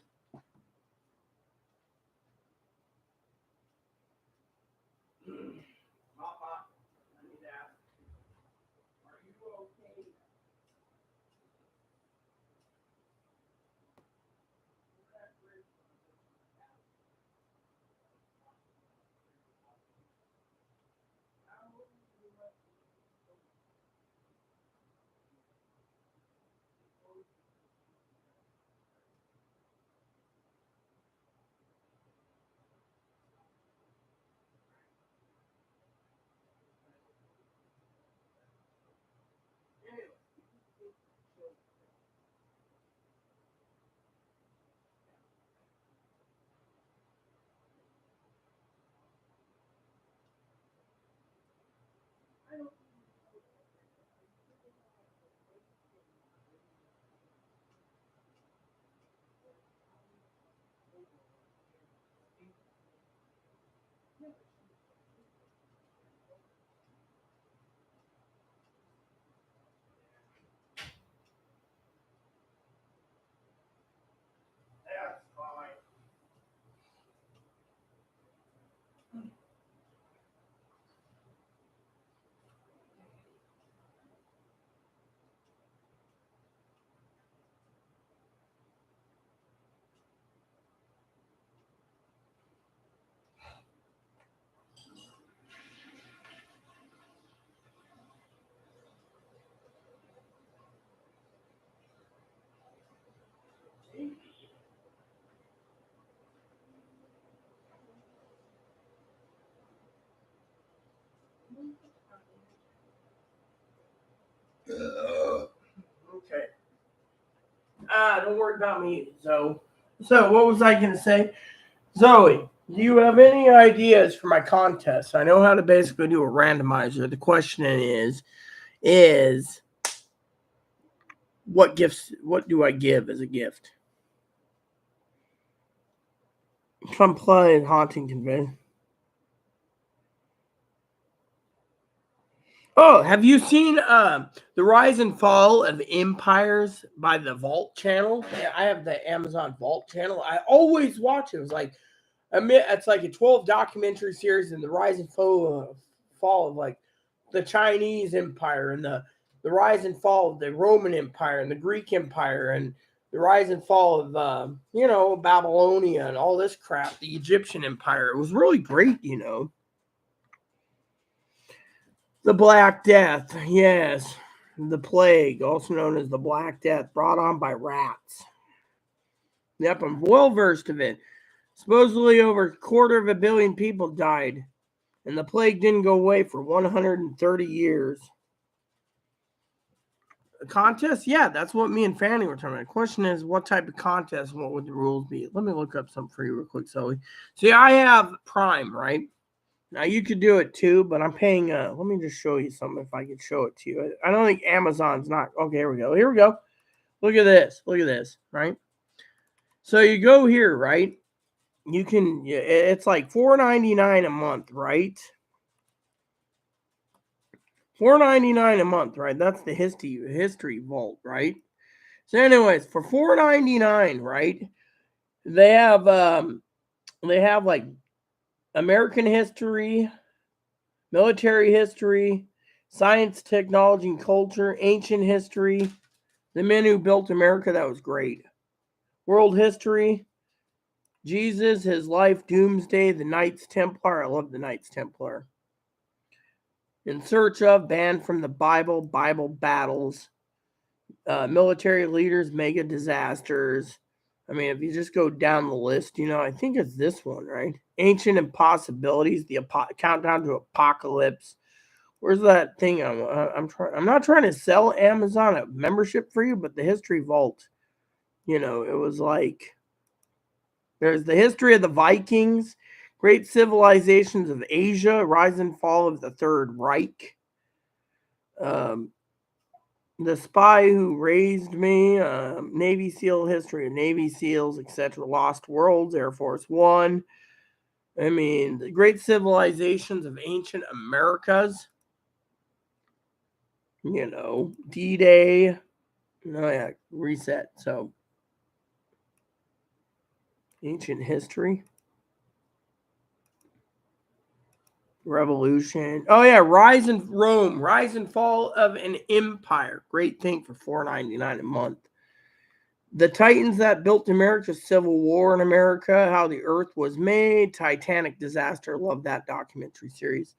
Don't worry about me. So what was I going to say? Zoe, do you have any ideas for my contest? I know how to basically do a randomizer. The question is what do I give as a gift? If I'm playing Haunting Convention. Oh, have you seen The Rise and Fall of Empires by the Vault channel? Yeah, I have the Amazon Vault channel. I always watch it. It was like it's like a 12 documentary series in the rise and fall of like the Chinese Empire and the rise and fall of the Roman Empire and the Greek Empire and the rise and fall of Babylonia and all this crap, the Egyptian Empire. It was really great, The Black Death, yes. The plague, also known as the Black Death, brought on by rats. Yep, I'm well versed of it. Supposedly over 250 million people died, and the plague didn't go away for 130 years. A contest? Yeah, that's what me and Fanny were talking about. The question is, what type of contest and what would the rules be? Let me look up something for you real quick, Zoe. See, I have Prime, right? Now, you could do it too, but I'm paying, let me just show you something if I can show it to you. I don't think Amazon's not, okay, here we go. Look at this, right? So you go here, right? You can, it's like $4.99 a month, right? $4.99 a month, right? That's the history vault, right? So anyways, for $4.99, right? They have like American history, military history, science, technology, and culture, ancient history, the men who built America, that was great. World history, Jesus, his life, doomsday, the Knights Templar. I love the Knights Templar. In search of, banned from the Bible battles, military leaders, mega disasters. I mean, if you just go down the list, I think it's this one, right? Ancient impossibilities, the countdown to apocalypse. Where's that thing? I'm not trying to sell Amazon a membership for you, but the history vault, it was like there's the history of the Vikings, great civilizations of Asia, rise and fall of the Third Reich, the Spy Who Raised Me, Navy SEAL history of Navy SEALs, etc., Lost Worlds, Air Force One. I mean, the great civilizations of ancient Americas. D-Day. Oh, yeah, reset. So, ancient history. Revolution. Oh, yeah, Rise and Fall of an Empire. Great thing for $4.99 a month. The Titans that built America, Civil War in America, how the Earth was made, Titanic disaster. Love that documentary series.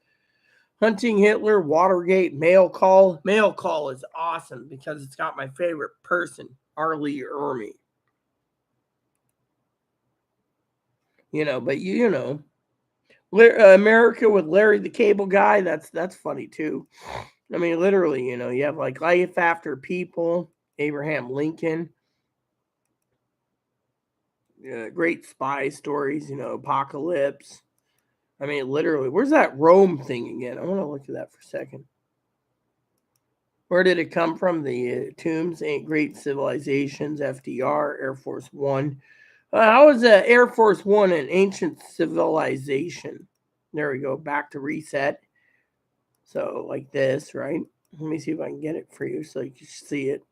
Hunting Hitler, Watergate, Mail Call. Mail Call is awesome because it's got my favorite person, R. Lee Ermey. America with Larry the Cable Guy. That's funny too. I mean, literally, you have like Life After People, Abraham Lincoln. Great spy stories, Apocalypse. I mean, literally, where's that Rome thing again? I want to look at that for a second. Where did it come from? The tombs, ain't great civilizations, FDR, Air Force One. How is Air Force One an ancient civilization? There we go, back to reset. So, like this, right? Let me see if I can get it for you so you can see it.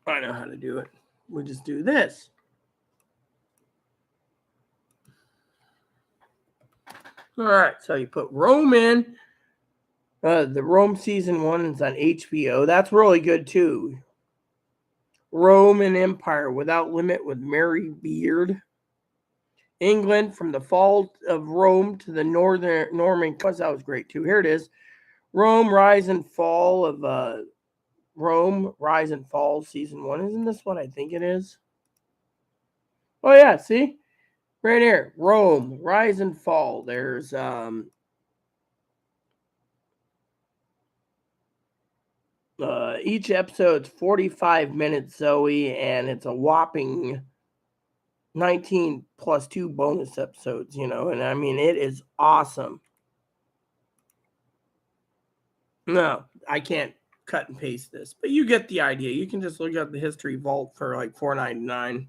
I know how to do it. We'll just do this. All right, so you put Rome in. The Rome season 1 is on HBO. That's really good too. Roman Empire Without Limit with Mary Beard. England from the fall of Rome to the Norman. That was great too. Here it is. Rome Rise and Fall of Rome Rise and Fall season 1. Isn't this what I think it is? Oh yeah, see? Right here. Rome Rise and Fall. There's Each episode's 45 minutes, Zoe, and it's a whopping 19 plus 2 bonus episodes, and I mean, it is awesome. No, I can't cut and paste this, but you get the idea. You can just look up the History Vault for like $4.99.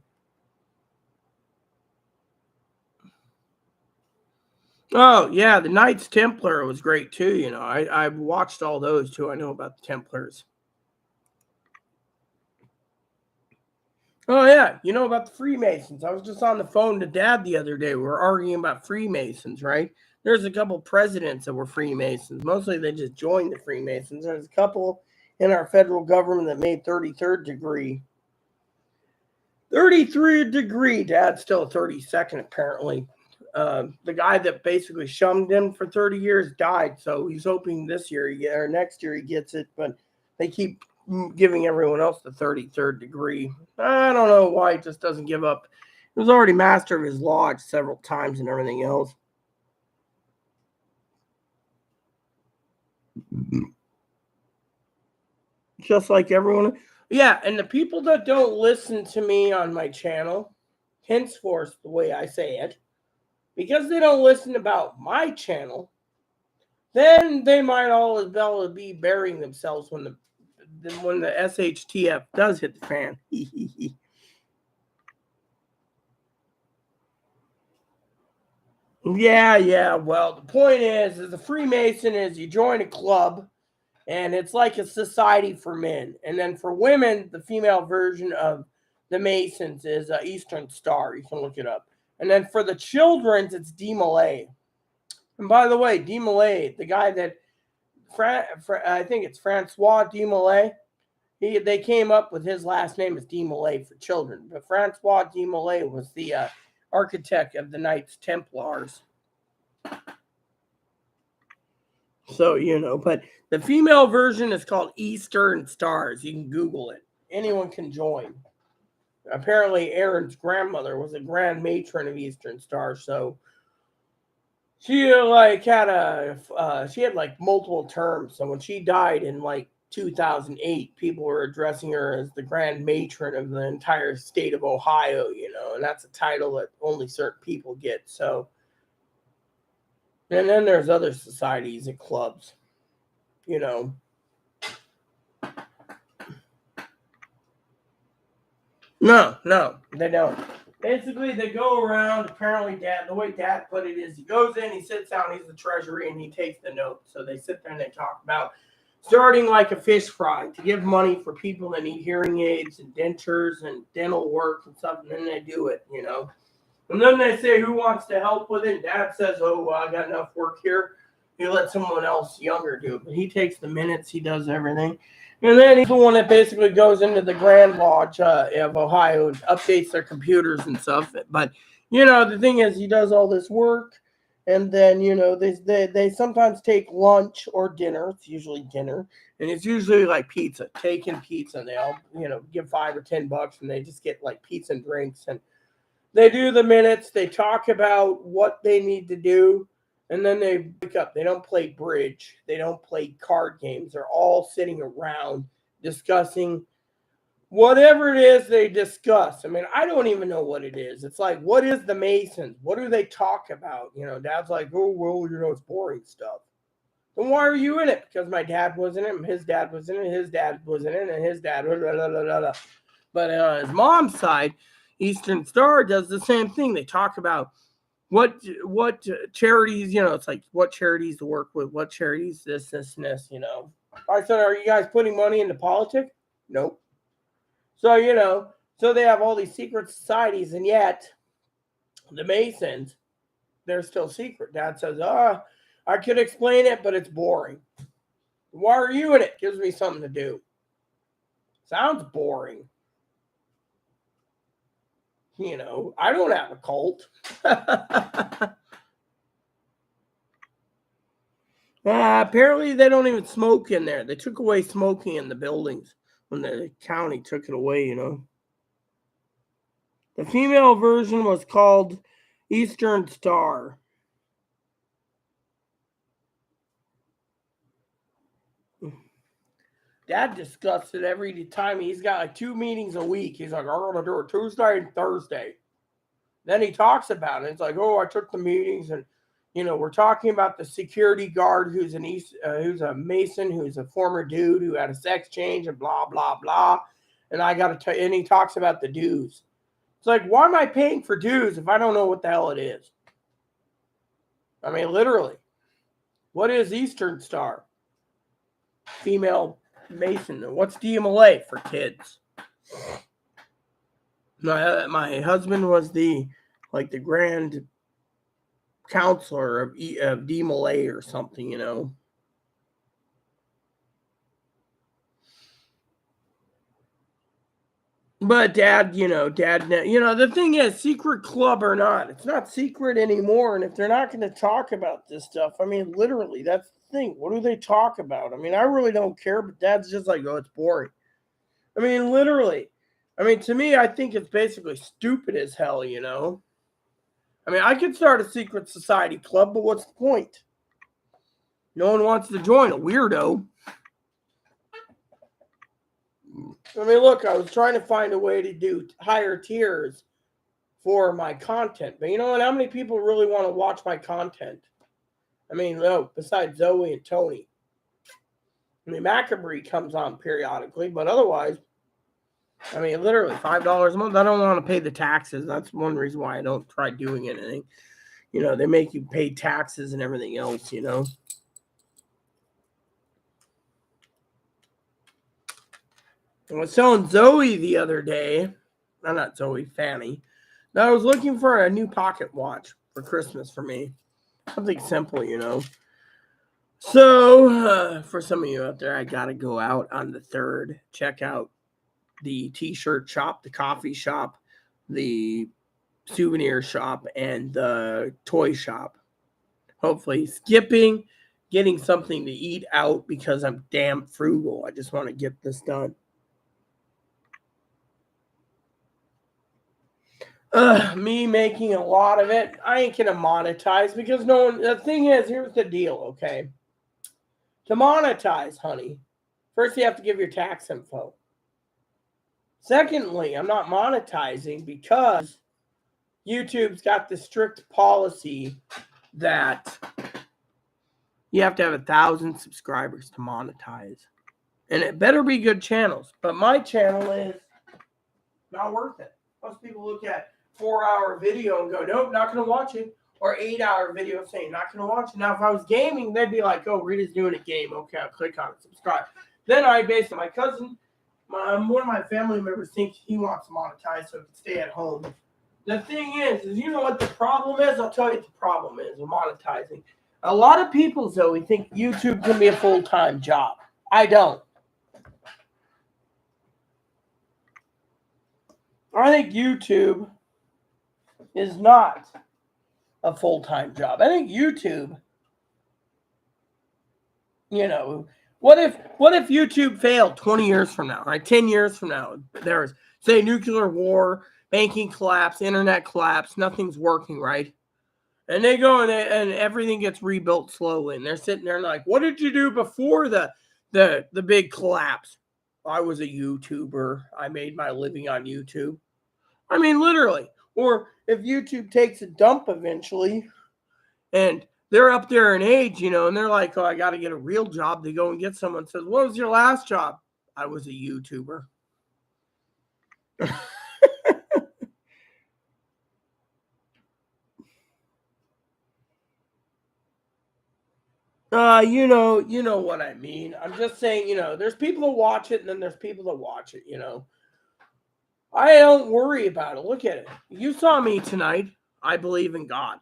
Oh, yeah, the Knights Templar was great too, I've watched all those too. I know about the Templars. Oh, yeah, you know about the Freemasons. I was just on the phone to Dad the other day. We were arguing about Freemasons, right? There's a couple presidents that were Freemasons. Mostly they just joined the Freemasons. There's a couple in our federal government that made 33rd degree. 33rd degree. Dad's still 32nd, apparently. The guy that basically shunned him for 30 years died, so he's hoping this year or next year he gets it, but they keep giving everyone else the 33rd degree. I don't know why he just doesn't give up. He was already master of his lodge several times and everything else. Just like everyone. Yeah, and the people that don't listen to me on my channel, henceforth the way I say it, because they don't listen about my channel, then they might all as well be burying themselves when the SHTF does hit the fan. Yeah. Well, the point is a Freemason is you join a club, and it's like a society for men. And then for women, the female version of the Masons is Eastern Star. You can look it up. And then for the children's, it's D Malay. And by the way, D Malay, the guy that I think it's Francois D Malay. They came up with his last name as D Malay for children, but Francois D Malay was the architect of the Knights Templars. So, but the female version is called Eastern Stars. You can Google it. Anyone can join. Apparently, Aaron's grandmother was a grand matron of Eastern Stars, so she had multiple terms. So when she died in 2008, people were addressing her as the grand matron of the entire state of Ohio, and that's a title that only certain people get. So, and then there's other societies and clubs, No, they don't. Basically, they go around. Apparently, the way Dad put it is he goes in, he sits down, he's the treasury, and he takes the notes. So they sit there and they talk about starting like a fish fry to give money for people that need hearing aids and dentures and dental work and stuff, and then they do it, And then they say, who wants to help with it? Dad says, oh, well, I got enough work here. He let someone else younger do it. But he takes the minutes, he does everything. And then he's the one that basically goes into the Grand Lodge of Ohio and updates their computers and stuff. But, the thing is, he does all this work. And then, they sometimes take lunch or dinner. It's usually dinner. And it's usually like pizza, taking pizza. And they all, give $5 or $10 and they just get like pizza and drinks. And they do the minutes. They talk about what they need to do. And then they wake up. They don't play bridge. They don't play card games. They're all sitting around discussing whatever it is they discuss. I mean, I don't even know what it is. It's like, what is the Masons? What do they talk about? Dad's like, oh, well, it's boring stuff. Then why are you in it? Because my dad was in it, and his dad was in it, his dad was in it, and his dad was blah, blah, blah, blah. But his mom's side, Eastern Star, does the same thing. They talk about what charities, it's like what charities to work with, what charities this, and this, I said, are you guys putting money into politics? Nope. So, so they have all these secret societies, and yet the Masons, they're still secret. Dad says, I could explain it, but it's boring. Why are you in it? Gives me something to do. Sounds boring. I don't have a cult. Apparently, they don't even smoke in there. They took away smoking in the buildings when the county took it away, The female version was called Eastern Star. Dad discusses it every time. He's got like 2 meetings a week. He's like, I'm going to do it Tuesday and Thursday. Then he talks about it. It's like, oh, I took the meetings, and we're talking about the security guard who's who's a Mason, who's a former dude who had a sex change, and blah blah blah. And and he talks about the dues. It's like, why am I paying for dues if I don't know what the hell it is? I mean, literally, what is Eastern Star? Female Mason. What's DMLA for kids? My husband was the grand counselor of DMLA or something. But Dad, the thing is, secret club or not, it's not secret anymore. And if they're not going to talk about this stuff, I mean, literally, that's the thing. What do they talk about? I mean, I really don't care, but Dad's just like, oh, it's boring. I mean, literally. I mean, to me, I think it's basically stupid as hell, I mean, I could start a secret society club, but what's the point? No one wants to join, a weirdo. I mean, look, I was trying to find a way to do higher tiers for my content. But you know what? How many people really want to watch my content? I mean, no, besides Zoe and Tony. I mean, Macabre comes on periodically, but otherwise, I mean, literally $5 a month. I don't want to pay the taxes. That's one reason why I don't try doing anything. They make you pay taxes and everything else, I was telling Zoe the other day, not Zoe, Fanny, that I was looking for a new pocket watch for Christmas for me. Something simple, So, for some of you out there, I got to go out on the 3rd, check out the t-shirt shop, the coffee shop, the souvenir shop, and the toy shop. Hopefully getting something to eat out because I'm damn frugal. I just want to get this done. Me making a lot of it, I ain't gonna monetize because no one. The thing is, here's the deal, okay? To monetize, honey, first you have to give your tax info. Secondly, I'm not monetizing because YouTube's got the strict policy that you have to have 1,000 subscribers to monetize. And it better be good channels. But my channel is not worth it. Most people look at 4-hour video and go, nope, not going to watch it. Or 8-hour video saying, not going to watch it. Now, if I was gaming, they'd be like, oh, Rita's doing a game. Okay, I'll click on it, subscribe. Then I basically, my cousin, one of my family members thinks he wants to monetize so he can stay at home. The thing is you know what the problem is? I'll tell you what the problem is with monetizing. A lot of people, Zoe, think YouTube can be a full-time job. I don't. I think YouTube is not a full-time job. I think YouTube, what if YouTube failed 20 years from now, right? 10 years from now, there's, say, nuclear war, banking collapse, internet collapse, nothing's working, right? And they go and everything gets rebuilt slowly. And they're sitting there like, what did you do before the big collapse? I was a YouTuber. I made my living on YouTube. I mean, literally. Or if YouTube takes a dump eventually and they're up there in age, and they're like, oh, I got to get a real job. They go and get someone says, what was your last job? I was a YouTuber. You know what I mean. I'm just saying, there's people that watch it and then there's people that watch it, I don't worry about it. Look at it. You saw me tonight. I believe in God.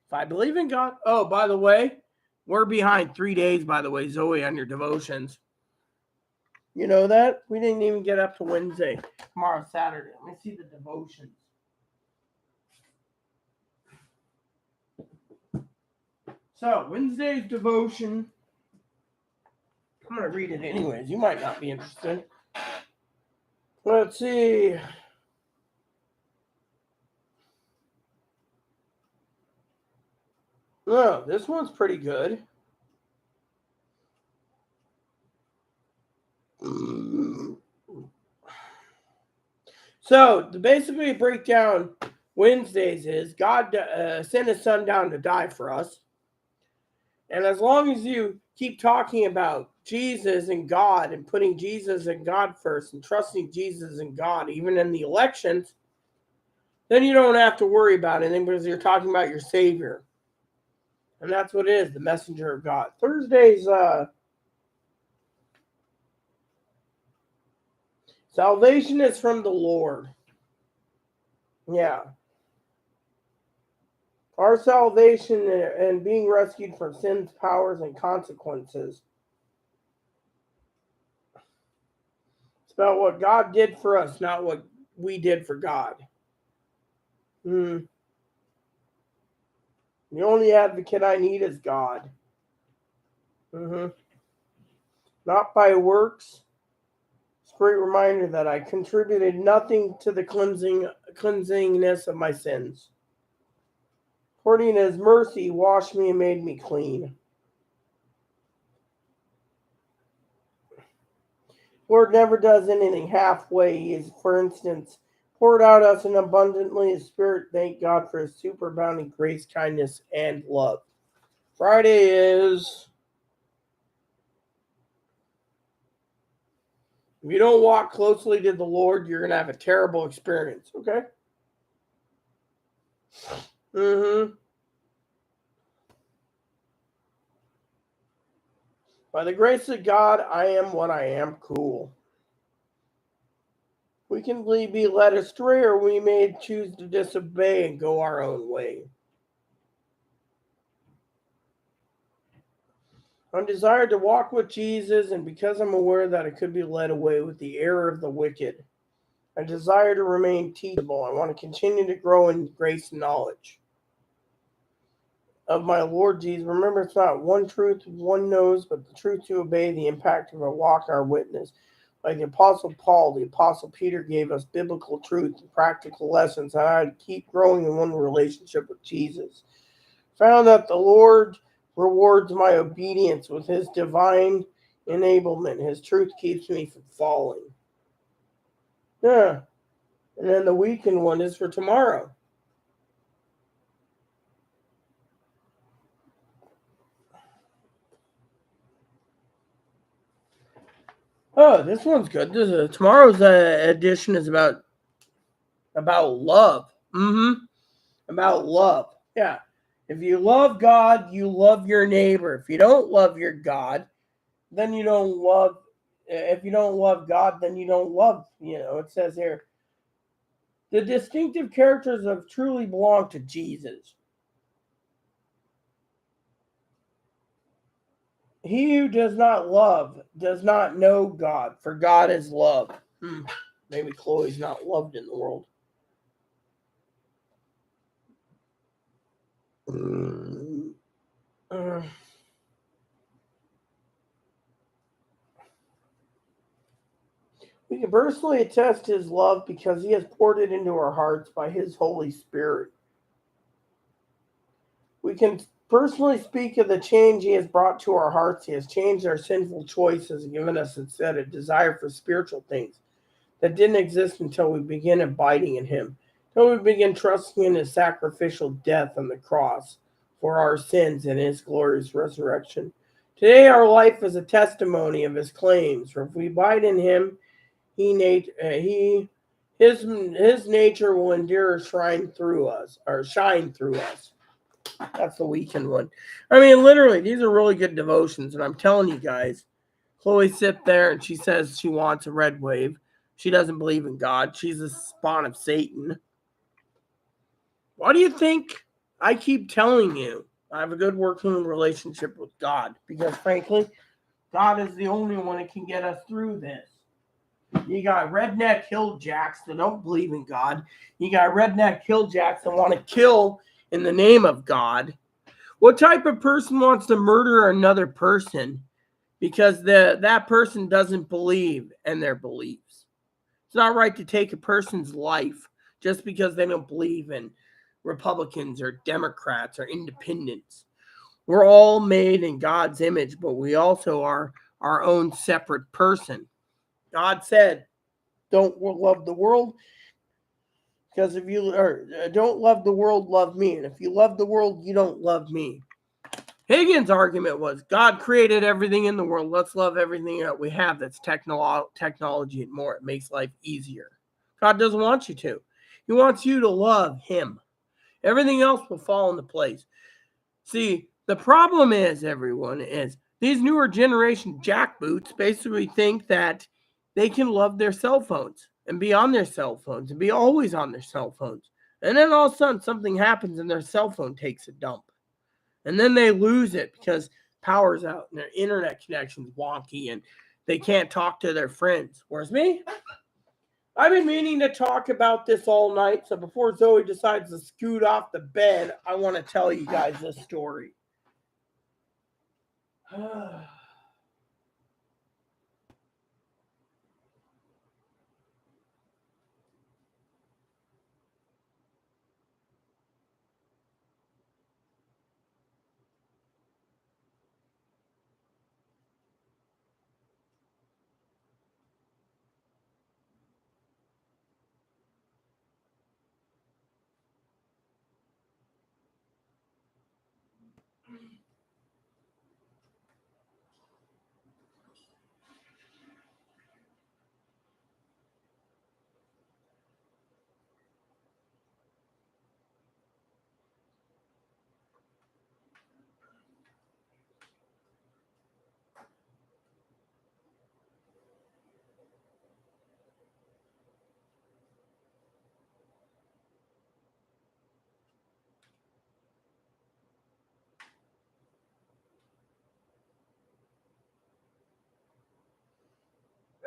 If I believe in God. Oh, by the way, we're behind 3 days, by the way, Zoe, on your devotions. You know that? We didn't even get up to Wednesday. Tomorrow's Saturday. Let me see the devotions. So, Wednesday's devotion. I'm going to read it anyways. You might not be interested. Let's see. Oh, this one's pretty good. So to basically break down Wednesdays is God sent his son down to die for us. And as long as you keep talking about Jesus and God and putting Jesus and God first and trusting Jesus and God, even in the elections, then you don't have to worry about anything because you're talking about your Savior. And that's what it is, the messenger of God. Thursday's salvation is from the Lord. Yeah. Our salvation and being rescued from sin's powers and consequences. It's about what God did for us, not what we did for God. The only advocate I need is God. Not by works. It's a great reminder that I contributed nothing to the cleansingness of my sins. According to his mercy, he washed me and made me clean. Lord never does anything halfway. He is, for instance, poured out us and abundantly his Spirit. Thank God for his superabounding grace, kindness, and love. Friday is, if you don't walk closely to the Lord, you're going to have a terrible experience, okay? By the grace of God, I am what I am. Cool. We can be led astray, or we may choose to disobey and go our own way. I'm desired to walk with Jesus, and because I'm aware that I could be led away with the error of the wicked, I desire to remain teachable. I want to continue to grow in grace and knowledge of my Lord Jesus. Remember, it's not one truth one knows, but the truth to obey, the impact of our walk, our witness. Like the Apostle Paul, the Apostle Peter gave us biblical truth and practical lessons on how to keep growing in one relationship with Jesus. Found that the Lord rewards my obedience with his divine enablement. His truth keeps me from falling. Yeah. And then the weekend one is for tomorrow. Oh, this one's good. Tomorrow's edition is about love. About love. Yeah. If you love God, you love your neighbor. If you don't love your God, then you don't love. If you don't love God, then you don't love. It says here, the distinctive characters of truly belong to Jesus. He who does not love does not know God, for God is love. Maybe Chloe's not loved in the world. We can personally attest his love because he has poured it into our hearts by his Holy Spirit. We can personally speak of the change he has brought to our hearts. He has changed our sinful choices and given us instead a desire for spiritual things that didn't exist until we begin abiding in him, until we begin trusting in his sacrificial death on the cross for our sins and his glorious resurrection. Today our life is a testimony of his claims, for if we abide in him, his nature will endure shine through us. That's the weekend one. I mean, literally, these are really good devotions, and I'm telling you guys, Chloe sit there and she says she wants a red wave. She doesn't believe in God. She's a spawn of Satan. Why do you think I keep telling you I have a good working relationship with God? Because frankly, God is the only one that can get us through this. You got redneck hilljacks that don't believe in God. You got redneck hilljacks that want to kill in the name of God. What type of person wants to murder another person because that person doesn't believe in their beliefs? It's not right to take a person's life just because they don't believe in Republicans or Democrats or independents. We're all made in God's image, but we also are our own separate person. God said, don't love the world, Because if you don't love the world, love me. And if you love the world, you don't love me. Higgins' argument was God created everything in the world. Let's love everything that we have that's technology and more. It makes life easier. God doesn't want you to. He wants you to love him. Everything else will fall into place. See, the problem is, everyone, is these newer generation jackboots basically think that they can love their cell phones and be on their cell phones and be always on their cell phones. And then all of a sudden something happens and their cell phone takes a dump. And then they lose it because power's out and their internet connection's wonky and they can't talk to their friends. Whereas me, I've been meaning to talk about this all night. So before Zoe decides to scoot off the bed, I want to tell you guys this story.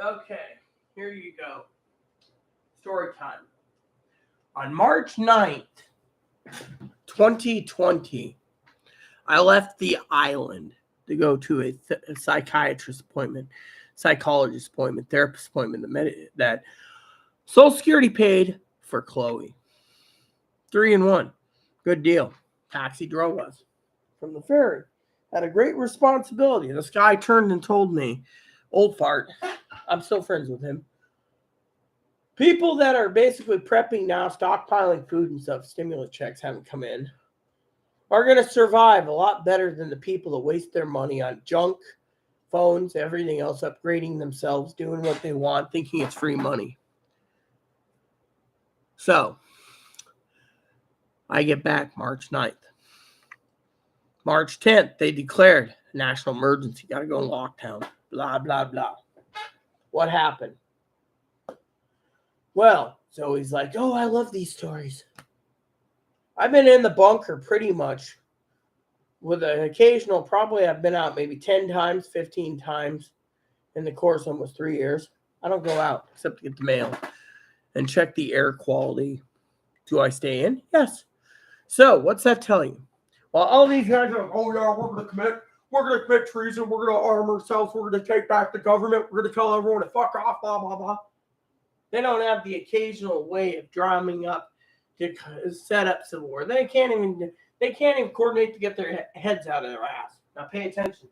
Okay, here you go. Story time. On March 9th, 2020, I left the island to go to a psychiatrist appointment, psychologist appointment, therapist appointment that Social Security paid for Chloe. 3-in-1. Good deal. Taxi drove us from the ferry. Had a great responsibility. This guy turned and told me, old fart, I'm still friends with him. People that are basically prepping now, stockpiling food and stuff, stimulus checks haven't come in, are going to survive a lot better than the people that waste their money on junk, phones, everything else, upgrading themselves, doing what they want, thinking it's free money. So, I get back March 9th. March 10th, they declared national emergency. Got to go in lockdown. Blah, blah, blah. What happened? Well, Zoe's like, oh, I love these stories. I've been in the bunker pretty much with an occasional, probably I've been out maybe 10 times, 15 times in the course of almost 3 years. I don't go out except to get the mail and check the air quality. Do I stay in? Yes. So what's that telling you? Well, all these guys are, oh yeah, we're going to commit treason. We're going to arm ourselves. We're going to take back the government. We're going to tell everyone to fuck off, blah, blah, blah. They don't have the occasional way of drumming up to set up civil war. They can't even coordinate to get their heads out of their ass. Now pay attention.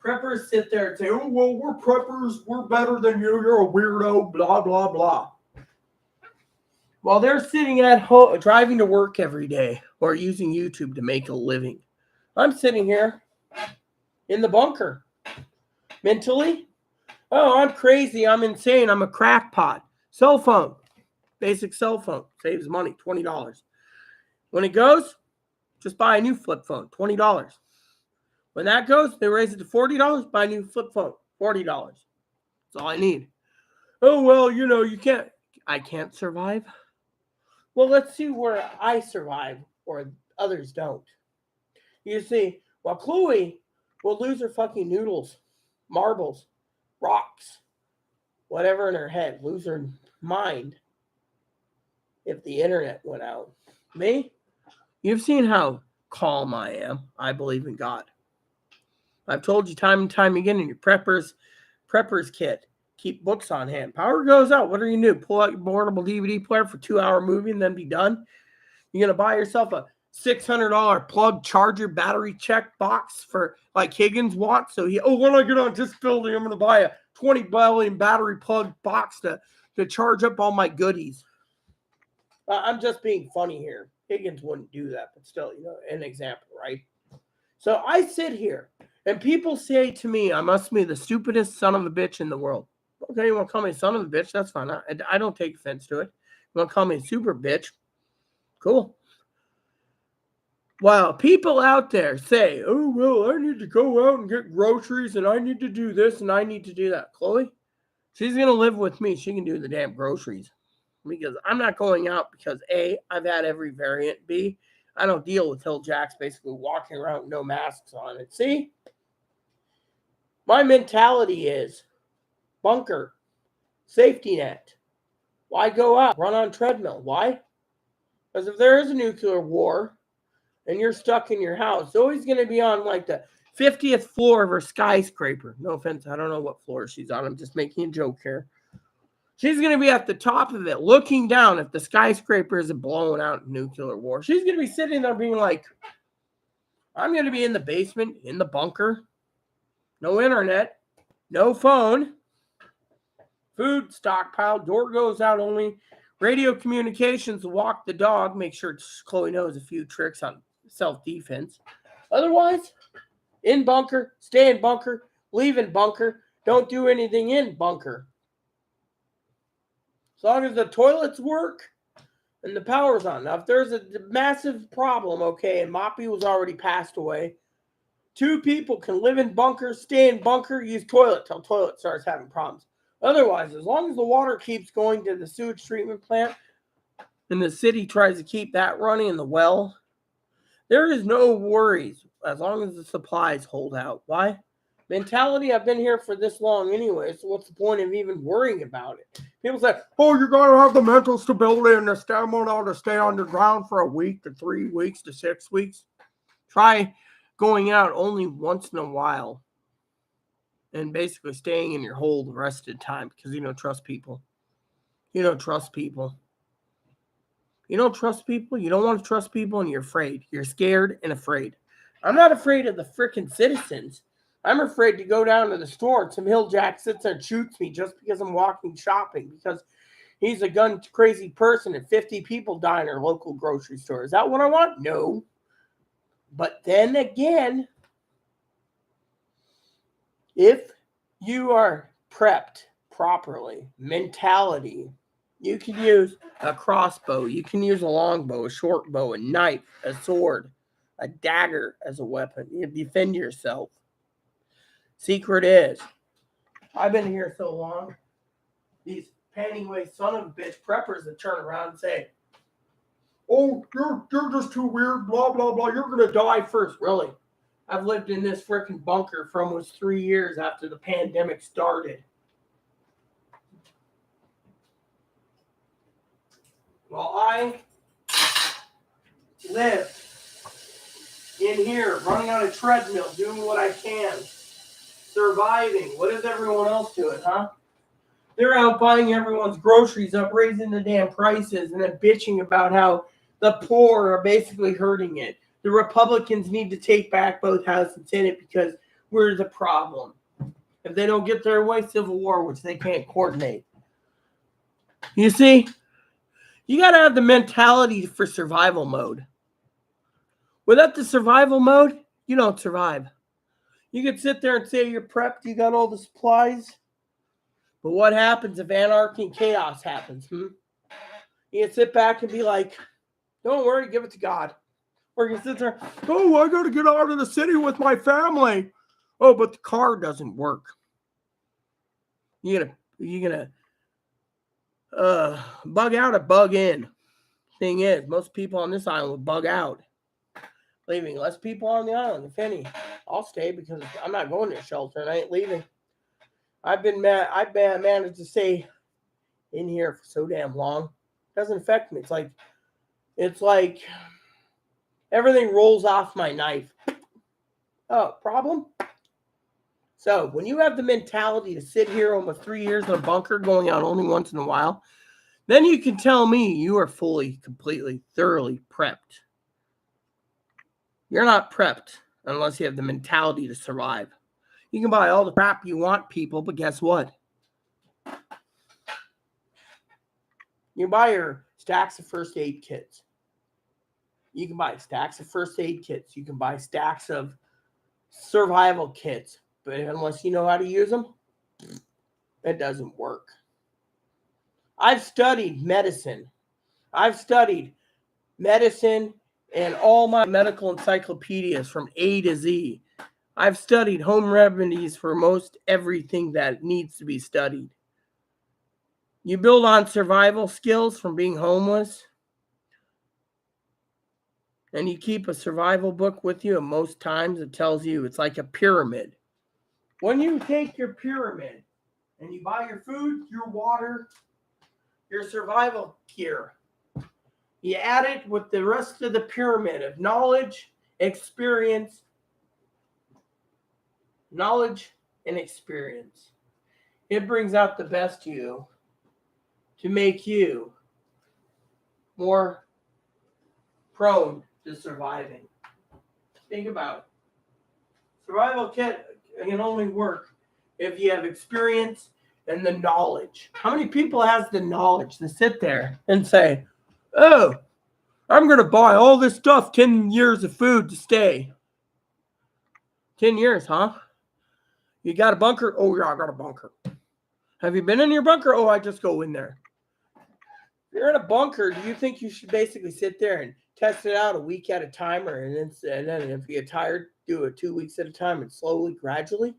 Preppers sit there and say, oh, well, we're preppers. We're better than you. You're a weirdo, blah, blah, blah. While they're sitting at home, driving to work every day or using YouTube to make a living, I'm sitting here in the bunker. Mentally, oh, I'm crazy. I'm insane. I'm a crackpot. Cell phone. Basic cell phone. Saves money. $20. When it goes, just buy a new flip phone. $20. When that goes, they raise it to $40. Buy a new flip phone. $40. That's all I need. Oh, well, I can't survive. Well, let's see where I survive or others don't. You see, while Chloe will lose her fucking noodles, marbles, rocks, whatever in her head, lose her mind if the internet went out. Me? You've seen how calm I am. I believe in God. I've told you time and time again in your prepper's kit, keep books on hand. Power goes out. What are you going to do? Pull out your portable DVD player for a 2-hour movie and then be done? You're going to buy yourself a $600 plug charger battery check box for like Higgins wants. So when I get on disability, I'm going to buy a $20 battery plug box to charge up all my goodies. I'm just being funny here. Higgins wouldn't do that, but still, an example, right? So I sit here, and people say to me, I must be the stupidest son of a bitch in the world. Okay, you want to call me son of a bitch? That's fine. I don't take offense to it. You want to call me a super bitch? Cool. While people out there say, oh, well, I need to go out and get groceries, and I need to do this, and I need to do that. Chloe, she's going to live with me. She can do the damn groceries. Because I'm not going out because A, I've had every variant. B, I don't deal with Hill Jacks basically walking around with no masks on. And C, my mentality is bunker, safety net. Why go out? Run on treadmill. Why? Because if there is a nuclear war and you're stuck in your house, it's always going to be on like the 50th floor of her skyscraper. No offense, I don't know what floor she's on. I'm just making a joke here. She's going to be at the top of it, looking down if the skyscraper is blowing out in nuclear war. She's going to be sitting there being like, I'm going to be in the basement, in the bunker, no internet, no phone, food stockpile, door goes out only, radio communications, walk the dog, make sure Chloe knows a few tricks on self-defense. Otherwise, in bunker, stay in bunker, leave in bunker, don't do anything in bunker. As long as the toilets work and the power's on. Now, if there's a massive problem, okay, and Moppy was already passed away, 2 people can live in bunker, stay in bunker, use toilet till toilet starts having problems. Otherwise, as long as the water keeps going to the sewage treatment plant and the city tries to keep that running in the well, there is no worries as long as the supplies hold out. Why? Mentality, I've been here for this long anyway, so what's the point of even worrying about it? People say, oh, you got to have the mental stability and the stamina to stay underground for a week to 3 weeks to 6 weeks. Try going out only once in a while and basically staying in your hole the rest of the time because you don't trust people. You don't trust people. You don't trust people. You don't want to trust people and you're afraid. You're scared and afraid. I'm not afraid of the freaking citizens. I'm afraid to go down to the store and some hilljack sits there and shoots me just because I'm walking shopping because he's a gun crazy person and 50 people die in our local grocery store. Is that what I want? No. But then again, if you are prepped properly, mentality, you can use a crossbow, you can use a longbow, a short bow, a knife, a sword, a dagger as a weapon. You defend yourself. Secret is, I've been here so long, these panty-waist son of a bitch preppers that turn around and say, oh, you're just too weird, blah, blah, blah, you're going to die first. Really? I've lived in this freaking bunker for almost 3 years after the pandemic started. Well, I live in here, running on a treadmill, doing what I can. Surviving. What is everyone else doing, huh? They're out buying everyone's groceries up, raising the damn prices, and then bitching about how the poor are basically hurting it. The Republicans need to take back both House and Senate because we're the problem. If they don't get their way, civil war, which they can't coordinate. You see, you got to have the mentality for survival mode. Without the survival mode, you don't survive. You can sit there and say you're prepped, you got all the supplies. But what happens if anarchy and chaos happens? You can sit back and be like, don't worry, give it to God. Or you can sit there, oh, I got to get out of the city with my family. Oh, but the car doesn't work. You're gonna bug out or bug in. Thing is, most people on this island will bug out. Leaving less people on the island, if any. I'll stay because I'm not going to a shelter and I ain't leaving. I've managed to stay in here for so damn long. It doesn't affect me. It's like everything rolls off my knife. Oh, problem? So when you have the mentality to sit here almost 3 years in a bunker, going out only once in a while, then you can tell me you are fully, completely, thoroughly prepped. You're not prepped unless you have the mentality to survive. You can buy all the crap you want, people, but guess what? You buy your stacks of first aid kits. You can buy stacks of first aid kits. You can buy stacks of survival kits. But unless you know how to use them, it doesn't work. I've studied medicine. I've studied medicine and all my medical encyclopedias from A to Z. I've studied home remedies for most everything that needs to be studied. You build on survival skills from being homeless, and you keep a survival book with you, and most times it tells you it's like a pyramid. When you take your pyramid and you buy your food, your water, your survival gear, you add it with the rest of the pyramid of knowledge, experience, and experience. It brings out the best you to make you more prone to surviving. Think about it. Survival kit can only work if you have experience and the knowledge. How many people has the knowledge to sit there and say, oh, I'm going to buy all this stuff, 10 years of food to stay. 10 years, huh? You got a bunker? Oh, yeah, I got a bunker. Have you been in your bunker? Oh, I just go in there. If you're in a bunker, do you think you should basically sit there and test it out a week at a time, and then if you get tired, do it 2 weeks at a time and slowly, gradually?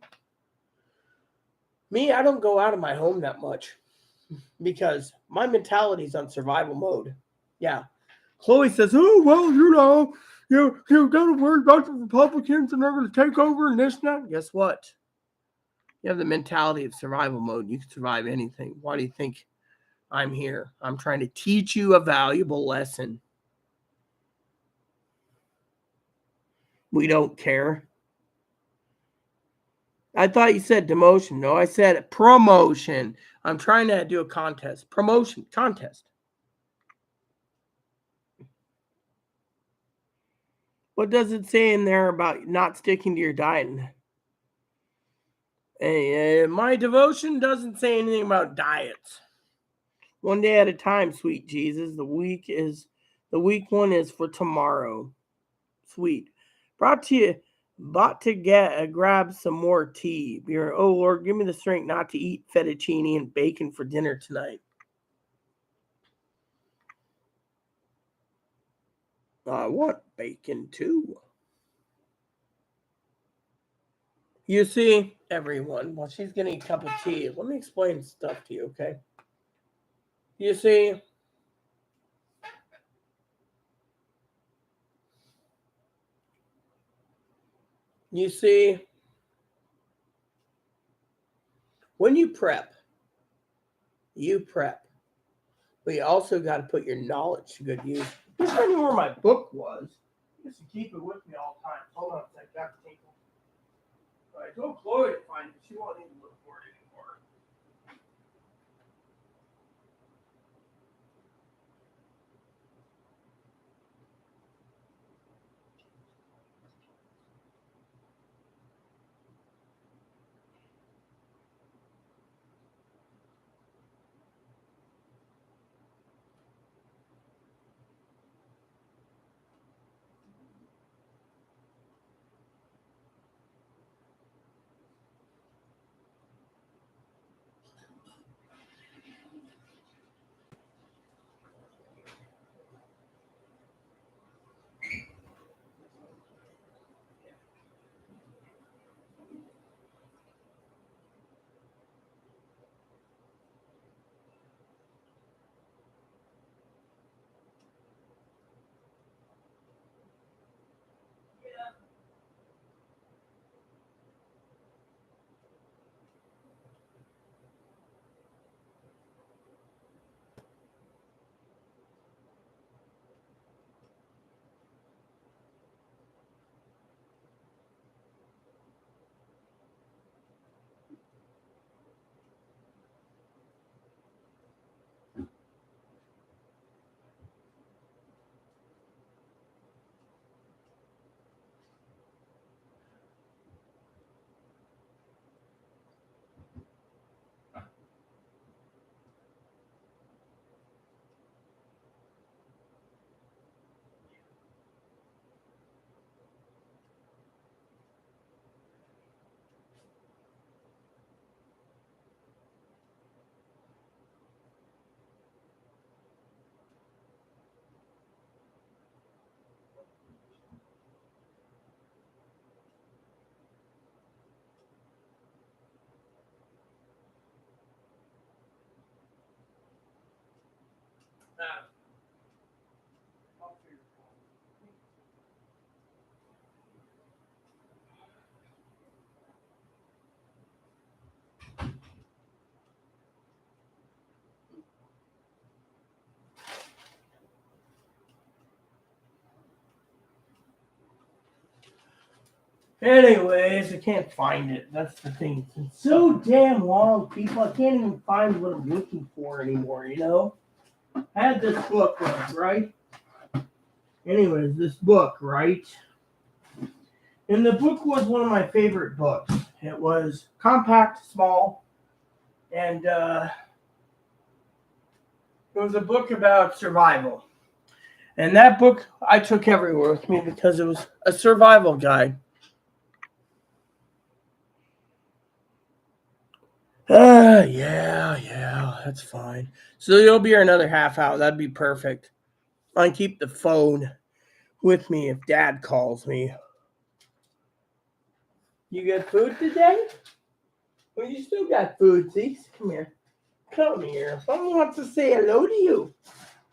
Me, I don't go out of my home that much because my mentality is on survival mode. Yeah. Chloe says, oh, well, you got to worry about the Republicans and they're going to take over and this and that. Guess what? You have the mentality of survival mode. You can survive anything. Why do you think I'm here? I'm trying to teach you a valuable lesson. We don't care. I thought you said demotion. No, I said promotion. I'm trying to do a contest. Promotion, contest. What does it say in there about not sticking to your diet? My devotion doesn't say anything about diets. One day at a time, sweet Jesus. The week one is for tomorrow. Sweet. Brought to grab some more tea. Beer. Oh Lord, give me the strength not to eat fettuccine and bacon for dinner tonight. I want bacon too. You see, everyone, while she's getting a cup of tea, let me explain stuff to you, okay? You see, when you prep, but you also got to put your knowledge to good use. Just I knew where my book was. I used to keep it with me all the time. Hold on a second, I got to take it. I told Chloe to find it. She won't even look for it anymore. I'll figure it out. Anyways, I can't find it. That's the thing. It's so damn long, people. I can't even find what I'm looking for anymore, you know? I had this book, right? Anyways, this book, right? And the book was one of my favorite books. It was compact, small, and it was a book about survival. And that book I took everywhere with me because it was a survival guide. Yeah, that's fine. So you'll be here another half hour. That'd be perfect. I can keep the phone with me if Dad calls me. You got food today? Well, you still got food, see? Come here. Come here. Someone wants to say hello to you.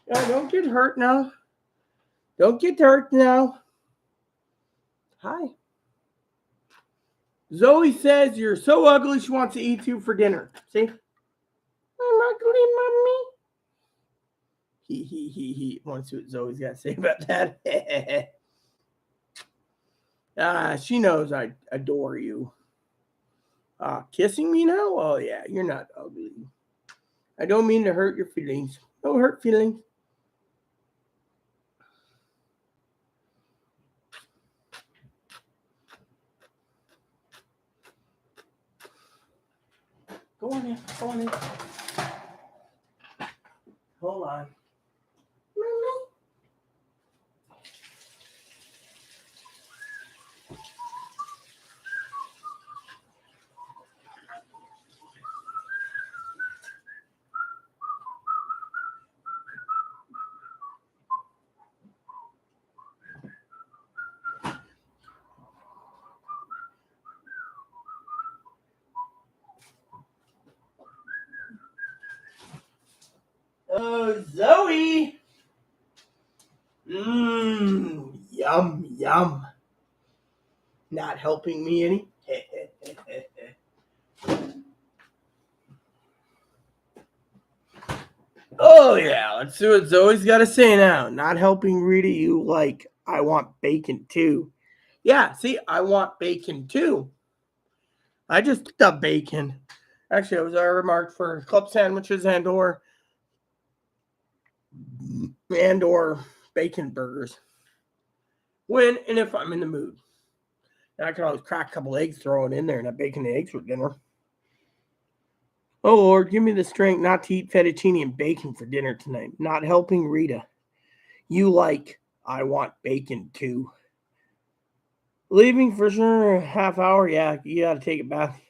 No, don't get hurt now. Don't get hurt now. Hi. Zoe says you're so ugly she wants to eat you for dinner. See? I'm ugly, mommy. He. Want to see what Zoe's got to say about that? She knows I adore you. Kissing me now? Oh, yeah, you're not ugly. I don't mean to hurt your feelings. No hurt feelings. Go on in. Go on in. Hold on. Oh, Zoe. Yum, yum. Not helping me any. Oh, yeah. Let's see what Zoe's got to say now. Not helping Rita, you like, I want bacon too. Yeah, see, I want bacon too. I just picked up bacon. Actually, it was our remark for club sandwiches and or bacon burgers. When and if I'm in the mood. Now, I could always crack a couple eggs, throw it in there, and have bacon and eggs for dinner. Oh, Lord, give me the strength not to eat fettuccine and bacon for dinner tonight. Not helping Rita. You like, I want bacon too. Leaving for sure, half hour. Yeah, you got to take it back.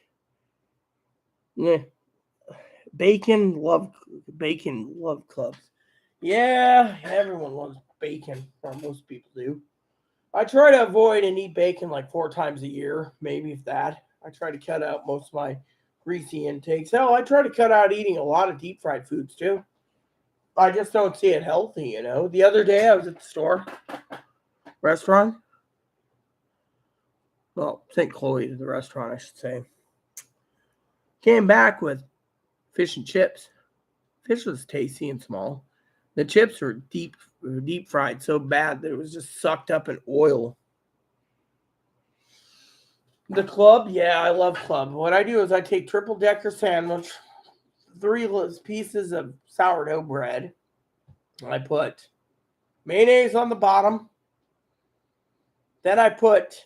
Bacon love clubs. Yeah, everyone loves bacon, or most people do. I try to avoid and eat bacon like 4 times a year, maybe if that. I try to cut out most of my greasy intakes. Hell, I try to cut out eating a lot of deep fried foods too. I just don't see it healthy, you know. The other day I was at the restaurant. Well, St. Chloe to the restaurant, I should say. Came back with fish and chips. Fish was tasty and small. The chips were deep fried so bad that it was just sucked up in oil. The club, yeah, I love club. What I do is I take triple decker sandwich, 3 pieces of sourdough bread. I put mayonnaise on the bottom. Then I put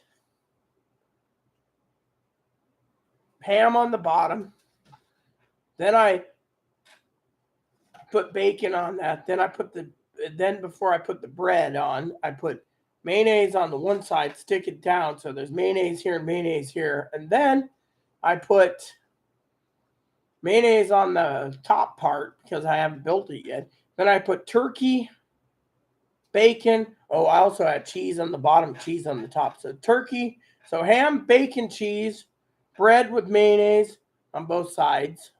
ham on the bottom. Then I put bacon on that. Then before I put the bread on, I put mayonnaise on the one side, stick it down so there's mayonnaise here and mayonnaise here. And then I put mayonnaise on the top part because I haven't built it yet. Then I put turkey, bacon. Oh, I also had cheese on the bottom, cheese on the top. So turkey, so ham, bacon, cheese, bread with mayonnaise on both sides.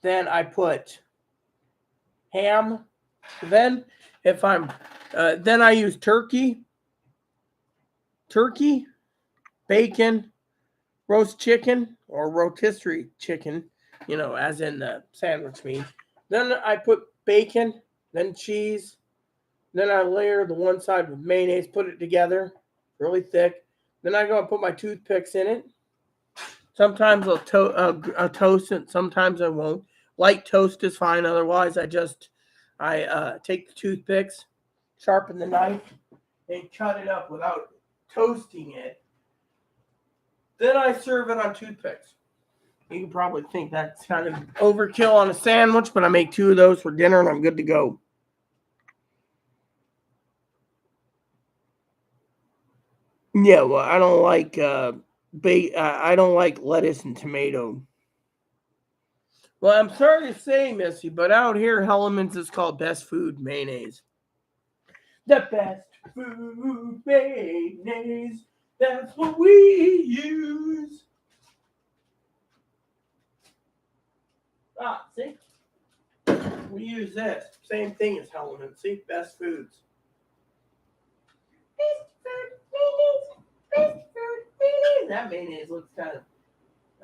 Then I put ham, Then if I'm, then I use turkey, bacon, roast chicken or rotisserie chicken, as in the sandwich meat. Then I put bacon, then cheese, then I layer the one side with mayonnaise, put it together really thick. Then I go and put my toothpicks in it. Sometimes I'll toast it, sometimes I won't. Light toast is fine. Otherwise, I take the toothpicks, sharpen the knife, and cut it up without toasting it. Then I serve it on toothpicks. You can probably think that's kind of overkill on a sandwich, but I make 2 of those for dinner and I'm good to go. Yeah, well, I don't like I don't like lettuce and tomato. Well, I'm sorry to say, Missy, but out here, Hellman's is called Best Food Mayonnaise. The best food mayonnaise. That's what we use. Ah, see? We use this. Same thing as Hellman's. See? Best foods. Best food mayonnaise. Best food mayonnaise. That mayonnaise looks kind of...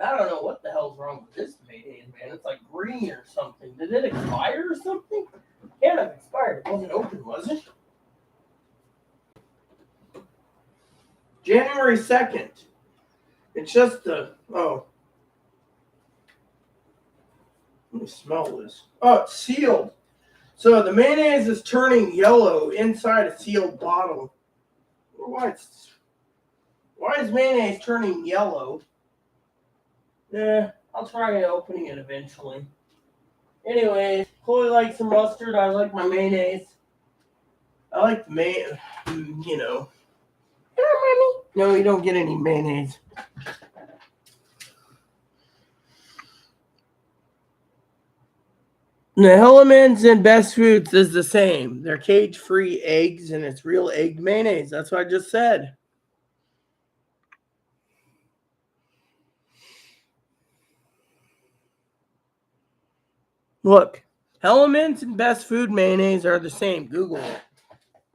I don't know what the hell's wrong with this mayonnaise, man. It's like green or something. Did it expire or something? Can't have expired. It wasn't open, was it? January 2nd. It's just the... Oh. Let me smell this. Oh, it's sealed. So the mayonnaise is turning yellow inside a sealed bottle. Why is mayonnaise turning yellow? I'll try opening it eventually. Anyway, Chloe likes some mustard. I like my mayonnaise. I like the mayonnaise, Hello, Mommy. No, you don't get any mayonnaise. The Hellman's and Best Foods is the same. They're cage-free eggs, and it's real egg mayonnaise. That's what I just said. Look, Hellman's and Best Food mayonnaise are the same. Google it.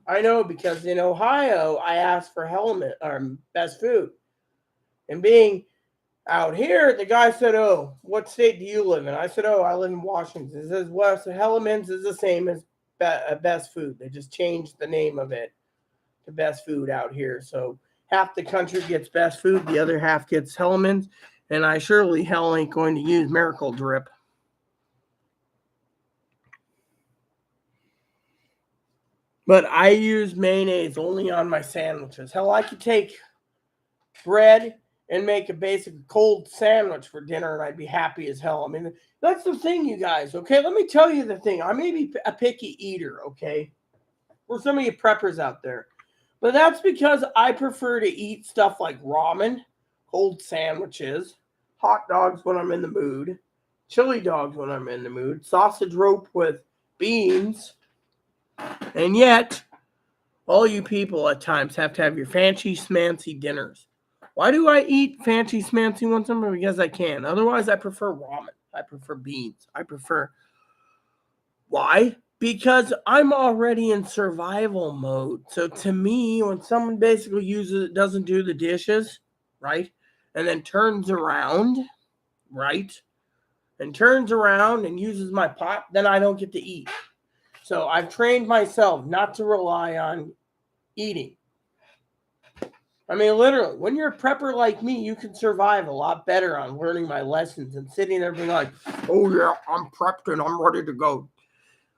I know because in Ohio, I asked for Hellman or Best Food. And being out here, the guy said, "Oh, what state do you live in?" I said, "Oh, I live in Washington." He says, "Well, so Hellman's is the same as Best Food. They just changed the name of it to Best Food out here. So half the country gets Best Food, the other half gets Hellman's. And I surely hell ain't going to use Miracle Drip." But I use mayonnaise only on my sandwiches. Hell, I could take bread and make a basic cold sandwich for dinner and I'd be happy as hell. I mean, that's the thing, you guys, okay? Let me tell you the thing. I may be a picky eater, okay? For some of you preppers out there. But that's because I prefer to eat stuff like ramen, cold sandwiches, hot dogs when I'm in the mood, chili dogs when I'm in the mood, sausage rope with beans. And yet, all you people at times have to have your fancy smancy dinners. Why do I eat fancy smancy once in a while? Because I can. Otherwise, I prefer ramen. I prefer beans. Why? Because I'm already in survival mode. So to me, when someone basically doesn't do the dishes, right, and then turns around, right, and turns around and uses my pot, then I don't get to eat. So I've trained myself not to rely on eating. I mean, literally, when you're a prepper like me, you can survive a lot better on learning my lessons and sitting there being like, "Oh yeah, I'm prepped and I'm ready to go."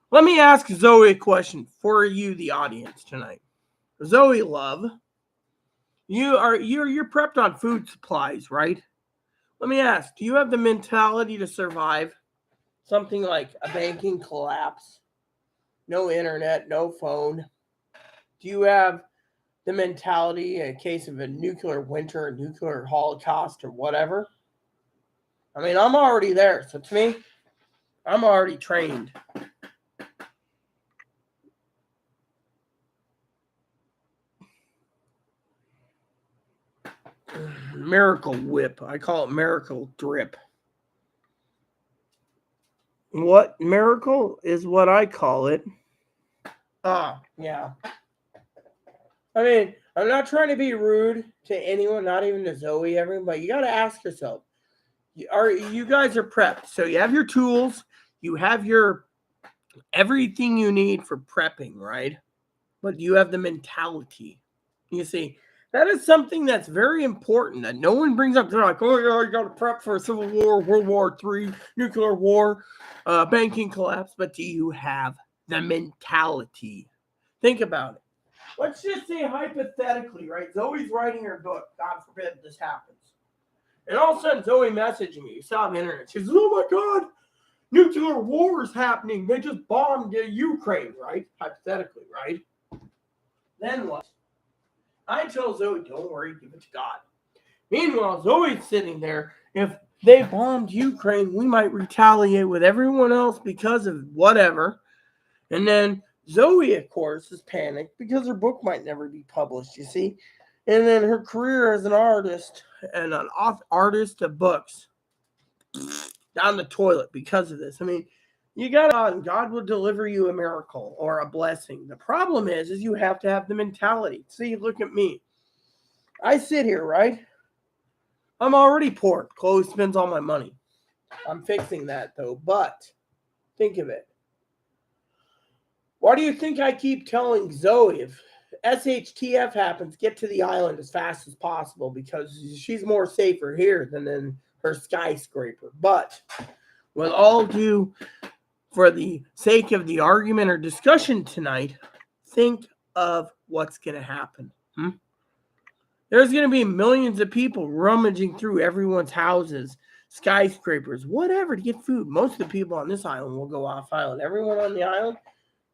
Let me ask Zoe a question for you, the audience, tonight. Zoe, love, you're prepped on food supplies, right? Let me ask, do you have the mentality to survive something like a banking collapse? No internet, no phone. Do you have the mentality in case of a nuclear winter, a nuclear holocaust, or whatever? I mean, I'm already there. So to me, I'm already trained. Miracle Whip. I call it Miracle Drip. What miracle is what I call it. Yeah. I mean, I'm not trying to be rude to anyone, not even to Zoe, everyone, but you got to ask yourself, you guys are prepped. So you have your tools, you have your everything you need for prepping, right? But you have the mentality. You see, that is something that's very important that no one brings up. They're like, oh, yeah, you got to prep for a civil war, World War III, nuclear war, banking collapse. But do you have the mentality? Think about it. Let's just say hypothetically, right? Zoe's writing her book. God forbid this happens. And all of a sudden, Zoe messaged me. Saw on the internet. She says, oh my God, nuclear war is happening. They just bombed Ukraine, right? Hypothetically, right? Then what? I tell Zoe, don't worry, give it to God. Meanwhile, Zoe's sitting there. If they bombed Ukraine, we might retaliate with everyone else because of whatever. And then Zoe, of course, is panicked because her book might never be published, you see. And then her career as an artist and an artist of books down the toilet because of this. I mean, you got God, God will deliver you a miracle or a blessing. The problem is you have to have the mentality. See, look at me. I sit here, right? I'm already poor. Chloe spends all my money. I'm fixing that, though. But think of it. Why do you think I keep telling Zoe if SHTF happens, get to the island as fast as possible because she's more safer here than in her skyscraper. But with all due, for the sake of the argument or discussion tonight, think of what's going to happen. There's going to be millions of people rummaging through everyone's houses, skyscrapers, whatever to get food. Most of the people on this island will go off island. Everyone on the island,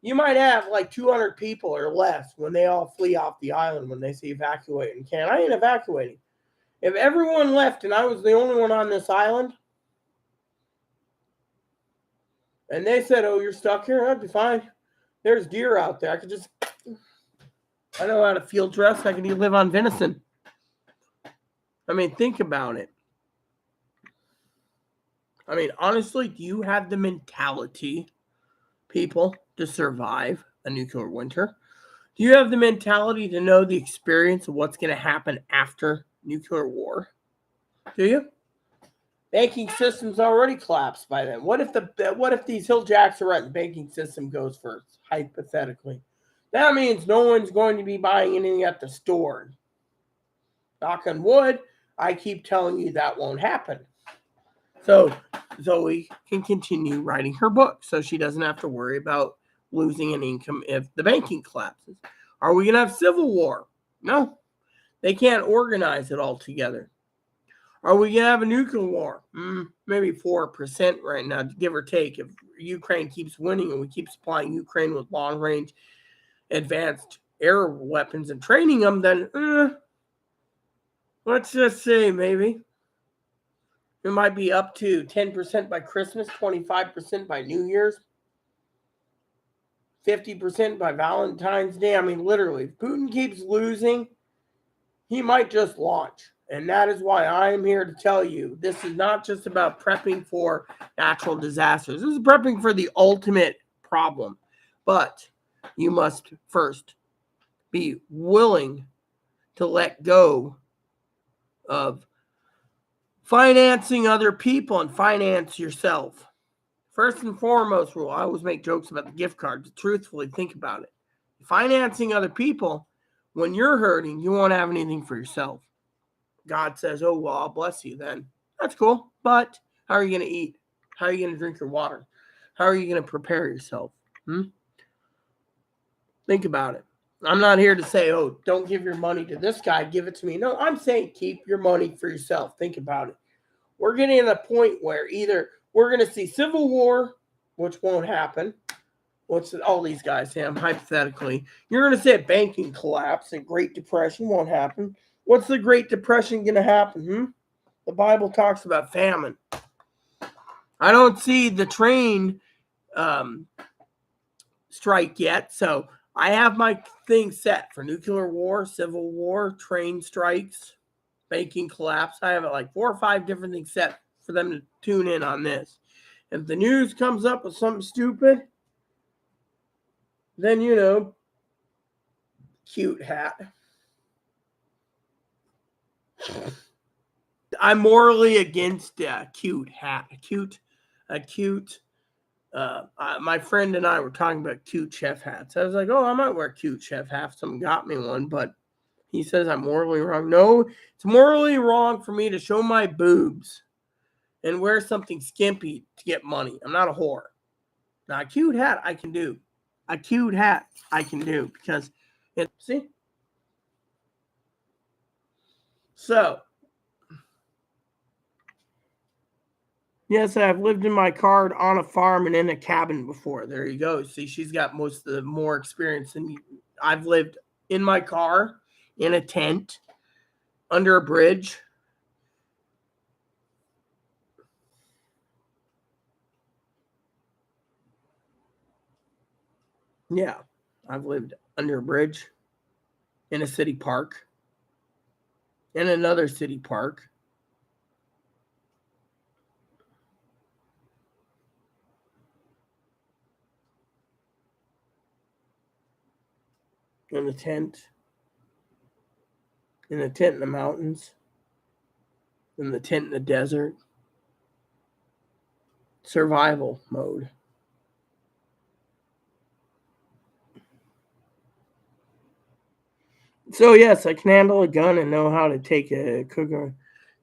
you might have like 200 people or less when they all flee off the island when they say evacuate and can't. I ain't evacuating. If everyone left and I was the only one on this island, and they said, oh, you're stuck here, I'd be fine. There's deer out there. I know how to field dress. I can live on venison. I mean, think about it. I mean, honestly, do you have the mentality, people, to survive a nuclear winter? Do you have the mentality to know the experience of what's going to happen after nuclear war? Do you? Banking system's already collapsed by then. What if these Hill Jacks are right and the banking system goes first, hypothetically? That means no one's going to be buying anything at the store. Knock on wood, I keep telling you that won't happen. So Zoe can continue writing her book so she doesn't have to worry about losing an income if the banking collapses. Are we going to have civil war? No. They can't organize it all together. Are we going to have a nuclear war? Maybe 4% right now, give or take. If Ukraine keeps winning and we keep supplying Ukraine with long-range advanced air weapons and training them, then let's just say maybe. It might be up to 10% by Christmas, 25% by New Year's, 50% by Valentine's Day. I mean, literally, if Putin keeps losing, he might just launch. And that is why I am here to tell you, this is not just about prepping for natural disasters. This is prepping for the ultimate problem. But you must first be willing to let go of financing other people and finance yourself. First and foremost rule, I always make jokes about the gift card, but truthfully, think about it. Financing other people, when you're hurting, you won't have anything for yourself. God says, oh, well, I'll bless you then. That's cool, but how are you going to eat? How are you going to drink your water? How are you going to prepare yourself? Think about it. I'm not here to say, oh, don't give your money to this guy, give it to me. No, I'm saying keep your money for yourself. Think about it. We're getting to the point where either we're going to see civil war, which won't happen. What's all these guys say? Hypothetically. You're going to say a banking collapse and Great Depression won't happen. What's the Great Depression going to happen? The Bible talks about famine. I don't see the train strike yet, so I have my thing set for nuclear war, civil war, train strikes, banking collapse. I have like 4 or 5 different things set for them to tune in on this. If the news comes up with something stupid, Then, cute hat. I'm morally against cute hat. My friend and I were talking about cute chef hats. I was like, oh, I might wear a cute chef hat. Someone got me one, but he says I'm morally wrong. No, it's morally wrong for me to show my boobs and wear something skimpy to get money. I'm not a whore. Now, a cute hat I can do. Because see? So, yes, I've lived in my car on a farm and in a cabin before. There you go. See, she's got most of the more experience than you. I've lived in my car, in a tent, under a bridge. Yeah, I've lived under a bridge, in a city park, in another city park. In a tent, in the mountains, in the tent in the desert. Survival mode. So yes, I can handle a gun and know how to take a cooker.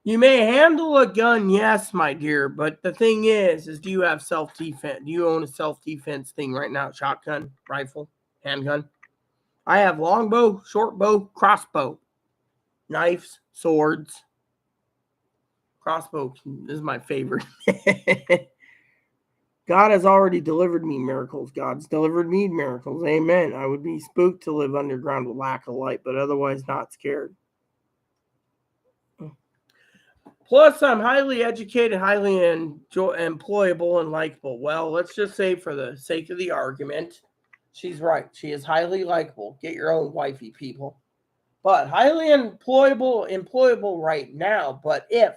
You may handle a gun, yes, my dear, but the thing is do you have self-defense? Do you own a self-defense thing right now? Shotgun, rifle, handgun? I have longbow, short bow, crossbow, knives, swords. Crossbow is my favorite. God has already delivered me miracles. God's delivered me miracles. Amen. I would be spooked to live underground with lack of light, but otherwise not scared. Plus, I'm highly educated, highly employable, and likable. Well, let's just say for the sake of the argument, she's right. She is highly likable. Get your own wifey, people. But highly employable right now. But if,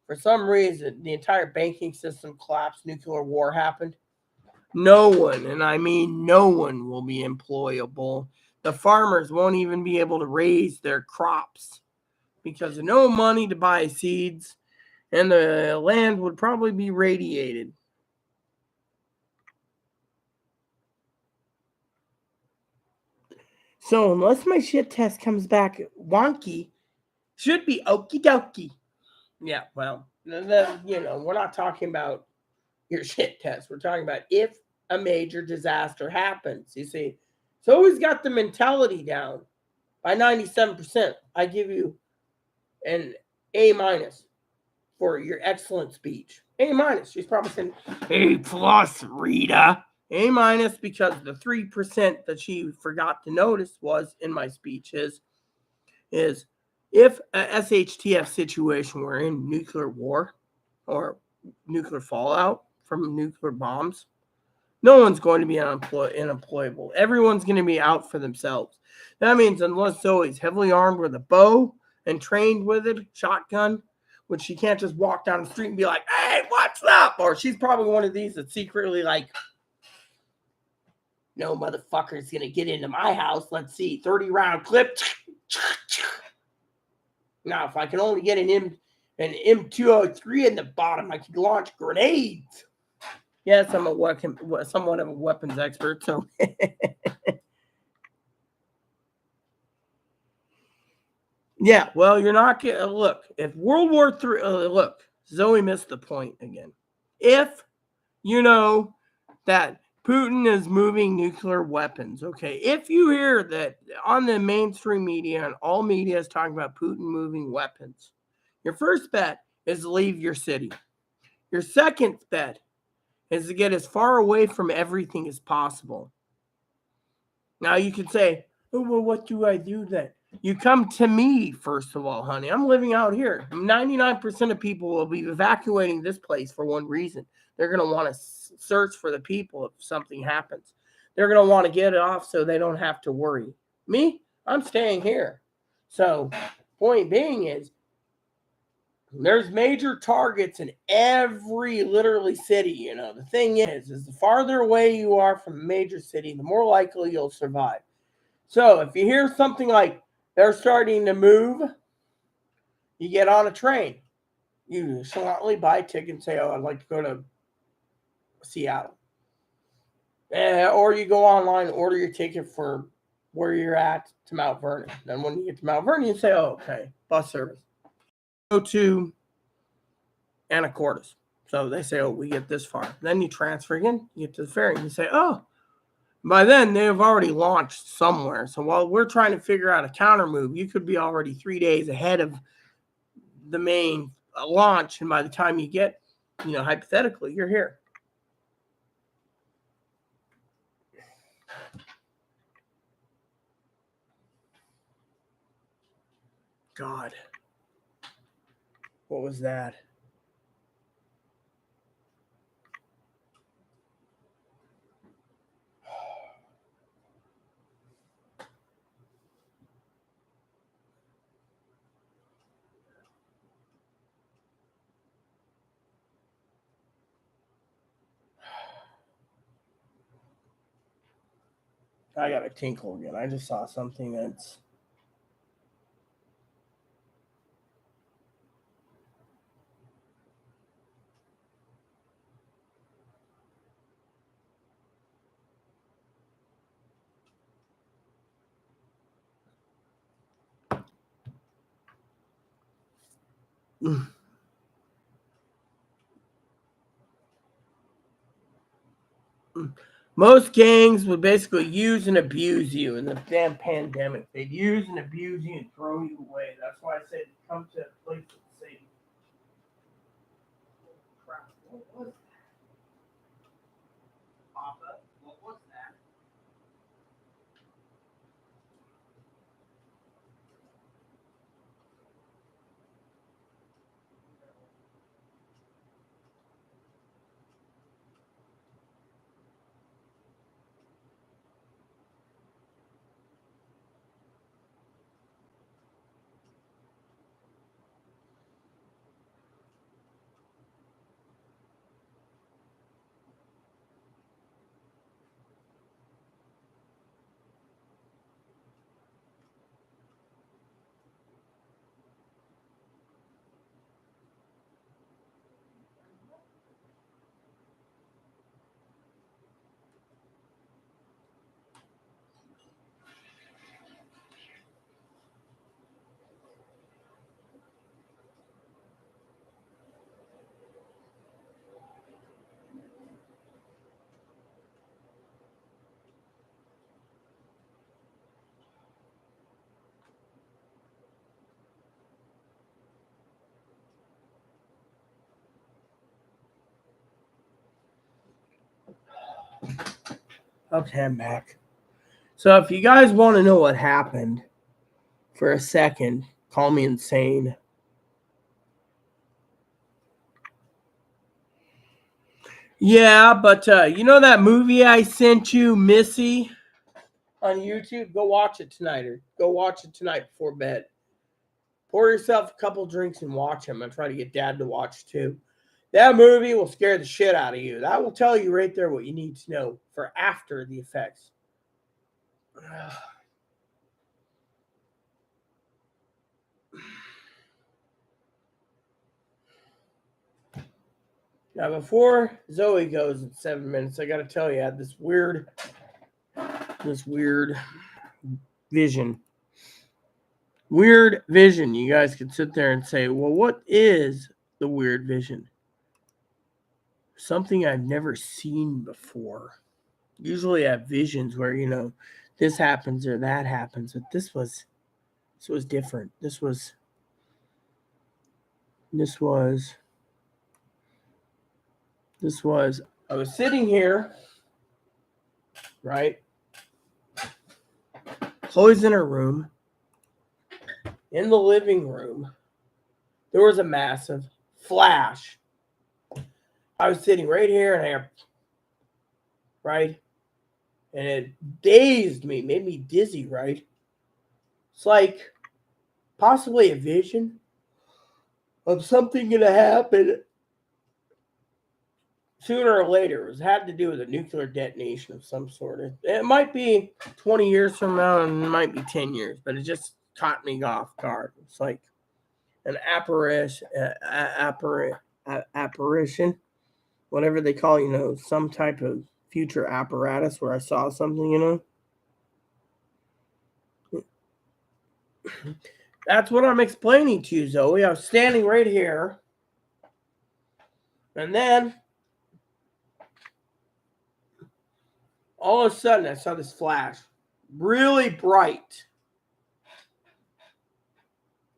for some reason, the entire banking system collapsed, nuclear war happened, no one, and I mean no one, will be employable. The farmers won't even be able to raise their crops because of no money to buy seeds, and the land would probably be radiated. So unless my shit test comes back wonky, should be okie dokie. Yeah, well, we're not talking about your shit test. We're talking about if a major disaster happens. You see, it's always got the mentality down. By 97%, I give you an A minus for your excellent speech. A minus. She's probably saying A plus, Rita. A minus because the 3% that she forgot to notice was in my speech is if a SHTF situation were in nuclear war or nuclear fallout from nuclear bombs, no one's going to be unemployable. Everyone's going to be out for themselves. That means unless Zoe's heavily armed with a bow and trained with it, shotgun, which she can't just walk down the street and be like, hey, what's up? Or she's probably one of these that's secretly like, no motherfucker's going to get into my house. Let's see, 30-round clip. Now, if I can only get an M203 in the bottom, I could launch grenades. Yes, I'm somewhat of a weapons expert, so. Yeah, well, you're not going to look. If World War III, look, Zoe missed the point again. If you know that Putin is moving nuclear weapons, okay, if you hear that on the mainstream media and all media is talking about Putin moving weapons, your first bet is to leave your city. Your second bet is to get as far away from everything as possible. Now you could say, oh, well, what do I do then? You come to me, first of all, honey. I'm living out here. 99% of people will be evacuating this place for one reason. They're going to want to search for the people if something happens. They're going to want to get it off so they don't have to worry. Me, I'm staying here. So, point being is, There's major targets in every literally city. The thing is the farther away you are from a major city, the more likely you'll survive. So if you hear something like they're starting to move, you get on a train. You silently buy a ticket and say, "Oh, I'd like to go to Seattle." Or you go online, order your ticket for where you're at to Mount Vernon. Then when you get to Mount Vernon, you say, "Oh, okay, bus service." Go to Anacortes. So they say, "Oh, we get this far." Then you transfer again, you get to the ferry, and you say, "Oh." By then, they have already launched somewhere. So while we're trying to figure out a counter move, you could be already 3 days ahead of the main launch. And by the time you get, hypothetically, you're here. God. What was that? I got a tinkle again. I just saw something that's. Most gangs would basically use and abuse you in the damn pandemic. They'd use and abuse you and throw you away. That's why I said come to a place that's safe. Crap. What was that? Papa? What was that? Okay, I'm back. So if you guys want to know what happened for a second, call me insane. Yeah, but you know that movie I sent you, Missy, on YouTube? Go watch it tonight, or go watch it tonight before bed. Pour yourself a couple drinks and watch them. I try to get Dad to watch too. That movie will scare the shit out of you. That will tell you right there what you need to know for after the effects. Now, before Zoe goes in 7 minutes, I got to tell you, I had this weird vision. Weird vision. You guys could sit there and say, well, what is the weird vision? Something I've never seen before. Usually I have visions where, this happens or that happens, but this was different. This was I was sitting here, right? Chloe's in her room. In the living room, there was a massive flash. I was sitting right here and right? And it dazed me, made me dizzy, right? It's like possibly a vision. of something going to happen sooner or later. It had to do with a nuclear detonation of some sort. It might be 20 years from now, and it might be 10 years, but it just caught me off guard. It's like an apparition, whatever they call, some type of future apparatus where I saw something. That's what I'm explaining to you, Zoe. I was standing right here, and then all of a sudden I saw this flash, really bright,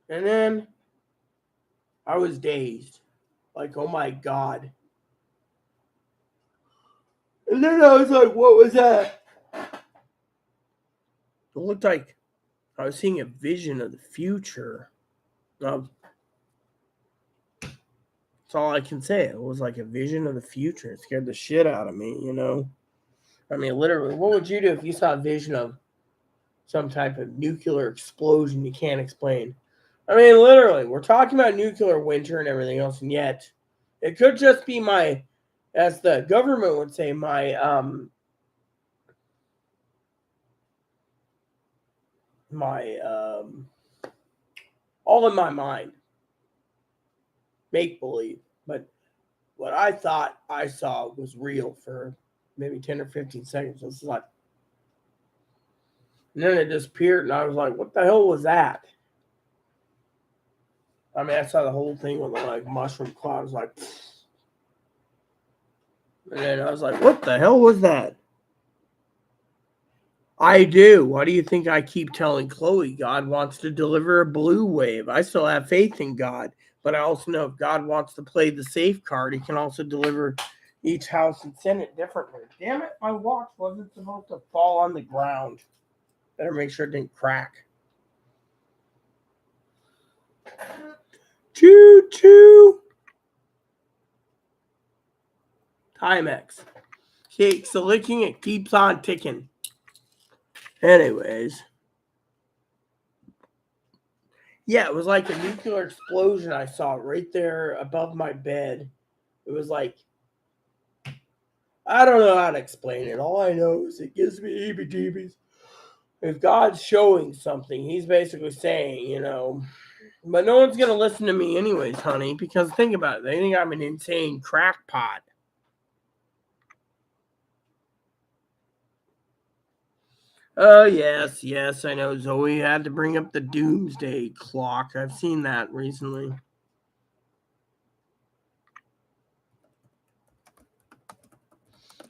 and then I was dazed, like, oh my God. And then I was like, what was that? It looked like I was seeing a vision of the future. That's all I can say. It was like a vision of the future. It scared the shit out of me. I mean, literally, what would you do if you saw a vision of some type of nuclear explosion you can't explain? I mean, literally, we're talking about nuclear winter and everything else, and yet it could just be my, as the government would say, my all in my mind, make believe. But what I thought I saw was real for maybe 10 or 15 seconds. It's like, and then it disappeared, and I was like, what the hell was that? I mean, I saw the whole thing with the like mushroom cloud. I was like, and then I was like, what the hell was that? I do. Why do you think I keep telling Chloe God wants to deliver a blue wave? I still have faith in God, but I also know if God wants to play the safe card, he can also deliver each House and Senate differently. Damn it, my watch wasn't supposed to fall on the ground. Better make sure it didn't crack. Choo choo. Timex. Keeps the licking, it keeps on ticking. Anyways. Yeah, it was like a nuclear explosion I saw right there above my bed. It was like, I don't know how to explain it. All I know is it gives me heebie-jeebies. If God's showing something, he's basically saying, but no one's going to listen to me anyways, honey, because think about it. They think I'm an insane crackpot. Oh, yes, I know. Zoe had to bring up the doomsday clock. I've seen that recently.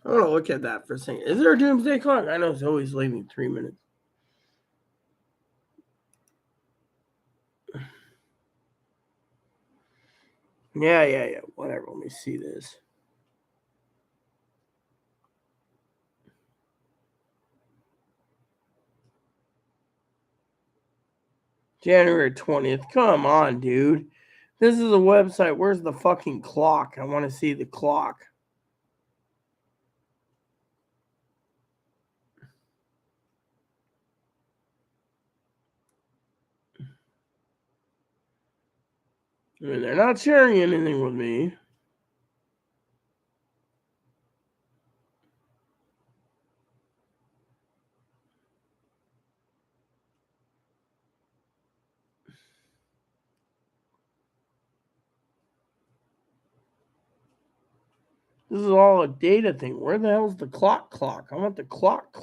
I want to look at that for a second. Is there a doomsday clock? I know Zoe's leaving 3 minutes. Yeah. Whatever. Let me see this. January 20th. Come on, dude. This is a website. Where's the fucking clock? I want to see the clock. I mean, they're not sharing anything with me. This is all a data thing. Where the hell's the clock? I want the clock.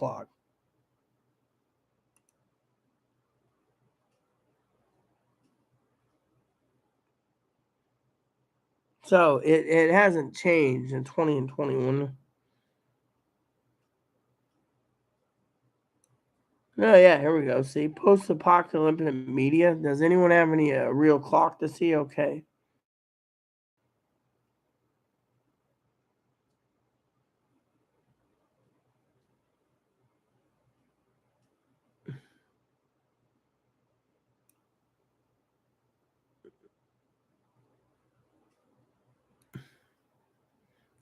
So it hasn't changed in 20 and 21. Oh, yeah, here we go. See, post-apocalyptic media. Does anyone have any real clock to see? Okay.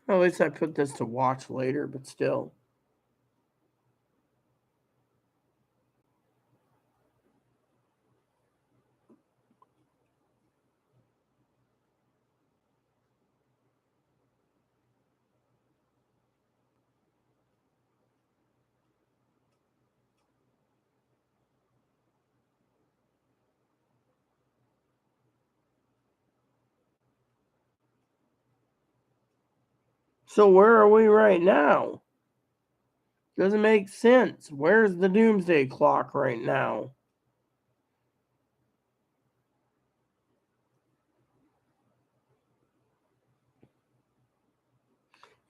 Well, at least I put this to watch later, but still. So where are we right now? Doesn't make sense. Where's the doomsday clock right now?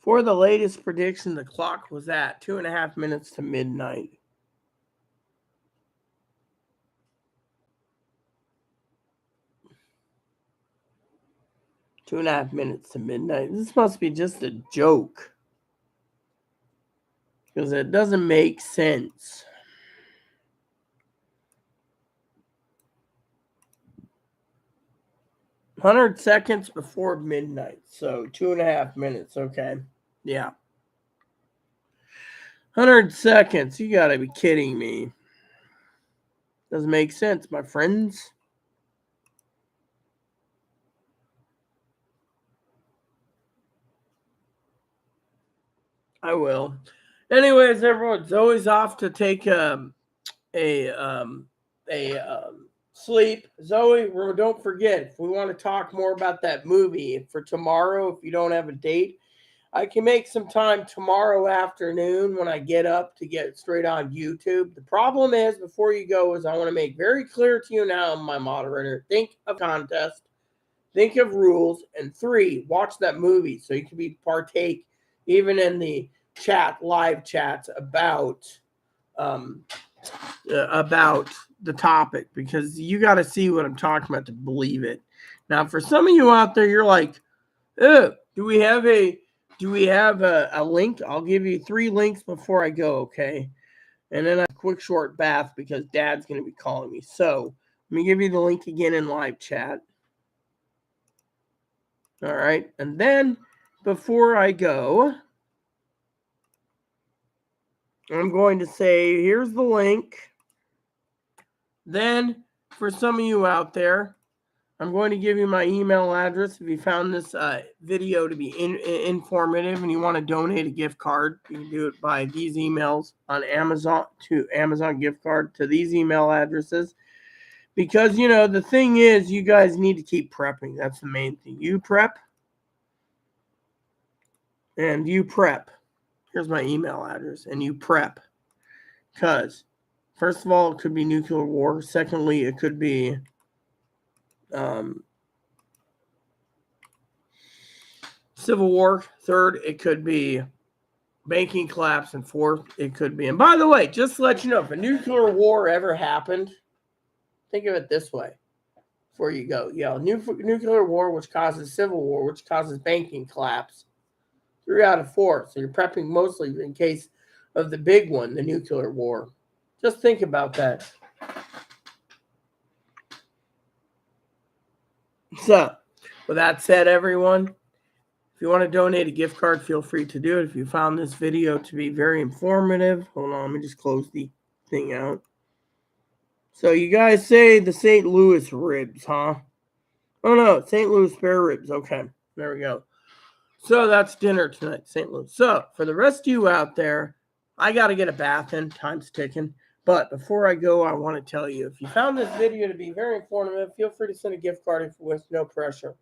For the latest prediction, the clock was at 2.5 minutes to midnight. Two and a half minutes to midnight. This must be just a joke. Because it doesn't make sense. "100 seconds before midnight." So 2.5 minutes. Okay. Yeah. 100 seconds. You gotta be kidding me. Doesn't make sense, my friends. I will. Anyways, everyone's always off to take a sleep. Zoe, don't forget, if we want to talk more about that movie for tomorrow, if you don't have a date, I can make some time tomorrow afternoon when I get up to get straight on YouTube. The problem is, before you go, is I want to make very clear to you now, my moderator, think of contest, think of rules, and 3, watch that movie so you can partake even in the live chats about the topic, because you got to see what I'm talking about to believe it. Now, for some of you out there, you're like, "Oh, do we have a link?" I'll give you 3 links before I go, okay? And then a quick short bath because Dad's going to be calling me. So let me give you the link again in live chat. All right, and then before I go, I'm going to say, here's the link. Then, for some of you out there, I'm going to give you my email address. If you found this video to be informative and you want to donate a gift card, you can do it by these emails on Amazon, to Amazon gift card to these email addresses. Because, the thing is, you guys need to keep prepping. That's the main thing. You prep. And you prep. Here's my email address. And you prep. Because, first of all, it could be nuclear war. Secondly, it could be civil war. Third, it could be banking collapse. And fourth, it could be. And by the way, just to let you know, if a nuclear war ever happened, think of it this way before you go. Nuclear war, which causes civil war, which causes banking collapse. 3 out of 4. So you're prepping mostly in case of the big one, the nuclear war. Just think about that. So, with that said, everyone, if you want to donate a gift card, feel free to do it. If you found this video to be very informative, hold on, let me just close the thing out. So, you guys say the St. Louis ribs, huh? Oh, no, St. Louis spare ribs. Okay, there we go. So, that's dinner tonight, St. Louis. So, for the rest of you out there, I got to get a bath in. Time's ticking. But before I go, I want to tell you, if you found this video to be very informative, feel free to send a gift card with no pressure.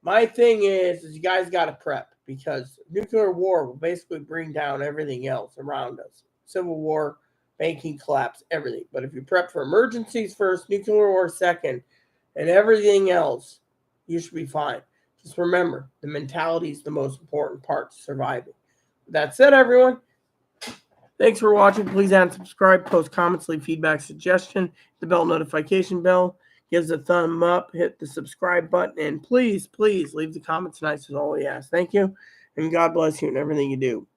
My thing is you guys got to prep, because nuclear war will basically bring down everything else around us. Civil war, banking collapse, everything. But if you prep for emergencies first, nuclear war second, and everything else, you should be fine. Just remember, the mentality is the most important part to surviving. With that said, everyone, thanks for watching. Please add and subscribe, post comments, leave feedback, suggestion, hit the bell notification bell, give us a thumb up, hit the subscribe button, and please, please leave the comments nice as all we ask. Thank you, and God bless you in everything you do.